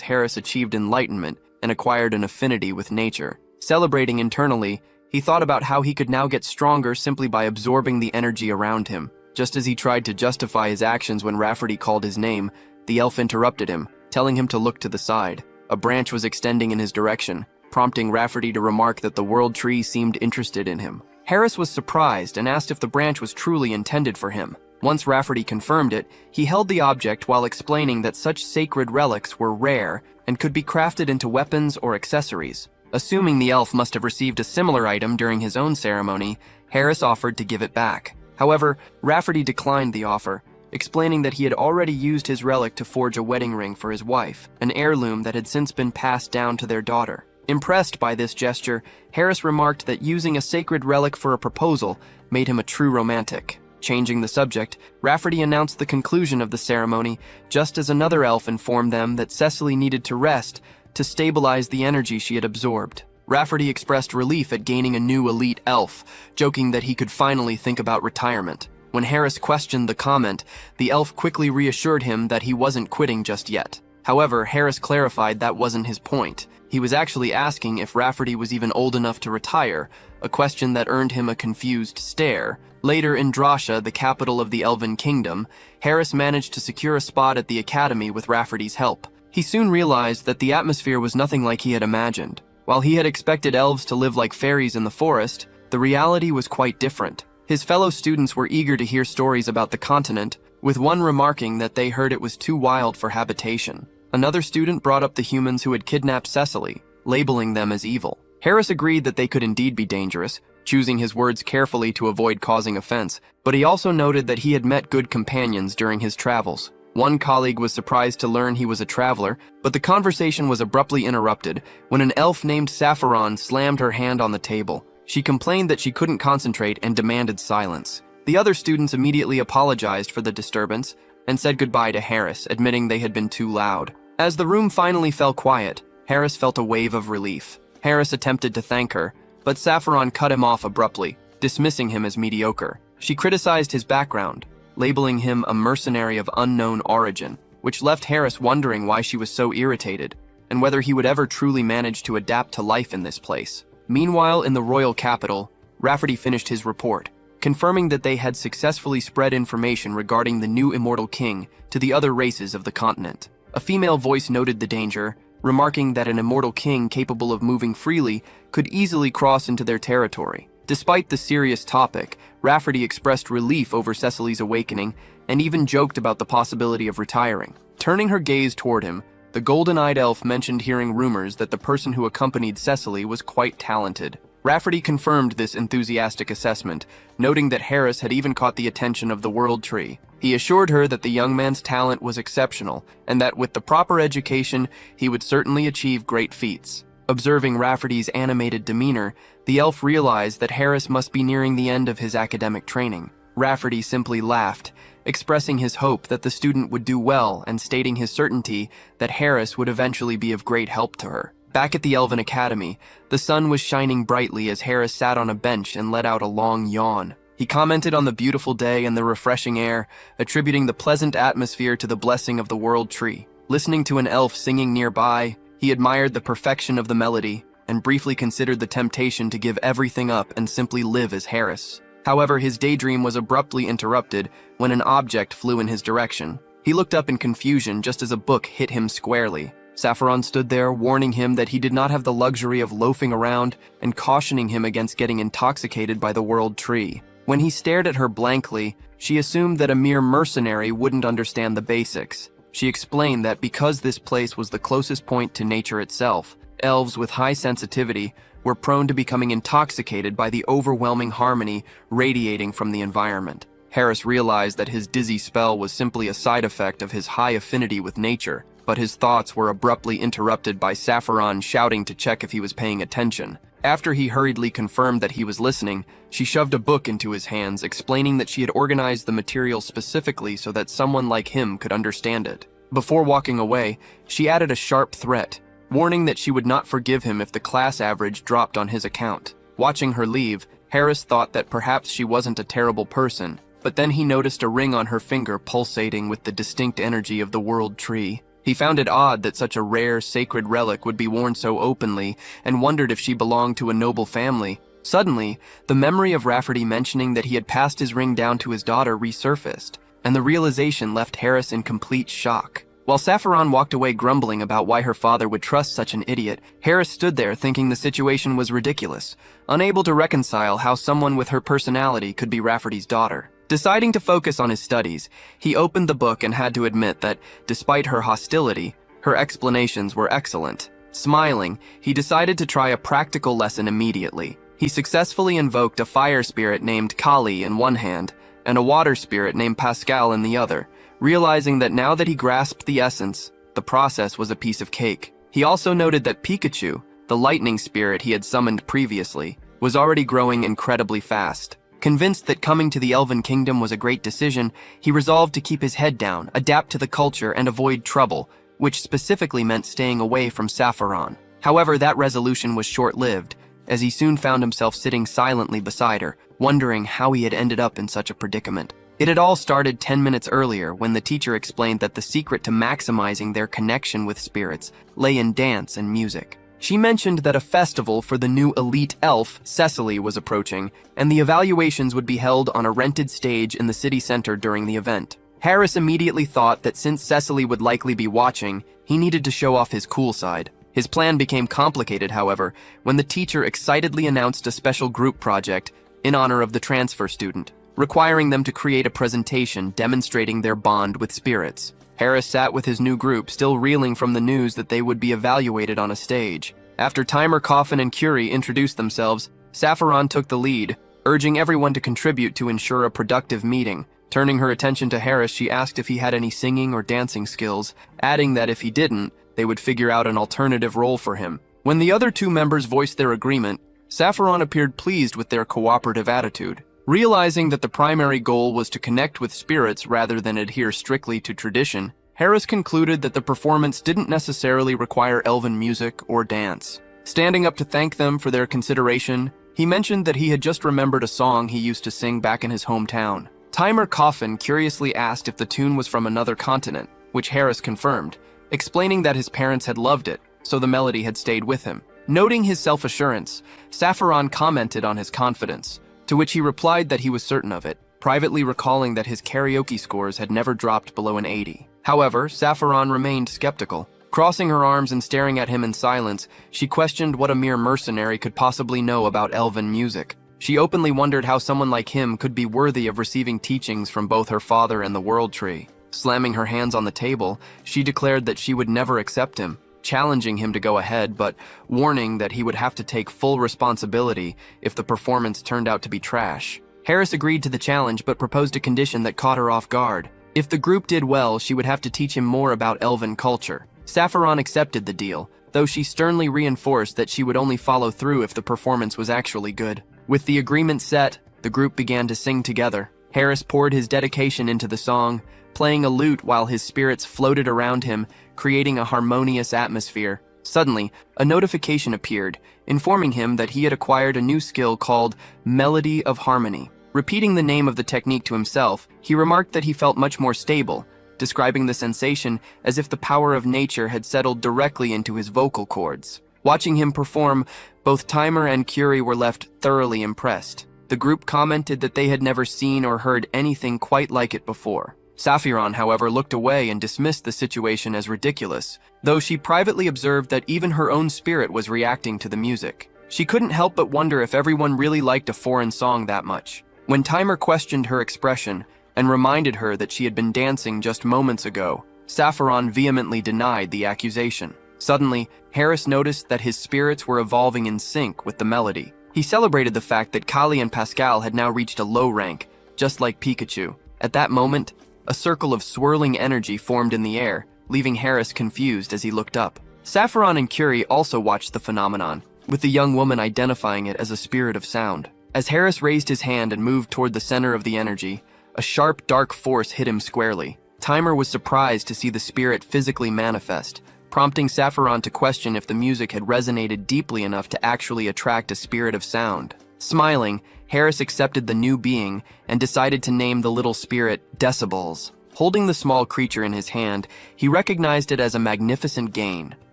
Harris achieved enlightenment and acquired an affinity with nature. Celebrating internally, he thought about how he could now get stronger simply by absorbing the energy around him. Just as he tried to justify his actions when Rafferty called his name, the elf interrupted him, telling him to look to the side. A branch was extending in his direction, prompting Rafferty to remark that the World Tree seemed interested in him. Harris was surprised and asked if the branch was truly intended for him. Once Rafferty confirmed it, he held the object while explaining that such sacred relics were rare and could be crafted into weapons or accessories. Assuming the elf must have received a similar item during his own ceremony, Harris offered to give it back. However, Rafferty declined the offer, explaining that he had already used his relic to forge a wedding ring for his wife, an heirloom that had since been passed down to their daughter. Impressed by this gesture, Harris remarked that using a sacred relic for a proposal made him a true romantic. Changing the subject, Rafferty announced the conclusion of the ceremony, just as another elf informed them that Cecily needed to rest to stabilize the energy she had absorbed. Rafferty expressed relief at gaining a new elite elf, joking that he could finally think about retirement. When Harris questioned the comment, the elf quickly reassured him that he wasn't quitting just yet. However, Harris clarified that wasn't his point. He was actually asking if Rafferty was even old enough to retire, a question that earned him a confused stare. Later in Drasha, the capital of the Elven Kingdom, Harris managed to secure a spot at the academy with Rafferty's help. He soon realized that the atmosphere was nothing like he had imagined. While he had expected elves to live like fairies in the forest, the reality was quite different. His fellow students were eager to hear stories about the continent, with one remarking that they heard it was too wild for habitation. Another student brought up the humans who had kidnapped Cecily, labeling them as evil. Harris agreed that they could indeed be dangerous, choosing his words carefully to avoid causing offense, but he also noted that he had met good companions during his travels. One colleague was surprised to learn he was a traveler, but the conversation was abruptly interrupted when an elf named Sapphiron slammed her hand on the table. She complained that she couldn't concentrate and demanded silence. The other students immediately apologized for the disturbance and said goodbye to Harris, admitting they had been too loud. As the room finally fell quiet, Harris felt a wave of relief. Harris attempted to thank her, but Sapphiron cut him off abruptly, dismissing him as mediocre. She criticized his background, labeling him a mercenary of unknown origin, which left Harris wondering why she was so irritated, and whether he would ever truly manage to adapt to life in this place. Meanwhile, in the royal capital, Rafferty finished his report, confirming that they had successfully spread information regarding the new immortal king to the other races of the continent. A female voice noted the danger, remarking that an immortal king capable of moving freely could easily cross into their territory. Despite the serious topic, Rafferty expressed relief over Cecily's awakening and even joked about the possibility of retiring. Turning her gaze toward him, the golden-eyed elf mentioned hearing rumors that the person who accompanied Cecily was quite talented. Rafferty confirmed this enthusiastic assessment, noting that Harris had even caught the attention of the World Tree. He assured her that the young man's talent was exceptional, and that with the proper education, he would certainly achieve great feats. Observing Rafferty's animated demeanor, the elf realized that Harris must be nearing the end of his academic training. Rafferty simply laughed, expressing his hope that the student would do well and stating his certainty that Harris would eventually be of great help to her. Back at the Elven Academy, the sun was shining brightly as Harris sat on a bench and let out a long yawn. He commented on the beautiful day and the refreshing air, attributing the pleasant atmosphere to the blessing of the World Tree. Listening to an elf singing nearby, he admired the perfection of the melody and briefly considered the temptation to give everything up and simply live as Harris. However, his daydream was abruptly interrupted when an object flew in his direction. He looked up in confusion just as a book hit him squarely. Saffron stood there, warning him that he did not have the luxury of loafing around and cautioning him against getting intoxicated by the world tree. When he stared at her blankly, she assumed that a mere mercenary wouldn't understand the basics. She explained that because this place was the closest point to nature itself, elves with high sensitivity were prone to becoming intoxicated by the overwhelming harmony radiating from the environment. Harris realized that his dizzy spell was simply a side effect of his high affinity with nature, but his thoughts were abruptly interrupted by Saffron shouting to check if he was paying attention. After he hurriedly confirmed that he was listening, she shoved a book into his hands, explaining that she had organized the material specifically so that someone like him could understand it. Before walking away, she added a sharp threat, warning that she would not forgive him if the class average dropped on his account. Watching her leave, Harris thought that perhaps she wasn't a terrible person, but then he noticed a ring on her finger pulsating with the distinct energy of the world tree. He found it odd that such a rare, sacred relic would be worn so openly and wondered if she belonged to a noble family. Suddenly, the memory of Rafferty mentioning that he had passed his ring down to his daughter resurfaced, and the realization left Harris in complete shock. While Saffron walked away grumbling about why her father would trust such an idiot, Harris stood there thinking the situation was ridiculous, unable to reconcile how someone with her personality could be Rafferty's daughter. Deciding to focus on his studies, he opened the book and had to admit that, despite her hostility, her explanations were excellent. Smiling, he decided to try a practical lesson immediately. He successfully invoked a fire spirit named Kali in one hand, and a water spirit named Pascal in the other, realizing that now that he grasped the essence, the process was a piece of cake. He also noted that Pikachu, the lightning spirit he had summoned previously, was already growing incredibly fast. Convinced that coming to the Elven Kingdom was a great decision, he resolved to keep his head down, adapt to the culture, and avoid trouble, which specifically meant staying away from Saffron. However, that resolution was short-lived, as he soon found himself sitting silently beside her, wondering how he had ended up in such a predicament. It had all started 10 minutes earlier when the teacher explained that the secret to maximizing their connection with spirits lay in dance and music. She mentioned that a festival for the new elite elf, Cecily, was approaching, and the evaluations would be held on a rented stage in the city center during the event. Harris immediately thought that since Cecily would likely be watching, he needed to show off his cool side. His plan became complicated, however, when the teacher excitedly announced a special group project in honor of the transfer student, requiring them to create a presentation demonstrating their bond with spirits. Harris sat with his new group, still reeling from the news that they would be evaluated on a stage. After Timer, Coffin, and Curie introduced themselves, Saffron took the lead, urging everyone to contribute to ensure a productive meeting. Turning her attention to Harris, she asked if he had any singing or dancing skills, adding that if he didn't, they would figure out an alternative role for him. When the other two members voiced their agreement, Saffron appeared pleased with their cooperative attitude. Realizing that the primary goal was to connect with spirits rather than adhere strictly to tradition, Harris concluded that the performance didn't necessarily require elven music or dance. Standing up to thank them for their consideration, he mentioned that he had just remembered a song he used to sing back in his hometown. Timer Coffin curiously asked if the tune was from another continent, which Harris confirmed, explaining that his parents had loved it, so the melody had stayed with him. Noting his self-assurance, Saffron commented on his confidence, to which he replied that he was certain of it, privately recalling that his karaoke scores had never dropped below an 80. However, Saffron remained skeptical. Crossing her arms and staring at him in silence, she questioned what a mere mercenary could possibly know about elven music. She openly wondered how someone like him could be worthy of receiving teachings from both her father and the World Tree. Slamming her hands on the table, she declared that she would never accept him, challenging him to go ahead, but warning that he would have to take full responsibility if the performance turned out to be trash. Harris agreed to the challenge but proposed a condition that caught her off guard. If the group did well, she would have to teach him more about elven culture. Saffron accepted the deal, though she sternly reinforced that she would only follow through if the performance was actually good. With the agreement set, the group began to sing together. Harris poured his dedication into the song, playing a lute while his spirits floated around him, creating a harmonious atmosphere. Suddenly, a notification appeared, informing him that he had acquired a new skill called Melody of Harmony. Repeating the name of the technique to himself, he remarked that he felt much more stable, describing the sensation as if the power of nature had settled directly into his vocal cords. Watching him perform, both Timer and Curie were left thoroughly impressed. The group commented that they had never seen or heard anything quite like it before. Sapphiron, however, looked away and dismissed the situation as ridiculous, though she privately observed that even her own spirit was reacting to the music. She couldn't help but wonder if everyone really liked a foreign song that much. When Timer questioned her expression and reminded her that she had been dancing just moments ago, Sapphiron vehemently denied the accusation. Suddenly, Harris noticed that his spirits were evolving in sync with the melody. He celebrated the fact that Kali and Pascal had now reached a low rank, just like Pikachu. At that moment, a circle of swirling energy formed in the air, leaving Harris confused as he looked up. Sapphiron and Curie also watched the phenomenon, with the young woman identifying it as a spirit of sound. As Harris raised his hand and moved toward the center of the energy, a sharp, dark force hit him squarely. Timer was surprised to see the spirit physically manifest, prompting Sapphiron to question if the music had resonated deeply enough to actually attract a spirit of sound. Smiling, Harris accepted the new being and decided to name the little spirit Decibels. Holding the small creature in his hand, he recognized it as a magnificent gain,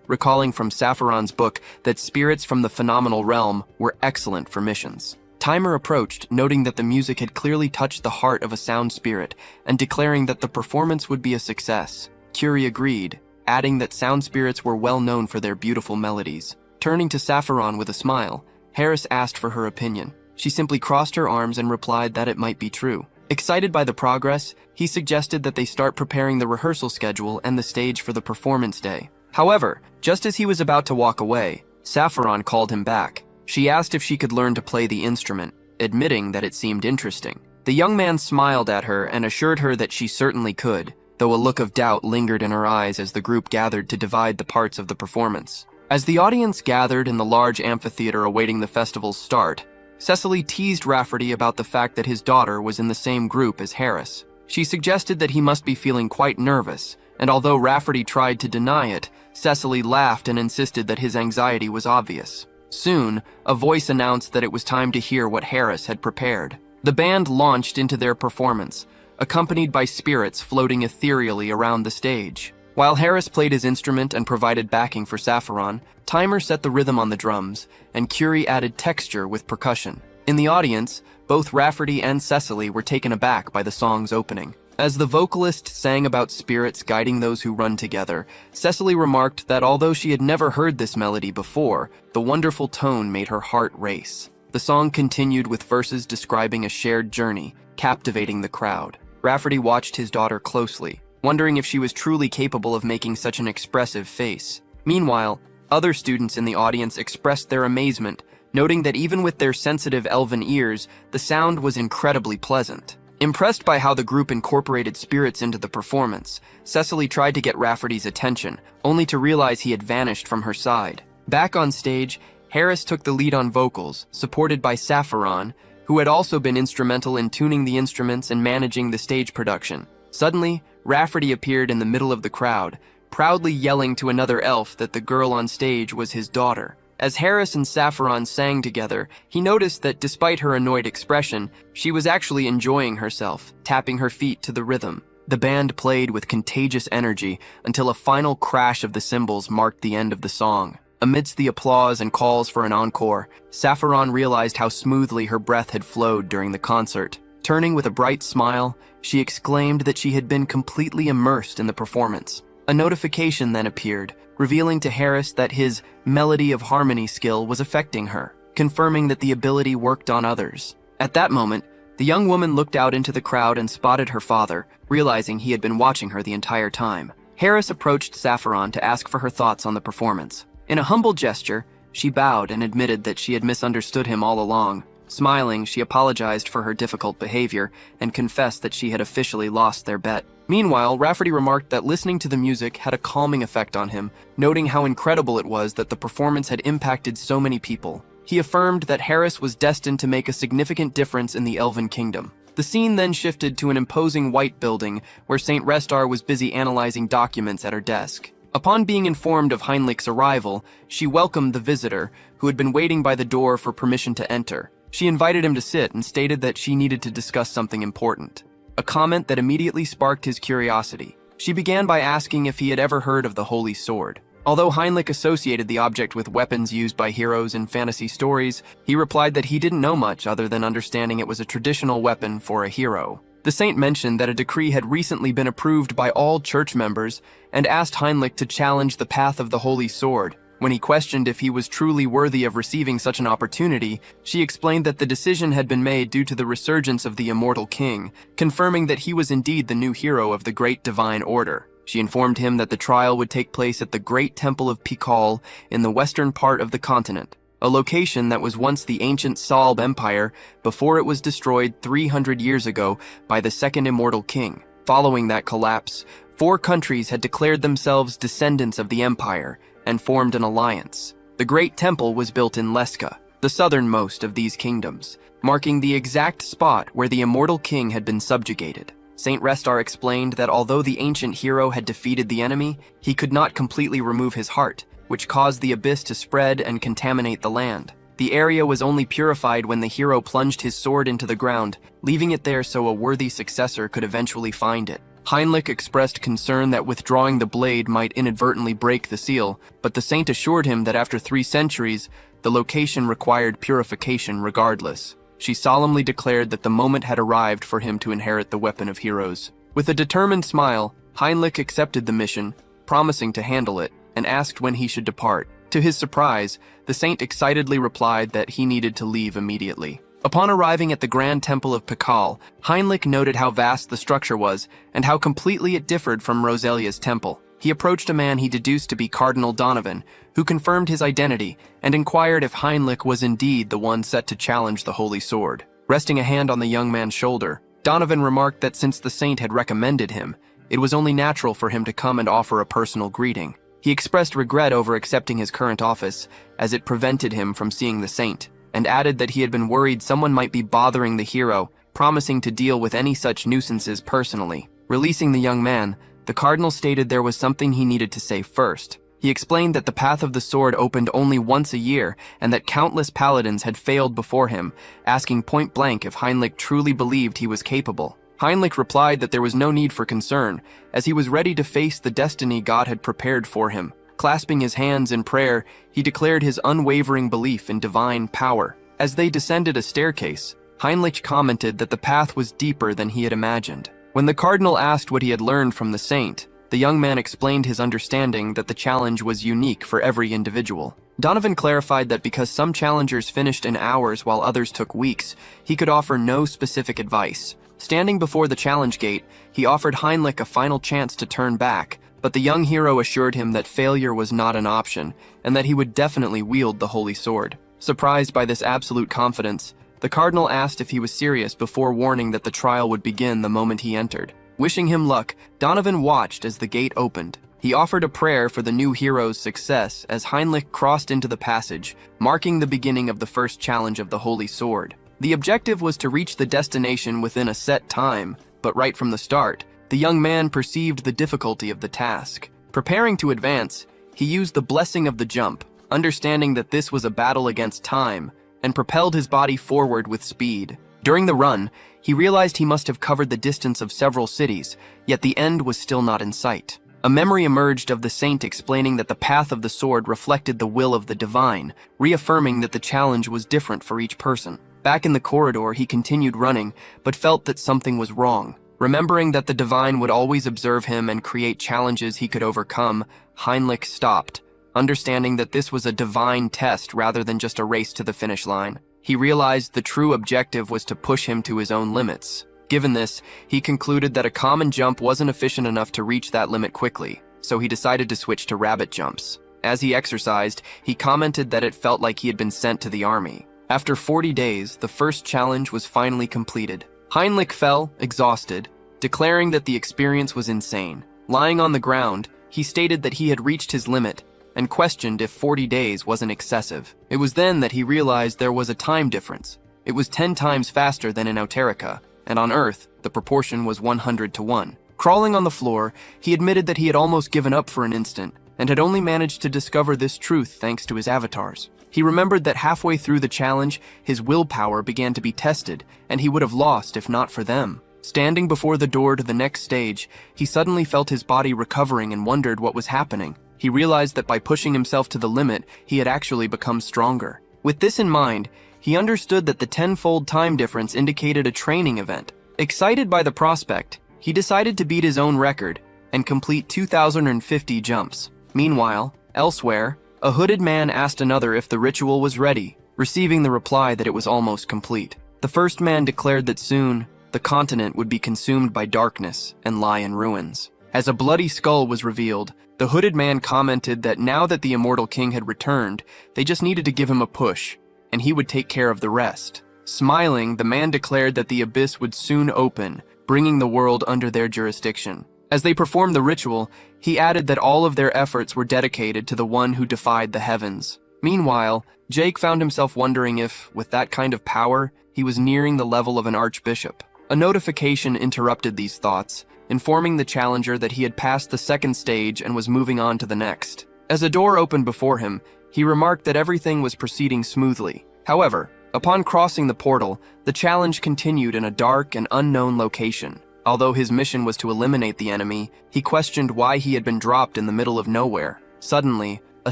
recalling from Sapphiron's book that spirits from the phenomenal realm were excellent for missions. Timer approached, noting that the music had clearly touched the heart of a sound spirit, and declaring that the performance would be a success. Curie agreed, adding that sound spirits were well known for their beautiful melodies. Turning to Sapphiron with a smile, Harris asked for her opinion. She simply crossed her arms and replied that it might be true. Excited by the progress, he suggested that they start preparing the rehearsal schedule and the stage for the performance day. However, just as he was about to walk away, Sapphiron called him back. She asked if she could learn to play the instrument, admitting that it seemed interesting. The young man smiled at her and assured her that she certainly could, though a look of doubt lingered in her eyes as the group gathered to divide the parts of the performance. As the audience gathered in the large amphitheater awaiting the festival's start, Cecily teased Rafferty about the fact that his daughter was in the same group as Harris. She suggested that he must be feeling quite nervous, and although Rafferty tried to deny it, Cecily laughed and insisted that his anxiety was obvious. Soon, a voice announced that it was time to hear what Harris had prepared. The band launched into their performance, accompanied by spirits floating ethereally around the stage. While Harris played his instrument and provided backing for Sapphiron, Timer set the rhythm on the drums, and Curie added texture with percussion. In the audience, both Rafferty and Cecily were taken aback by the song's opening. As the vocalist sang about spirits guiding those who run together, Cecily remarked that although she had never heard this melody before, the wonderful tone made her heart race. The song continued with verses describing a shared journey, captivating the crowd. Rafferty watched his daughter closely, wondering if she was truly capable of making such an expressive face. Meanwhile, other students in the audience expressed their amazement, noting that even with their sensitive elven ears, the sound was incredibly pleasant. Impressed by how the group incorporated spirits into the performance, Cecily tried to get Rafferty's attention, only to realize he had vanished from her side. Back on stage, Harris took the lead on vocals, supported by Sapphiron, who had also been instrumental in tuning the instruments and managing the stage production. Suddenly, Rafferty appeared in the middle of the crowd, proudly yelling to another elf that the girl on stage was his daughter. As Harris and Sapphiron sang together, he noticed that despite her annoyed expression, she was actually enjoying herself, tapping her feet to the rhythm. The band played with contagious energy until a final crash of the cymbals marked the end of the song. Amidst the applause and calls for an encore, Sapphiron realized how smoothly her breath had flowed during the concert. Turning with a bright smile, she exclaimed that she had been completely immersed in the performance. A notification then appeared, revealing to Harris that his melody of harmony skill was affecting her, confirming that the ability worked on others. At that moment, the young woman looked out into the crowd and spotted her father, realizing he had been watching her the entire time. Harris approached Sapphiron to ask for her thoughts on the performance. In a humble gesture, she bowed and admitted that she had misunderstood him all along. Smiling, she apologized for her difficult behavior and confessed that she had officially lost their bet. Meanwhile, Rafferty remarked that listening to the music had a calming effect on him, noting how incredible it was that the performance had impacted so many people. He affirmed that Harris was destined to make a significant difference in the Elven Kingdom. The scene then shifted to an imposing white building where Saint Restar was busy analyzing documents at her desk. Upon being informed of Heinlich's arrival, she welcomed the visitor, who had been waiting by the door for permission to enter. She invited him to sit and stated that she needed to discuss something important, a comment that immediately sparked his curiosity. She began by asking if he had ever heard of the Holy Sword. Although Heinrich associated the object with weapons used by heroes in fantasy stories, he replied that he didn't know much other than understanding it was a traditional weapon for a hero. The saint mentioned that a decree had recently been approved by all church members and asked Heinrich to challenge the path of the Holy Sword. When he questioned if he was truly worthy of receiving such an opportunity, she explained that the decision had been made due to the resurgence of the immortal king, confirming that he was indeed the new hero of the Great Divine Order. She informed him that the trial would take place at the Great Temple of Pikal in the western part of the continent, a location that was once the ancient Salb Empire before it was destroyed 300 years ago by the second immortal king. Following that collapse, 4 countries had declared themselves descendants of the empire and formed an alliance. The Great Temple was built in Leska, the southernmost of these kingdoms, marking the exact spot where the immortal king had been subjugated. Saint Restar explained that although the ancient hero had defeated the enemy, he could not completely remove his heart, which caused the abyss to spread and contaminate the land. The area was only purified when the hero plunged his sword into the ground, leaving it there so a worthy successor could eventually find it. Heinrich expressed concern that withdrawing the blade might inadvertently break the seal, but the saint assured him that after 3 centuries, the location required purification regardless. She solemnly declared that the moment had arrived for him to inherit the weapon of heroes. With a determined smile, Heinrich accepted the mission, promising to handle it, and asked when he should depart. To his surprise, the saint excitedly replied that he needed to leave immediately. Upon arriving at the Grand Temple of Pikal, Heinrich noted how vast the structure was and how completely it differed from Roselia's temple. He approached a man he deduced to be Cardinal Donovan, who confirmed his identity and inquired if Heinrich was indeed the one set to challenge the Holy Sword. Resting a hand on the young man's shoulder, Donovan remarked that since the saint had recommended him, it was only natural for him to come and offer a personal greeting. He expressed regret over accepting his current office, as it prevented him from seeing the saint, and added that he had been worried someone might be bothering the hero, promising to deal with any such nuisances personally. Releasing the young man, the cardinal stated there was something he needed to say first. He explained that the path of the sword opened only once a year and that countless paladins had failed before him, asking point blank if Heinrich truly believed he was capable. Heinrich replied that there was no need for concern, as he was ready to face the destiny God had prepared for him. Clasping his hands in prayer, he declared his unwavering belief in divine power. As they descended a staircase, Heinrich commented that the path was deeper than he had imagined. When the cardinal asked what he had learned from the saint, the young man explained his understanding that the challenge was unique for every individual. Donovan clarified that because some challengers finished in hours while others took weeks, he could offer no specific advice. Standing before the challenge gate, he offered Heinrich a final chance to turn back, but the young hero assured him that failure was not an option, and that he would definitely wield the Holy Sword. Surprised by this absolute confidence, the cardinal asked if he was serious before warning that the trial would begin the moment he entered. Wishing him luck, Donovan watched as the gate opened. He offered a prayer for the new hero's success as Heinrich crossed into the passage, marking the beginning of the first challenge of the Holy Sword. The objective was to reach the destination within a set time, but right from the start, the young man perceived the difficulty of the task. Preparing to advance, he used the blessing of the jump, understanding that this was a battle against time, and propelled his body forward with speed. During the run, he realized he must have covered the distance of several cities, yet the end was still not in sight. A memory emerged of the saint explaining that the path of the sword reflected the will of the divine, reaffirming that the challenge was different for each person. Back in the corridor, he continued running, but felt that something was wrong. Remembering that the divine would always observe him and create challenges he could overcome, Heinrich stopped, understanding that this was a divine test rather than just a race to the finish line. He realized the true objective was to push him to his own limits. Given this, he concluded that a common jump wasn't efficient enough to reach that limit quickly, so he decided to switch to rabbit jumps. As he exercised, he commented that it felt like he had been sent to the army. After 40 days, the first challenge was finally completed. Heinrich fell, exhausted, declaring that the experience was insane. Lying on the ground, he stated that he had reached his limit and questioned if 40 days wasn't excessive. It was then that he realized there was a time difference. It was 10 times faster than in Auterica, and on Earth, the proportion was 100 to 1. Crawling on the floor, he admitted that he had almost given up for an instant, and had only managed to discover this truth thanks to his avatars. He remembered that halfway through the challenge, his willpower began to be tested, and he would have lost if not for them. Standing before the door to the next stage, he suddenly felt his body recovering and wondered what was happening. He realized that by pushing himself to the limit, he had actually become stronger. With this in mind, he understood that the tenfold time difference indicated a training event. Excited by the prospect, he decided to beat his own record and complete 2,050 jumps. Meanwhile, elsewhere, a hooded man asked another if the ritual was ready, receiving the reply that it was almost complete. The first man declared that soon, the continent would be consumed by darkness and lie in ruins. As a bloody skull was revealed, the hooded man commented that now that the immortal king had returned, they just needed to give him a push, and he would take care of the rest. Smiling, the man declared that the abyss would soon open, bringing the world under their jurisdiction. As they performed the ritual, he added that all of their efforts were dedicated to the one who defied the heavens. Meanwhile, Jake found himself wondering if, with that kind of power, he was nearing the level of an archbishop. A notification interrupted these thoughts, informing the challenger that he had passed the second stage and was moving on to the next. As a door opened before him, he remarked that everything was proceeding smoothly. However, upon crossing the portal, the challenge continued in a dark and unknown location. Although his mission was to eliminate the enemy, he questioned why he had been dropped in the middle of nowhere. Suddenly, a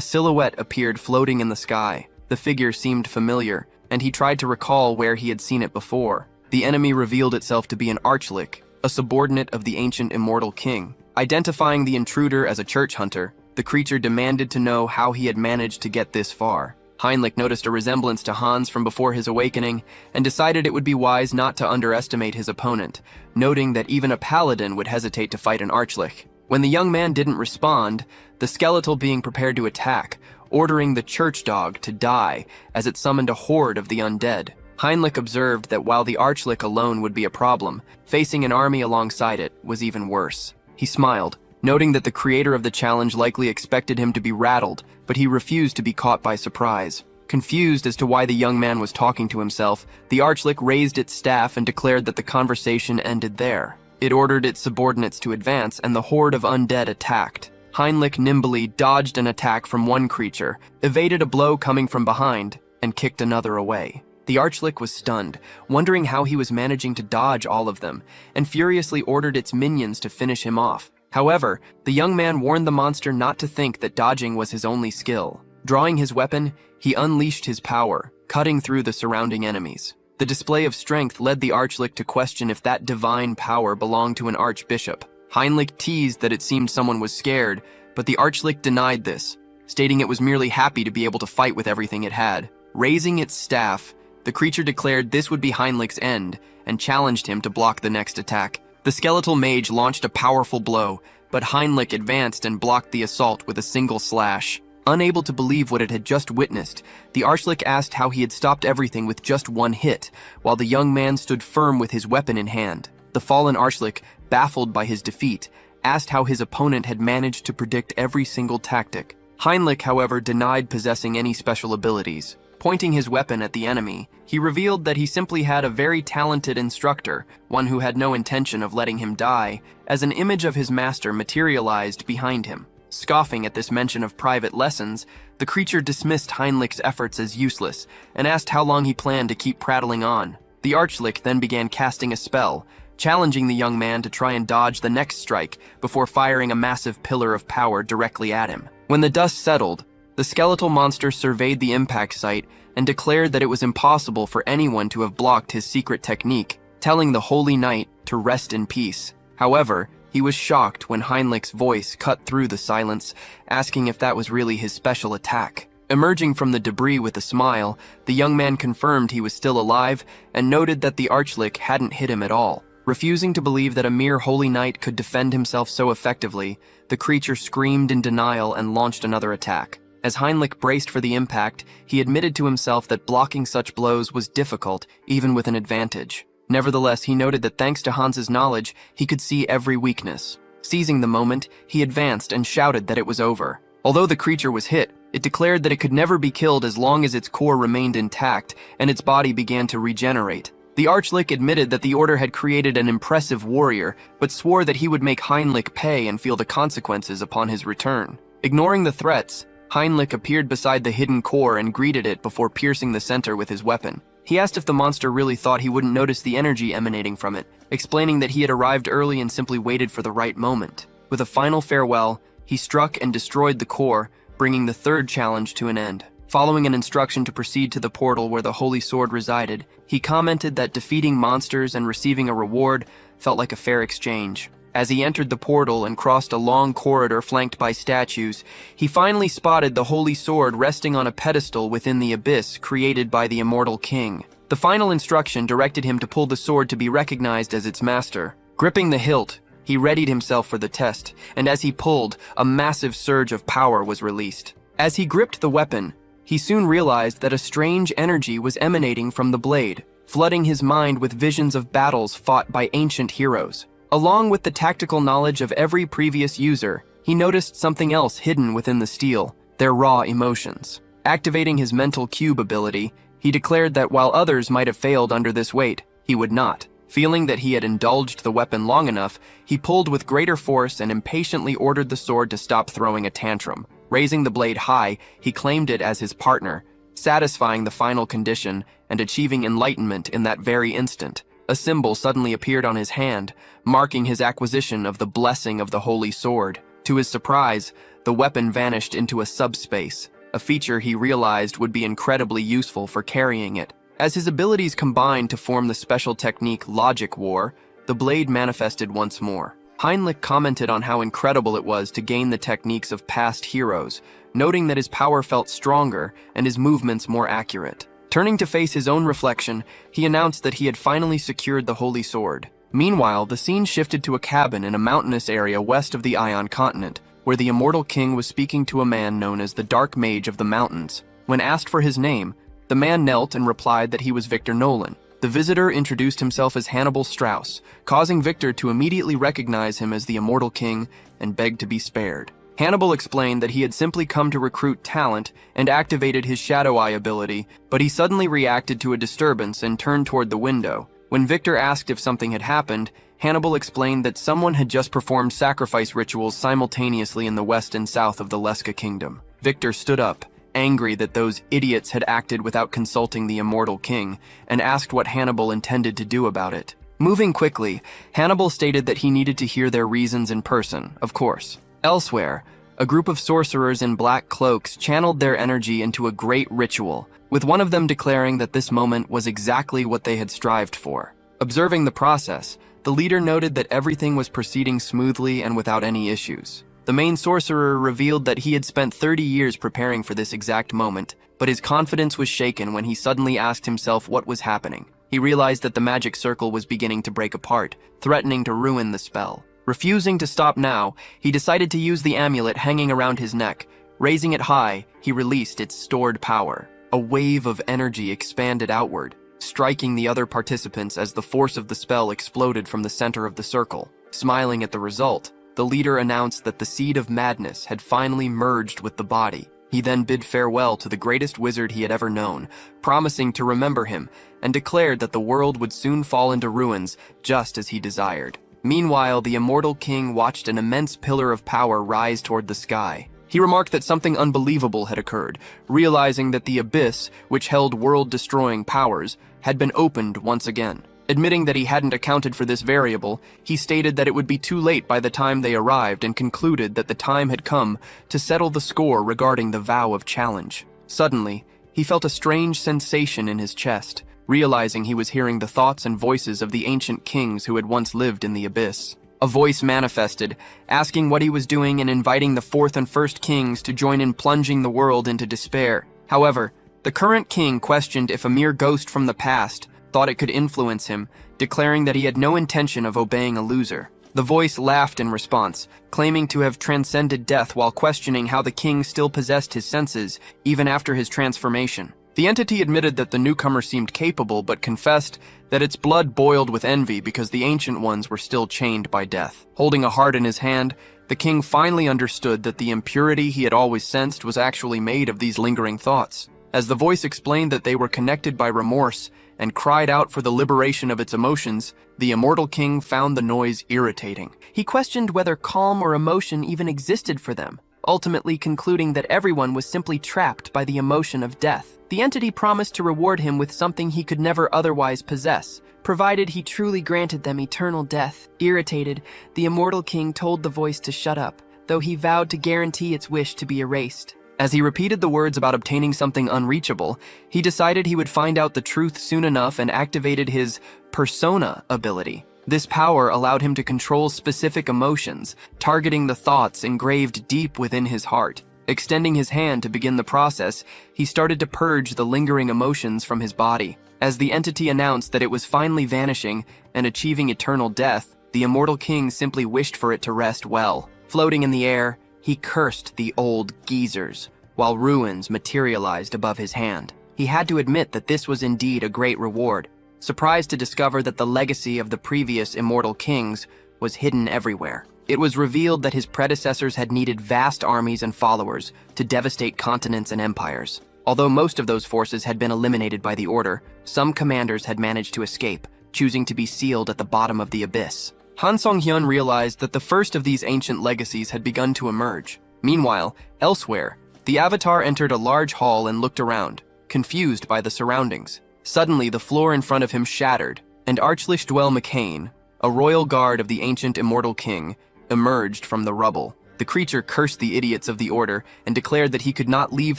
silhouette appeared floating in the sky. The figure seemed familiar, and he tried to recall where he had seen it before. The enemy revealed itself to be an archlich, a subordinate of the ancient immortal king. Identifying the intruder as a church hunter, the creature demanded to know how he had managed to get this far. Heinrich noticed a resemblance to Hans from before his awakening and decided it would be wise not to underestimate his opponent, noting that even a paladin would hesitate to fight an archlich. When the young man didn't respond, the skeletal being prepared to attack, ordering the church dog to die as it summoned a horde of the undead. Heinrich observed that while the archlich alone would be a problem, facing an army alongside it was even worse. He smiled, noting that the creator of the challenge likely expected him to be rattled, but he refused to be caught by surprise. Confused as to why the young man was talking to himself, the archlich raised its staff and declared that the conversation ended there. It ordered its subordinates to advance, and the horde of undead attacked. Heinrich nimbly dodged an attack from one creature, evaded a blow coming from behind, and kicked another away. The archlich was stunned, wondering how he was managing to dodge all of them, and furiously ordered its minions to finish him off. However, the young man warned the monster not to think that dodging was his only skill. Drawing his weapon, he unleashed his power, cutting through the surrounding enemies. The display of strength led the archlich to question if that divine power belonged to an archbishop. Heinrich teased that it seemed someone was scared, but the archlich denied this, stating it was merely happy to be able to fight with everything it had. Raising its staff, the creature declared this would be Heinrich's end and challenged him to block the next attack. The skeletal mage launched a powerful blow, but Heinrich advanced and blocked the assault with a single slash. Unable to believe what it had just witnessed, the archlich asked how he had stopped everything with just one hit, while the young man stood firm with his weapon in hand. The fallen archlich, baffled by his defeat, asked how his opponent had managed to predict every single tactic. Heinrich, however, denied possessing any special abilities. Pointing his weapon at the enemy, he revealed that he simply had a very talented instructor, one who had no intention of letting him die, as an image of his master materialized behind him. Scoffing at this mention of private lessons, the creature dismissed Heinrich's efforts as useless and asked how long he planned to keep prattling on. The archlich then began casting a spell, challenging the young man to try and dodge the next strike before firing a massive pillar of power directly at him. When the dust settled, the skeletal monster surveyed the impact site and declared that it was impossible for anyone to have blocked his secret technique, telling the Holy Knight to rest in peace. However, he was shocked when Heinrich's voice cut through the silence, asking if that was really his special attack. Emerging from the debris with a smile, the young man confirmed he was still alive and noted that the archlich hadn't hit him at all. Refusing to believe that a mere holy knight could defend himself so effectively, the creature screamed in denial and launched another attack. As Heinrich braced for the impact, he admitted to himself that blocking such blows was difficult, even with an advantage. Nevertheless, he noted that thanks to Hans's knowledge, he could see every weakness. Seizing the moment, he advanced and shouted that it was over. Although the creature was hit, it declared that it could never be killed as long as its core remained intact and its body began to regenerate. The archlich admitted that the order had created an impressive warrior, but swore that he would make Heinrich pay and feel the consequences upon his return. Ignoring the threats, Heinrich appeared beside the hidden core and greeted it before piercing the center with his weapon. He asked if the monster really thought he wouldn't notice the energy emanating from it, explaining that he had arrived early and simply waited for the right moment. With a final farewell, He struck and destroyed the core, bringing the third challenge to an end. Following an instruction to proceed to the portal where the Holy Sword resided, he commented that defeating monsters and receiving a reward felt like a fair exchange. As he entered the portal and crossed a long corridor flanked by statues, he finally spotted the Holy Sword resting on a pedestal within the abyss created by the immortal king. The final instruction directed him to pull the sword to be recognized as its master. Gripping the hilt, he readied himself for the test, and as he pulled, a massive surge of power was released. As he gripped the weapon, he soon realized that a strange energy was emanating from the blade, flooding his mind with visions of battles fought by ancient heroes. Along with the tactical knowledge of every previous user, he noticed something else hidden within the steel, their raw emotions. Activating his mental cube ability, he declared that while others might have failed under this weight, he would not. Feeling that he had indulged the weapon long enough, he pulled with greater force and impatiently ordered the sword to stop throwing a tantrum. Raising the blade high, he claimed it as his partner, satisfying the final condition and achieving enlightenment in that very instant. A symbol suddenly appeared on his hand, marking his acquisition of the blessing of the Holy Sword. To his surprise, the weapon vanished into a subspace, a feature he realized would be incredibly useful for carrying it. As his abilities combined to form the special technique Logic War, the blade manifested once more. Heinrich commented on how incredible it was to gain the techniques of past heroes, noting that his power felt stronger and his movements more accurate. Turning to face his own reflection, he announced that he had finally secured the Holy Sword. Meanwhile, the scene shifted to a cabin in a mountainous area west of the Ion continent, where the immortal king was speaking to a man known as the Dark Mage of the Mountains. When asked for his name, the man knelt and replied that he was Victor Nolan. The visitor introduced himself as Hannibal Strauss, causing Victor to immediately recognize him as the immortal king and begged to be spared. Hannibal explained that he had simply come to recruit talent and activated his Shadow Eye ability, but he suddenly reacted to a disturbance and turned toward the window. When Victor asked if something had happened, Hannibal explained that someone had just performed sacrifice rituals simultaneously in the west and south of the Leska kingdom. Victor stood up, angry that those idiots had acted without consulting the immortal king, and asked what Hannibal intended to do about it. Moving quickly, Hannibal stated that he needed to hear their reasons in person, of course. Elsewhere, a group of sorcerers in black cloaks channeled their energy into a great ritual, with one of them declaring that this moment was exactly what they had strived for. Observing the process, the leader noted that everything was proceeding smoothly and without any issues. The main sorcerer revealed that he had spent 30 years preparing for this exact moment, but his confidence was shaken when he suddenly asked himself what was happening. He realized that the magic circle was beginning to break apart, threatening to ruin the spell. Refusing to stop now, he decided to use the amulet hanging around his neck. Raising it high, he released its stored power. A wave of energy expanded outward, striking the other participants as the force of the spell exploded from the center of the circle. Smiling at the result, the leader announced that the seed of madness had finally merged with the body. He then bid farewell to the greatest wizard he had ever known, promising to remember him, and declared that the world would soon fall into ruins, just as he desired. Meanwhile, the immortal king watched an immense pillar of power rise toward the sky. He remarked that something unbelievable had occurred, realizing that the abyss, which held world-destroying powers, had been opened once again. Admitting that he hadn't accounted for this variable, he stated that it would be too late by the time they arrived and concluded that the time had come to settle the score regarding the vow of challenge. Suddenly, he felt a strange sensation in his chest, realizing he was hearing the thoughts and voices of the ancient kings who had once lived in the abyss. A voice manifested, asking what he was doing and inviting the fourth and first kings to join in plunging the world into despair. However, the current king questioned if a mere ghost from the past thought it could influence him, declaring that he had no intention of obeying a loser. The voice laughed in response, claiming to have transcended death while questioning how the king still possessed his senses, even after his transformation. The entity admitted that the newcomer seemed capable, but confessed that its blood boiled with envy because the ancient ones were still chained by death. Holding a heart in his hand, the king finally understood that the impurity he had always sensed was actually made of these lingering thoughts. As the voice explained that they were connected by remorse and cried out for the liberation of its emotions, the immortal king found the noise irritating. He questioned whether calm or emotion even existed for them, ultimately concluding that everyone was simply trapped by the emotion of death. The entity promised to reward him with something he could never otherwise possess, provided he truly granted them eternal death. Irritated, the immortal king told the voice to shut up, though he vowed to guarantee its wish to be erased. As he repeated the words about obtaining something unreachable, he decided he would find out the truth soon enough and activated his persona ability. This power allowed him to control specific emotions, targeting the thoughts engraved deep within his heart. Extending his hand to begin the process, he started to purge the lingering emotions from his body. As the entity announced that it was finally vanishing and achieving eternal death, the immortal king simply wished for it to rest well. Floating in the air, he cursed the old geezers, while ruins materialized above his hand. He had to admit that this was indeed a great reward, surprised to discover that the legacy of the previous immortal kings was hidden everywhere. It was revealed that his predecessors had needed vast armies and followers to devastate continents and empires. Although most of those forces had been eliminated by the Order, some commanders had managed to escape, choosing to be sealed at the bottom of the abyss. Han Song-hyun realized that the first of these ancient legacies had begun to emerge. Meanwhile, elsewhere, the Avatar entered a large hall and looked around, confused by the surroundings. Suddenly, the floor in front of him shattered, and Archlish Dwell McCain, a royal guard of the ancient immortal king, emerged from the rubble. The creature cursed the idiots of the Order and declared that he could not leave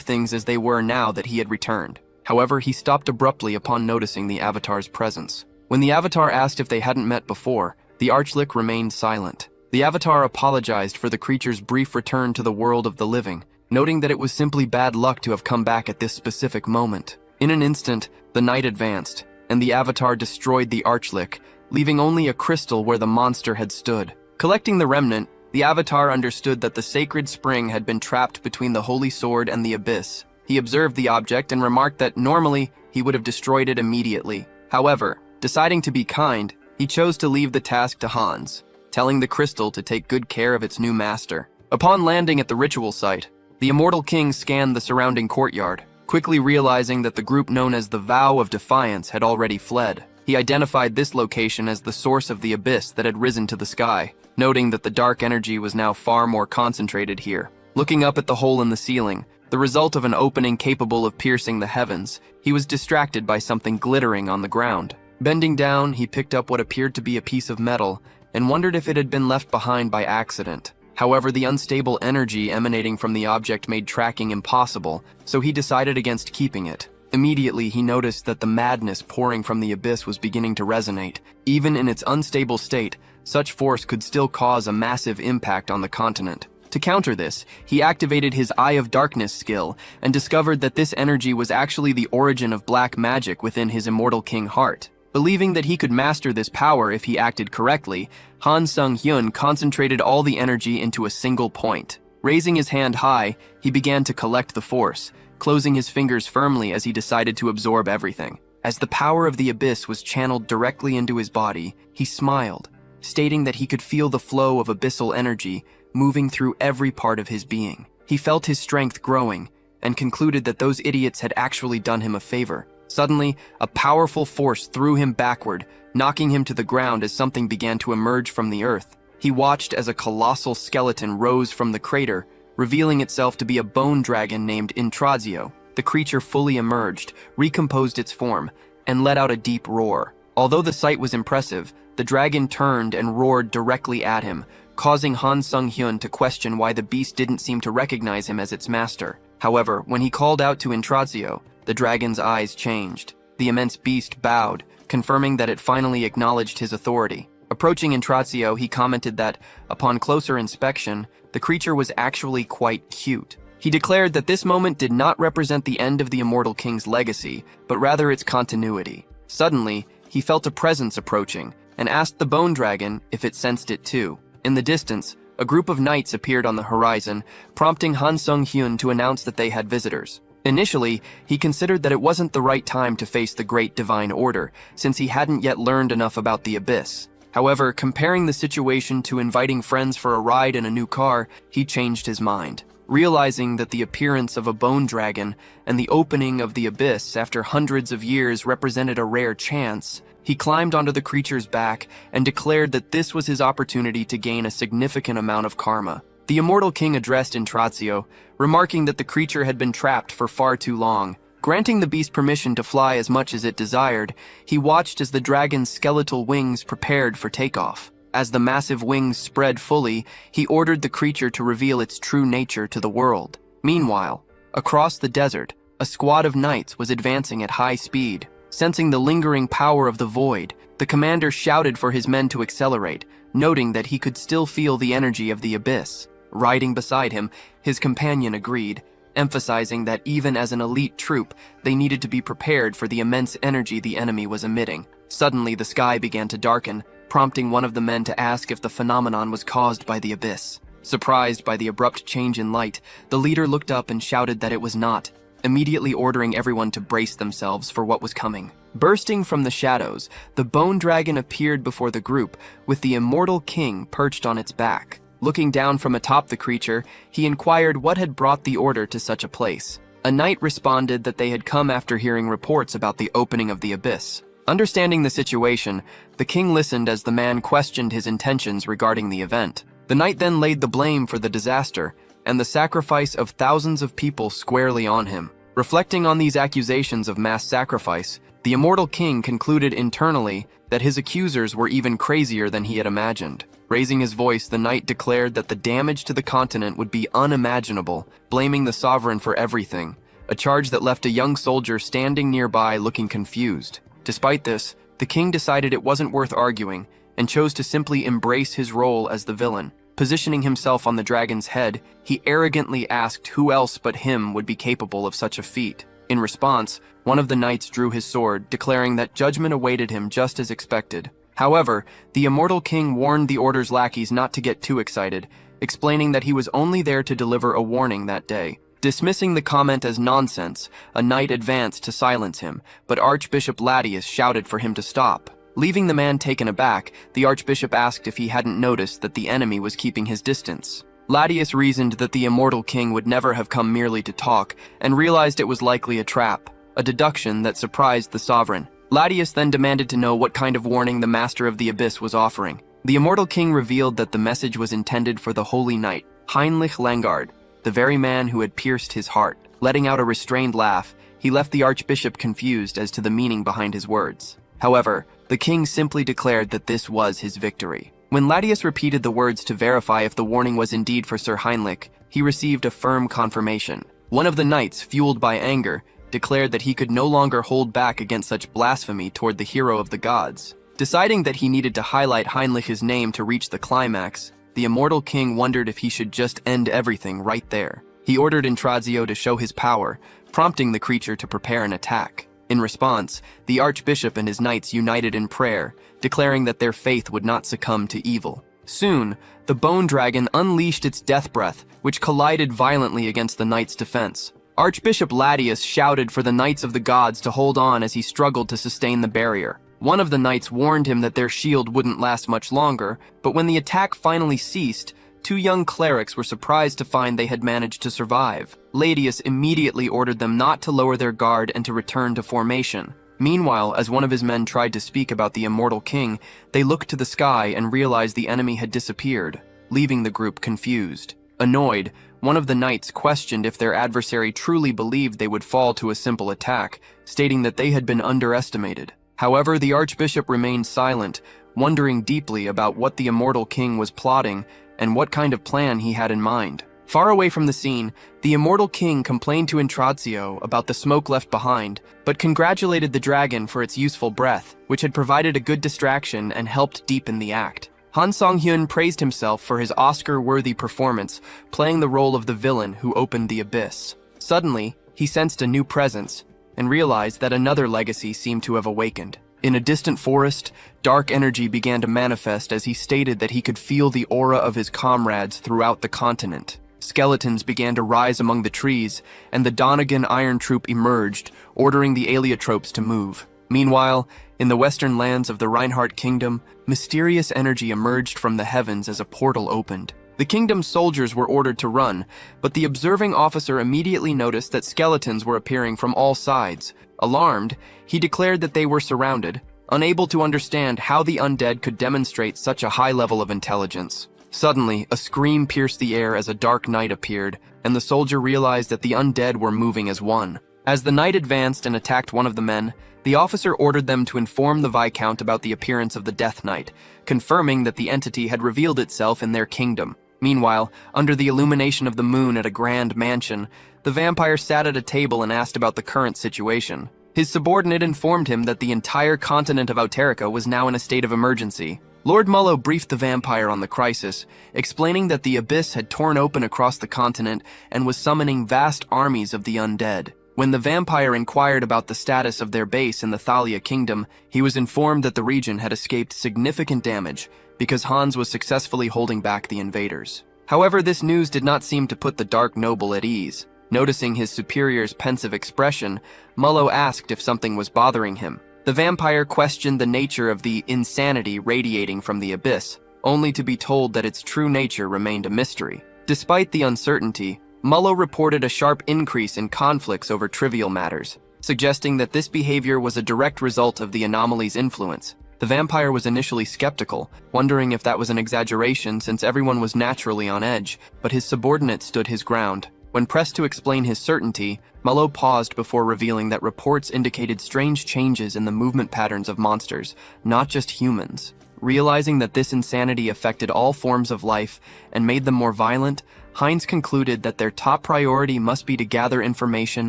things as they were now that he had returned. However, he stopped abruptly upon noticing the Avatar's presence. When the Avatar asked if they hadn't met before, the Archlich remained silent. The Avatar apologized for the creature's brief return to the world of the living, noting that it was simply bad luck to have come back at this specific moment. In an instant, the night advanced, and the Avatar destroyed the Archlich, leaving only a crystal where the monster had stood. Collecting the remnant, the Avatar understood that the sacred spring had been trapped between the Holy Sword and the Abyss. He observed the object and remarked that normally he would have destroyed it immediately. However, deciding to be kind, he chose to leave the task to Hans, telling the crystal to take good care of its new master. Upon landing at the ritual site, the immortal king scanned the surrounding courtyard, quickly realizing that the group known as the Vow of Defiance had already fled. He identified this location as the source of the abyss that had risen to the sky, noting that the dark energy was now far more concentrated here. Looking up at the hole in the ceiling, the result of an opening capable of piercing the heavens, he was distracted by something glittering on the ground. Bending down, he picked up what appeared to be a piece of metal and wondered if it had been left behind by accident. However, the unstable energy emanating from the object made tracking impossible, so he decided against keeping it. Immediately, he noticed that the madness pouring from the abyss was beginning to resonate. Even in its unstable state, such force could still cause a massive impact on the continent. To counter this, he activated his Eye of Darkness skill and discovered that this energy was actually the origin of black magic within his immortal king heart. Believing that he could master this power if he acted correctly, Han Sung-hyun concentrated all the energy into a single point. Raising his hand high, he began to collect the force, closing his fingers firmly as he decided to absorb everything. As the power of the abyss was channeled directly into his body, he smiled, stating that he could feel the flow of abyssal energy moving through every part of his being. He felt his strength growing and concluded that those idiots had actually done him a favor. Suddenly, a powerful force threw him backward, knocking him to the ground as something began to emerge from the earth. He watched as a colossal skeleton rose from the crater, revealing itself to be a bone dragon named Intrazio. The creature fully emerged, recomposed its form, and let out a deep roar. Although the sight was impressive, the dragon turned and roared directly at him, causing Han Sung-hyun to question why the beast didn't seem to recognize him as its master. However, when he called out to Intrazio, the dragon's eyes changed. The immense beast bowed, confirming that it finally acknowledged his authority. Approaching Intrazio, he commented that, upon closer inspection, the creature was actually quite cute. He declared that this moment did not represent the end of the Immortal King's legacy, but rather its continuity. Suddenly, he felt a presence approaching, and asked the bone dragon if it sensed it too. In the distance, a group of knights appeared on the horizon, prompting Han Sung-hyun to announce that they had visitors. Initially, he considered that it wasn't the right time to face the Great Divine Order, since he hadn't yet learned enough about the Abyss. However, comparing the situation to inviting friends for a ride in a new car, he changed his mind. Realizing that the appearance of a bone dragon and the opening of the Abyss after hundreds of years represented a rare chance, he climbed onto the creature's back and declared that this was his opportunity to gain a significant amount of karma. The Immortal King addressed Intrazio, remarking that the creature had been trapped for far too long. Granting the beast permission to fly as much as it desired, he watched as the dragon's skeletal wings prepared for takeoff. As the massive wings spread fully, he ordered the creature to reveal its true nature to the world. Meanwhile, across the desert, a squad of knights was advancing at high speed. Sensing the lingering power of the void, the commander shouted for his men to accelerate, noting that he could still feel the energy of the abyss. Riding beside him, his companion agreed, emphasizing that even as an elite troop, they needed to be prepared for the immense energy the enemy was emitting. Suddenly, the sky began to darken, prompting one of the men to ask if the phenomenon was caused by the abyss. Surprised by the abrupt change in light, the leader looked up and shouted that it was not, immediately ordering everyone to brace themselves for what was coming. Bursting from the shadows, the bone dragon appeared before the group, with the immortal king perched on its back. Looking down from atop the creature, he inquired what had brought the order to such a place. A knight responded that they had come after hearing reports about the opening of the abyss. Understanding the situation, the king listened as the man questioned his intentions regarding the event. The knight then laid the blame for the disaster and the sacrifice of thousands of people squarely on him. Reflecting on these accusations of mass sacrifice, the immortal king concluded internally that his accusers were even crazier than he had imagined. Raising his voice, the knight declared that the damage to the continent would be unimaginable, blaming the sovereign for everything, a charge that left a young soldier standing nearby looking confused. Despite this, the king decided it wasn't worth arguing and chose to simply embrace his role as the villain. Positioning himself on the dragon's head, he arrogantly asked who else but him would be capable of such a feat. In response, one of the knights drew his sword, declaring that judgment awaited him just as expected. However, the immortal king warned the order's lackeys not to get too excited, explaining that he was only there to deliver a warning that day. Dismissing the comment as nonsense, a knight advanced to silence him, but Archbishop Latius shouted for him to stop. Leaving the man taken aback, the archbishop asked if he hadn't noticed that the enemy was keeping his distance. Latius reasoned that the immortal king would never have come merely to talk, and realized it was likely a trap, a deduction that surprised the sovereign. Latius then demanded to know what kind of warning the master of the abyss was offering. The immortal king revealed that the message was intended for the holy knight, Heinrich Langard, the very man who had pierced his heart. Letting out a restrained laugh, he left the archbishop confused as to the meaning behind his words. However, the king simply declared that this was his victory. When Latius repeated the words to verify if the warning was indeed for Sir Heinrich, he received a firm confirmation. One of the knights, fueled by anger, declared that he could no longer hold back against such blasphemy toward the hero of the gods. Deciding that he needed to highlight Heinrich's name to reach the climax, the immortal king wondered if he should just end everything right there. He ordered Intrazio to show his power, prompting the creature to prepare an attack. In response, the archbishop and his knights united in prayer, declaring that their faith would not succumb to evil. Soon, the bone dragon unleashed its death breath, which collided violently against the knights' defense. Archbishop Latius shouted for the knights of the gods to hold on as he struggled to sustain the barrier. One of the knights warned him that their shield wouldn't last much longer, but when the attack finally ceased, two young clerics were surprised to find they had managed to survive. Latius immediately ordered them not to lower their guard and to return to formation. Meanwhile, as one of his men tried to speak about the immortal king, they looked to the sky and realized the enemy had disappeared, leaving the group confused. Annoyed, one of the knights questioned if their adversary truly believed they would fall to a simple attack, stating that they had been underestimated. However, the archbishop remained silent, wondering deeply about what the immortal king was plotting and what kind of plan he had in mind. Far away from the scene, the immortal king complained to Intrazio about the smoke left behind, but congratulated the dragon for its useful breath, which had provided a good distraction and helped deepen the act. Han Song-hyun praised himself for his Oscar-worthy performance, playing the role of the villain who opened the abyss. Suddenly, he sensed a new presence, and realized that another legacy seemed to have awakened. In a distant forest, dark energy began to manifest as he stated that he could feel the aura of his comrades throughout the continent. Skeletons began to rise among the trees, and the Donegan Iron Troop emerged, ordering the Aleotropes to move. Meanwhile, in the western lands of the Reinhardt Kingdom, mysterious energy emerged from the heavens as a portal opened. The kingdom's soldiers were ordered to run, but the observing officer immediately noticed that skeletons were appearing from all sides. Alarmed, he declared that they were surrounded, unable to understand how the undead could demonstrate such a high level of intelligence. Suddenly, a scream pierced the air as a dark knight appeared, and the soldier realized that the undead were moving as one. As the knight advanced and attacked one of the men, The officer ordered them to inform the Viscount about the appearance of the Death Knight, confirming that the entity had revealed itself in their kingdom. Meanwhile, under the illumination of the moon at a grand mansion, the vampire sat at a table and asked about the current situation. His subordinate informed him that the entire continent of Outerica was now in a state of emergency. Lord Mullo briefed the vampire on the crisis, explaining that the abyss had torn open across the continent and was summoning vast armies of the undead. When the vampire inquired about the status of their base in the Thalia kingdom, he was informed that the region had escaped significant damage because Hans was successfully holding back the invaders. However, this news did not seem to put the Dark Noble at ease. Noticing his superior's pensive expression, Mullo asked if something was bothering him. The vampire questioned the nature of the insanity radiating from the abyss, only to be told that its true nature remained a mystery. Despite the uncertainty, Mullo reported a sharp increase in conflicts over trivial matters, suggesting that this behavior was a direct result of the anomaly's influence. The vampire was initially skeptical, wondering if that was an exaggeration since everyone was naturally on edge, but his subordinate stood his ground. When pressed to explain his certainty, Mullo paused before revealing that reports indicated strange changes in the movement patterns of monsters, not just humans. Realizing that this insanity affected all forms of life and made them more violent, Heinz concluded that their top priority must be to gather information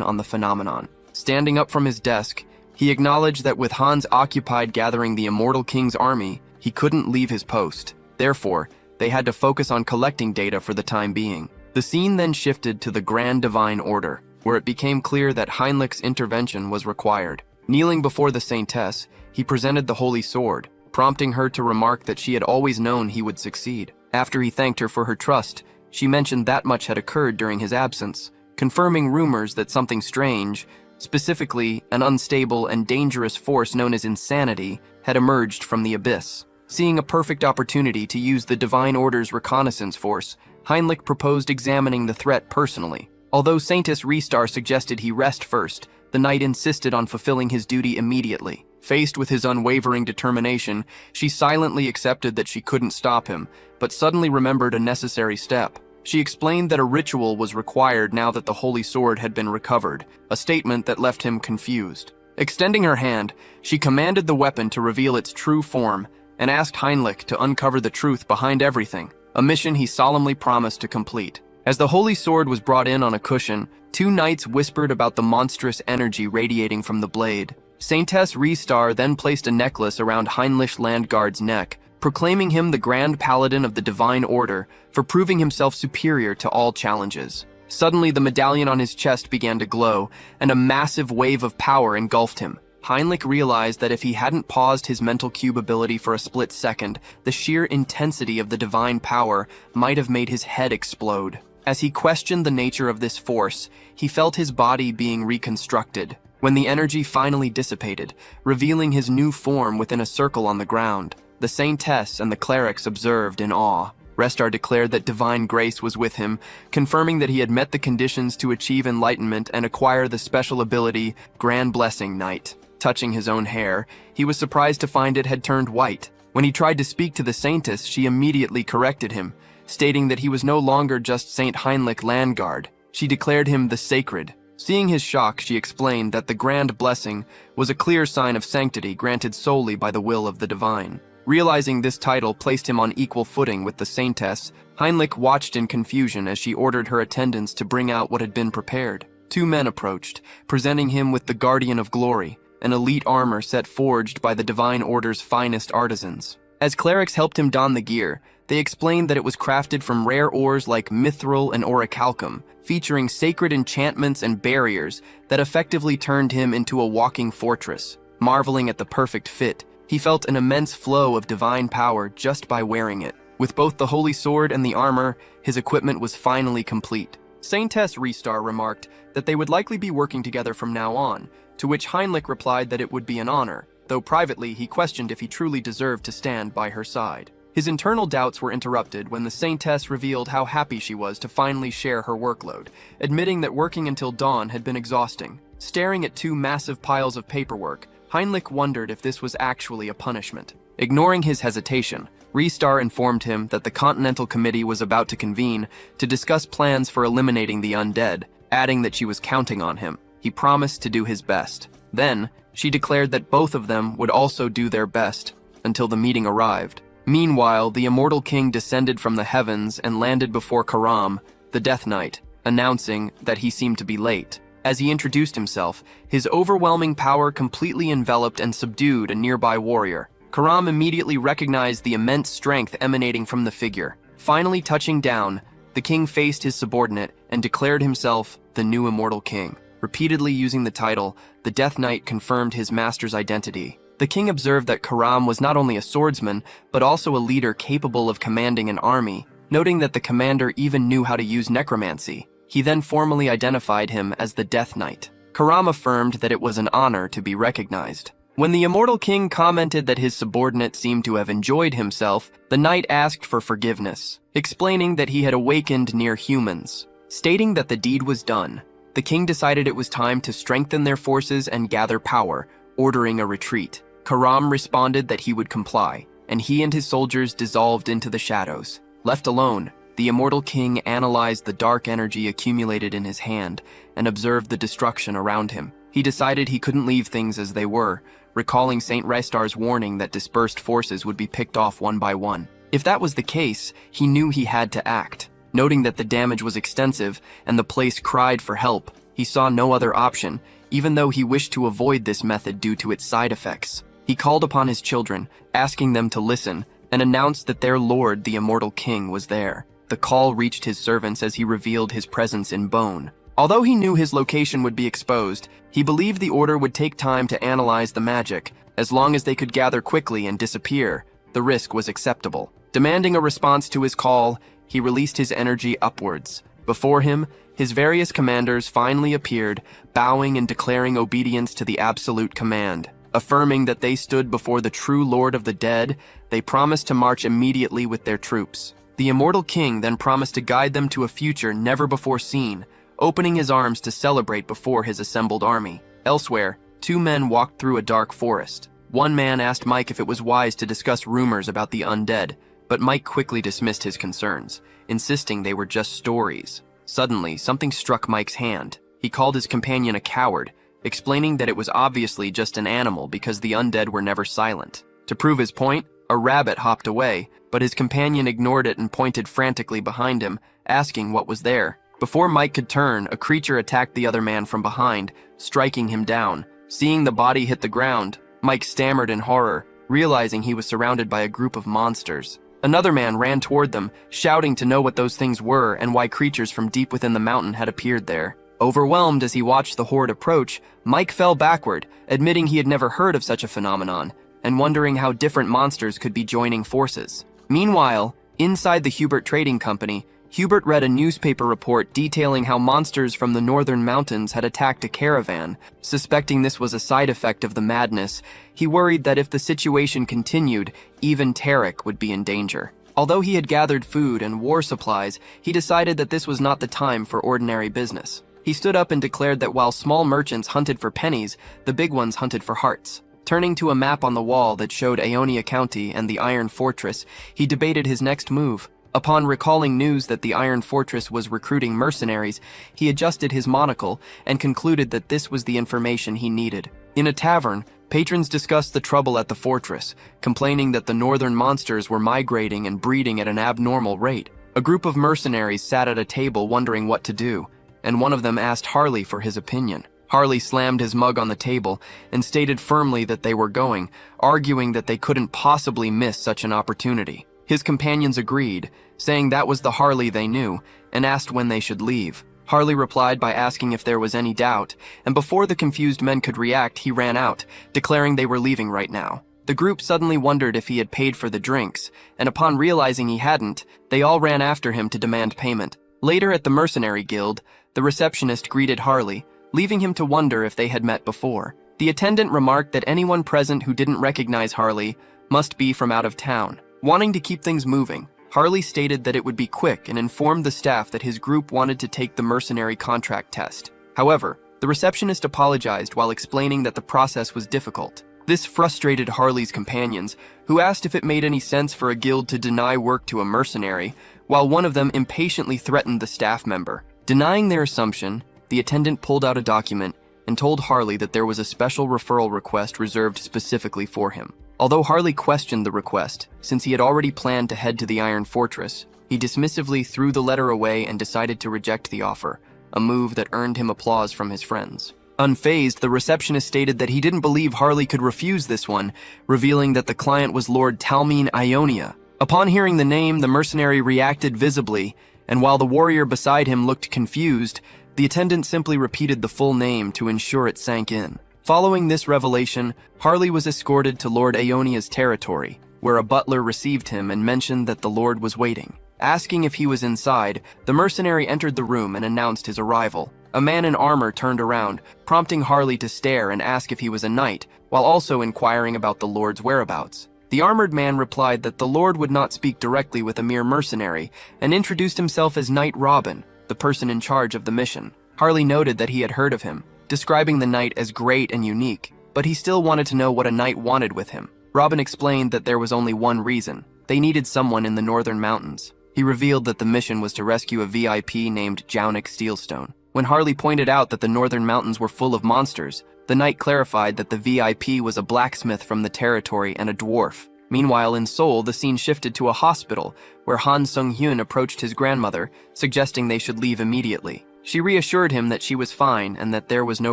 on the phenomenon. Standing up from his desk, he acknowledged that with Hans occupied gathering the Immortal King's army, he couldn't leave his post. Therefore, they had to focus on collecting data for the time being. The scene then shifted to the Grand Divine Order, where it became clear that Heinlich's intervention was required. Kneeling before the Saintess, he presented the Holy Sword, prompting her to remark that she had always known he would succeed. After he thanked her for her trust, she mentioned that much had occurred during his absence, confirming rumors that something strange, specifically an unstable and dangerous force known as insanity, had emerged from the abyss. Seeing a perfect opportunity to use the Divine Order's reconnaissance force, Heinrich proposed examining the threat personally. Although Saintess Restar suggested he rest first, the knight insisted on fulfilling his duty immediately. Faced with his unwavering determination, she silently accepted that she couldn't stop him, but suddenly remembered a necessary step. She explained that a ritual was required now that the Holy Sword had been recovered, a statement that left him confused. Extending her hand, she commanded the weapon to reveal its true form and asked Heinrich to uncover the truth behind everything, a mission he solemnly promised to complete. As the Holy Sword was brought in on a cushion, two knights whispered about the monstrous energy radiating from the blade. Saintess Restar then placed a necklace around Heinrich Landgard's neck, proclaiming him the Grand Paladin of the Divine Order for proving himself superior to all challenges. Suddenly, the medallion on his chest began to glow, and a massive wave of power engulfed him. Heinrich realized that if he hadn't paused his mental cube ability for a split second, the sheer intensity of the divine power might have made his head explode. As he questioned the nature of this force, he felt his body being reconstructed. When the energy finally dissipated, revealing his new form within a circle on the ground, the Saintess and the clerics observed in awe. Restar declared that divine grace was with him, confirming that he had met the conditions to achieve enlightenment and acquire the special ability Grand Blessing Knight. Touching his own hair, he was surprised to find it had turned white. When he tried to speak to the Saintess, she immediately corrected him, stating that he was no longer just Saint Heinrich Landgard. She declared him the Sacred. Seeing his shock, she explained that the Grand Blessing was a clear sign of sanctity granted solely by the will of the divine. Realizing this title placed him on equal footing with the Saintess, Heinrich watched in confusion as she ordered her attendants to bring out what had been prepared. Two men approached, presenting him with the Guardian of Glory, an elite armor set forged by the Divine Order's finest artisans. As clerics helped him don the gear, they explained that it was crafted from rare ores like mithril and orichalcum, featuring sacred enchantments and barriers that effectively turned him into a walking fortress. Marveling at the perfect fit, he felt an immense flow of divine power just by wearing it. With both the Holy Sword and the armor, his equipment was finally complete. Saintess Restar remarked that they would likely be working together from now on, to which Heinrich replied that it would be an honor, though privately he questioned if he truly deserved to stand by her side. His internal doubts were interrupted when the Saintess revealed how happy she was to finally share her workload, admitting that working until dawn had been exhausting. Staring at two massive piles of paperwork, Heinrich wondered if this was actually a punishment. Ignoring his hesitation, Restar informed him that the Continental Committee was about to convene to discuss plans for eliminating the undead, adding that she was counting on him. He promised to do his best. Then, She declared that both of them would also do their best until the meeting arrived. Meanwhile, the immortal king descended from the heavens and landed before Karam, the Death Knight, announcing that he seemed to be late. As he introduced himself, his overwhelming power completely enveloped and subdued a nearby warrior. Karam immediately recognized the immense strength emanating from the figure. Finally touching down, the king faced his subordinate and declared himself the new immortal king. Repeatedly using the title, the Death Knight confirmed his master's identity. The king observed that Karam was not only a swordsman, but also a leader capable of commanding an army, noting that the commander even knew how to use necromancy. He then formally identified him as the Death Knight. Karam affirmed that it was an honor to be recognized. When the immortal king commented that his subordinate seemed to have enjoyed himself, the knight asked for forgiveness, explaining that he had awakened near humans. Stating that the deed was done, the king decided it was time to strengthen their forces and gather power, ordering a retreat. Karam responded that he would comply, and he and his soldiers dissolved into the shadows. Left alone, the immortal king analyzed the dark energy accumulated in his hand and observed the destruction around him. He decided he couldn't leave things as they were, recalling Saint Restar's warning that dispersed forces would be picked off one by one. If that was the case, he knew he had to act. Noting that the damage was extensive and the place cried for help, he saw no other option, even though he wished to avoid this method due to its side effects. He called upon his children, asking them to listen, and announced that their lord, the immortal king, was there. The call reached his servants as he revealed his presence in bone. Although he knew his location would be exposed, he believed the order would take time to analyze the magic. As long as they could gather quickly and disappear, the risk was acceptable. Demanding a response to his call, he released his energy upwards. Before him, his various commanders finally appeared, bowing and declaring obedience to the absolute command. Affirming that they stood before the true Lord of the Dead, they promised to march immediately with their troops. The immortal king then promised to guide them to a future never before seen, opening his arms to celebrate before his assembled army. Elsewhere, two men walked through a dark forest. One man asked Mike if it was wise to discuss rumors about the undead, but Mike quickly dismissed his concerns, insisting they were just stories. Suddenly, something struck Mike's hand. He called his companion a coward, explaining that it was obviously just an animal because the undead were never silent. To prove his point, a rabbit hopped away, but his companion ignored it and pointed frantically behind him, asking what was there. Before Mike could turn, a creature attacked the other man from behind, striking him down. Seeing the body hit the ground, Mike stammered in horror, realizing he was surrounded by a group of monsters. Another man ran toward them, shouting to know what those things were and why creatures from deep within the mountain had appeared there. Overwhelmed as he watched the horde approach, Mike fell backward, admitting he had never heard of such a phenomenon, and wondering how different monsters could be joining forces. Meanwhile, inside the Hubert Trading Company, Hubert read a newspaper report detailing how monsters from the northern mountains had attacked a caravan. Suspecting this was a side effect of the madness, he worried that if the situation continued, even Tarek would be in danger. Although he had gathered food and war supplies, he decided that this was not the time for ordinary business. He stood up and declared that while small merchants hunted for pennies, the big ones hunted for hearts. Turning to a map on the wall that showed Aonia County and the Iron Fortress, he debated his next move. Upon recalling news that the Iron Fortress was recruiting mercenaries, he adjusted his monocle and concluded that this was the information he needed. In a tavern, patrons discussed the trouble at the fortress, complaining that the northern monsters were migrating and breeding at an abnormal rate. A group of mercenaries sat at a table wondering what to do, and one of them asked Harley for his opinion. Harley slammed his mug on the table and stated firmly that they were going, arguing that they couldn't possibly miss such an opportunity. His companions agreed, saying that was the Harley they knew, and asked when they should leave. Harley replied by asking if there was any doubt, and before the confused men could react, he ran out, declaring they were leaving right now. The group suddenly wondered if he had paid for the drinks, and upon realizing he hadn't, they all ran after him to demand payment. Later at the Mercenary Guild, the receptionist greeted Harley, leaving him to wonder if they had met before. The attendant remarked that anyone present who didn't recognize Harley must be from out of town. Wanting to keep things moving, Harley stated that it would be quick and informed the staff that his group wanted to take the mercenary contract test. However, the receptionist apologized while explaining that the process was difficult. This frustrated Harley's companions, who asked if it made any sense for a guild to deny work to a mercenary, while one of them impatiently threatened the staff member. Denying their assumption, the attendant pulled out a document and told Harley that there was a special referral request reserved specifically for him. Although Harley questioned the request, since he had already planned to head to the Iron Fortress, he dismissively threw the letter away and decided to reject the offer, a move that earned him applause from his friends. Unfazed, the receptionist stated that he didn't believe Harley could refuse this one, revealing that the client was Lord Talmine Ionia. Upon hearing the name, the mercenary reacted visibly, and while the warrior beside him looked confused, the attendant simply repeated the full name to ensure it sank in. Following this revelation, Harley was escorted to Lord Aonia's territory, where a butler received him and mentioned that the Lord was waiting. Asking if he was inside, the mercenary entered the room and announced his arrival. A man in armor turned around, prompting Harley to stare and ask if he was a knight, while also inquiring about the Lord's whereabouts. The armored man replied that the Lord would not speak directly with a mere mercenary, and introduced himself as Knight Robin, the person in charge of the mission. Harley noted that he had heard of him, describing the knight as great and unique, but he still wanted to know what a knight wanted with him. Robin explained that there was only one reason. They needed someone in the northern mountains. He revealed that the mission was to rescue a VIP named Jaunic Steelstone. When Harley pointed out that the northern mountains were full of monsters, the knight clarified that the VIP was a blacksmith from the territory and a dwarf. Meanwhile, in Seoul, the scene shifted to a hospital, where Han Sung-hyun approached his grandmother, suggesting they should leave immediately. She reassured him that she was fine and that there was no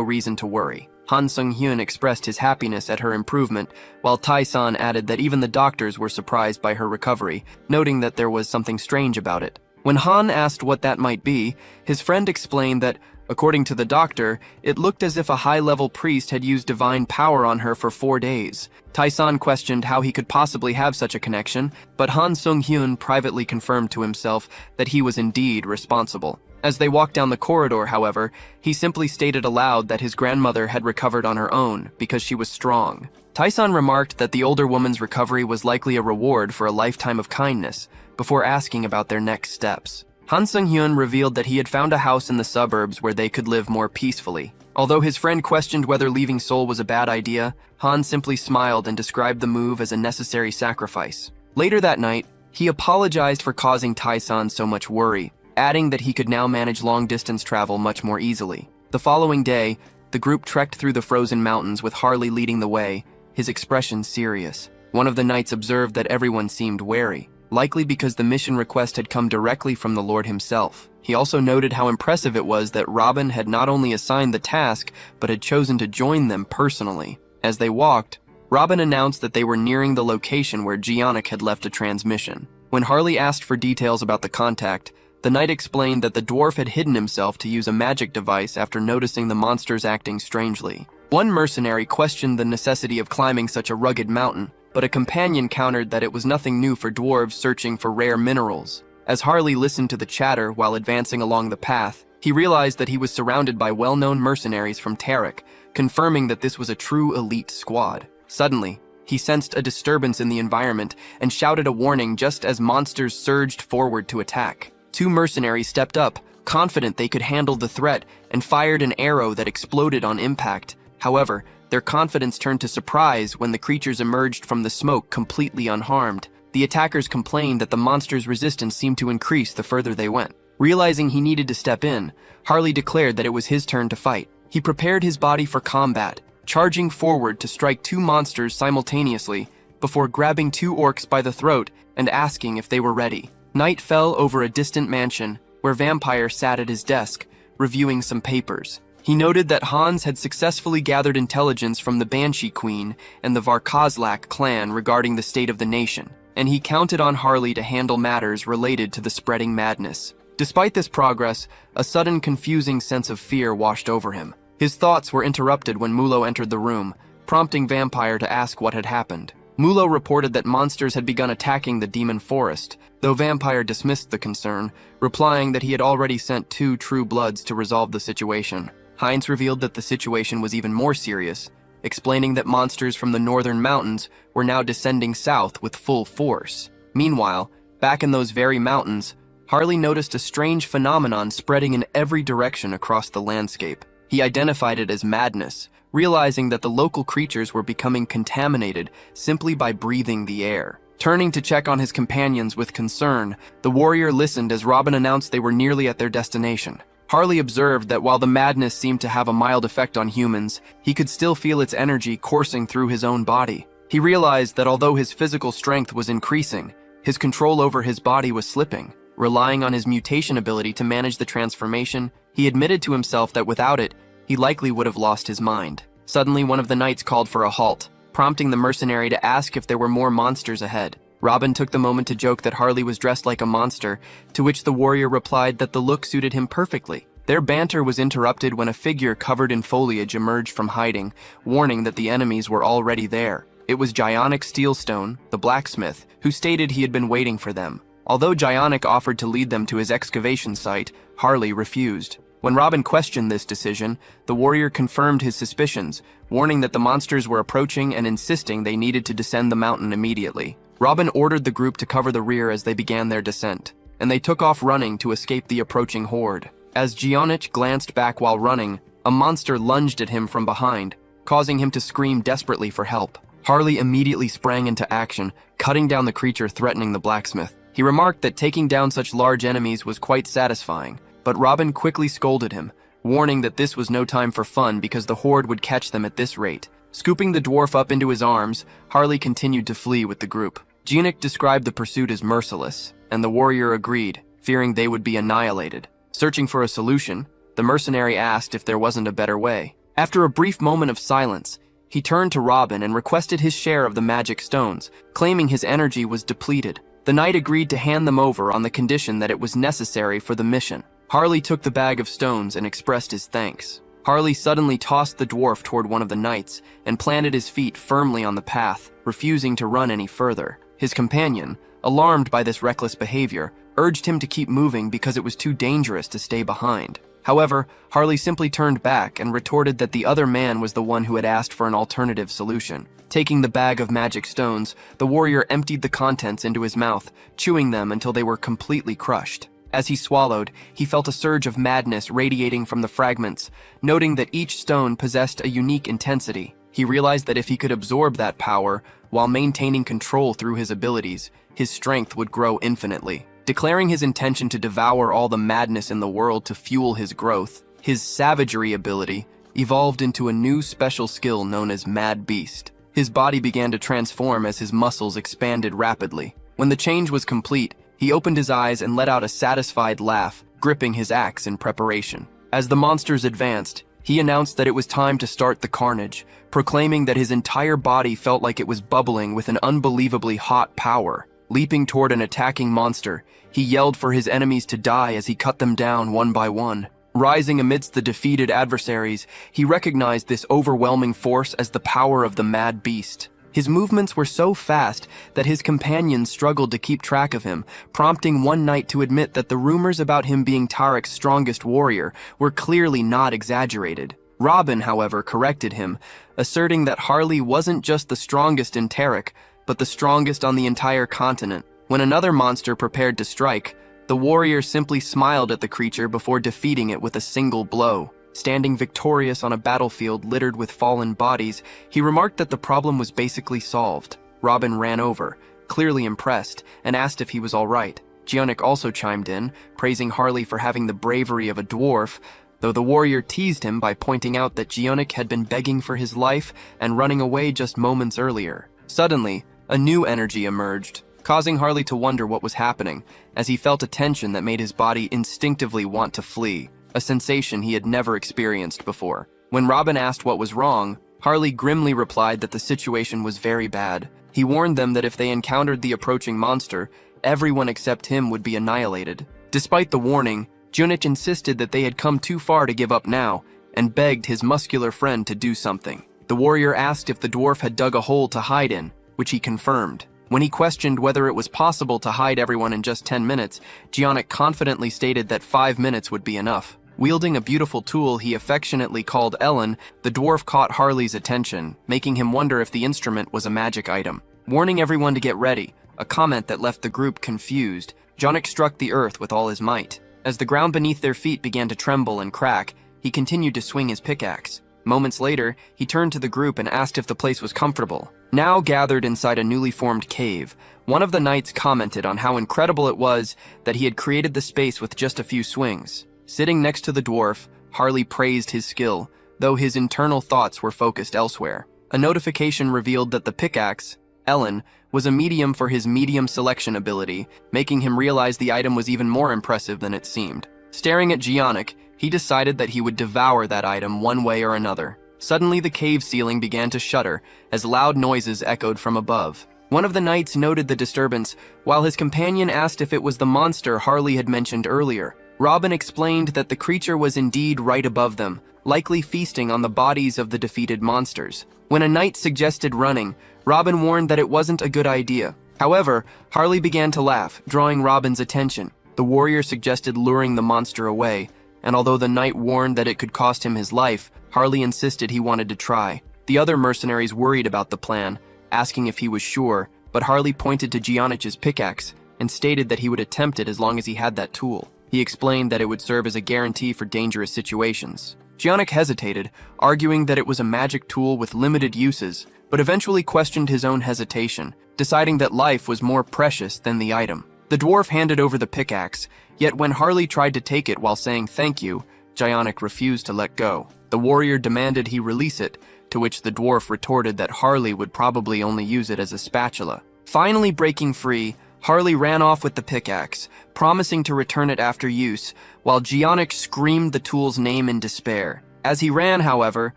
reason to worry. Han Sung-hyun expressed his happiness at her improvement, while Tae-san added that even the doctors were surprised by her recovery, noting that there was something strange about it. When Han asked what that might be, his friend explained that, according to the doctor, it looked as if a high-level priest had used divine power on her for 4 days. Tae-san questioned how he could possibly have such a connection, but Han Sung-hyun privately confirmed to himself that he was indeed responsible. As they walked down the corridor, however, he simply stated aloud that his grandmother had recovered on her own because she was strong. Tae-san remarked that the older woman's recovery was likely a reward for a lifetime of kindness, before asking about their next steps. Han Sung-hyun revealed that he had found a house in the suburbs where they could live more peacefully. Although his friend questioned whether leaving Seoul was a bad idea, Han simply smiled and described the move as a necessary sacrifice. Later that night, he apologized for causing Tae-san so much worry, adding that he could now manage long-distance travel much more easily. The following day, the group trekked through the frozen mountains with Harley leading the way, his expression serious. One of the knights observed that everyone seemed wary, likely because the mission request had come directly from the Lord himself. He also noted how impressive it was that Robin had not only assigned the task, but had chosen to join them personally. As they walked, Robin announced that they were nearing the location where Jaunic had left a transmission. When Harley asked for details about the contact, the knight explained that the dwarf had hidden himself to use a magic device after noticing the monsters acting strangely. One mercenary questioned the necessity of climbing such a rugged mountain, but a companion countered that it was nothing new for dwarves searching for rare minerals. As Harley listened to the chatter while advancing along the path, he realized that he was surrounded by well-known mercenaries from Tarik, confirming that this was a true elite squad. Suddenly, he sensed a disturbance in the environment and shouted a warning just as monsters surged forward to attack. 2 mercenaries stepped up, confident they could handle the threat, and fired an arrow that exploded on impact. However, their confidence turned to surprise when the creatures emerged from the smoke completely unharmed. The attackers complained that the monsters' resistance seemed to increase the further they went. Realizing he needed to step in, Harley declared that it was his turn to fight. He prepared his body for combat, charging forward to strike 2 monsters simultaneously, before grabbing 2 orcs by the throat and asking if they were ready. Night fell over a distant mansion, where Vampire sat at his desk, reviewing some papers. He noted that Hans had successfully gathered intelligence from the Banshee Queen and the Varkozlak clan regarding the state of the nation, and he counted on Harley to handle matters related to the spreading madness. Despite this progress, a sudden confusing sense of fear washed over him. His thoughts were interrupted when Mulo entered the room, prompting Vampire to ask what had happened. Mulo reported that monsters had begun attacking the demon forest, though Vampire dismissed the concern, replying that he had already sent 2 True Bloods to resolve the situation. Heinz revealed that the situation was even more serious, explaining that monsters from the northern mountains were now descending south with full force. Meanwhile, back in those very mountains, Harley noticed a strange phenomenon spreading in every direction across the landscape. He identified it as madness, realizing that the local creatures were becoming contaminated simply by breathing the air. Turning to check on his companions with concern, the warrior listened as Robin announced they were nearly at their destination. Harley observed that while the madness seemed to have a mild effect on humans, he could still feel its energy coursing through his own body. He realized that although his physical strength was increasing, his control over his body was slipping. Relying on his mutation ability to manage the transformation, he admitted to himself that without it, he likely would have lost his mind. Suddenly, one of the knights called for a halt, prompting the mercenary to ask if there were more monsters ahead. Robin took the moment to joke that Harley was dressed like a monster, to which the warrior replied that the look suited him perfectly. Their banter was interrupted when a figure covered in foliage emerged from hiding, warning that the enemies were already there. It was Gionic Steelstone, the blacksmith, who stated he had been waiting for them. Although Gionic offered to lead them to his excavation site, Harley refused. When Robin questioned this decision, the warrior confirmed his suspicions, warning that the monsters were approaching and insisting they needed to descend the mountain immediately. Robin ordered the group to cover the rear as they began their descent, and they took off running to escape the approaching horde. As Gionic glanced back while running, a monster lunged at him from behind, causing him to scream desperately for help. Harley immediately sprang into action, cutting down the creature threatening the blacksmith. He remarked that taking down such large enemies was quite satisfying, but Robin quickly scolded him, warning that this was no time for fun because the horde would catch them at this rate. Scooping the dwarf up into his arms, Harley continued to flee with the group. Gionic described the pursuit as merciless, and the warrior agreed, fearing they would be annihilated. Searching for a solution, the mercenary asked if there wasn't a better way. After a brief moment of silence, he turned to Robin and requested his share of the magic stones, claiming his energy was depleted. The knight agreed to hand them over on the condition that it was necessary for the mission. Harley took the bag of stones and expressed his thanks. Harley suddenly tossed the dwarf toward one of the knights and planted his feet firmly on the path, refusing to run any further. His companion, alarmed by this reckless behavior, urged him to keep moving because it was too dangerous to stay behind. However, Harley simply turned back and retorted that the other man was the one who had asked for an alternative solution. Taking the bag of magic stones, the warrior emptied the contents into his mouth, chewing them until they were completely crushed. As he swallowed, he felt a surge of madness radiating from the fragments, noting that each stone possessed a unique intensity. He realized that if he could absorb that power, while maintaining control through his abilities, his strength would grow infinitely. Declaring his intention to devour all the madness in the world to fuel his growth, his savagery ability evolved into a new special skill known as Mad Beast. His body began to transform as his muscles expanded rapidly. When the change was complete, he opened his eyes and let out a satisfied laugh, gripping his axe in preparation. As the monsters advanced, he announced that it was time to start the carnage, proclaiming that his entire body felt like it was bubbling with an unbelievably hot power. Leaping toward an attacking monster, he yelled for his enemies to die as he cut them down one by one. Rising amidst the defeated adversaries, he recognized this overwhelming force as the power of the Mad Beast. His movements were so fast that his companions struggled to keep track of him, prompting one knight to admit that the rumors about him being Tarek's strongest warrior were clearly not exaggerated. Robin, however, corrected him, asserting that Harley wasn't just the strongest in Tarek, but the strongest on the entire continent. When another monster prepared to strike, the warrior simply smiled at the creature before defeating it with a single blow. Standing victorious on a battlefield littered with fallen bodies, he remarked that the problem was basically solved. Robin ran over, clearly impressed, and asked if he was all right. Gionic also chimed in, praising Harley for having the bravery of a dwarf, though the warrior teased him by pointing out that Gionic had been begging for his life and running away just moments earlier. Suddenly, a new energy emerged, causing Harley to wonder what was happening, as he felt a tension that made his body instinctively want to flee, a sensation he had never experienced before. When Robin asked what was wrong, Harley grimly replied that the situation was very bad. He warned them that if they encountered the approaching monster, everyone except him would be annihilated. Despite the warning, Gionic insisted that they had come too far to give up now, and begged his muscular friend to do something. The warrior asked if the dwarf had dug a hole to hide in, which he confirmed. When he questioned whether it was possible to hide everyone in just 10 minutes, Gionic confidently stated that 5 minutes would be enough. Wielding a beautiful tool he affectionately called Ellen, the dwarf caught Harley's attention, making him wonder if the instrument was a magic item. Warning everyone to get ready, a comment that left the group confused, Gionic struck the earth with all his might. As the ground beneath their feet began to tremble and crack, he continued to swing his pickaxe. Moments later, he turned to the group and asked if the place was comfortable. Now gathered inside a newly formed cave, one of the knights commented on how incredible it was that he had created the space with just a few swings. Sitting next to the dwarf, Harley praised his skill, though his internal thoughts were focused elsewhere. A notification revealed that the pickaxe, Ellen, was a medium for his medium selection ability, making him realize the item was even more impressive than it seemed. Staring at Giannic, he decided that he would devour that item one way or another. Suddenly, the cave ceiling began to shudder as loud noises echoed from above. One of the knights noted the disturbance, while his companion asked if it was the monster Harley had mentioned earlier. Robin explained that the creature was indeed right above them, likely feasting on the bodies of the defeated monsters. When a knight suggested running, Robin warned that it wasn't a good idea. However, Harley began to laugh, drawing Robin's attention. The warrior suggested luring the monster away, and although the knight warned that it could cost him his life, Harley insisted he wanted to try. The other mercenaries worried about the plan, asking if he was sure, but Harley pointed to Giannic's pickaxe and stated that he would attempt it as long as he had that tool. He explained that it would serve as a guarantee for dangerous situations. Giannic hesitated, arguing that it was a magic tool with limited uses, but eventually questioned his own hesitation, deciding that life was more precious than the item. The dwarf handed over the pickaxe, yet when Harley tried to take it while saying thank you, Giannic refused to let go. The warrior demanded he release it, to which the dwarf retorted that Harley would probably only use it as a spatula. Finally breaking free, Harley ran off with the pickaxe, promising to return it after use, while Giannic screamed the tool's name in despair. As he ran, however,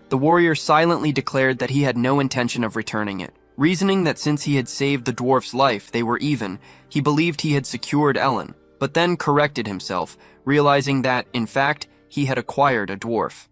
the warrior silently declared that he had no intention of returning it. Reasoning that since he had saved the dwarf's life, they were even, he believed he had secured Ellen, but then corrected himself, realizing that, in fact, he had acquired a dwarf.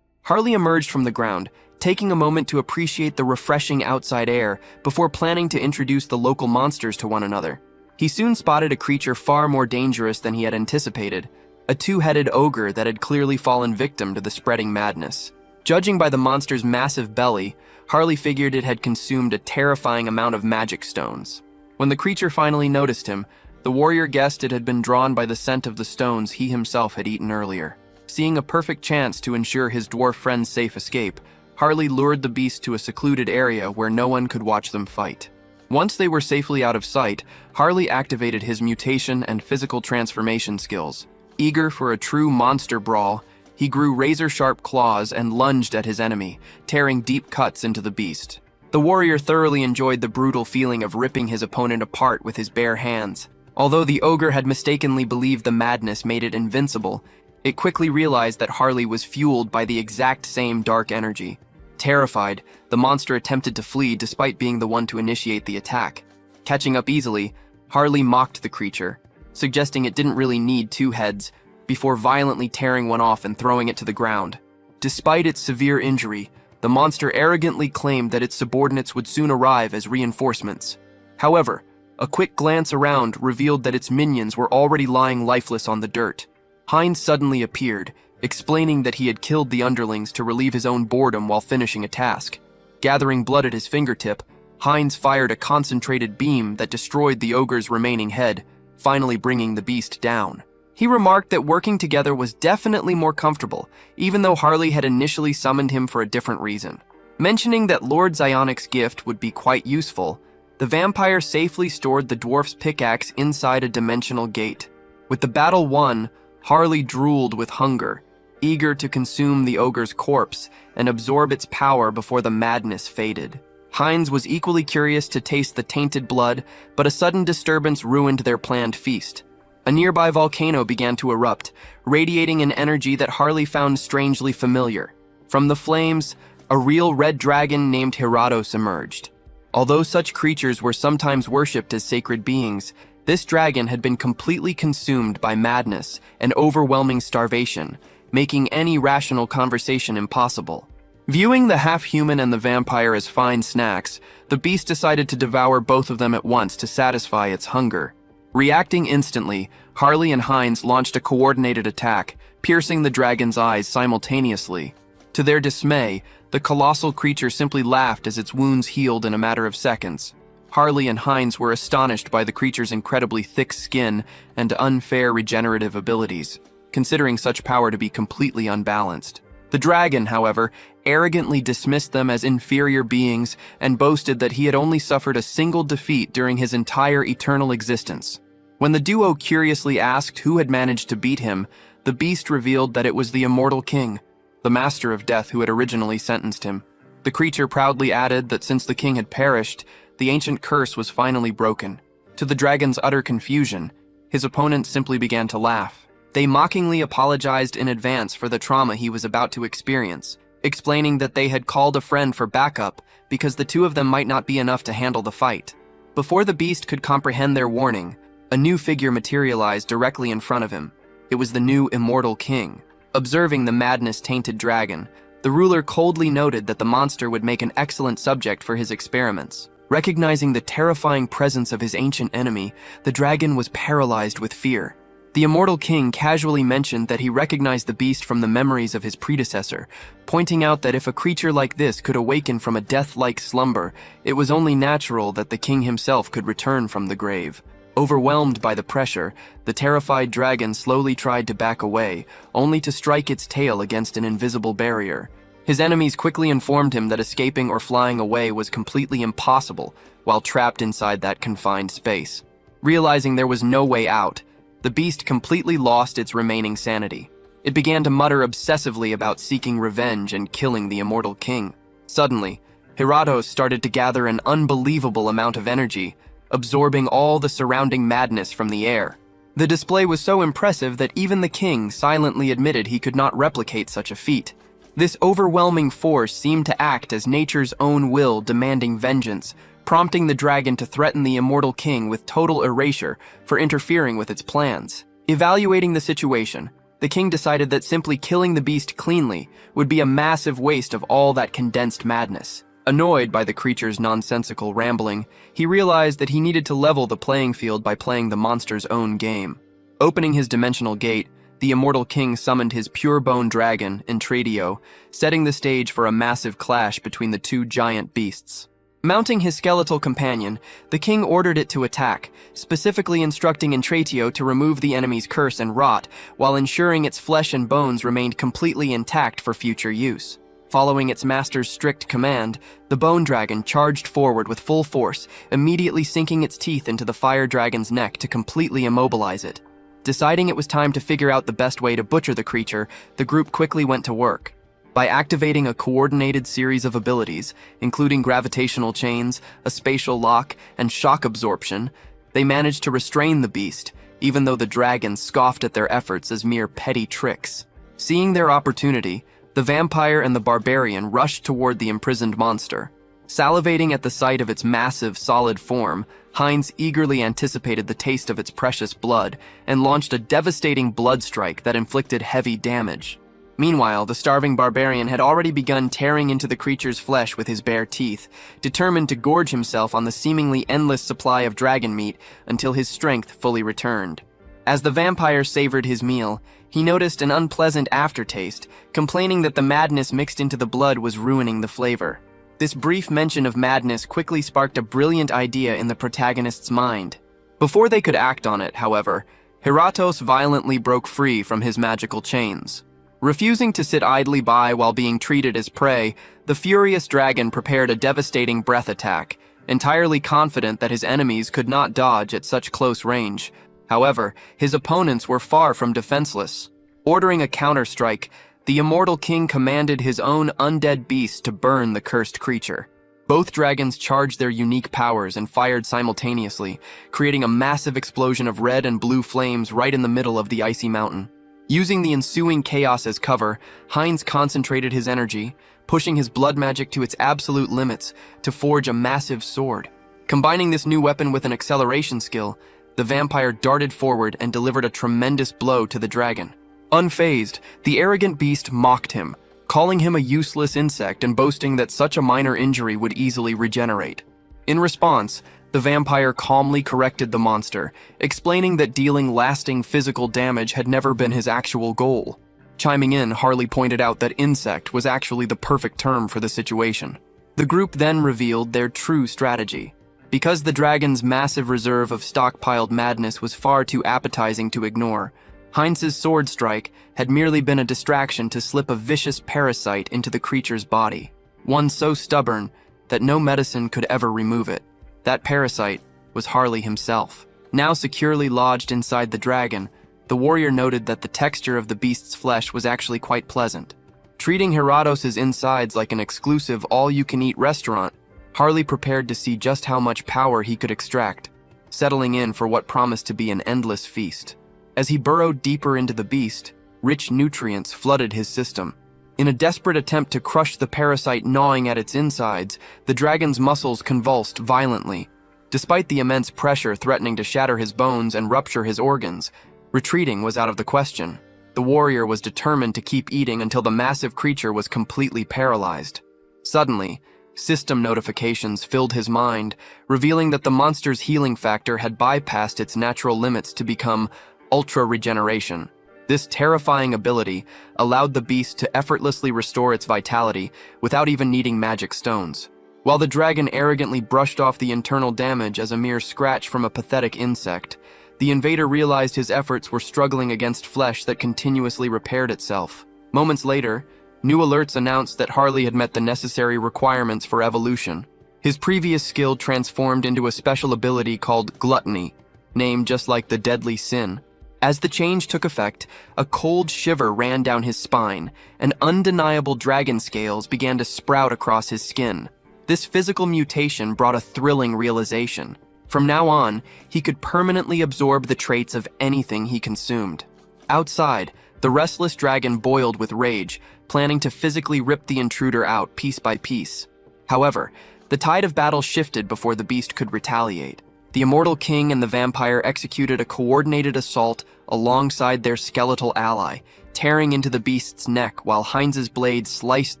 Harley emerged from the ground, taking a moment to appreciate the refreshing outside air before planning to introduce the local monsters to one another. He soon spotted a creature far more dangerous than he had anticipated, a two-headed ogre that had clearly fallen victim to the spreading madness. Judging by the monster's massive belly, Harley figured it had consumed a terrifying amount of magic stones. When the creature finally noticed him, the warrior guessed it had been drawn by the scent of the stones he himself had eaten earlier. Seeing a perfect chance to ensure his dwarf friend's safe escape, Harley lured the beast to a secluded area where no one could watch them fight. Once they were safely out of sight, Harley activated his mutation and physical transformation skills. Eager for a true monster brawl, he grew razor-sharp claws and lunged at his enemy, tearing deep cuts into the beast. The warrior thoroughly enjoyed the brutal feeling of ripping his opponent apart with his bare hands. Although the ogre had mistakenly believed the madness made it invincible, it quickly realized that Harley was fueled by the exact same dark energy. Terrified, the monster attempted to flee despite being the one to initiate the attack. Catching up easily, Harley mocked the creature, suggesting it didn't really need two heads, before violently tearing one off and throwing it to the ground. Despite its severe injury, the monster arrogantly claimed that its subordinates would soon arrive as reinforcements. However, a quick glance around revealed that its minions were already lying lifeless on the dirt. Heinz suddenly appeared, explaining that he had killed the underlings to relieve his own boredom while finishing a task. Gathering blood at his fingertip, Heinz fired a concentrated beam that destroyed the ogre's remaining head, finally bringing the beast down. He remarked that working together was definitely more comfortable, even though Harley had initially summoned him for a different reason. Mentioning that Lord Zionic's gift would be quite useful, the vampire safely stored the dwarf's pickaxe inside a dimensional gate. With the battle won, Harley drooled with hunger, eager to consume the ogre's corpse and absorb its power before the madness faded. Heinz was equally curious to taste the tainted blood, but a sudden disturbance ruined their planned feast. A nearby volcano began to erupt, radiating an energy that Harley found strangely familiar. From the flames, a real red dragon named Herados emerged. Although such creatures were sometimes worshipped as sacred beings, this dragon had been completely consumed by madness and overwhelming starvation, making any rational conversation impossible. Viewing the half-human and the vampire as fine snacks, the beast decided to devour both of them at once to satisfy its hunger. Reacting instantly, Harley and Heinz launched a coordinated attack, piercing the dragon's eyes simultaneously. To their dismay, the colossal creature simply laughed as its wounds healed in a matter of seconds. Harley and Heinz were astonished by the creature's incredibly thick skin and unfair regenerative abilities, considering such power to be completely unbalanced. The dragon, however, arrogantly dismissed them as inferior beings and boasted that he had only suffered a single defeat during his entire eternal existence. When the duo curiously asked who had managed to beat him, the beast revealed that it was the immortal king, the master of death who had originally sentenced him. The creature proudly added that since the king had perished, the ancient curse was finally broken. To the dragon's utter confusion, his opponents simply began to laugh. They mockingly apologized in advance for the trauma he was about to experience, explaining that they had called a friend for backup because the two of them might not be enough to handle the fight. Before the beast could comprehend their warning, a new figure materialized directly in front of him. It was the new immortal king. Observing the madness-tainted dragon, the ruler coldly noted that the monster would make an excellent subject for his experiments. Recognizing the terrifying presence of his ancient enemy, the dragon was paralyzed with fear. The immortal king casually mentioned that he recognized the beast from the memories of his predecessor, pointing out that if a creature like this could awaken from a death-like slumber, it was only natural that the king himself could return from the grave. Overwhelmed by the pressure, the terrified dragon slowly tried to back away, only to strike its tail against an invisible barrier. His enemies quickly informed him that escaping or flying away was completely impossible while trapped inside that confined space. Realizing there was no way out, the beast completely lost its remaining sanity. It began to mutter obsessively about seeking revenge and killing the immortal king. Suddenly, Hiratos started to gather an unbelievable amount of energy, absorbing all the surrounding madness from the air. The display was so impressive that even the king silently admitted he could not replicate such a feat. This overwhelming force seemed to act as nature's own will demanding vengeance, prompting the dragon to threaten the immortal king with total erasure for interfering with its plans. Evaluating the situation, the king decided that simply killing the beast cleanly would be a massive waste of all that condensed madness. Annoyed by the creature's nonsensical rambling, he realized that he needed to level the playing field by playing the monster's own game. Opening his dimensional gate, the immortal king summoned his pure-bone dragon, Entradio, setting the stage for a massive clash between the two giant beasts. Mounting his skeletal companion, the king ordered it to attack, specifically instructing Entratio to remove the enemy's curse and rot, while ensuring its flesh and bones remained completely intact for future use. Following its master's strict command, the bone dragon charged forward with full force, immediately sinking its teeth into the fire dragon's neck to completely immobilize it. Deciding it was time to figure out the best way to butcher the creature, the group quickly went to work. By activating a coordinated series of abilities, including gravitational chains, a spatial lock, and shock absorption, they managed to restrain the beast, even though the dragon scoffed at their efforts as mere petty tricks. Seeing their opportunity, the vampire and the barbarian rushed toward the imprisoned monster. Salivating at the sight of its massive, solid form, Heinz eagerly anticipated the taste of its precious blood and launched a devastating blood strike that inflicted heavy damage. Meanwhile, the starving barbarian had already begun tearing into the creature's flesh with his bare teeth, determined to gorge himself on the seemingly endless supply of dragon meat until his strength fully returned. As the vampire savored his meal, he noticed an unpleasant aftertaste, complaining that the madness mixed into the blood was ruining the flavor. This brief mention of madness quickly sparked a brilliant idea in the protagonist's mind. Before they could act on it, however, Hiratos violently broke free from his magical chains. Refusing to sit idly by while being treated as prey, the furious dragon prepared a devastating breath attack, entirely confident that his enemies could not dodge at such close range. However, his opponents were far from defenseless. Ordering a counter-strike, the immortal king commanded his own undead beast to burn the cursed creature. Both dragons charged their unique powers and fired simultaneously, creating a massive explosion of red and blue flames right in the middle of the icy mountain. Using the ensuing chaos as cover, Heinz concentrated his energy, pushing his blood magic to its absolute limits to forge a massive sword. Combining this new weapon with an acceleration skill, the vampire darted forward and delivered a tremendous blow to the dragon. Unfazed, the arrogant beast mocked him, calling him a useless insect and boasting that such a minor injury would easily regenerate. In response, the vampire calmly corrected the monster, explaining that dealing lasting physical damage had never been his actual goal. Chiming in, Harley pointed out that insect was actually the perfect term for the situation. The group then revealed their true strategy. Because the dragon's massive reserve of stockpiled madness was far too appetizing to ignore, Heinz's sword strike had merely been a distraction to slip a vicious parasite into the creature's body, one so stubborn that no medicine could ever remove it. That parasite was Harley himself. Now securely lodged inside the dragon, The warrior noted that the texture of the beast's flesh was actually quite pleasant. Treating Herodos's insides like an exclusive all-you-can-eat restaurant, Harley prepared to see just how much power he could extract, settling in for what promised to be an endless feast. As he burrowed deeper into the beast, rich nutrients flooded his system. In a desperate attempt to crush the parasite gnawing at its insides, the dragon's muscles convulsed violently. Despite the immense pressure threatening to shatter his bones and rupture his organs, retreating was out of the question. The warrior was determined to keep eating until the massive creature was completely paralyzed. Suddenly, system notifications filled his mind, revealing that the monster's healing factor had bypassed its natural limits to become ultra regeneration. This terrifying ability allowed the beast to effortlessly restore its vitality without even needing magic stones. While the dragon arrogantly brushed off the internal damage as a mere scratch from a pathetic insect, the invader realized his efforts were struggling against flesh that continuously repaired itself. Moments later, new alerts announced that Harley had met the necessary requirements for evolution. His previous skill transformed into a special ability called Gluttony, named just like the deadly sin. As the change took effect, a cold shiver ran down his spine, and undeniable dragon scales began to sprout across his skin. This physical mutation brought a thrilling realization. From now on, he could permanently absorb the traits of anything he consumed. Outside, the restless dragon boiled with rage, planning to physically rip the intruder out piece by piece. However, the tide of battle shifted before the beast could retaliate. The immortal king and the vampire executed a coordinated assault alongside their skeletal ally, tearing into the beast's neck while Heinz's blade sliced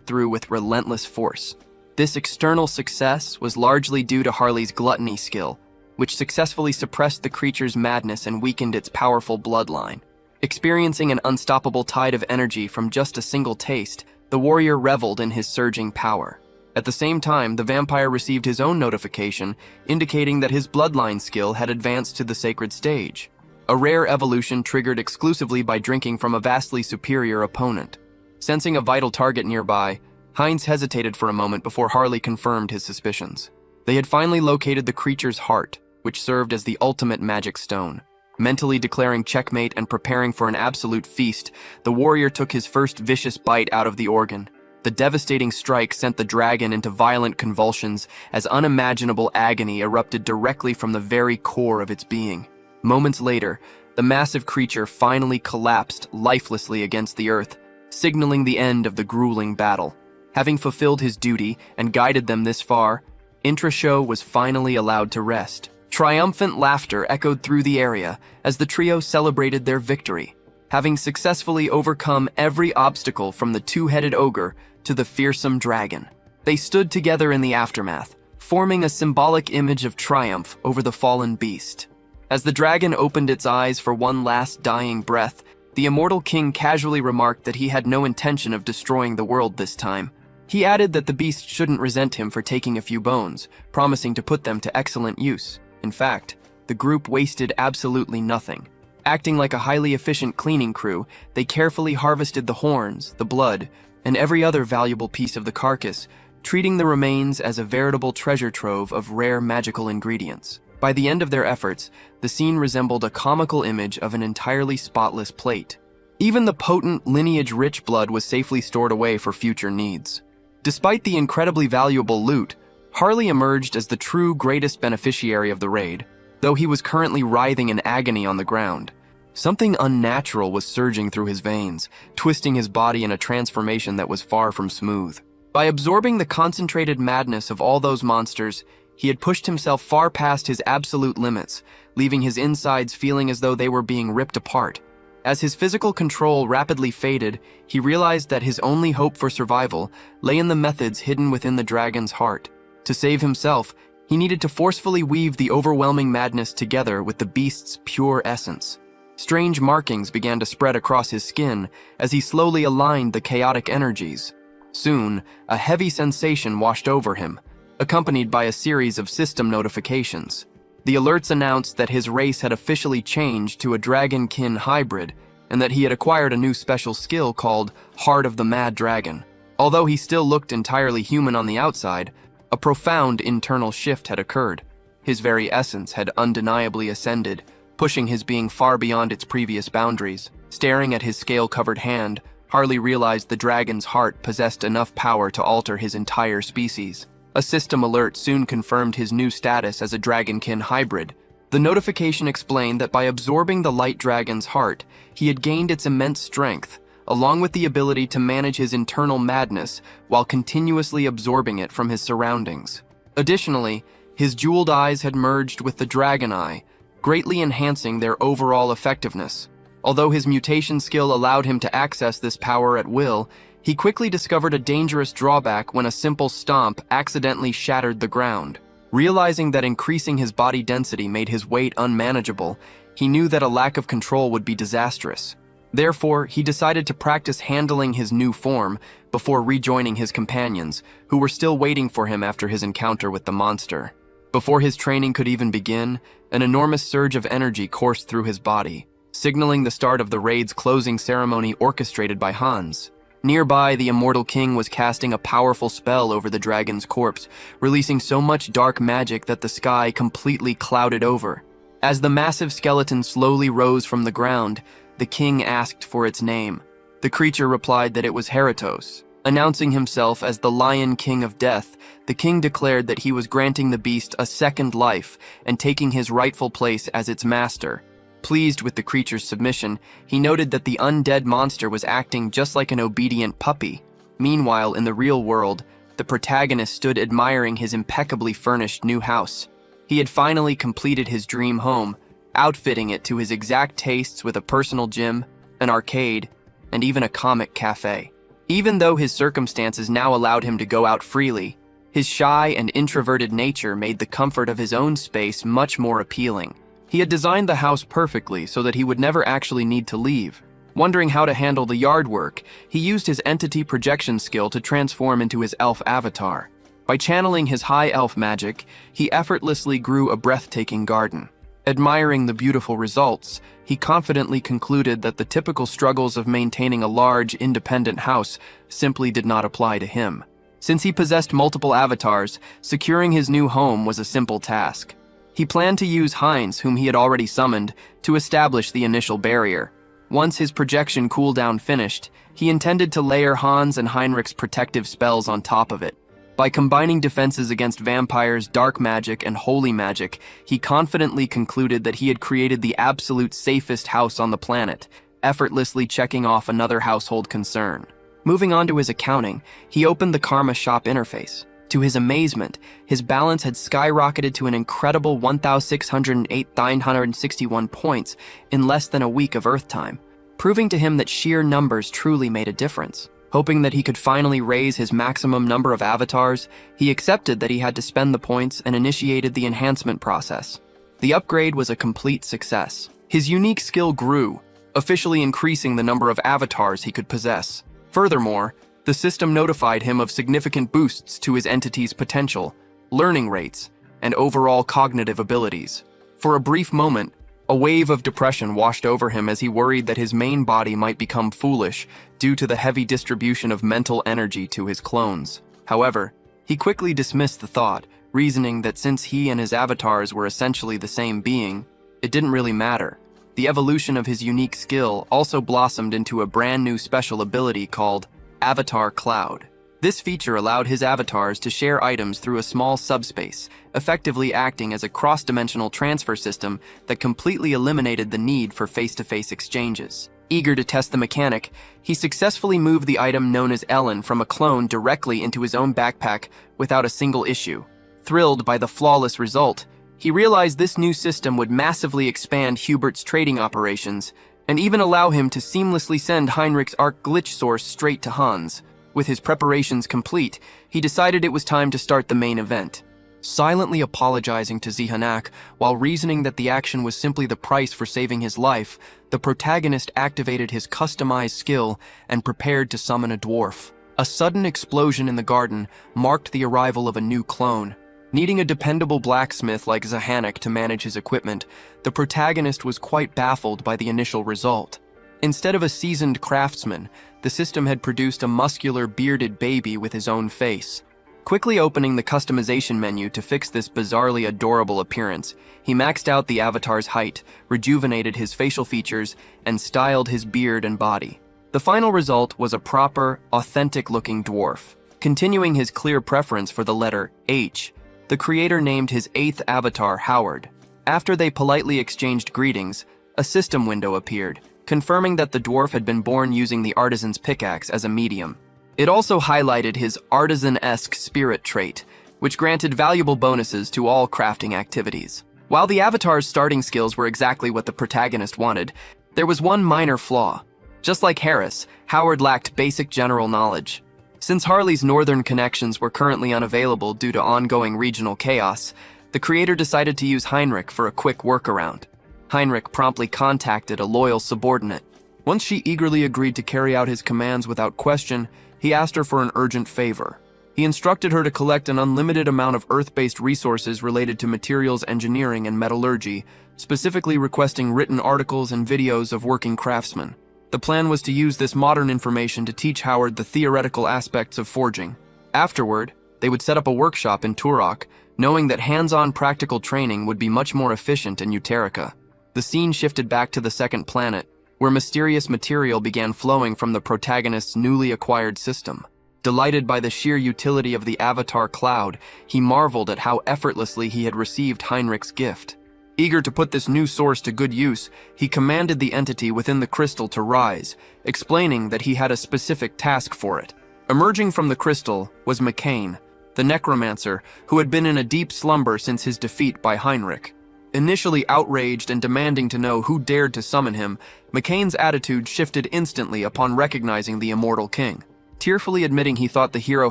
through with relentless force. This external success was largely due to Harley's gluttony skill, which successfully suppressed the creature's madness and weakened its powerful bloodline. Experiencing an unstoppable tide of energy from just a single taste, the warrior reveled in his surging power. At the same time, the vampire received his own notification, indicating that his bloodline skill had advanced to the sacred stage, a rare evolution triggered exclusively by drinking from a vastly superior opponent. Sensing a vital target nearby, Heinz hesitated for a moment before Harley confirmed his suspicions. They had finally located the creature's heart, which served as the ultimate magic stone. Mentally declaring checkmate and preparing for an absolute feast, the warrior took his first vicious bite out of the organ. The devastating strike sent the dragon into violent convulsions as unimaginable agony erupted directly from the very core of its being. Moments later, the massive creature finally collapsed lifelessly against the earth, signaling the end of the grueling battle. Having fulfilled his duty and guided them this far, Intrashow was finally allowed to rest. Triumphant laughter echoed through the area as the trio celebrated their victory, having successfully overcome every obstacle from the two-headed ogre to the fearsome dragon. They stood together in the aftermath, forming a symbolic image of triumph over the fallen beast. As the dragon opened its eyes for one last dying breath, the immortal king casually remarked that he had no intention of destroying the world this time. He added that the beast shouldn't resent him for taking a few bones, promising to put them to excellent use. In fact, the group wasted absolutely nothing. Acting like a highly efficient cleaning crew, they carefully harvested the horns, the blood, and every other valuable piece of the carcass, treating the remains as a veritable treasure trove of rare magical ingredients. By the end of their efforts, the scene resembled a comical image of an entirely spotless plate. Even the potent, lineage-rich blood was safely stored away for future needs. Despite the incredibly valuable loot, Harley emerged as the true greatest beneficiary of the raid, though he was currently writhing in agony on the ground. Something unnatural was surging through his veins, twisting his body in a transformation that was far from smooth. By absorbing the concentrated madness of all those monsters, he had pushed himself far past his absolute limits, leaving his insides feeling as though they were being ripped apart. As his physical control rapidly faded, he realized that his only hope for survival lay in the methods hidden within the dragon's heart. To save himself, he needed to forcefully weave the overwhelming madness together with the beast's pure essence. Strange markings began to spread across his skin as he slowly aligned the chaotic energies. Soon, a heavy sensation washed over him, accompanied by a series of system notifications. The alerts announced that his race had officially changed to a dragonkin hybrid, and that he had acquired a new special skill called Heart of the Mad Dragon. Although he still looked entirely human on the outside, a profound internal shift had occurred. His very essence had undeniably ascended, pushing his being far beyond its previous boundaries. Staring at his scale-covered hand, Harley realized the dragon's heart possessed enough power to alter his entire species. A system alert soon confirmed his new status as a dragonkin hybrid. The notification explained that by absorbing the light dragon's heart, he had gained its immense strength, along with the ability to manage his internal madness while continuously absorbing it from his surroundings. Additionally, his jeweled eyes had merged with the dragon eye, greatly enhancing their overall effectiveness. Although his mutation skill allowed him to access this power at will, he quickly discovered a dangerous drawback when a simple stomp accidentally shattered the ground. Realizing that increasing his body density made his weight unmanageable, he knew that a lack of control would be disastrous. Therefore, he decided to practice handling his new form before rejoining his companions, who were still waiting for him after his encounter with the monster. Before his training could even begin, an enormous surge of energy coursed through his body, signaling the start of the raid's closing ceremony orchestrated by Hans. Nearby, the immortal king was casting a powerful spell over the dragon's corpse, releasing so much dark magic that the sky completely clouded over. As the massive skeleton slowly rose from the ground, the king asked for its name. The creature replied that it was Heratos. Announcing himself as the Lion King of Death, the king declared that he was granting the beast a second life and taking his rightful place as its master. Pleased with the creature's submission, he noted that the undead monster was acting just like an obedient puppy. Meanwhile, in the real world, the protagonist stood admiring his impeccably furnished new house. He had finally completed his dream home, outfitting it to his exact tastes with a personal gym, an arcade, and even a comic cafe. Even though his circumstances now allowed him to go out freely, his shy and introverted nature made the comfort of his own space much more appealing. He had designed the house perfectly so that he would never actually need to leave. Wondering how to handle the yard work, he used his entity projection skill to transform into his elf avatar. By channeling his high elf magic, he effortlessly grew a breathtaking garden. Admiring the beautiful results, he confidently concluded that the typical struggles of maintaining a large, independent house simply did not apply to him. Since he possessed multiple avatars, securing his new home was a simple task. He planned to use Heinz, whom he had already summoned, to establish the initial barrier. Once his projection cooldown finished, he intended to layer Hans and Heinrich's protective spells on top of it. By combining defenses against vampires, dark magic, and holy magic, he confidently concluded that he had created the absolute safest house on the planet, effortlessly checking off another household concern. Moving on to his accounting, he opened the Karma Shop interface. To his amazement, his balance had skyrocketed to an incredible 1,608,961 points in less than a week of Earth time, proving to him that sheer numbers truly made a difference. Hoping that he could finally raise his maximum number of avatars, he accepted that he had to spend the points and initiated the enhancement process. The upgrade was a complete success. His unique skill grew, officially increasing the number of avatars he could possess. Furthermore, the system notified him of significant boosts to his entity's potential, learning rates, and overall cognitive abilities. For a brief moment, a wave of depression washed over him as he worried that his main body might become foolish due to the heavy distribution of mental energy to his clones. However, he quickly dismissed the thought, reasoning that since he and his avatars were essentially the same being, it didn't really matter. The evolution of his unique skill also blossomed into a brand new special ability called Avatar Cloud. This feature allowed his avatars to share items through a small subspace, effectively acting as a cross-dimensional transfer system that completely eliminated the need for face-to-face exchanges. Eager to test the mechanic, he successfully moved the item known as Ellen from a clone directly into his own backpack without a single issue. Thrilled by the flawless result, he realized this new system would massively expand Hubert's trading operations and even allow him to seamlessly send Heinrich's Arc glitch source straight to Hans. With his preparations complete, he decided it was time to start the main event. Silently apologizing to Zihanak while reasoning that the action was simply the price for saving his life, the protagonist activated his customized skill and prepared to summon a dwarf. A sudden explosion in the garden marked the arrival of a new clone. Needing a dependable blacksmith like Zihanak to manage his equipment, the protagonist was quite baffled by the initial result. Instead of a seasoned craftsman, the system had produced a muscular, bearded baby with his own face. Quickly opening the customization menu to fix this bizarrely adorable appearance, he maxed out the avatar's height, rejuvenated his facial features, and styled his beard and body. The final result was a proper, authentic-looking dwarf. Continuing his clear preference for the letter H, the creator named his 8th avatar Howard. After they politely exchanged greetings, a system window appeared, confirming that the dwarf had been born using the artisan's pickaxe as a medium. It also highlighted his artisan-esque spirit trait, which granted valuable bonuses to all crafting activities. While the avatar's starting skills were exactly what the protagonist wanted, there was one minor flaw. Just like Harris, Howard lacked basic general knowledge. Since Harley's northern connections were currently unavailable due to ongoing regional chaos, the creator decided to use Heinrich for a quick workaround. Heinrich promptly contacted a loyal subordinate. Once she eagerly agreed to carry out his commands without question, he asked her for an urgent favor. He instructed her to collect an unlimited amount of Earth-based resources related to materials engineering and metallurgy, specifically requesting written articles and videos of working craftsmen. The plan was to use this modern information to teach Howard the theoretical aspects of forging. Afterward, they would set up a workshop in Turok, knowing that hands-on practical training would be much more efficient in Uterica. The scene shifted back to the second planet, where mysterious material began flowing from the protagonist's newly acquired system. Delighted by the sheer utility of the avatar cloud, he marveled at how effortlessly he had received Heinrich's gift. Eager to put this new source to good use, he commanded the entity within the crystal to rise, explaining that he had a specific task for it. Emerging from the crystal was McCain, the necromancer, who had been in a deep slumber since his defeat by Heinrich. Initially outraged and demanding to know who dared to summon him, McCain's attitude shifted instantly upon recognizing the immortal king. Tearfully admitting he thought the hero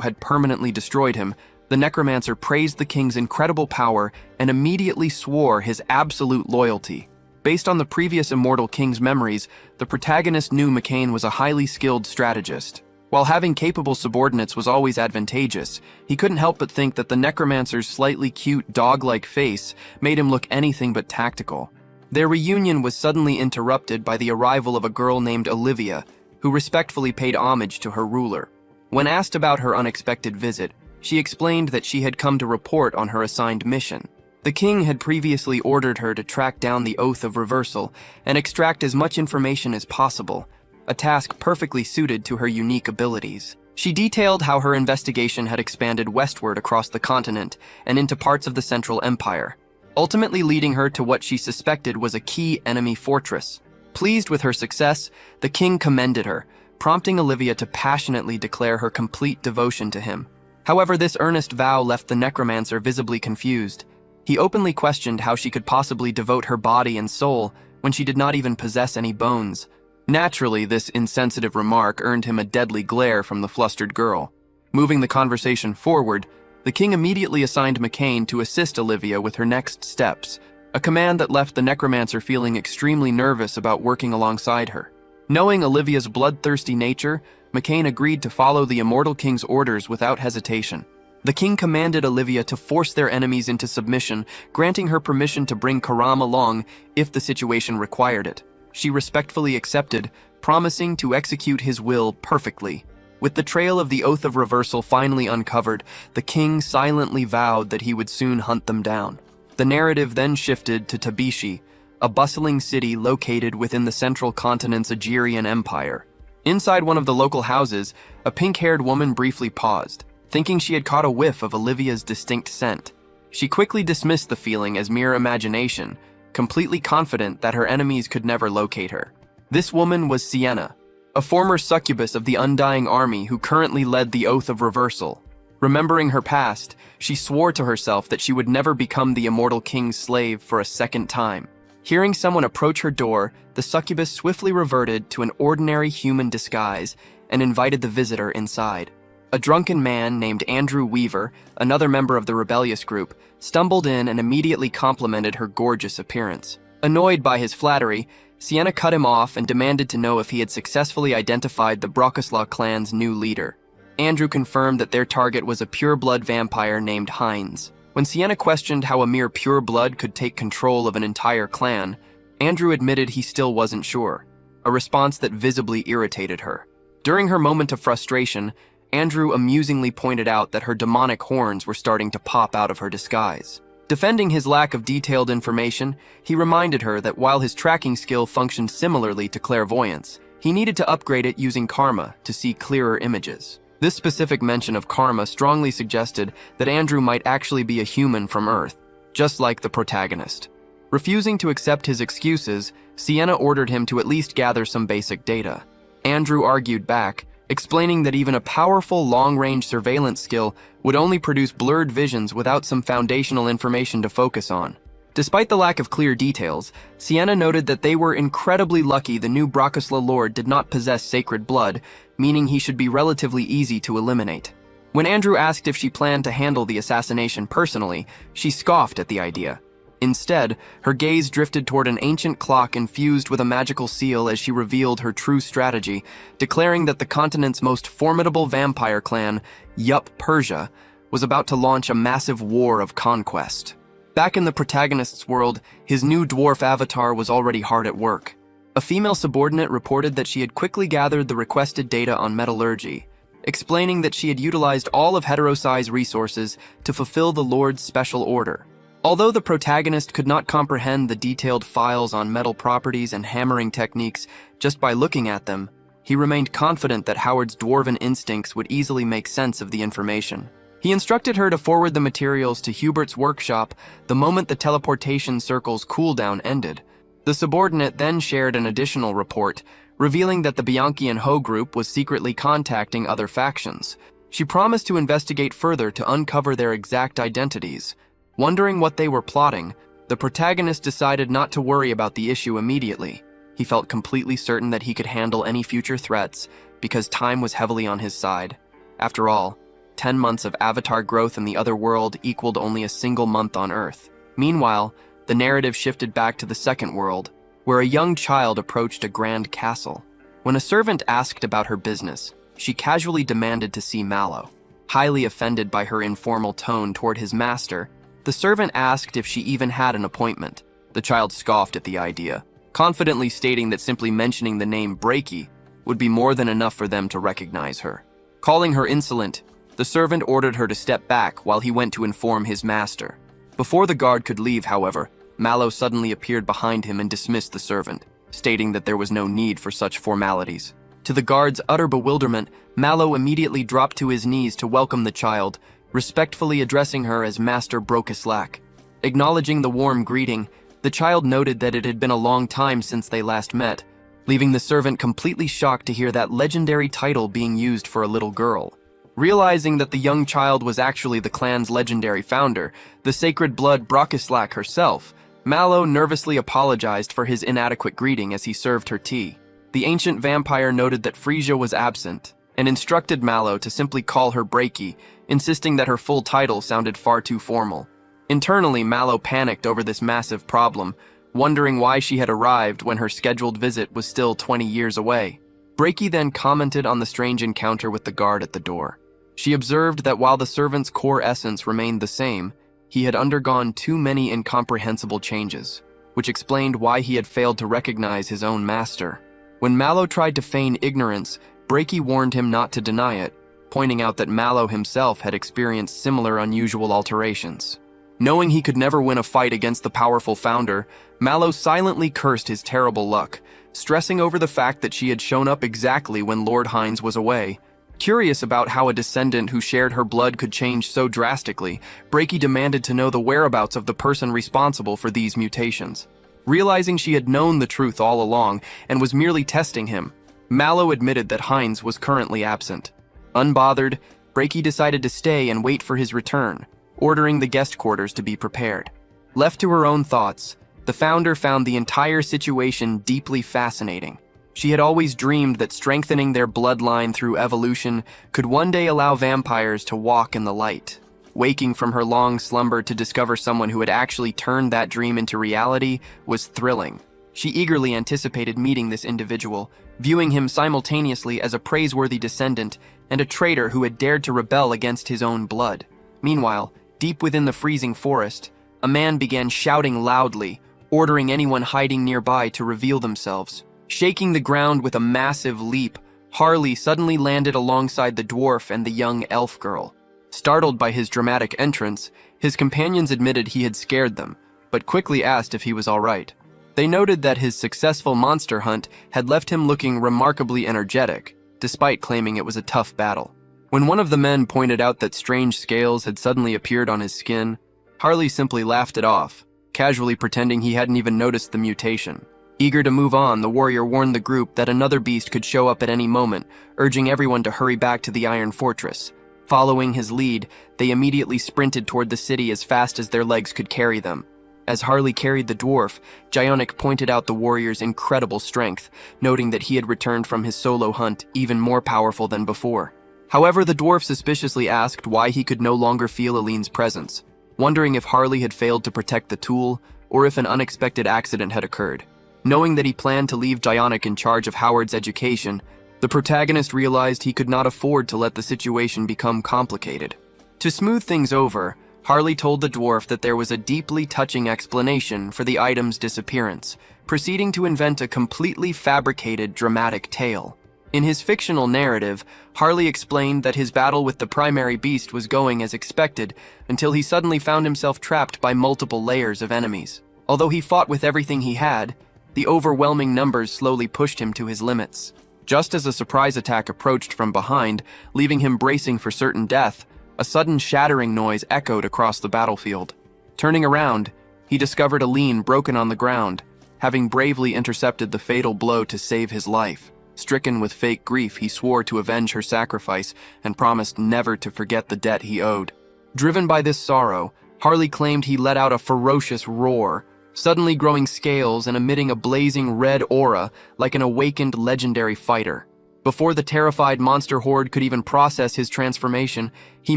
had permanently destroyed him, the necromancer praised the king's incredible power and immediately swore his absolute loyalty. Based on the previous immortal king's memories, the protagonist knew McCain was a highly skilled strategist. While having capable subordinates was always advantageous, he couldn't help but think that the necromancer's slightly cute dog-like face made him look anything but tactical. Their reunion was suddenly interrupted by the arrival of a girl named Olivia, who respectfully paid homage to her ruler. When asked about her unexpected visit, she explained that she had come to report on her assigned mission. The king had previously ordered her to track down the Oath of Reversal and extract as much information as possible, a task perfectly suited to her unique abilities. She detailed how her investigation had expanded westward across the continent and into parts of the Central Empire, ultimately leading her to what she suspected was a key enemy fortress. Pleased with her success, the king commended her, prompting Olivia to passionately declare her complete devotion to him. However, this earnest vow left the necromancer visibly confused. He openly questioned how she could possibly devote her body and soul when she did not even possess any bones. Naturally, this insensitive remark earned him a deadly glare from the flustered girl. Moving the conversation forward, the king immediately assigned McCain to assist Olivia with her next steps, a command that left the necromancer feeling extremely nervous about working alongside her. Knowing Olivia's bloodthirsty nature, McCain agreed to follow the immortal king's orders without hesitation. The king commanded Olivia to force their enemies into submission, granting her permission to bring Karam along if the situation required it. She respectfully accepted, promising to execute his will perfectly. With the trail of the Oath of Reversal finally uncovered, the king silently vowed that he would soon hunt them down. The narrative then shifted to Tabishi, a bustling city located within the central continent's Aegirian Empire. Inside one of the local houses, a pink-haired woman briefly paused, thinking she had caught a whiff of Olivia's distinct scent. She quickly dismissed the feeling as mere imagination, completely confident that her enemies could never locate her. This woman was Sienna, a former succubus of the Undying Army who currently led the Oath of Reversal. Remembering her past, she swore to herself that she would never become the immortal king's slave for a second time. Hearing someone approach her door, the succubus swiftly reverted to an ordinary human disguise and invited the visitor inside. A drunken man named Andrew Weaver, another member of the rebellious group, stumbled in and immediately complimented her gorgeous appearance. Annoyed by his flattery, Sienna cut him off and demanded to know if he had successfully identified the Brockeslaw clan's new leader. Andrew confirmed that their target was a pure-blood vampire named Heinz. When Sienna questioned how a mere pure-blood could take control of an entire clan, Andrew admitted he still wasn't sure, a response that visibly irritated her. During her moment of frustration, Andrew amusingly pointed out that her demonic horns were starting to pop out of her disguise. Defending his lack of detailed information, he reminded her that while his tracking skill functioned similarly to clairvoyance, he needed to upgrade it using karma to see clearer images. This specific mention of karma strongly suggested that Andrew might actually be a human from Earth, just like the protagonist. Refusing to accept his excuses, Sienna ordered him to at least gather some basic data. Andrew argued back, explaining that even a powerful long-range surveillance skill would only produce blurred visions without some foundational information to focus on. Despite the lack of clear details, Sienna noted that they were incredibly lucky the new Brachusla Lord did not possess sacred blood, meaning he should be relatively easy to eliminate. When Andrew asked if she planned to handle the assassination personally, she scoffed at the idea. Instead, her gaze drifted toward an ancient clock infused with a magical seal as she revealed her true strategy, declaring that the continent's most formidable vampire clan, Yup Persia, was about to launch a massive war of conquest. Back in the protagonist's world, his new dwarf avatar was already hard at work. A female subordinate reported that she had quickly gathered the requested data on metallurgy, explaining that she had utilized all of Heterosai's resources to fulfill the Lord's special order. Although the protagonist could not comprehend the detailed files on metal properties and hammering techniques just by looking at them, he remained confident that Howard's dwarven instincts would easily make sense of the information. He instructed her to forward the materials to Hubert's workshop the moment the teleportation circle's cooldown ended. The subordinate then shared an additional report, revealing that the Bianchi and Ho group was secretly contacting other factions. She promised to investigate further to uncover their exact identities. Wondering what they were plotting, the protagonist decided not to worry about the issue immediately. He felt completely certain that he could handle any future threats because time was heavily on his side. After all, 10 months of avatar growth in the other world equaled only a single month on Earth. Meanwhile, the narrative shifted back to the second world, where a young child approached a grand castle. When a servant asked about her business, she casually demanded to see Mallow. Highly offended by her informal tone toward his master, the servant asked if she even had an appointment. The child scoffed at the idea, confidently stating that simply mentioning the name Breaky would be more than enough for them to recognize her. Calling her insolent, the servant ordered her to step back while he went to inform his master. Before the guard could leave, however, Mallow suddenly appeared behind him and dismissed the servant, stating that there was no need for such formalities. To the guard's utter bewilderment, Mallow immediately dropped to his knees to welcome the child, respectfully addressing her as Master Brokislak. Acknowledging the warm greeting, the child noted that it had been a long time since they last met, leaving the servant completely shocked to hear that legendary title being used for a little girl. Realizing that the young child was actually the clan's legendary founder, the sacred blood Brokislak herself, Mallow nervously apologized for his inadequate greeting as he served her tea. The ancient vampire noted that Frisia was absent, and instructed Mallow to simply call her Breaky, insisting that her full title sounded far too formal. Internally, Mallow panicked over this massive problem, wondering why she had arrived when her scheduled visit was still 20 years away. Breaky then commented on the strange encounter with the guard at the door. She observed that while the servant's core essence remained the same, he had undergone too many incomprehensible changes, which explained why he had failed to recognize his own master. When Mallow tried to feign ignorance, Breaky warned him not to deny it, pointing out that Mallow himself had experienced similar unusual alterations. Knowing he could never win a fight against the powerful founder, Mallow silently cursed his terrible luck, stressing over the fact that she had shown up exactly when Lord Hines was away. Curious about how a descendant who shared her blood could change so drastically, Breaky demanded to know the whereabouts of the person responsible for these mutations. Realizing she had known the truth all along and was merely testing him, Mallow admitted that Hines was currently absent. Unbothered, Breaky decided to stay and wait for his return, ordering the guest quarters to be prepared. Left to her own thoughts, the founder found the entire situation deeply fascinating. She had always dreamed that strengthening their bloodline through evolution could one day allow vampires to walk in the light. Waking from her long slumber to discover someone who had actually turned that dream into reality was thrilling. She eagerly anticipated meeting this individual, viewing him simultaneously as a praiseworthy descendant and a traitor who had dared to rebel against his own blood. Meanwhile, deep within the freezing forest, a man began shouting loudly, ordering anyone hiding nearby to reveal themselves. Shaking the ground with a massive leap, Harley suddenly landed alongside the dwarf and the young elf girl. Startled by his dramatic entrance, his companions admitted he had scared them, but quickly asked if he was all right. They noted that his successful monster hunt had left him looking remarkably energetic, despite claiming it was a tough battle. When one of the men pointed out that strange scales had suddenly appeared on his skin, Harley simply laughed it off, casually pretending he hadn't even noticed the mutation. Eager to move on, the warrior warned the group that another beast could show up at any moment, urging everyone to hurry back to the Iron Fortress. Following his lead, they immediately sprinted toward the city as fast as their legs could carry them. As Harley carried the dwarf, Gionic pointed out the warrior's incredible strength, noting that he had returned from his solo hunt even more powerful than before. However, the dwarf suspiciously asked why he could no longer feel Aline's presence, wondering if Harley had failed to protect the tool or if an unexpected accident had occurred. Knowing that he planned to leave Gionic in charge of Howard's education, the protagonist realized he could not afford to let the situation become complicated. To smooth things over, Harley told the dwarf that there was a deeply touching explanation for the item's disappearance, proceeding to invent a completely fabricated dramatic tale. In his fictional narrative, Harley explained that his battle with the primary beast was going as expected until he suddenly found himself trapped by multiple layers of enemies. Although he fought with everything he had, the overwhelming numbers slowly pushed him to his limits. Just as a surprise attack approached from behind, leaving him bracing for certain death, a sudden shattering noise echoed across the battlefield. Turning around, he discovered Aline broken on the ground, having bravely intercepted the fatal blow to save his life. Stricken with fake grief, he swore to avenge her sacrifice and promised never to forget the debt he owed. Driven by this sorrow, Harley claimed he let out a ferocious roar, suddenly growing scales and emitting a blazing red aura like an awakened legendary fighter. Before the terrified monster horde could even process his transformation, he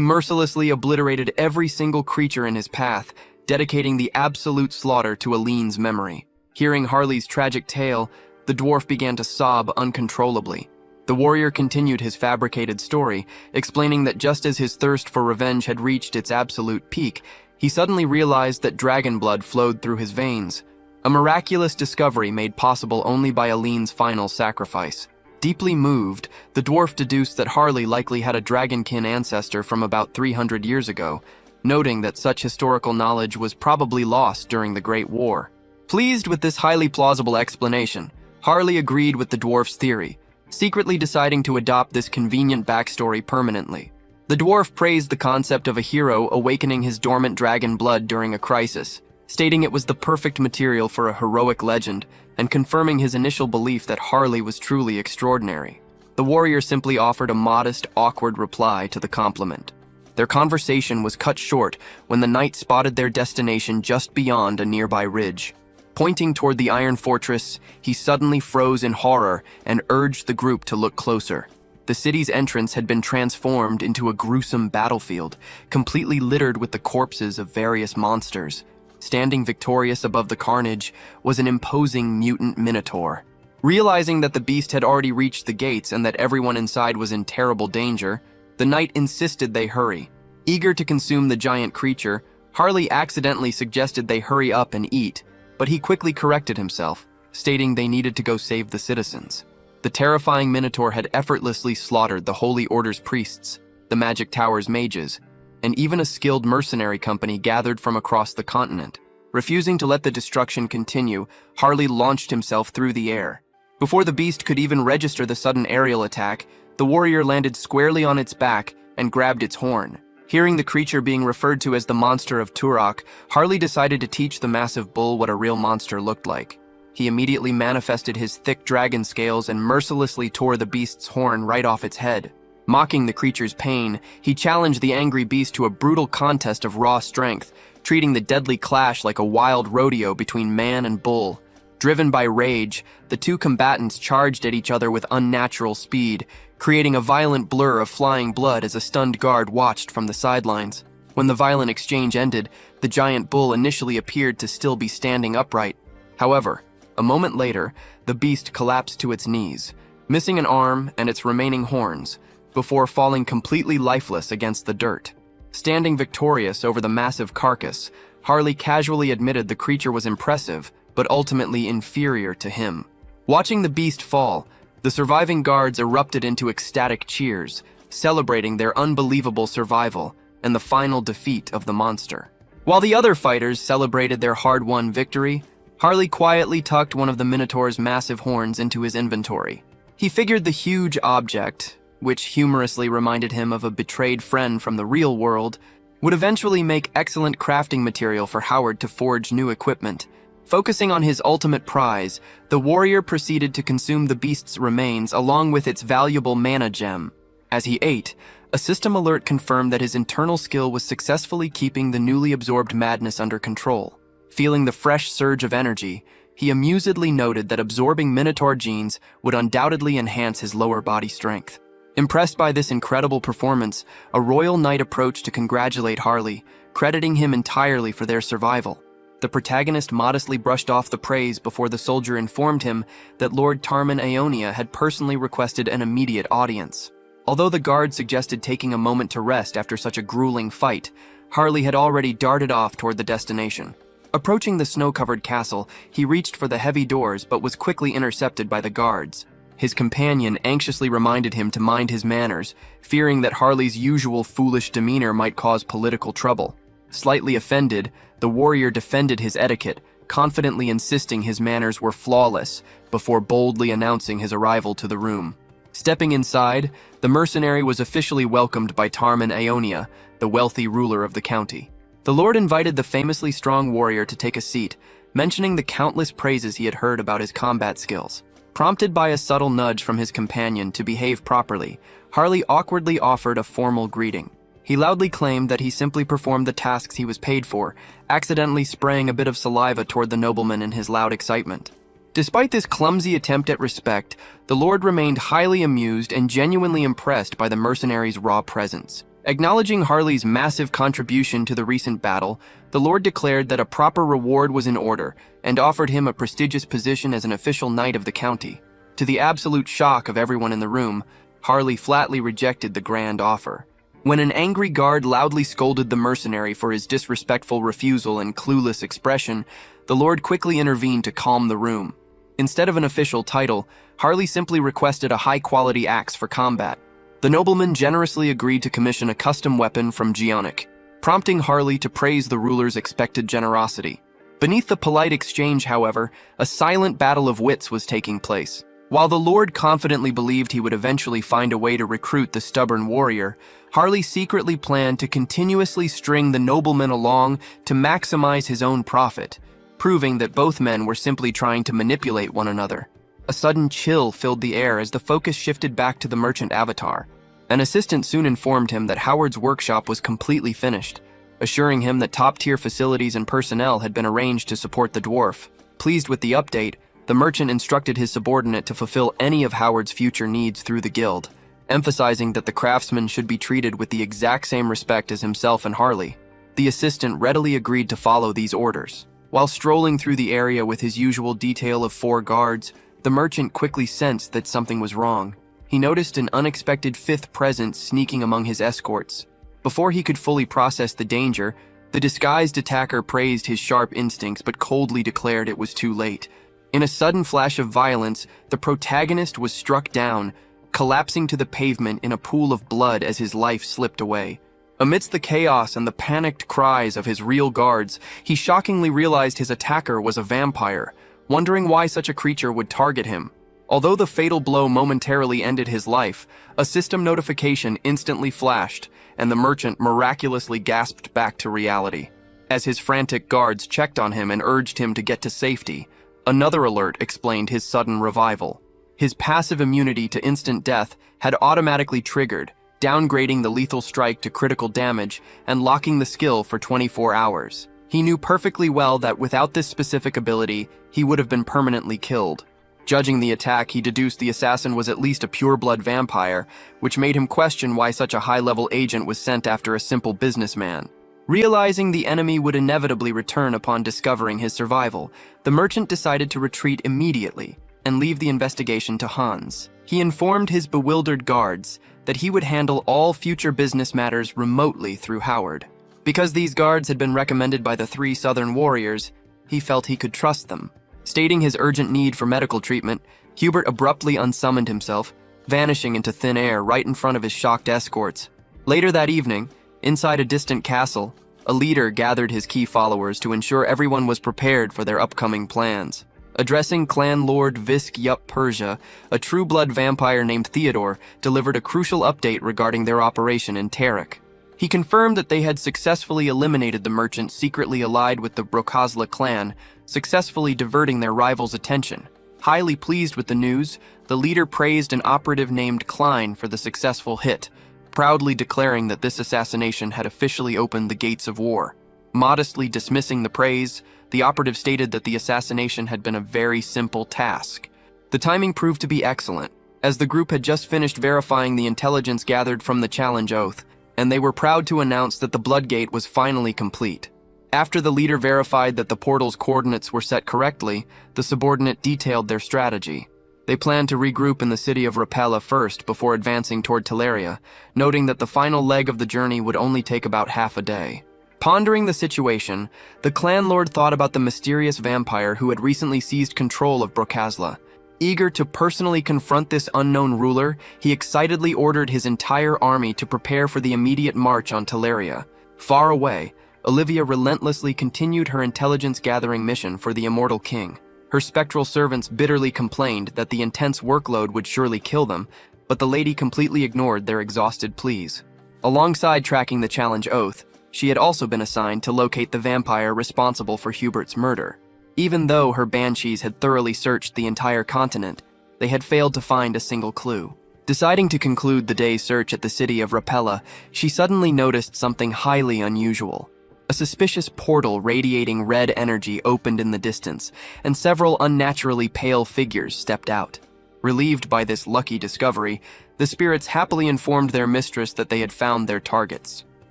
mercilessly obliterated every single creature in his path, dedicating the absolute slaughter to Aline's memory. Hearing Harley's tragic tale, the dwarf began to sob uncontrollably. The warrior continued his fabricated story, explaining that just as his thirst for revenge had reached its absolute peak, he suddenly realized that dragon blood flowed through his veins, a miraculous discovery made possible only by Aline's final sacrifice. Deeply moved, the dwarf deduced that Harley likely had a dragonkin ancestor from about 300 years ago, noting that such historical knowledge was probably lost during the Great War. Pleased with this highly plausible explanation, Harley agreed with the dwarf's theory, secretly deciding to adopt this convenient backstory permanently. The dwarf praised the concept of a hero awakening his dormant dragon blood during a crisis, stating it was the perfect material for a heroic legend, and confirming his initial belief that Harley was truly extraordinary. The warrior simply offered a modest, awkward reply to the compliment. Their conversation was cut short when the knight spotted their destination just beyond a nearby ridge. Pointing toward the Iron Fortress, he suddenly froze in horror and urged the group to look closer. The city's entrance had been transformed into a gruesome battlefield, completely littered with the corpses of various monsters. Standing victorious above the carnage was an imposing mutant minotaur. Realizing that the beast had already reached the gates and that everyone inside was in terrible danger, the knight insisted they hurry. Eager to consume the giant creature, Harley accidentally suggested they hurry up and eat, but he quickly corrected himself, stating they needed to go save the citizens. The terrifying minotaur had effortlessly slaughtered the Holy Order's priests, the Magic Tower's mages, and even a skilled mercenary company gathered from across the continent. Refusing to let the destruction continue, Harley launched himself through the air. Before the beast could even register the sudden aerial attack, the warrior landed squarely on its back and grabbed its horn. Hearing the creature being referred to as the Monster of Turok, Harley decided to teach the massive bull what a real monster looked like. He immediately manifested his thick dragon scales and mercilessly tore the beast's horn right off its head. Mocking the creature's pain, he challenged the angry beast to a brutal contest of raw strength, treating the deadly clash like a wild rodeo between man and bull. Driven by rage, the two combatants charged at each other with unnatural speed, creating a violent blur of flying blood as a stunned guard watched from the sidelines. When the violent exchange ended, the giant bull initially appeared to still be standing upright. However, a moment later, the beast collapsed to its knees, missing an arm and its remaining horns, before falling completely lifeless against the dirt. Standing victorious over the massive carcass, Harley casually admitted the creature was impressive, but ultimately inferior to him. Watching the beast fall, The surviving guards erupted into ecstatic cheers, celebrating their unbelievable survival and the final defeat of the monster. While the other fighters celebrated their hard-won victory, Harley quietly tucked one of the Minotaur's massive horns into his inventory. He figured the huge object, which humorously reminded him of a betrayed friend from the real world, would eventually make excellent crafting material for Howard to forge new equipment. Focusing on his ultimate prize, the warrior proceeded to consume the beast's remains along with its valuable mana gem. As he ate, a system alert confirmed that his internal skill was successfully keeping the newly absorbed madness under control. Feeling the fresh surge of energy, he amusedly noted that absorbing Minotaur genes would undoubtedly enhance his lower body strength. Impressed by this incredible performance, a royal knight approached to congratulate Harley, crediting him entirely for their survival. The protagonist modestly brushed off the praise before the soldier informed him that Lord Tarman Aeonia had personally requested an immediate audience. Although the guard suggested taking a moment to rest after such a grueling fight, Harley had already darted off toward the destination. Approaching the snow-covered castle, he reached for the heavy doors but was quickly intercepted by the guards. His companion anxiously reminded him to mind his manners, fearing that Harley's usual foolish demeanor might cause political trouble. Slightly offended, the warrior defended his etiquette, confidently insisting his manners were flawless, before boldly announcing his arrival to the room. Stepping inside, the mercenary was officially welcomed by Tarman Aeonia, the wealthy ruler of the county. The lord invited the famously strong warrior to take a seat, mentioning the countless praises he had heard about his combat skills. Prompted by a subtle nudge from his companion to behave properly, Harley awkwardly offered a formal greeting. He loudly claimed that he simply performed the tasks he was paid for, accidentally spraying a bit of saliva toward the nobleman in his loud excitement. Despite this clumsy attempt at respect, the lord remained highly amused and genuinely impressed by the mercenary's raw presence. Acknowledging Harley's massive contribution to the recent battle, the lord declared that a proper reward was in order and offered him a prestigious position as an official knight of the county. To the absolute shock of everyone in the room, Harley flatly rejected the grand offer. When an angry guard loudly scolded the mercenary for his disrespectful refusal and clueless expression, the lord quickly intervened to calm the room. Instead of an official title, Harley simply requested a high-quality axe for combat. The nobleman generously agreed to commission a custom weapon from Geonic, prompting Harley to praise the ruler's expected generosity. Beneath the polite exchange, however, a silent battle of wits was taking place. While the lord confidently believed he would eventually find a way to recruit the stubborn warrior, Harley secretly planned to continuously string the nobleman along to maximize his own profit, proving that both men were simply trying to manipulate one another. A sudden chill filled the air as the focus shifted back to the merchant avatar. An assistant soon informed him that Howard's workshop was completely finished, assuring him that top-tier facilities and personnel had been arranged to support the dwarf. Pleased with the update, the merchant instructed his subordinate to fulfill any of Howard's future needs through the guild, emphasizing that the craftsman should be treated with the exact same respect as himself and Harley. The assistant readily agreed to follow these orders. While strolling through the area with his usual detail of 4 guards, the merchant quickly sensed that something was wrong. He noticed an unexpected 5th presence sneaking among his escorts. Before he could fully process the danger, the disguised attacker praised his sharp instincts but coldly declared it was too late. In a sudden flash of violence, the protagonist was struck down, collapsing to the pavement in a pool of blood as his life slipped away. Amidst the chaos and the panicked cries of his real guards, he shockingly realized his attacker was a vampire, wondering why such a creature would target him. Although the fatal blow momentarily ended his life, a system notification instantly flashed, and the merchant miraculously gasped back to reality. As his frantic guards checked on him and urged him to get to safety, another alert explained his sudden revival. His passive immunity to instant death had automatically triggered, downgrading the lethal strike to critical damage and locking the skill for 24 hours. He knew perfectly well that without this specific ability, he would have been permanently killed. Judging the attack, he deduced the assassin was at least a pure-blood vampire, which made him question why such a high-level agent was sent after a simple businessman. Realizing the enemy would inevitably return upon discovering his survival, the merchant decided to retreat immediately and leave the investigation to Hans. He informed his bewildered guards that he would handle all future business matters remotely through Howard. Because these guards had been recommended by the 3 southern warriors, he felt he could trust them. Stating his urgent need for medical treatment, Hubert abruptly unsummoned himself, vanishing into thin air right in front of his shocked escorts. Later that evening, inside a distant castle, a leader gathered his key followers to ensure everyone was prepared for their upcoming plans. Addressing Clan Lord Visk Yup Persia, a true-blood vampire named Theodore delivered a crucial update regarding their operation in Tarik. He confirmed that they had successfully eliminated the merchant secretly allied with the Brokazla clan, successfully diverting their rivals' attention. Highly pleased with the news, the leader praised an operative named Klein for the successful hit, proudly declaring that this assassination had officially opened the gates of war. Modestly dismissing the praise, the operative stated that the assassination had been a very simple task. The timing proved to be excellent, as the group had just finished verifying the intelligence gathered from the challenge oath, and they were proud to announce that the Bloodgate was finally complete. After the leader verified that the portal's coordinates were set correctly, the subordinate detailed their strategy. They planned to regroup in the city of Rapella first before advancing toward Teleria, noting that the final leg of the journey would only take about half a day. Pondering the situation, the clan lord thought about the mysterious vampire who had recently seized control of Brokazla. Eager to personally confront this unknown ruler, he excitedly ordered his entire army to prepare for the immediate march on Teleria. Far away, Olivia relentlessly continued her intelligence-gathering mission for the immortal king. Her spectral servants bitterly complained that the intense workload would surely kill them, but the lady completely ignored their exhausted pleas. Alongside tracking the challenge oath, she had also been assigned to locate the vampire responsible for Hubert's murder. Even though her banshees had thoroughly searched the entire continent, they had failed to find a single clue. Deciding to conclude the day's search at the city of Rapella, she suddenly noticed something highly unusual. A suspicious portal radiating red energy opened in the distance, and several unnaturally pale figures stepped out. Relieved by this lucky discovery, the spirits happily informed their mistress that they had found their targets.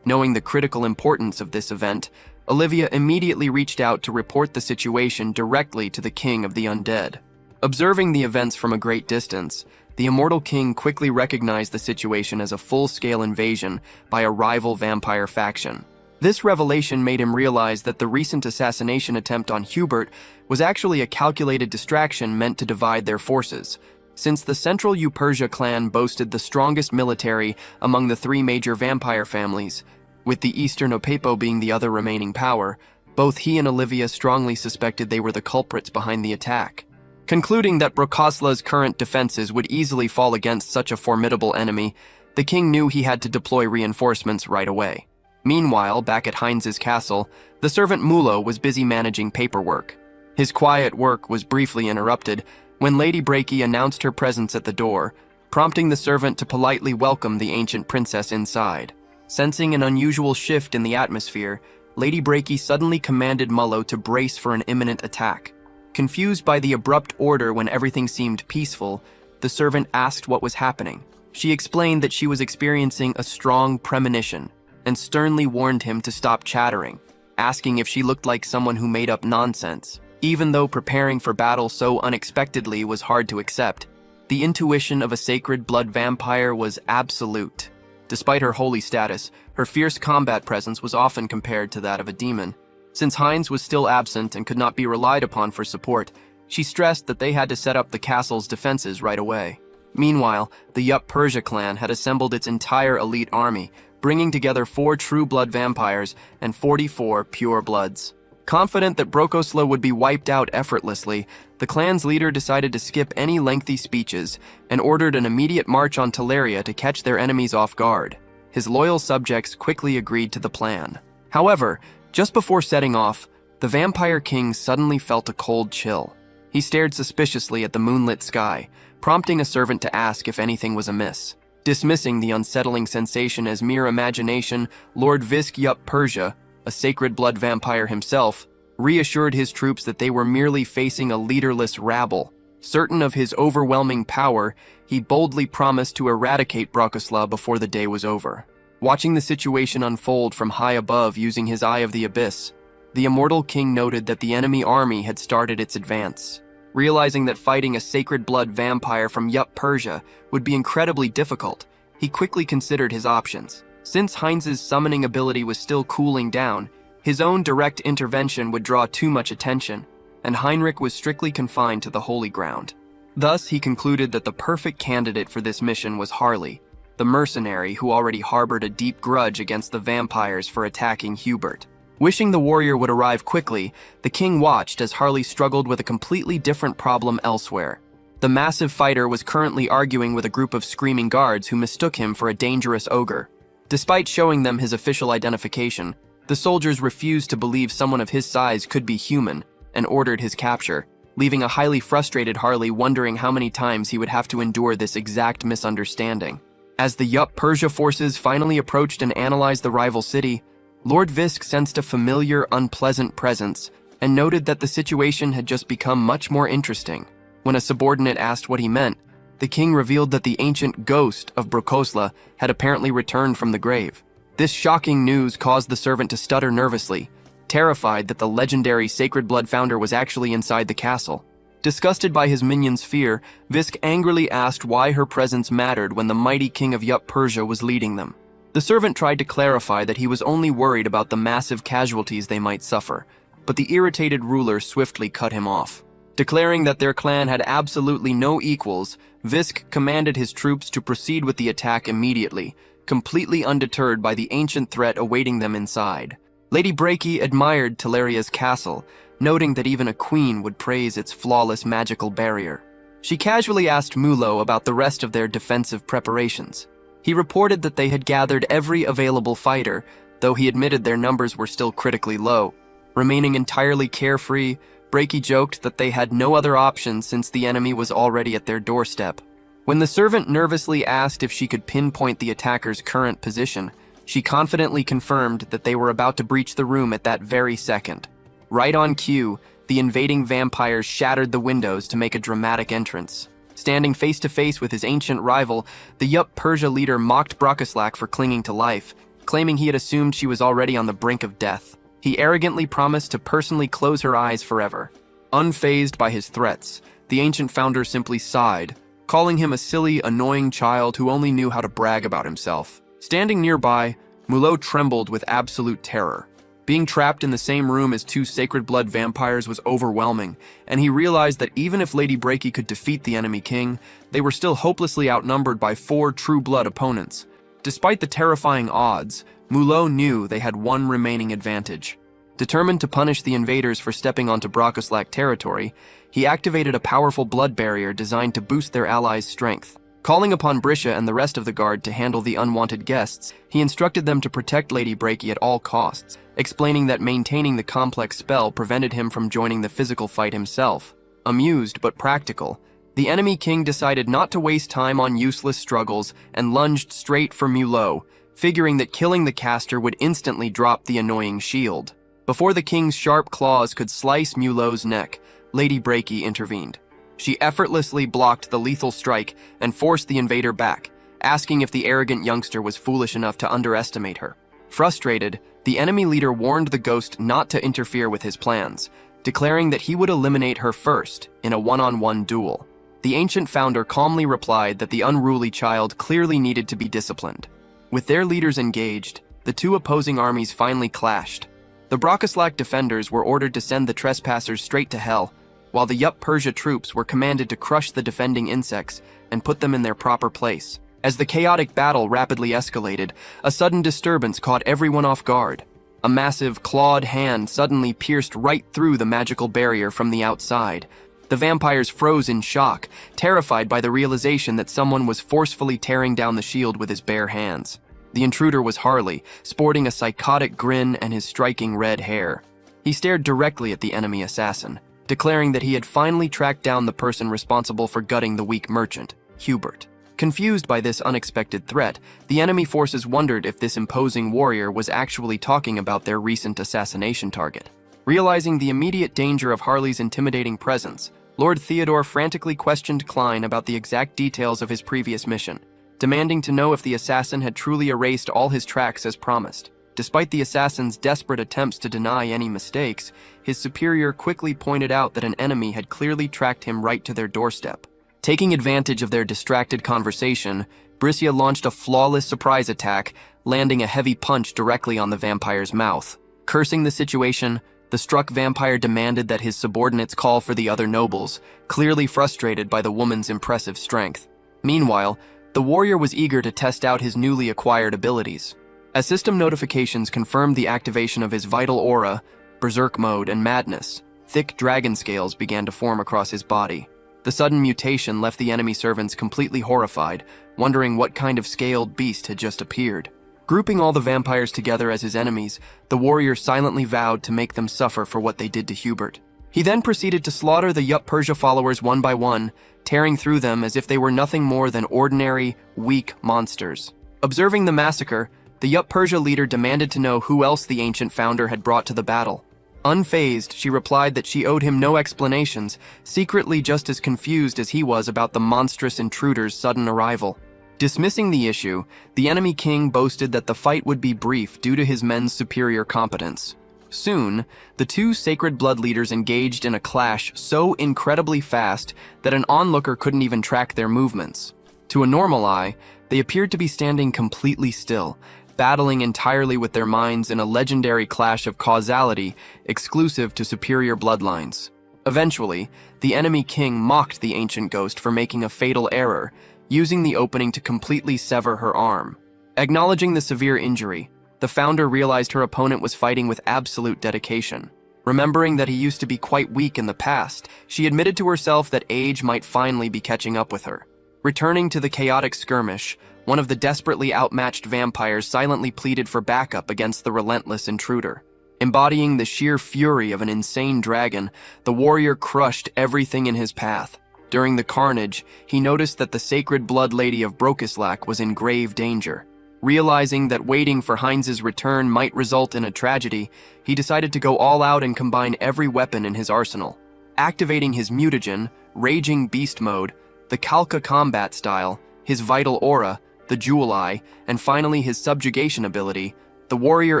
Knowing the critical importance of this event, Olivia immediately reached out to report the situation directly to the king of the undead. Observing the events from a great distance, the immortal king quickly recognized the situation as a full-scale invasion by a rival vampire faction. This revelation made him realize that the recent assassination attempt on Hubert was actually a calculated distraction meant to divide their forces. Since the central Eupersia clan boasted the strongest military among the three major vampire families, with the Eastern Opepo being the other remaining power, both he and Olivia strongly suspected they were the culprits behind the attack. Concluding that Brokazla's current defenses would easily fall against such a formidable enemy, the king knew he had to deploy reinforcements right away. Meanwhile, back at Heinz's castle, the servant Mulo was busy managing paperwork. His quiet work was briefly interrupted when Lady Breaky announced her presence at the door, prompting the servant to politely welcome the ancient princess inside. Sensing an unusual shift in the atmosphere, Lady Breaky suddenly commanded Mulo to brace for an imminent attack. Confused by the abrupt order when everything seemed peaceful, the servant asked what was happening. She explained that she was experiencing a strong premonition, and sternly warned him to stop chattering, asking if she looked like someone who made up nonsense. Even though preparing for battle so unexpectedly was hard to accept, the intuition of a sacred blood vampire was absolute. Despite her holy status, her fierce combat presence was often compared to that of a demon. Since Heinz was still absent and could not be relied upon for support, she stressed that they had to set up the castle's defenses right away. Meanwhile, the Yup Persia clan had assembled its entire elite army, bringing together 4 true-blood vampires and 44 pure-bloods. Confident that Brokosla would be wiped out effortlessly, the clan's leader decided to skip any lengthy speeches and ordered an immediate march on Teleria to catch their enemies off guard. His loyal subjects quickly agreed to the plan. However, just before setting off, the Vampire King suddenly felt a cold chill. He stared suspiciously at the moonlit sky, prompting a servant to ask if anything was amiss. Dismissing the unsettling sensation as mere imagination, Lord Visk Yup Persia, a sacred blood vampire himself, reassured his troops that they were merely facing a leaderless rabble. Certain of his overwhelming power, he boldly promised to eradicate Brokosla before the day was over. Watching the situation unfold from high above using his Eye of the Abyss, the immortal king noted that the enemy army had started its advance. Realizing that fighting a sacred blood vampire from Yup Persia would be incredibly difficult, he quickly considered his options. Since Heinz's summoning ability was still cooling down, his own direct intervention would draw too much attention, and Heinrich was strictly confined to the holy ground. Thus, he concluded that the perfect candidate for this mission was Harley, the mercenary who already harbored a deep grudge against the vampires for attacking Hubert. Wishing the warrior would arrive quickly, the king watched as Harley struggled with a completely different problem elsewhere. The massive fighter was currently arguing with a group of screaming guards who mistook him for a dangerous ogre. Despite showing them his official identification, the soldiers refused to believe someone of his size could be human and ordered his capture, leaving a highly frustrated Harley wondering how many times he would have to endure this exact misunderstanding. As the Yup Persia forces finally approached and analyzed the rival city, Lord Visk sensed a familiar, unpleasant presence and noted that the situation had just become much more interesting. When a subordinate asked what he meant, the king revealed that the ancient ghost of Brokosla had apparently returned from the grave. This shocking news caused the servant to stutter nervously, terrified that the legendary Sacred Blood founder was actually inside the castle. Disgusted by his minion's fear, Visk angrily asked why her presence mattered when the mighty king of Yup Persia was leading them. The servant tried to clarify that he was only worried about the massive casualties they might suffer, but the irritated ruler swiftly cut him off. Declaring that their clan had absolutely no equals, Visk commanded his troops to proceed with the attack immediately, completely undeterred by the ancient threat awaiting them inside. Lady Breaky admired Teleria's castle, noting that even a queen would praise its flawless magical barrier. She casually asked Mulo about the rest of their defensive preparations. He reported that they had gathered every available fighter, though he admitted their numbers were still critically low. Remaining entirely carefree, Breaky joked that they had no other option since the enemy was already at their doorstep. When the servant nervously asked if she could pinpoint the attacker's current position, she confidently confirmed that they were about to breach the room at that very second. Right on cue, the invading vampires shattered the windows to make a dramatic entrance. Standing face to face with his ancient rival, the Yup Persia leader mocked Brokosla for clinging to life, claiming he had assumed she was already on the brink of death. He arrogantly promised to personally close her eyes forever. Unfazed by his threats, the ancient founder simply sighed, calling him a silly, annoying child who only knew how to brag about himself. Standing nearby, Mulo trembled with absolute terror. Being trapped in the same room as two Sacred Blood vampires was overwhelming, and he realized that even if Lady Breaky could defeat the enemy king, they were still hopelessly outnumbered by 4 True Blood opponents. Despite the terrifying odds, Mulo knew they had one remaining advantage. Determined to punish the invaders for stepping onto Brokosla territory, he activated a powerful blood barrier designed to boost their allies' strength. Calling upon Brisha and the rest of the guard to handle the unwanted guests, he instructed them to protect Lady Breaky at all costs, explaining that maintaining the complex spell prevented him from joining the physical fight himself. Amused but practical, the enemy king decided not to waste time on useless struggles and lunged straight for Mulo, figuring that killing the caster would instantly drop the annoying shield. Before the king's sharp claws could slice Mulo's neck, Lady Breaky intervened. She effortlessly blocked the lethal strike and forced the invader back, asking if the arrogant youngster was foolish enough to underestimate her. Frustrated, the enemy leader warned the ghost not to interfere with his plans, declaring that he would eliminate her first in a one-on-one duel. The ancient founder calmly replied that the unruly child clearly needed to be disciplined. With their leaders engaged, the two opposing armies finally clashed. The Brokosla defenders were ordered to send the trespassers straight to hell, while the Yup Persia troops were commanded to crush the defending insects and put them in their proper place. As the chaotic battle rapidly escalated, a sudden disturbance caught everyone off guard. A massive, clawed hand suddenly pierced right through the magical barrier from the outside. The vampires froze in shock, terrified by the realization that someone was forcefully tearing down the shield with his bare hands. The intruder was Harley, sporting a psychotic grin and his striking red hair. He stared directly at the enemy assassin, declaring that he had finally tracked down the person responsible for gutting the weak merchant, Hubert. Confused by this unexpected threat, the enemy forces wondered if this imposing warrior was actually talking about their recent assassination target. Realizing the immediate danger of Harley's intimidating presence, Lord Theodore frantically questioned Klein about the exact details of his previous mission, demanding to know if the assassin had truly erased all his tracks as promised. Despite the assassin's desperate attempts to deny any mistakes, his superior quickly pointed out that an enemy had clearly tracked him right to their doorstep. Taking advantage of their distracted conversation, Brissia launched a flawless surprise attack, landing a heavy punch directly on the vampire's mouth. Cursing the situation, The struck vampire demanded that his subordinates call for the other nobles, clearly frustrated by the woman's impressive strength. Meanwhile, the warrior was eager to test out his newly acquired abilities. As system notifications confirmed the activation of his vital aura, berserk mode, and madness, thick dragon scales began to form across his body. The sudden mutation left the enemy servants completely horrified, wondering what kind of scaled beast had just appeared. Grouping all the vampires together as his enemies, the warrior silently vowed to make them suffer for what they did to Hubert. He then proceeded to slaughter the Yup Persia followers one by one, tearing through them as if they were nothing more than ordinary, weak monsters. Observing the massacre, the Yup Persia leader demanded to know who else the ancient founder had brought to the battle. Unfazed, she replied that she owed him no explanations, secretly just as confused as he was about the monstrous intruder's sudden arrival. Dismissing the issue, the enemy king boasted that the fight would be brief due to his men's superior competence. Soon, the two sacred blood leaders engaged in a clash so incredibly fast that an onlooker couldn't even track their movements. To a normal eye, they appeared to be standing completely still, battling entirely with their minds in a legendary clash of causality exclusive to superior bloodlines. Eventually, the enemy king mocked the ancient ghost for making a fatal error, using the opening to completely sever her arm. Acknowledging the severe injury, the founder realized her opponent was fighting with absolute dedication. Remembering that he used to be quite weak in the past, she admitted to herself that age might finally be catching up with her. Returning to the chaotic skirmish, one of the desperately outmatched vampires silently pleaded for backup against the relentless intruder. Embodying the sheer fury of an insane dragon, the warrior crushed everything in his path. During the carnage, he noticed that the sacred blood lady of Brokislack was in grave danger. Realizing that waiting for Heinz's return might result in a tragedy, he decided to go all out and combine every weapon in his arsenal. Activating his mutagen, raging beast mode, the Kalka combat style, his vital aura, the jewel eye, and finally his subjugation ability, the warrior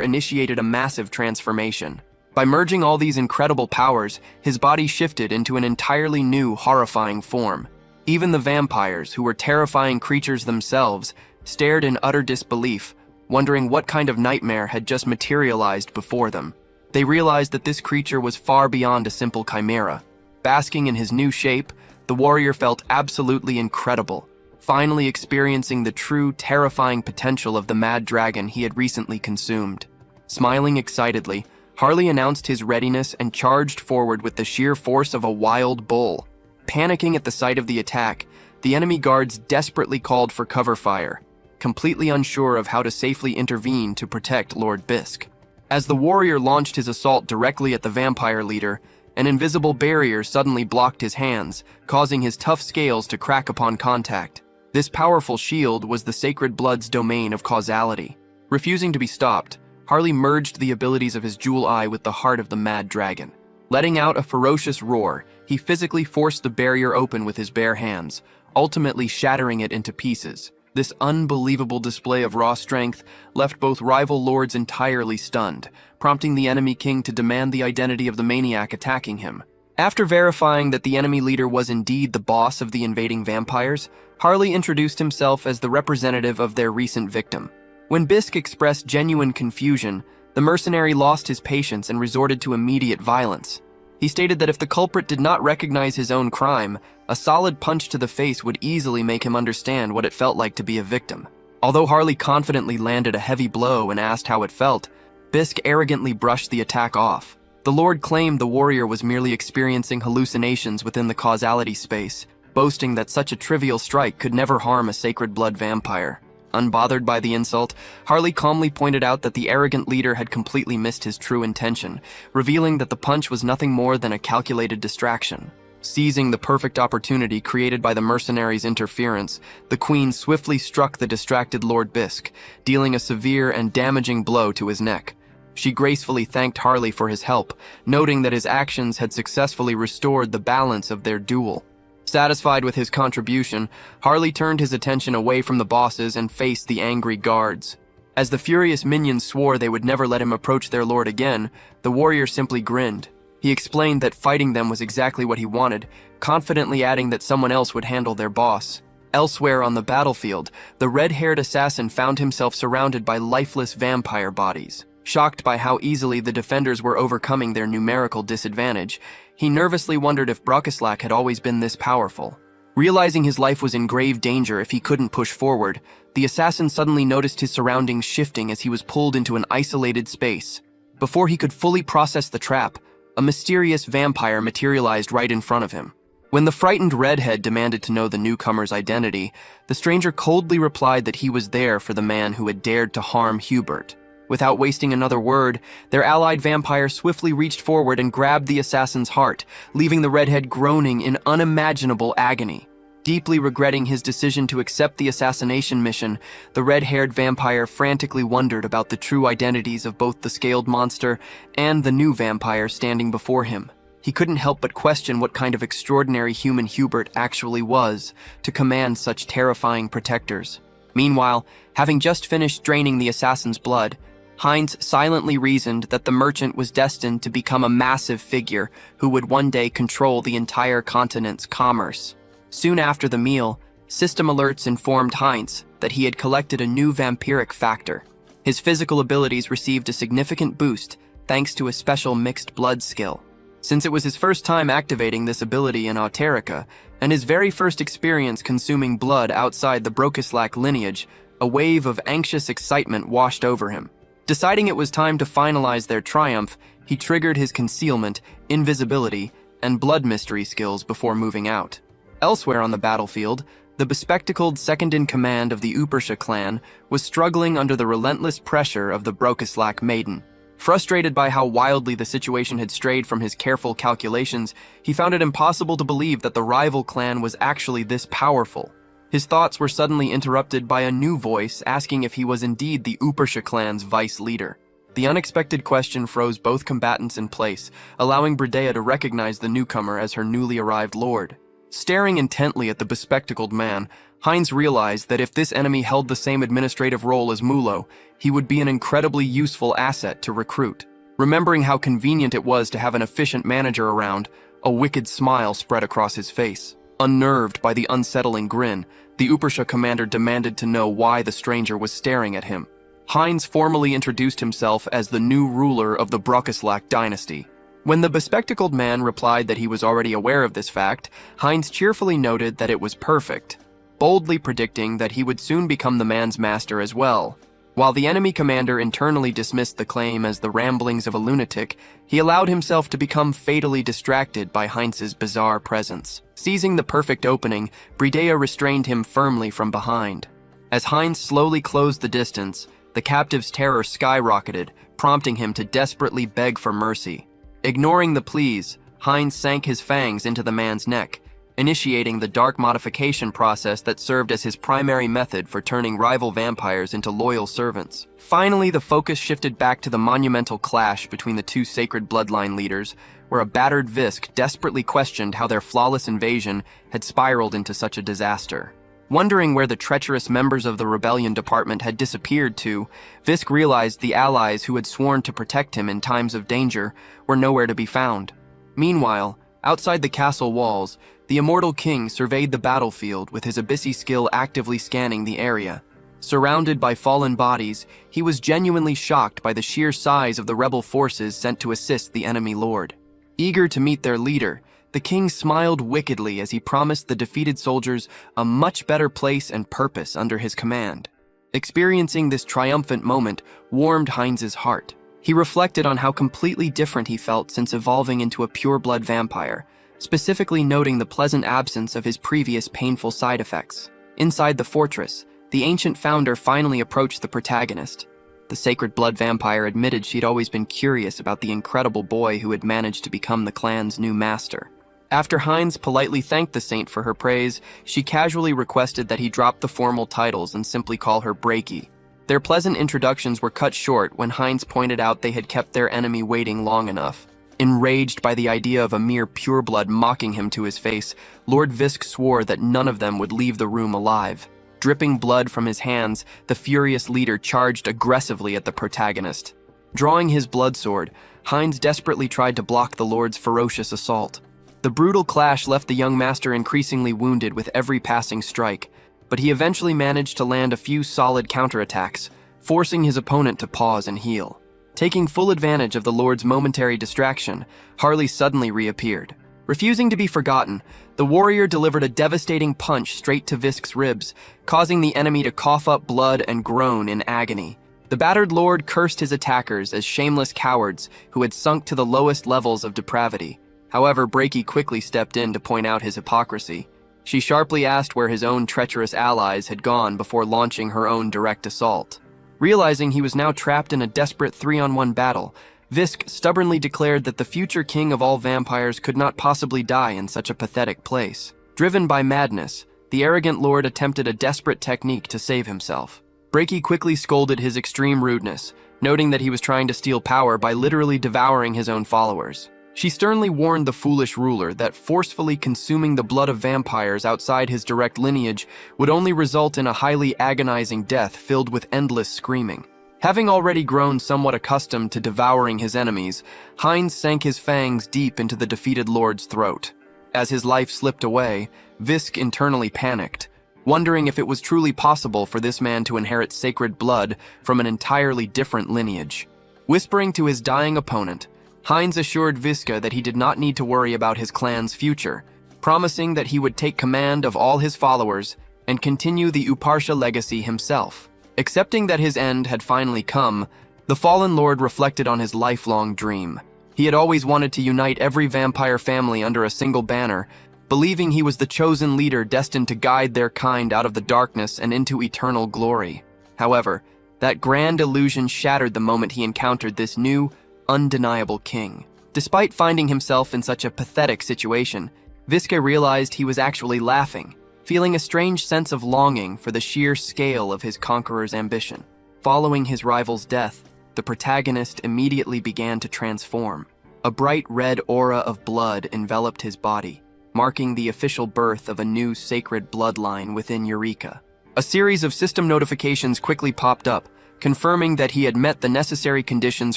initiated a massive transformation. By merging all these incredible powers, his body shifted into an entirely new, horrifying form. Even the vampires, who were terrifying creatures themselves, stared in utter disbelief, wondering what kind of nightmare had just materialized before them. They realized that this creature was far beyond a simple chimera. Basking in his new shape, the warrior felt absolutely incredible, finally experiencing the true, terrifying potential of the mad dragon he had recently consumed. Smiling excitedly, Harley announced his readiness and charged forward with the sheer force of a wild bull. Panicking at the sight of the attack, the enemy guards desperately called for cover fire, completely unsure of how to safely intervene to protect Lord Bisk. As the warrior launched his assault directly at the vampire leader, an invisible barrier suddenly blocked his hands, causing his tough scales to crack upon contact. This powerful shield was the sacred blood's domain of causality. Refusing to be stopped, Harley merged the abilities of his jewel eye with the heart of the mad dragon. Letting out a ferocious roar, he physically forced the barrier open with his bare hands, ultimately shattering it into pieces. This unbelievable display of raw strength left both rival lords entirely stunned, prompting the enemy king to demand the identity of the maniac attacking him. After verifying that the enemy leader was indeed the boss of the invading vampires, Harley introduced himself as the representative of their recent victim. When Bisk expressed genuine confusion, the mercenary lost his patience and resorted to immediate violence. He stated that if the culprit did not recognize his own crime, a solid punch to the face would easily make him understand what it felt like to be a victim. Although Harley confidently landed a heavy blow and asked how it felt, Bisk arrogantly brushed the attack off. The Lord claimed the warrior was merely experiencing hallucinations within the causality space, boasting that such a trivial strike could never harm a sacred blood vampire. Unbothered by the insult, Harley calmly pointed out that the arrogant leader had completely missed his true intention, revealing that the punch was nothing more than a calculated distraction. Seizing the perfect opportunity created by the mercenary's interference, the queen swiftly struck the distracted Lord Bisk, dealing a severe and damaging blow to his neck. She gracefully thanked Harley for his help, noting that his actions had successfully restored the balance of their duel. Satisfied with his contribution, Harley turned his attention away from the bosses and faced the angry guards. As the furious minions swore they would never let him approach their lord again, the warrior simply grinned. He explained that fighting them was exactly what he wanted, confidently adding that someone else would handle their boss. Elsewhere on the battlefield, the red-haired assassin found himself surrounded by lifeless vampire bodies. Shocked by how easily the defenders were overcoming their numerical disadvantage, he nervously wondered if Brockislack had always been this powerful. Realizing his life was in grave danger if he couldn't push forward, the assassin suddenly noticed his surroundings shifting as he was pulled into an isolated space. Before he could fully process the trap, a mysterious vampire materialized right in front of him. When the frightened redhead demanded to know the newcomer's identity, the stranger coldly replied that he was there for the man who had dared to harm Hubert. Without wasting another word, their allied vampire swiftly reached forward and grabbed the assassin's heart, leaving the redhead groaning in unimaginable agony. Deeply regretting his decision to accept the assassination mission, the red-haired vampire frantically wondered about the true identities of both the scaled monster and the new vampire standing before him. He couldn't help but question what kind of extraordinary human Hubert actually was to command such terrifying protectors. Meanwhile, having just finished draining the assassin's blood, Heinz silently reasoned that the merchant was destined to become a massive figure who would one day control the entire continent's commerce. Soon after the meal, system alerts informed Heinz that he had collected a new vampiric factor. His physical abilities received a significant boost thanks to a special mixed blood skill. Since it was his first time activating this ability in Auterica, and his very first experience consuming blood outside the Brockislack lineage, a wave of anxious excitement washed over him. Deciding it was time to finalize their triumph, he triggered his concealment, invisibility, and blood mystery skills before moving out. Elsewhere on the battlefield, the bespectacled second-in-command of the Upersha clan was struggling under the relentless pressure of the Brockislack maiden. Frustrated by how wildly the situation had strayed from his careful calculations, he found it impossible to believe that the rival clan was actually this powerful. His thoughts were suddenly interrupted by a new voice asking if he was indeed the Upersha clan's vice leader. The unexpected question froze both combatants in place, allowing Bredea to recognize the newcomer as her newly arrived lord. Staring intently at the bespectacled man, Heinz realized that if this enemy held the same administrative role as Mulo, he would be an incredibly useful asset to recruit. Remembering how convenient it was to have an efficient manager around, a wicked smile spread across his face. Unnerved by the unsettling grin, the Upersha commander demanded to know why the stranger was staring at him. Heinz formally introduced himself as the new ruler of the Brockislack dynasty. When the bespectacled man replied that he was already aware of this fact, Heinz cheerfully noted that it was perfect, boldly predicting that he would soon become the man's master as well. While the enemy commander internally dismissed the claim as the ramblings of a lunatic, he allowed himself to become fatally distracted by Heinz's bizarre presence. Seizing the perfect opening, Bredea restrained him firmly from behind. As Heinz slowly closed the distance, the captive's terror skyrocketed, prompting him to desperately beg for mercy. Ignoring the pleas, Heinz sank his fangs into the man's neck, initiating the dark modification process that served as his primary method for turning rival vampires into loyal servants. Finally, the focus shifted back to the monumental clash between the two sacred bloodline leaders, where a battered Visk desperately questioned how their flawless invasion had spiraled into such a disaster. Wondering where the treacherous members of the rebellion department had disappeared to, Visk realized the allies who had sworn to protect him in times of danger were nowhere to be found. Meanwhile, outside the castle walls, the immortal king surveyed the battlefield with his Abyssi skill actively scanning the area. Surrounded by fallen bodies, he was genuinely shocked by the sheer size of the rebel forces sent to assist the enemy lord. Eager to meet their leader, the king smiled wickedly as he promised the defeated soldiers a much better place and purpose under his command. Experiencing this triumphant moment warmed Heinz's heart. He reflected on how completely different he felt since evolving into a pure-blood vampire, specifically noting the pleasant absence of his previous painful side effects. Inside the fortress, the ancient founder finally approached the protagonist. The sacred blood vampire admitted she'd always been curious about the incredible boy who had managed to become the clan's new master. After Heinz politely thanked the saint for her praise, she casually requested that he drop the formal titles and simply call her Breaky. Their pleasant introductions were cut short when Heinz pointed out they had kept their enemy waiting long enough. Enraged by the idea of a mere pureblood mocking him to his face, Lord Visk swore that none of them would leave the room alive. Dripping blood from his hands, the furious leader charged aggressively at the protagonist. Drawing his blood sword, Heinz desperately tried to block the lord's ferocious assault. The brutal clash left the young master increasingly wounded with every passing strike, but he eventually managed to land a few solid counterattacks, forcing his opponent to pause and heal. Taking full advantage of the Lord's momentary distraction, Harley suddenly reappeared. Refusing to be forgotten, the warrior delivered a devastating punch straight to Visk's ribs, causing the enemy to cough up blood and groan in agony. The battered lord cursed his attackers as shameless cowards who had sunk to the lowest levels of depravity. However, Breaky quickly stepped in to point out his hypocrisy. She sharply asked where his own treacherous allies had gone before launching her own direct assault. Realizing he was now trapped in a desperate 3-on-1 battle, Visk stubbornly declared that the future king of all vampires could not possibly die in such a pathetic place. Driven by madness, the arrogant lord attempted a desperate technique to save himself. Breaky quickly scolded his extreme rudeness, noting that he was trying to steal power by literally devouring his own followers. She sternly warned the foolish ruler that forcefully consuming the blood of vampires outside his direct lineage would only result in a highly agonizing death filled with endless screaming. Having already grown somewhat accustomed to devouring his enemies, Heinz sank his fangs deep into the defeated lord's throat. As his life slipped away, Visk internally panicked, wondering if it was truly possible for this man to inherit sacred blood from an entirely different lineage. Whispering to his dying opponent, Heinz assured Viska that he did not need to worry about his clan's future, promising that he would take command of all his followers and continue the Uparsha legacy himself. Accepting that his end had finally come, the fallen lord reflected on his lifelong dream. He had always wanted to unite every vampire family under a single banner, believing he was the chosen leader destined to guide their kind out of the darkness and into eternal glory. However, that grand illusion shattered the moment he encountered this new, undeniable king. Despite finding himself in such a pathetic situation, Viska realized he was actually laughing, feeling a strange sense of longing for the sheer scale of his conqueror's ambition. Following his rival's death, the protagonist immediately began to transform. A bright red aura of blood enveloped his body, marking the official birth of a new sacred bloodline within Eureka. A series of system notifications quickly popped up, confirming that he had met the necessary conditions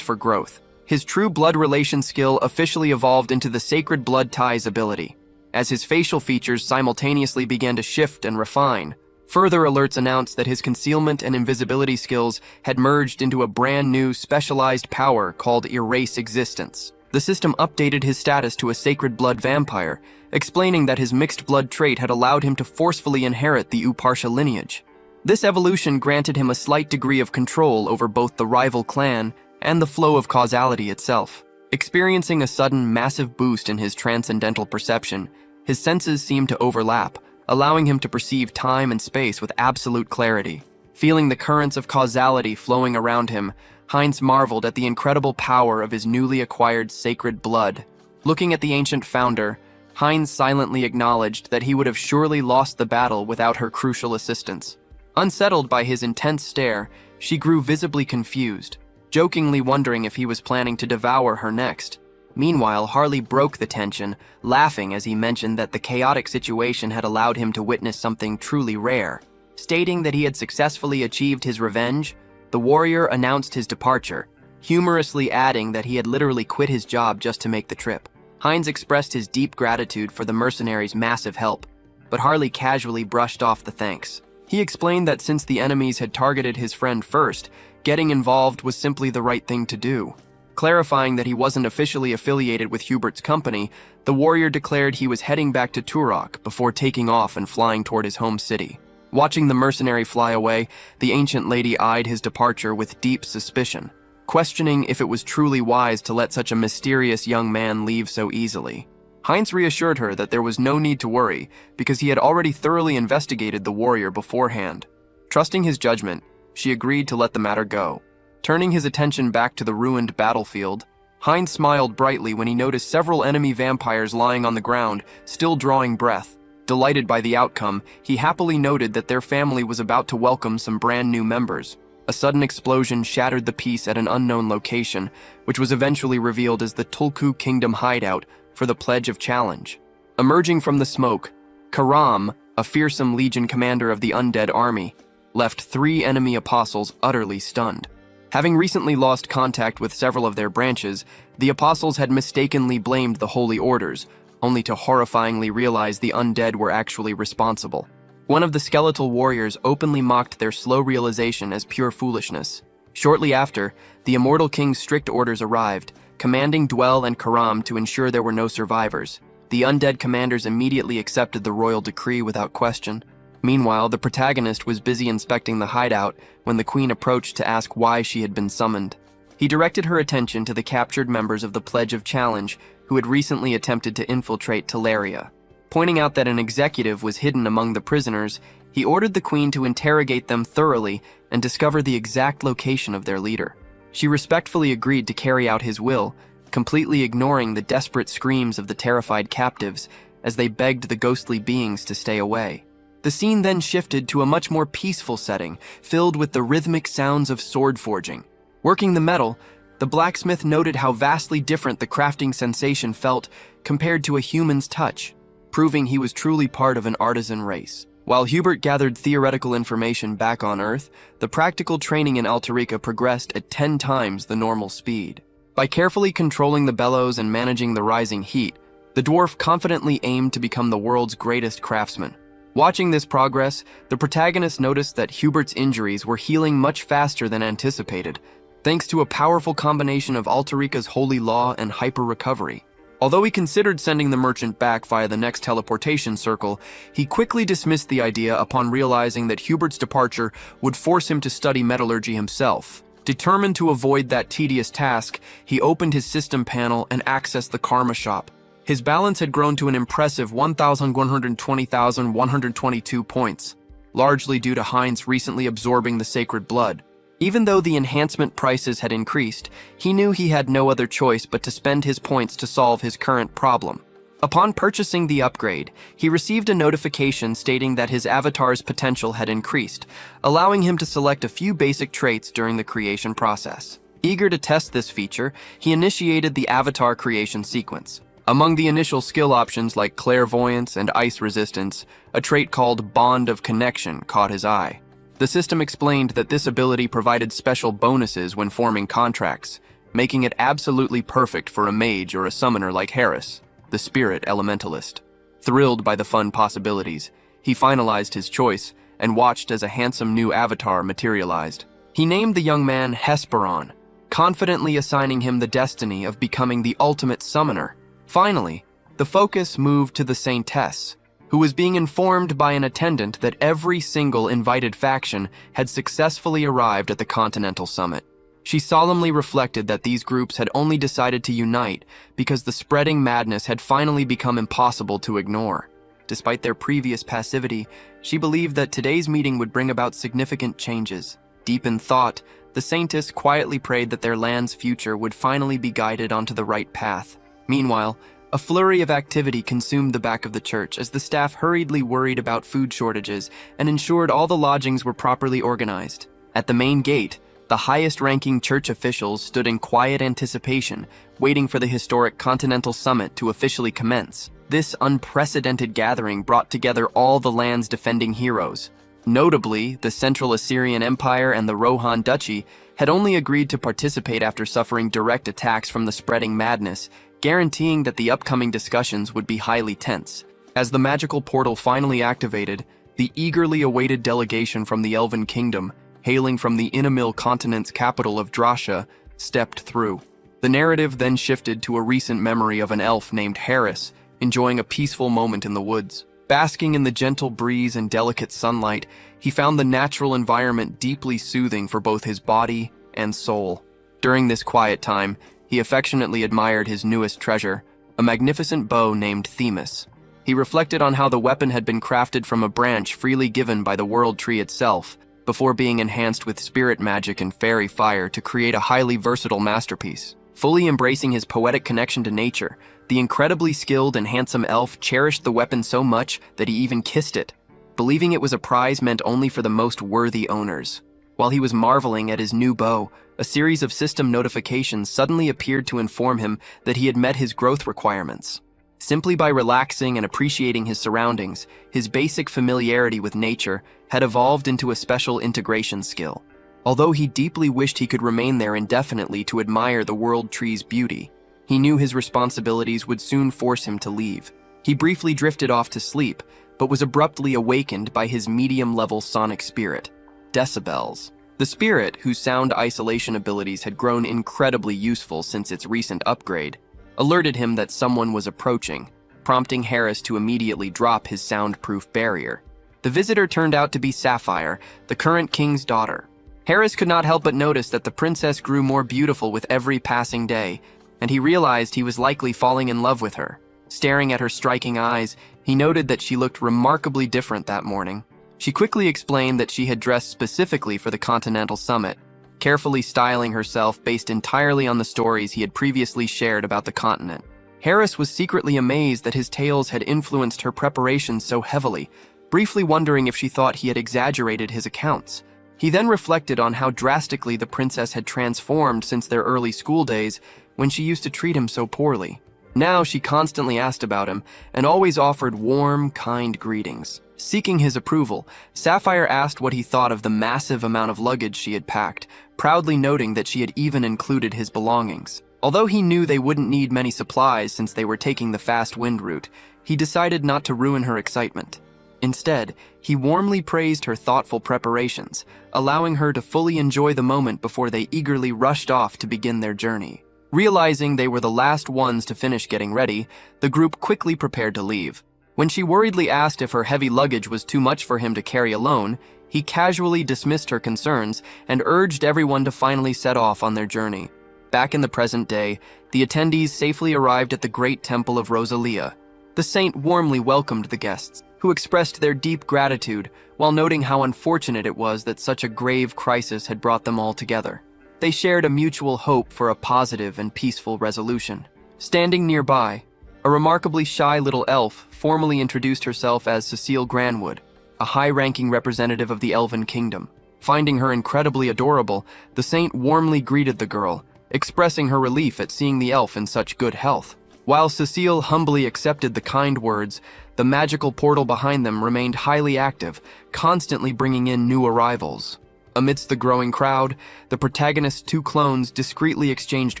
for growth. His true blood relation skill officially evolved into the Sacred Blood Ties ability, as his facial features simultaneously began to shift and refine. Further alerts announced that his concealment and invisibility skills had merged into a brand new specialized power called Erase Existence. The system updated his status to a sacred blood vampire, explaining that his mixed blood trait had allowed him to forcefully inherit the Uparsha lineage. This evolution granted him a slight degree of control over both the rival clan and the flow of causality itself. Experiencing a sudden, massive boost in his transcendental perception, his senses seemed to overlap, allowing him to perceive time and space with absolute clarity. Feeling the currents of causality flowing around him, Heinz marveled at the incredible power of his newly acquired sacred blood. Looking at the ancient founder, Heinz silently acknowledged that he would have surely lost the battle without her crucial assistance. Unsettled by his intense stare, she grew visibly confused, jokingly wondering if he was planning to devour her next. Meanwhile, Harley broke the tension, laughing as he mentioned that the chaotic situation had allowed him to witness something truly rare. Stating that he had successfully achieved his revenge, the warrior announced his departure, humorously adding that he had literally quit his job just to make the trip. Heinz expressed his deep gratitude for the mercenaries' massive help, but Harley casually brushed off the thanks. He explained that since the enemies had targeted his friend first, getting involved was simply the right thing to do. Clarifying that he wasn't officially affiliated with Hubert's company, the warrior declared he was heading back to Turok before taking off and flying toward his home city. Watching the mercenary fly away, the ancient lady eyed his departure with deep suspicion, questioning if it was truly wise to let such a mysterious young man leave so easily. Heinz reassured her that there was no need to worry because he had already thoroughly investigated the warrior beforehand. Trusting his judgment, she agreed to let the matter go. Turning his attention back to the ruined battlefield, Heinz smiled brightly when he noticed several enemy vampires lying on the ground, still drawing breath. Delighted by the outcome, he happily noted that their family was about to welcome some brand new members. A sudden explosion shattered the peace at an unknown location, which was eventually revealed as the Tulku Kingdom hideout for the Pledge of Challenge. Emerging from the smoke, Karam, a fearsome legion commander of the undead army, left 3 enemy apostles utterly stunned. Having recently lost contact with several of their branches, the apostles had mistakenly blamed the holy orders, only to horrifyingly realize the undead were actually responsible. One of the skeletal warriors openly mocked their slow realization as pure foolishness. Shortly after, the Immortal King's strict orders arrived, commanding Dwell and Karam to ensure there were no survivors. The undead commanders immediately accepted the royal decree without question. Meanwhile, the protagonist was busy inspecting the hideout when the queen approached to ask why she had been summoned. He directed her attention to the captured members of the Pledge of Challenge who had recently attempted to infiltrate Teleria. Pointing out that an executive was hidden among the prisoners, he ordered the queen to interrogate them thoroughly and discover the exact location of their leader. She respectfully agreed to carry out his will, completely ignoring the desperate screams of the terrified captives as they begged the ghostly beings to stay away. The scene then shifted to a much more peaceful setting, filled with the rhythmic sounds of sword forging. Working the metal, the blacksmith noted how vastly different the crafting sensation felt compared to a human's touch, proving he was truly part of an artisan race. While Hubert gathered theoretical information back on Earth, the practical training in Altarica progressed at 10 times the normal speed. By carefully controlling the bellows and managing the rising heat, the dwarf confidently aimed to become the world's greatest craftsman. Watching this progress, the protagonist noticed that Hubert's injuries were healing much faster than anticipated, thanks to a powerful combination of Altarica's holy law and hyper-recovery. Although he considered sending the merchant back via the next teleportation circle, he quickly dismissed the idea upon realizing that Hubert's departure would force him to study metallurgy himself. Determined to avoid that tedious task, he opened his system panel and accessed the Karma shop. His balance had grown to an impressive 1,120,122 points, largely due to Heinz recently absorbing the sacred blood. Even though the enhancement prices had increased, he knew he had no other choice but to spend his points to solve his current problem. Upon purchasing the upgrade, he received a notification stating that his avatar's potential had increased, allowing him to select a few basic traits during the creation process. Eager to test this feature, he initiated the avatar creation sequence. Among the initial skill options like clairvoyance and ice resistance, a trait called Bond of Connection caught his eye. The system explained that this ability provided special bonuses when forming contracts, making it absolutely perfect for a mage or a summoner like Harris, the spirit elementalist. Thrilled by the fun possibilities, he finalized his choice and watched as a handsome new avatar materialized. He named the young man Hesperon, confidently assigning him the destiny of becoming the ultimate summoner. Finally, the focus moved to the Saintess, who was being informed by an attendant that every single invited faction had successfully arrived at the Continental Summit. She solemnly reflected that these groups had only decided to unite because the spreading madness had finally become impossible to ignore. Despite their previous passivity, she believed that today's meeting would bring about significant changes. Deep in thought, the Saintess quietly prayed that their land's future would finally be guided onto the right path. Meanwhile, a flurry of activity consumed the back of the church as the staff hurriedly worried about food shortages and ensured all the lodgings were properly organized. At the main gate, the highest-ranking church officials stood in quiet anticipation, waiting for the historic Continental Summit to officially commence. This unprecedented gathering brought together all the land's defending heroes. Notably, the Central Assyrian Empire and the Rohan Duchy had only agreed to participate after suffering direct attacks from the spreading madness, guaranteeing that the upcoming discussions would be highly tense. As the magical portal finally activated, the eagerly awaited delegation from the Elven Kingdom, hailing from the Inamil continent's capital of Drasha, stepped through. The narrative then shifted to a recent memory of an elf named Harris, enjoying a peaceful moment in the woods. Basking in the gentle breeze and delicate sunlight, he found the natural environment deeply soothing for both his body and soul. During this quiet time, he affectionately admired his newest treasure, a magnificent bow named Themis. He reflected on how the weapon had been crafted from a branch freely given by the World Tree itself, before being enhanced with spirit magic and fairy fire to create a highly versatile masterpiece. Fully embracing his poetic connection to nature, the incredibly skilled and handsome elf cherished the weapon so much that he even kissed it, believing it was a prize meant only for the most worthy owners. While he was marveling at his new bow, a series of system notifications suddenly appeared to inform him that he had met his growth requirements. Simply by relaxing and appreciating his surroundings, his basic familiarity with nature had evolved into a special integration skill. Although he deeply wished he could remain there indefinitely to admire the World Tree's beauty, he knew his responsibilities would soon force him to leave. He briefly drifted off to sleep, but was abruptly awakened by his medium-level sonic spirit, Decibels. The spirit, whose sound isolation abilities had grown incredibly useful since its recent upgrade, alerted him that someone was approaching, prompting Harris to immediately drop his soundproof barrier. The visitor turned out to be Sapphire, the current king's daughter. Harris could not help but notice that the princess grew more beautiful with every passing day, and he realized he was likely falling in love with her. Staring at her striking eyes, he noted that she looked remarkably different that morning. She quickly explained that she had dressed specifically for the Continental Summit, carefully styling herself based entirely on the stories he had previously shared about the continent. Harris was secretly amazed that his tales had influenced her preparations so heavily, briefly wondering if she thought he had exaggerated his accounts. He then reflected on how drastically the princess had transformed since their early school days, when she used to treat him so poorly. Now she constantly asked about him, and always offered warm, kind greetings. Seeking his approval, Sapphire asked what he thought of the massive amount of luggage she had packed, proudly noting that she had even included his belongings. Although he knew they wouldn't need many supplies since they were taking the fast wind route, he decided not to ruin her excitement. Instead, he warmly praised her thoughtful preparations, allowing her to fully enjoy the moment before they eagerly rushed off to begin their journey. Realizing they were the last ones to finish getting ready, the group quickly prepared to leave. When she worriedly asked if her heavy luggage was too much for him to carry alone, he casually dismissed her concerns and urged everyone to finally set off on their journey. Back in the present day, the attendees safely arrived at the great temple of Rosalia. The saint warmly welcomed the guests, who expressed their deep gratitude while noting how unfortunate it was that such a grave crisis had brought them all together. They shared a mutual hope for a positive and peaceful resolution. Standing nearby, a remarkably shy little elf formally introduced herself as Cecile Granwood, a high-ranking representative of the Elven Kingdom. Finding her incredibly adorable, the saint warmly greeted the girl, expressing her relief at seeing the elf in such good health. While Cecile humbly accepted the kind words, the magical portal behind them remained highly active, constantly bringing in new arrivals. Amidst the growing crowd, the protagonist's two clones discreetly exchanged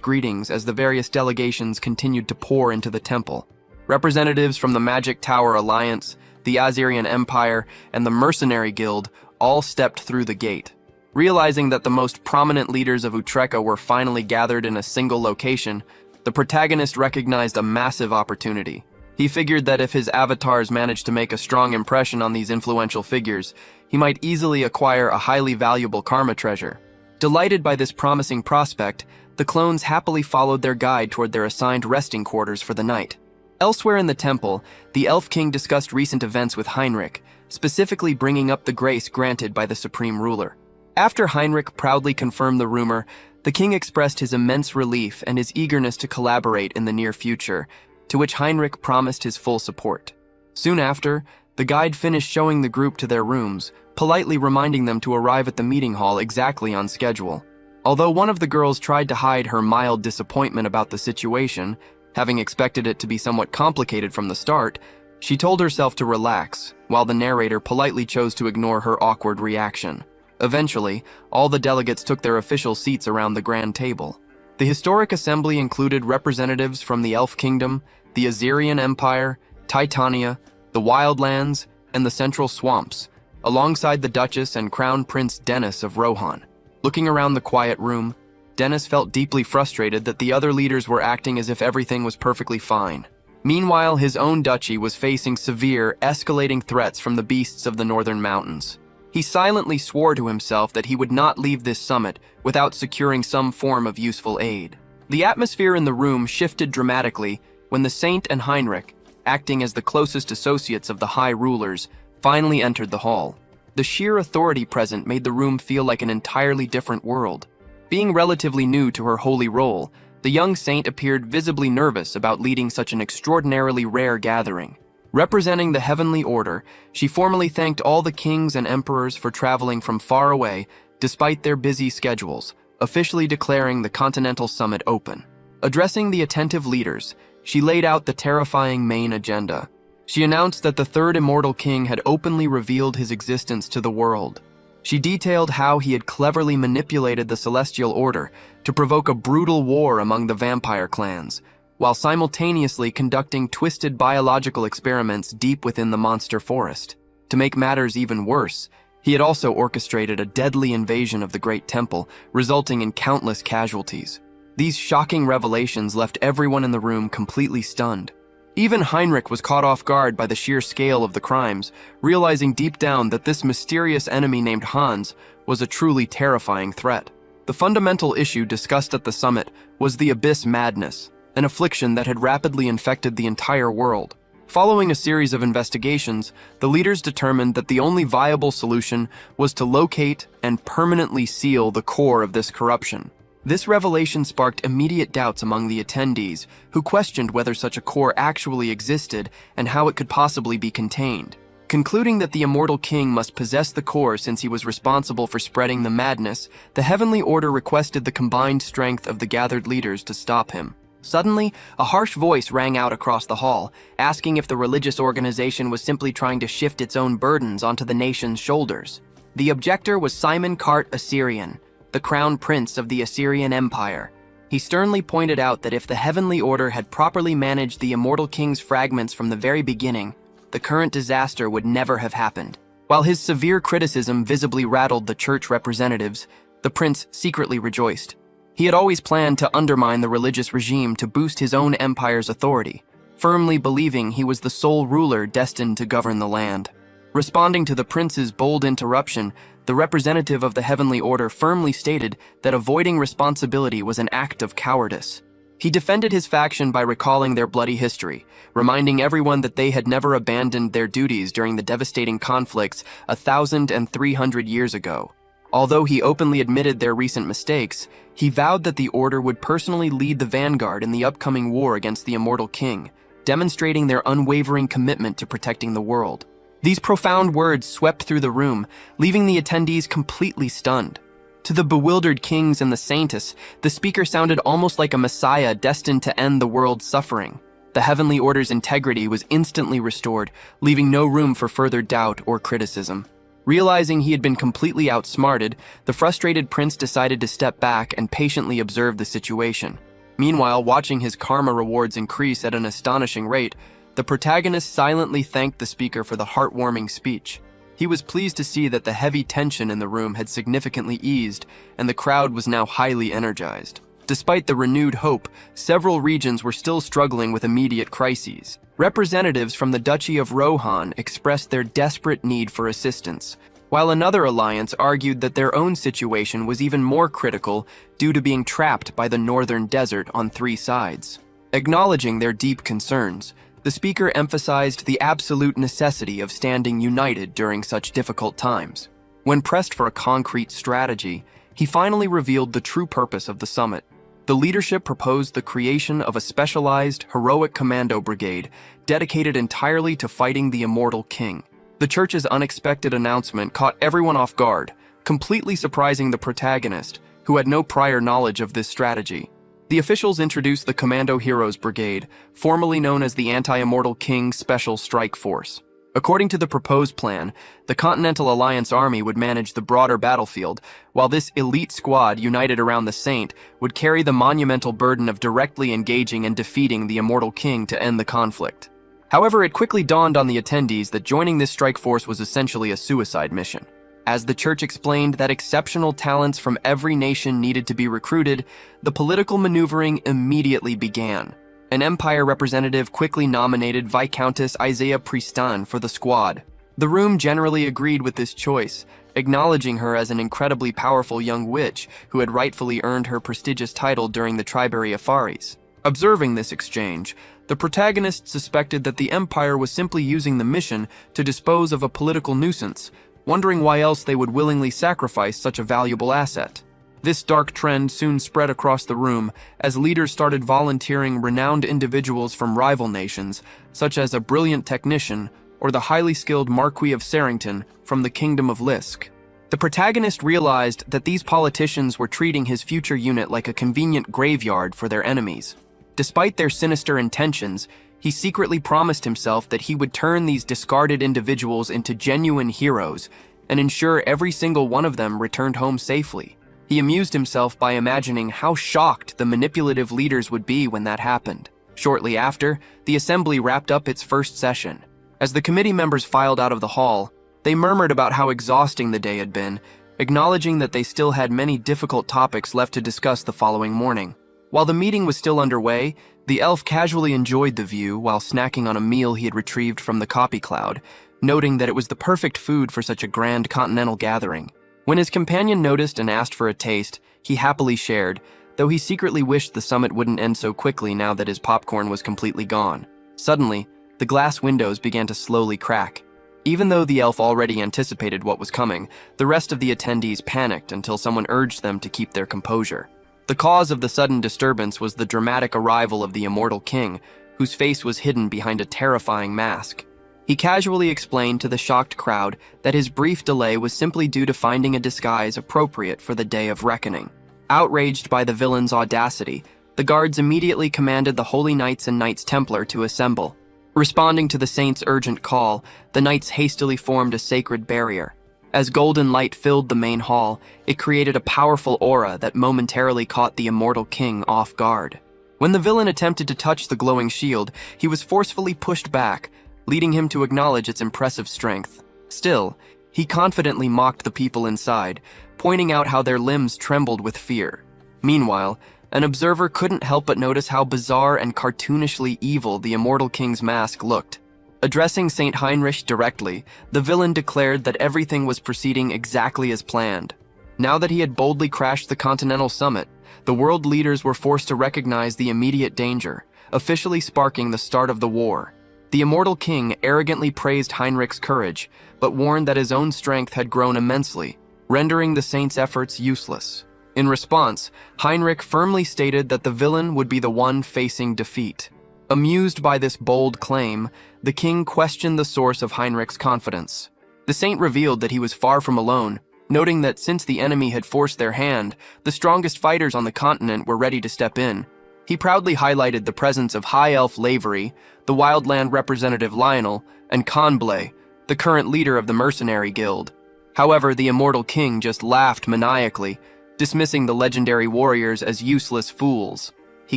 greetings as the various delegations continued to pour into the temple. Representatives from the Magic Tower Alliance, the Azerian Empire, and the Mercenary Guild all stepped through the gate. Realizing that the most prominent leaders of Utrecht were finally gathered in a single location, the protagonist recognized a massive opportunity. He figured that if his avatars managed to make a strong impression on these influential figures, he might easily acquire a highly valuable karma treasure. Delighted by this promising prospect, the clones happily followed their guide toward their assigned resting quarters for the night. Elsewhere in the temple, the Elf King discussed recent events with Heinrich, specifically bringing up the grace granted by the Supreme Ruler. After Heinrich proudly confirmed the rumor, the king expressed his immense relief and his eagerness to collaborate in the near future, to which Heinrich promised his full support. Soon after, the guide finished showing the group to their rooms, politely reminding them to arrive at the meeting hall exactly on schedule. Although one of the girls tried to hide her mild disappointment about the situation, having expected it to be somewhat complicated from the start, she told herself to relax, while the narrator politely chose to ignore her awkward reaction. Eventually, all the delegates took their official seats around the grand table. The historic assembly included representatives from the Elf Kingdom, the Azerian Empire, Titania, the Wildlands, and the Central Swamps, alongside the Duchess and Crown Prince Dennis of Rohan. Looking around the quiet room, Dennis felt deeply frustrated that the other leaders were acting as if everything was perfectly fine. Meanwhile, his own duchy was facing severe, escalating threats from the beasts of the northern mountains. He silently swore to himself that he would not leave this summit without securing some form of useful aid. The atmosphere in the room shifted dramatically when the Saint and Heinrich, acting as the closest associates of the High Rulers, finally entered the hall. The sheer authority present made the room feel like an entirely different world. Being relatively new to her holy role, the young saint appeared visibly nervous about leading such an extraordinarily rare gathering. Representing the heavenly order, she formally thanked all the kings and emperors for traveling from far away, despite their busy schedules, officially declaring the Continental Summit open. Addressing the attentive leaders, she laid out the terrifying main agenda. She announced that the third immortal king had openly revealed his existence to the world. She detailed how he had cleverly manipulated the Celestial Order to provoke a brutal war among the vampire clans, while simultaneously conducting twisted biological experiments deep within the monster forest. To make matters even worse, He had also orchestrated a deadly invasion of the Great Temple, resulting in countless casualties. These shocking revelations left everyone in the room completely stunned. Even Heinrich was caught off guard by the sheer scale of the crimes, realizing deep down that this mysterious enemy named Hans was a truly terrifying threat. The fundamental issue discussed at the summit was the Abyss Madness, an affliction that had rapidly infected the entire world. Following a series of investigations, the leaders determined that the only viable solution was to locate and permanently seal the core of this corruption. This revelation sparked immediate doubts among the attendees, who questioned whether such a core actually existed and how it could possibly be contained. Concluding that the Immortal King must possess the core since he was responsible for spreading the madness, the Heavenly Order requested the combined strength of the gathered leaders to stop him. Suddenly, a harsh voice rang out across the hall, asking if the religious organization was simply trying to shift its own burdens onto the nation's shoulders. The objector was Simon Kart Assyrian, the crown prince of the Assyrian Empire. He sternly pointed out that if the Heavenly Order had properly managed the Immortal King's fragments from the very beginning, the current disaster would never have happened. While his severe criticism visibly rattled the church representatives, the prince secretly rejoiced. He had always planned to undermine the religious regime to boost his own empire's authority, firmly believing he was the sole ruler destined to govern the land. Responding to the prince's bold interruption, the representative of the Heavenly Order firmly stated that avoiding responsibility was an act of cowardice. He defended his faction by recalling their bloody history, reminding everyone that they had never abandoned their duties during the devastating conflicts 1,300 years ago. Although he openly admitted their recent mistakes, he vowed that the Order would personally lead the vanguard in the upcoming war against the Immortal King, demonstrating their unwavering commitment to protecting the world. These profound words swept through the room, leaving the attendees completely stunned. To the bewildered kings and the saintess, the speaker sounded almost like a messiah destined to end the world's suffering. The Heavenly Order's integrity was instantly restored, leaving no room for further doubt or criticism. Realizing he had been completely outsmarted, the frustrated prince decided to step back and patiently observe the situation. Meanwhile, watching his karma rewards increase at an astonishing rate, the protagonist silently thanked the speaker for the heartwarming speech. He was pleased to see that the heavy tension in the room had significantly eased, and the crowd was now highly energized. Despite the renewed hope, several regions were still struggling with immediate crises. Representatives from the Duchy of Rohan expressed their desperate need for assistance, while another alliance argued that their own situation was even more critical due to being trapped by the northern desert on 3 sides. Acknowledging their deep concerns, the speaker emphasized the absolute necessity of standing united during such difficult times. When pressed for a concrete strategy, he finally revealed the true purpose of the summit. The leadership proposed the creation of a specialized, heroic commando brigade dedicated entirely to fighting the Immortal King. The church's unexpected announcement caught everyone off guard, completely surprising the protagonist, who had no prior knowledge of this strategy. The officials introduced the Commando Heroes Brigade, formerly known as the Anti-Immortal King Special Strike Force. According to the proposed plan, the Continental Alliance Army would manage the broader battlefield, while this elite squad united around the Saint would carry the monumental burden of directly engaging and defeating the Immortal King to end the conflict. However, it quickly dawned on the attendees that joining this strike force was essentially a suicide mission. As the church explained that exceptional talents from every nation needed to be recruited, the political maneuvering immediately began. An Empire representative quickly nominated Viscountess Isaiah Pristan for the squad. The room generally agreed with this choice, acknowledging her as an incredibly powerful young witch who had rightfully earned her prestigious title during the Triberia Faries. Observing this exchange, the protagonist suspected that the Empire was simply using the mission to dispose of a political nuisance, wondering why else they would willingly sacrifice such a valuable asset. This dark trend soon spread across the room as leaders started volunteering renowned individuals from rival nations, such as a brilliant technician or the highly skilled Marquis of Sarrington from the Kingdom of Lisk. The protagonist realized that these politicians were treating his future unit like a convenient graveyard for their enemies. Despite their sinister intentions, he secretly promised himself that he would turn these discarded individuals into genuine heroes and ensure every single one of them returned home safely. He amused himself by imagining how shocked the manipulative leaders would be when that happened. Shortly after, the assembly wrapped up its first session. As the committee members filed out of the hall, They murmured about how exhausting the day had been, acknowledging that they still had many difficult topics left to discuss the following morning. While the meeting was still underway, the elf casually enjoyed the view while snacking on a meal he had retrieved from the copy cloud, noting that it was the perfect food for such a grand continental gathering. When his companion noticed and asked for a taste, he happily shared, though he secretly wished the summit wouldn't end so quickly now that his popcorn was completely gone. Suddenly, the glass windows began to slowly crack. Even though the elf already anticipated what was coming, the rest of the attendees panicked until someone urged them to keep their composure. The cause of the sudden disturbance was the dramatic arrival of the immortal king, whose face was hidden behind a terrifying mask. He casually explained to the shocked crowd that his brief delay was simply due to finding a disguise appropriate for the day of reckoning. Outraged by the villain's audacity, the guards immediately commanded the Holy Knights and Knights Templar to assemble. Responding to the saint's urgent call, the knights hastily formed a sacred barrier. As golden light filled the main hall, it created a powerful aura that momentarily caught the immortal king off guard. When the villain attempted to touch the glowing shield, he was forcefully pushed back, leading him to acknowledge its impressive strength. Still, he confidently mocked the people inside, pointing out how their limbs trembled with fear. Meanwhile, an observer couldn't help but notice how bizarre and cartoonishly evil the immortal king's mask looked. Addressing Saint Heinrich directly, the villain declared that everything was proceeding exactly as planned. Now that he had boldly crashed the Continental Summit, the world leaders were forced to recognize the immediate danger, officially sparking the start of the war. The immortal king arrogantly praised Heinrich's courage, but warned that his own strength had grown immensely, rendering the saint's efforts useless. In response, Heinrich firmly stated that the villain would be the one facing defeat. Amused by this bold claim, the king questioned the source of Heinrich's confidence. The saint revealed that he was far from alone, noting that since the enemy had forced their hand, the strongest fighters on the continent were ready to step in. He proudly highlighted the presence of High Elf Lavery, the Wildland representative Lionel, and Conblay, the current leader of the Mercenary Guild. However, the immortal king just laughed maniacally, dismissing the legendary warriors as useless fools. He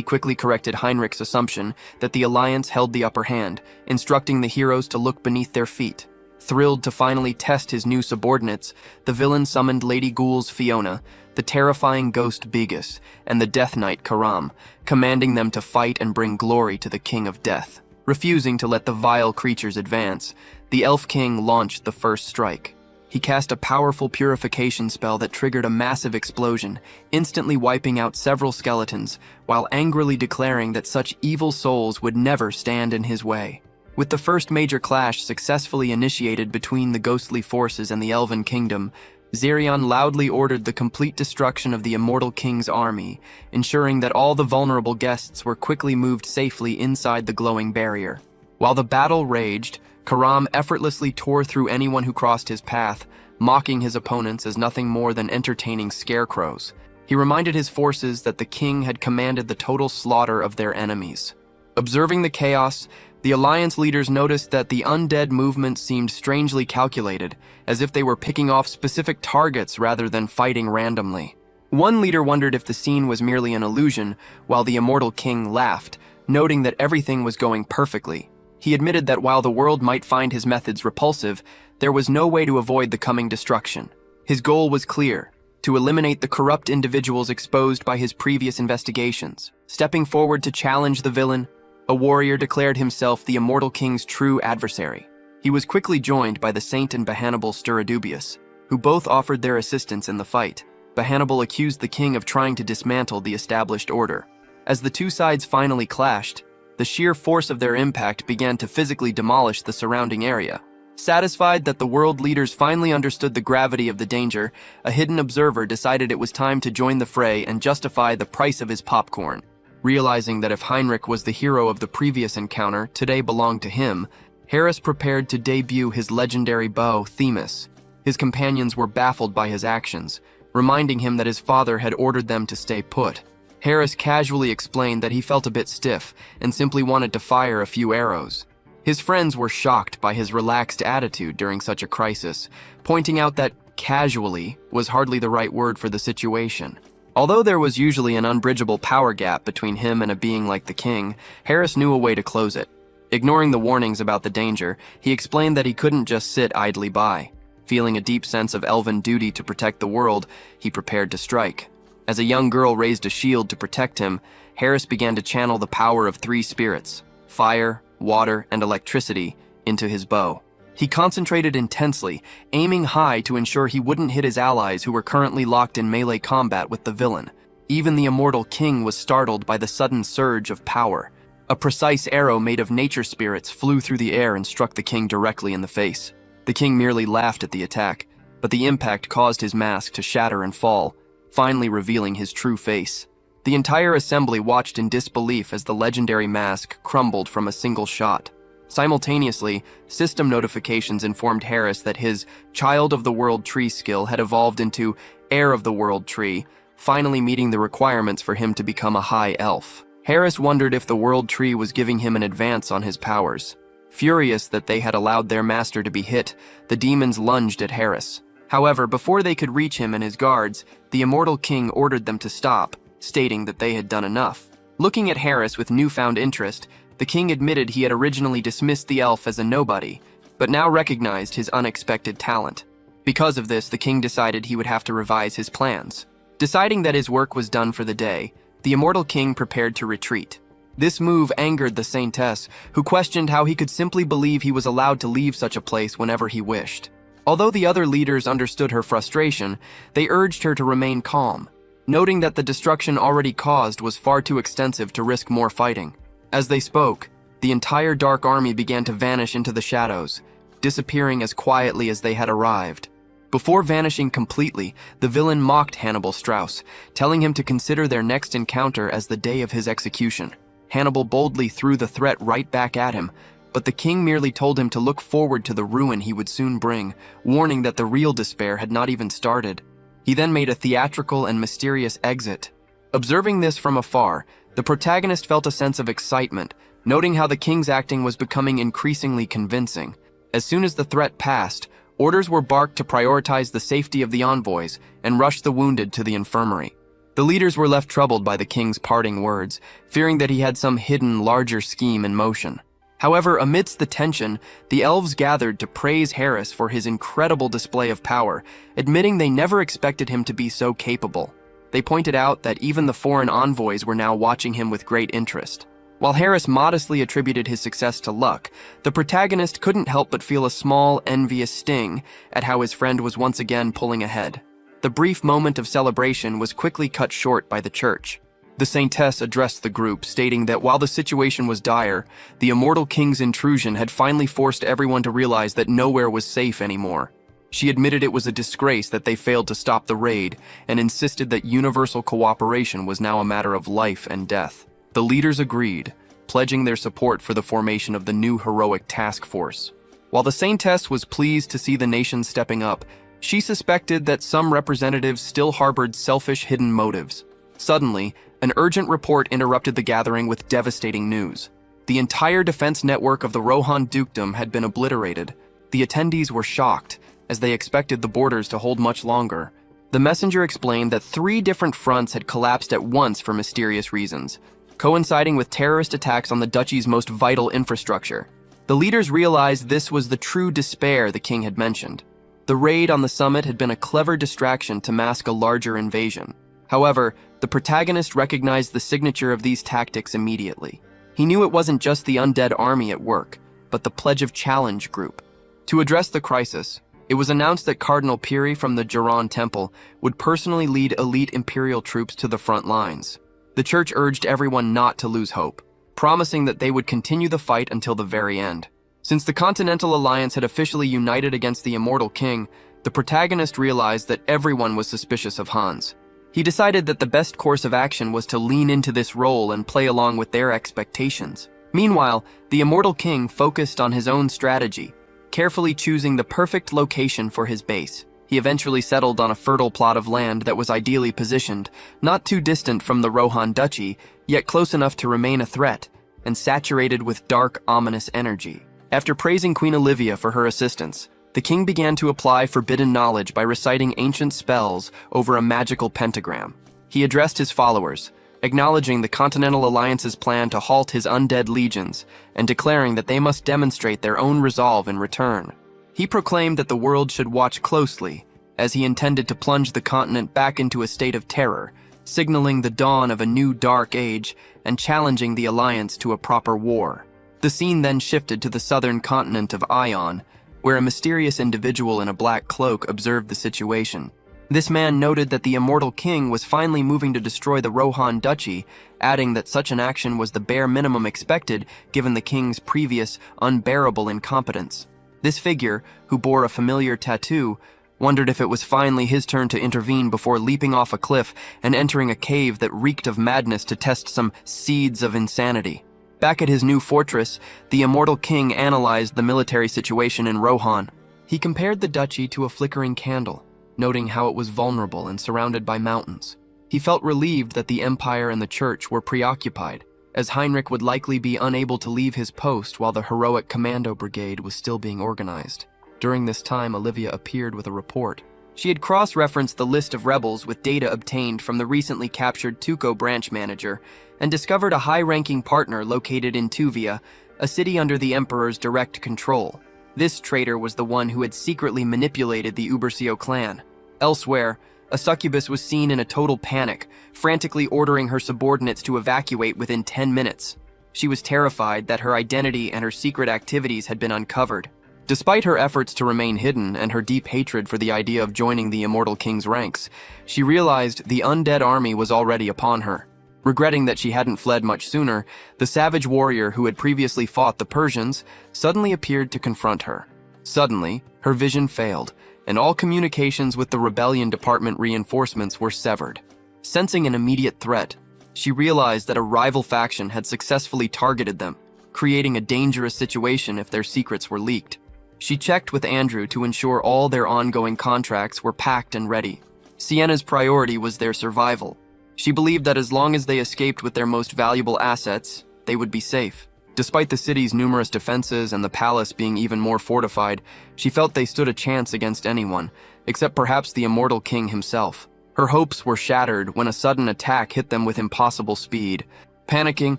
quickly corrected Heinrich's assumption that the Alliance held the upper hand, instructing the heroes to look beneath their feet. Thrilled to finally test his new subordinates, the villain summoned Lady Ghoul's Fiona, the terrifying ghost Bigus, and the Death Knight Karam, commanding them to fight and bring glory to the King of Death. Refusing to let the vile creatures advance, the Elf King launched the first strike. He cast a powerful purification spell that triggered a massive explosion, instantly wiping out several skeletons, while angrily declaring that such evil souls would never stand in his way. With the first major clash successfully initiated between the ghostly forces and the Elven Kingdom, Zerion loudly ordered the complete destruction of the Immortal King's army, ensuring that all the vulnerable guests were quickly moved safely inside the glowing barrier. While the battle raged, Karam effortlessly tore through anyone who crossed his path, mocking his opponents as nothing more than entertaining scarecrows. He reminded his forces that the king had commanded the total slaughter of their enemies. Observing the chaos, the Alliance leaders noticed that the undead movement seemed strangely calculated, as if they were picking off specific targets rather than fighting randomly. One leader wondered if the scene was merely an illusion, while the Immortal King laughed, noting that everything was going perfectly. He admitted that while the world might find his methods repulsive, there was no way to avoid the coming destruction. His goal was clear: to eliminate the corrupt individuals exposed by his previous investigations. Stepping forward to challenge the villain, a warrior declared himself the Immortal King's true adversary. He was quickly joined by the Saint and Behannibal Sturadubius, who both offered their assistance in the fight. Behannibal accused the king of trying to dismantle the established order. As the two sides finally clashed, the sheer force of their impact began to physically demolish the surrounding area. Satisfied that the world leaders finally understood the gravity of the danger, a hidden observer decided it was time to join the fray and justify the price of his popcorn. Realizing that if Heinrich was the hero of the previous encounter, today belonged to him, Harris prepared to debut his legendary bow, Themis. His companions were baffled by his actions, reminding him that his father had ordered them to stay put. Harris casually explained that he felt a bit stiff and simply wanted to fire a few arrows. His friends were shocked by his relaxed attitude during such a crisis, pointing out that casually was hardly the right word for the situation. Although there was usually an unbridgeable power gap between him and a being like the king, Harris knew a way to close it. Ignoring the warnings about the danger, he explained that he couldn't just sit idly by. Feeling a deep sense of elven duty to protect the world, he prepared to strike. As a young girl raised a shield to protect him, Harris began to channel the power of three spirits, fire, water, and electricity, into his bow. He concentrated intensely, aiming high to ensure he wouldn't hit his allies who were currently locked in melee combat with the villain. Even the immortal king was startled by the sudden surge of power. A precise arrow made of nature spirits flew through the air and struck the king directly in the face. The king merely laughed at the attack, but the impact caused his mask to shatter and fall, finally revealing his true face. The entire assembly watched in disbelief as the legendary mask crumbled from a single shot. Simultaneously, system notifications informed Harris that his Child of the World Tree skill had evolved into Heir of the World Tree, finally meeting the requirements for him to become a high elf. Harris wondered if the World Tree was giving him an advance on his powers. Furious that they had allowed their master to be hit, the demons lunged at Harris. However, before they could reach him and his guards, the immortal king ordered them to stop, stating that they had done enough. Looking at Harris with newfound interest, the king admitted he had originally dismissed the elf as a nobody, but now recognized his unexpected talent. Because of this, the king decided he would have to revise his plans. Deciding that his work was done for the day, the immortal king prepared to retreat. This move angered the saintess, who questioned how he could simply believe he was allowed to leave such a place whenever he wished. Although the other leaders understood her frustration, they urged her to remain calm, noting that the destruction already caused was far too extensive to risk more fighting. As they spoke, the entire dark army began to vanish into the shadows, disappearing as quietly as they had arrived. Before vanishing completely, the villain mocked Hannibal Strauss, telling him to consider their next encounter as the day of his execution. Hannibal boldly threw the threat right back at him, but the king merely told him to look forward to the ruin he would soon bring, warning that the real despair had not even started. He then made a theatrical and mysterious exit. Observing this from afar, the protagonist felt a sense of excitement, noting how the king's acting was becoming increasingly convincing. As soon as the threat passed, orders were barked to prioritize the safety of the envoys and rush the wounded to the infirmary. The leaders were left troubled by the king's parting words, fearing that he had some hidden, larger scheme in motion. However, amidst the tension, the elves gathered to praise Harris for his incredible display of power, admitting they never expected him to be so capable. They pointed out that even the foreign envoys were now watching him with great interest. While Harris modestly attributed his success to luck, the protagonist couldn't help but feel a small, envious sting at how his friend was once again pulling ahead. The brief moment of celebration was quickly cut short by the church. The saintess addressed the group, stating that while the situation was dire, the immortal king's intrusion had finally forced everyone to realize that nowhere was safe anymore. She admitted it was a disgrace that they failed to stop the raid and insisted that universal cooperation was now a matter of life and death. The leaders agreed, pledging their support for the formation of the new heroic task force. While the saintess was pleased to see the nation stepping up, she suspected that some representatives still harbored selfish hidden motives. Suddenly, an urgent report interrupted the gathering with devastating news. The entire defense network of the Rohan dukedom had been obliterated. The attendees were shocked, as they expected the borders to hold much longer. The messenger explained that 3 different fronts had collapsed at once for mysterious reasons, coinciding with terrorist attacks on the duchy's most vital infrastructure. The leaders realized this was the true despair the king had mentioned. The raid on the summit had been a clever distraction to mask a larger invasion. However, the protagonist recognized the signature of these tactics immediately. He knew it wasn't just the undead army at work, but the Pledge of Challenge group. To address the crisis, it was announced that Cardinal Piri from the Jiran Temple would personally lead elite imperial troops to the front lines. The church urged everyone not to lose hope, promising that they would continue the fight until the very end. Since the Continental Alliance had officially united against the Immortal King, the protagonist realized that everyone was suspicious of Hans. He decided that the best course of action was to lean into this role and play along with their expectations. Meanwhile, the Immortal King focused on his own strategy, carefully choosing the perfect location for his base. He eventually settled on a fertile plot of land that was ideally positioned, not too distant from the Rohan Duchy, yet close enough to remain a threat, and saturated with dark, ominous energy. After praising Queen Olivia for her assistance, the king began to apply forbidden knowledge by reciting ancient spells over a magical pentagram. He addressed his followers, acknowledging the Continental Alliance's plan to halt his undead legions and declaring that they must demonstrate their own resolve in return. He proclaimed that the world should watch closely, as he intended to plunge the continent back into a state of terror, signaling the dawn of a new dark age and challenging the Alliance to a proper war. The scene then shifted to the southern continent of Ion, where a mysterious individual in a black cloak observed the situation. This man noted that the immortal king was finally moving to destroy the Rohan Duchy, adding that such an action was the bare minimum expected given the king's previous unbearable incompetence. This figure, who bore a familiar tattoo, wondered if it was finally his turn to intervene before leaping off a cliff and entering a cave that reeked of madness to test some seeds of insanity. Back at his new fortress, the immortal king analyzed the military situation in Rohan. He compared the duchy to a flickering candle, noting how it was vulnerable and surrounded by mountains. He felt relieved that the Empire and the Church were preoccupied, as Heinrich would likely be unable to leave his post while the heroic commando brigade was still being organized. During this time, Olivia appeared with a report. She had cross-referenced the list of rebels with data obtained from the recently captured Tuco branch manager and discovered a high-ranking partner located in Tuvia, a city under the Emperor's direct control. This traitor was the one who had secretly manipulated the Ubercio clan. Elsewhere, a succubus was seen in a total panic, frantically ordering her subordinates to evacuate within 10 minutes. She was terrified that her identity and her secret activities had been uncovered. Despite her efforts to remain hidden and her deep hatred for the idea of joining the immortal king's ranks, she realized the undead army was already upon her. Regretting that she hadn't fled much sooner, the savage warrior who had previously fought the Persians suddenly appeared to confront her. Suddenly, her vision failed, and all communications with the rebellion department reinforcements were severed. Sensing an immediate threat, she realized that a rival faction had successfully targeted them, creating a dangerous situation if their secrets were leaked. She checked with Andrew to ensure all their ongoing contracts were packed and ready. Sienna's priority was their survival. She believed that as long as they escaped with their most valuable assets, they would be safe. Despite the city's numerous defenses and the palace being even more fortified, she felt they stood a chance against anyone, except perhaps the immortal king himself. Her hopes were shattered when a sudden attack hit them with impossible speed. Panicking,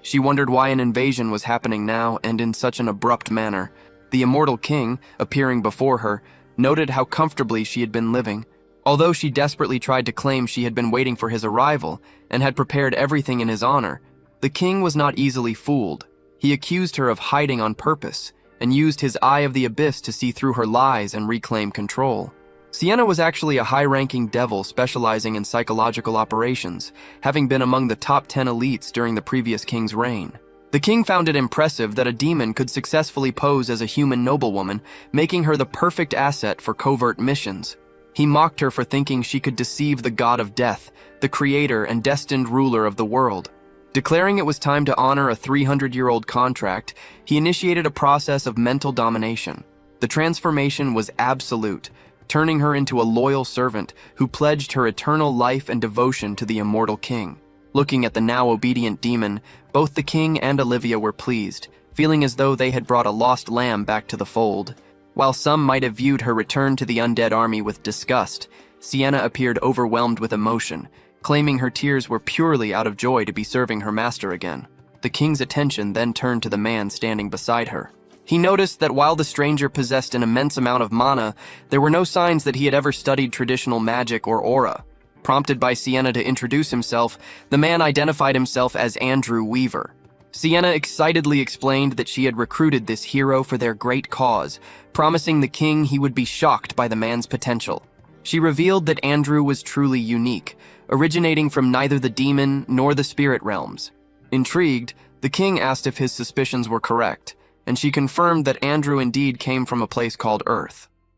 she wondered why an invasion was happening now and in such an abrupt manner. The immortal king, appearing before her, noted how comfortably she had been living. Although she desperately tried to claim she had been waiting for his arrival and had prepared everything in his honor, the king was not easily fooled. He accused her of hiding on purpose and used his eye of the abyss to see through her lies and reclaim control. Sienna was actually a high-ranking devil specializing in psychological operations, having been among the top 10 elites during the previous king's reign. The king found it impressive that a demon could successfully pose as a human noblewoman, making her the perfect asset for covert missions. He mocked her for thinking she could deceive the god of death, the creator and destined ruler of the world. Declaring it was time to honor a 300-year-old contract, he initiated a process of mental domination. The transformation was absolute, turning her into a loyal servant who pledged her eternal life and devotion to the immortal king. Looking at the now obedient demon, both the king and Olivia were pleased, feeling as though they had brought a lost lamb back to the fold. While some might have viewed her return to the undead army with disgust, Sienna appeared overwhelmed with emotion, claiming her tears were purely out of joy to be serving her master again. The king's attention then turned to the man standing beside her. He noticed that while the stranger possessed an immense amount of mana, there were no signs that he had ever studied traditional magic or aura. Prompted by Sienna to introduce himself, the man identified himself as Andrew Weaver. Sienna excitedly explained that she had recruited this hero for their great cause, promising the king he would be shocked by the man's potential. She revealed that Andrew was truly unique, originating from neither the demon nor the spirit realms. Intrigued, the king asked if his suspicions were correct, and she confirmed that Andrew indeed came from a place called Earth.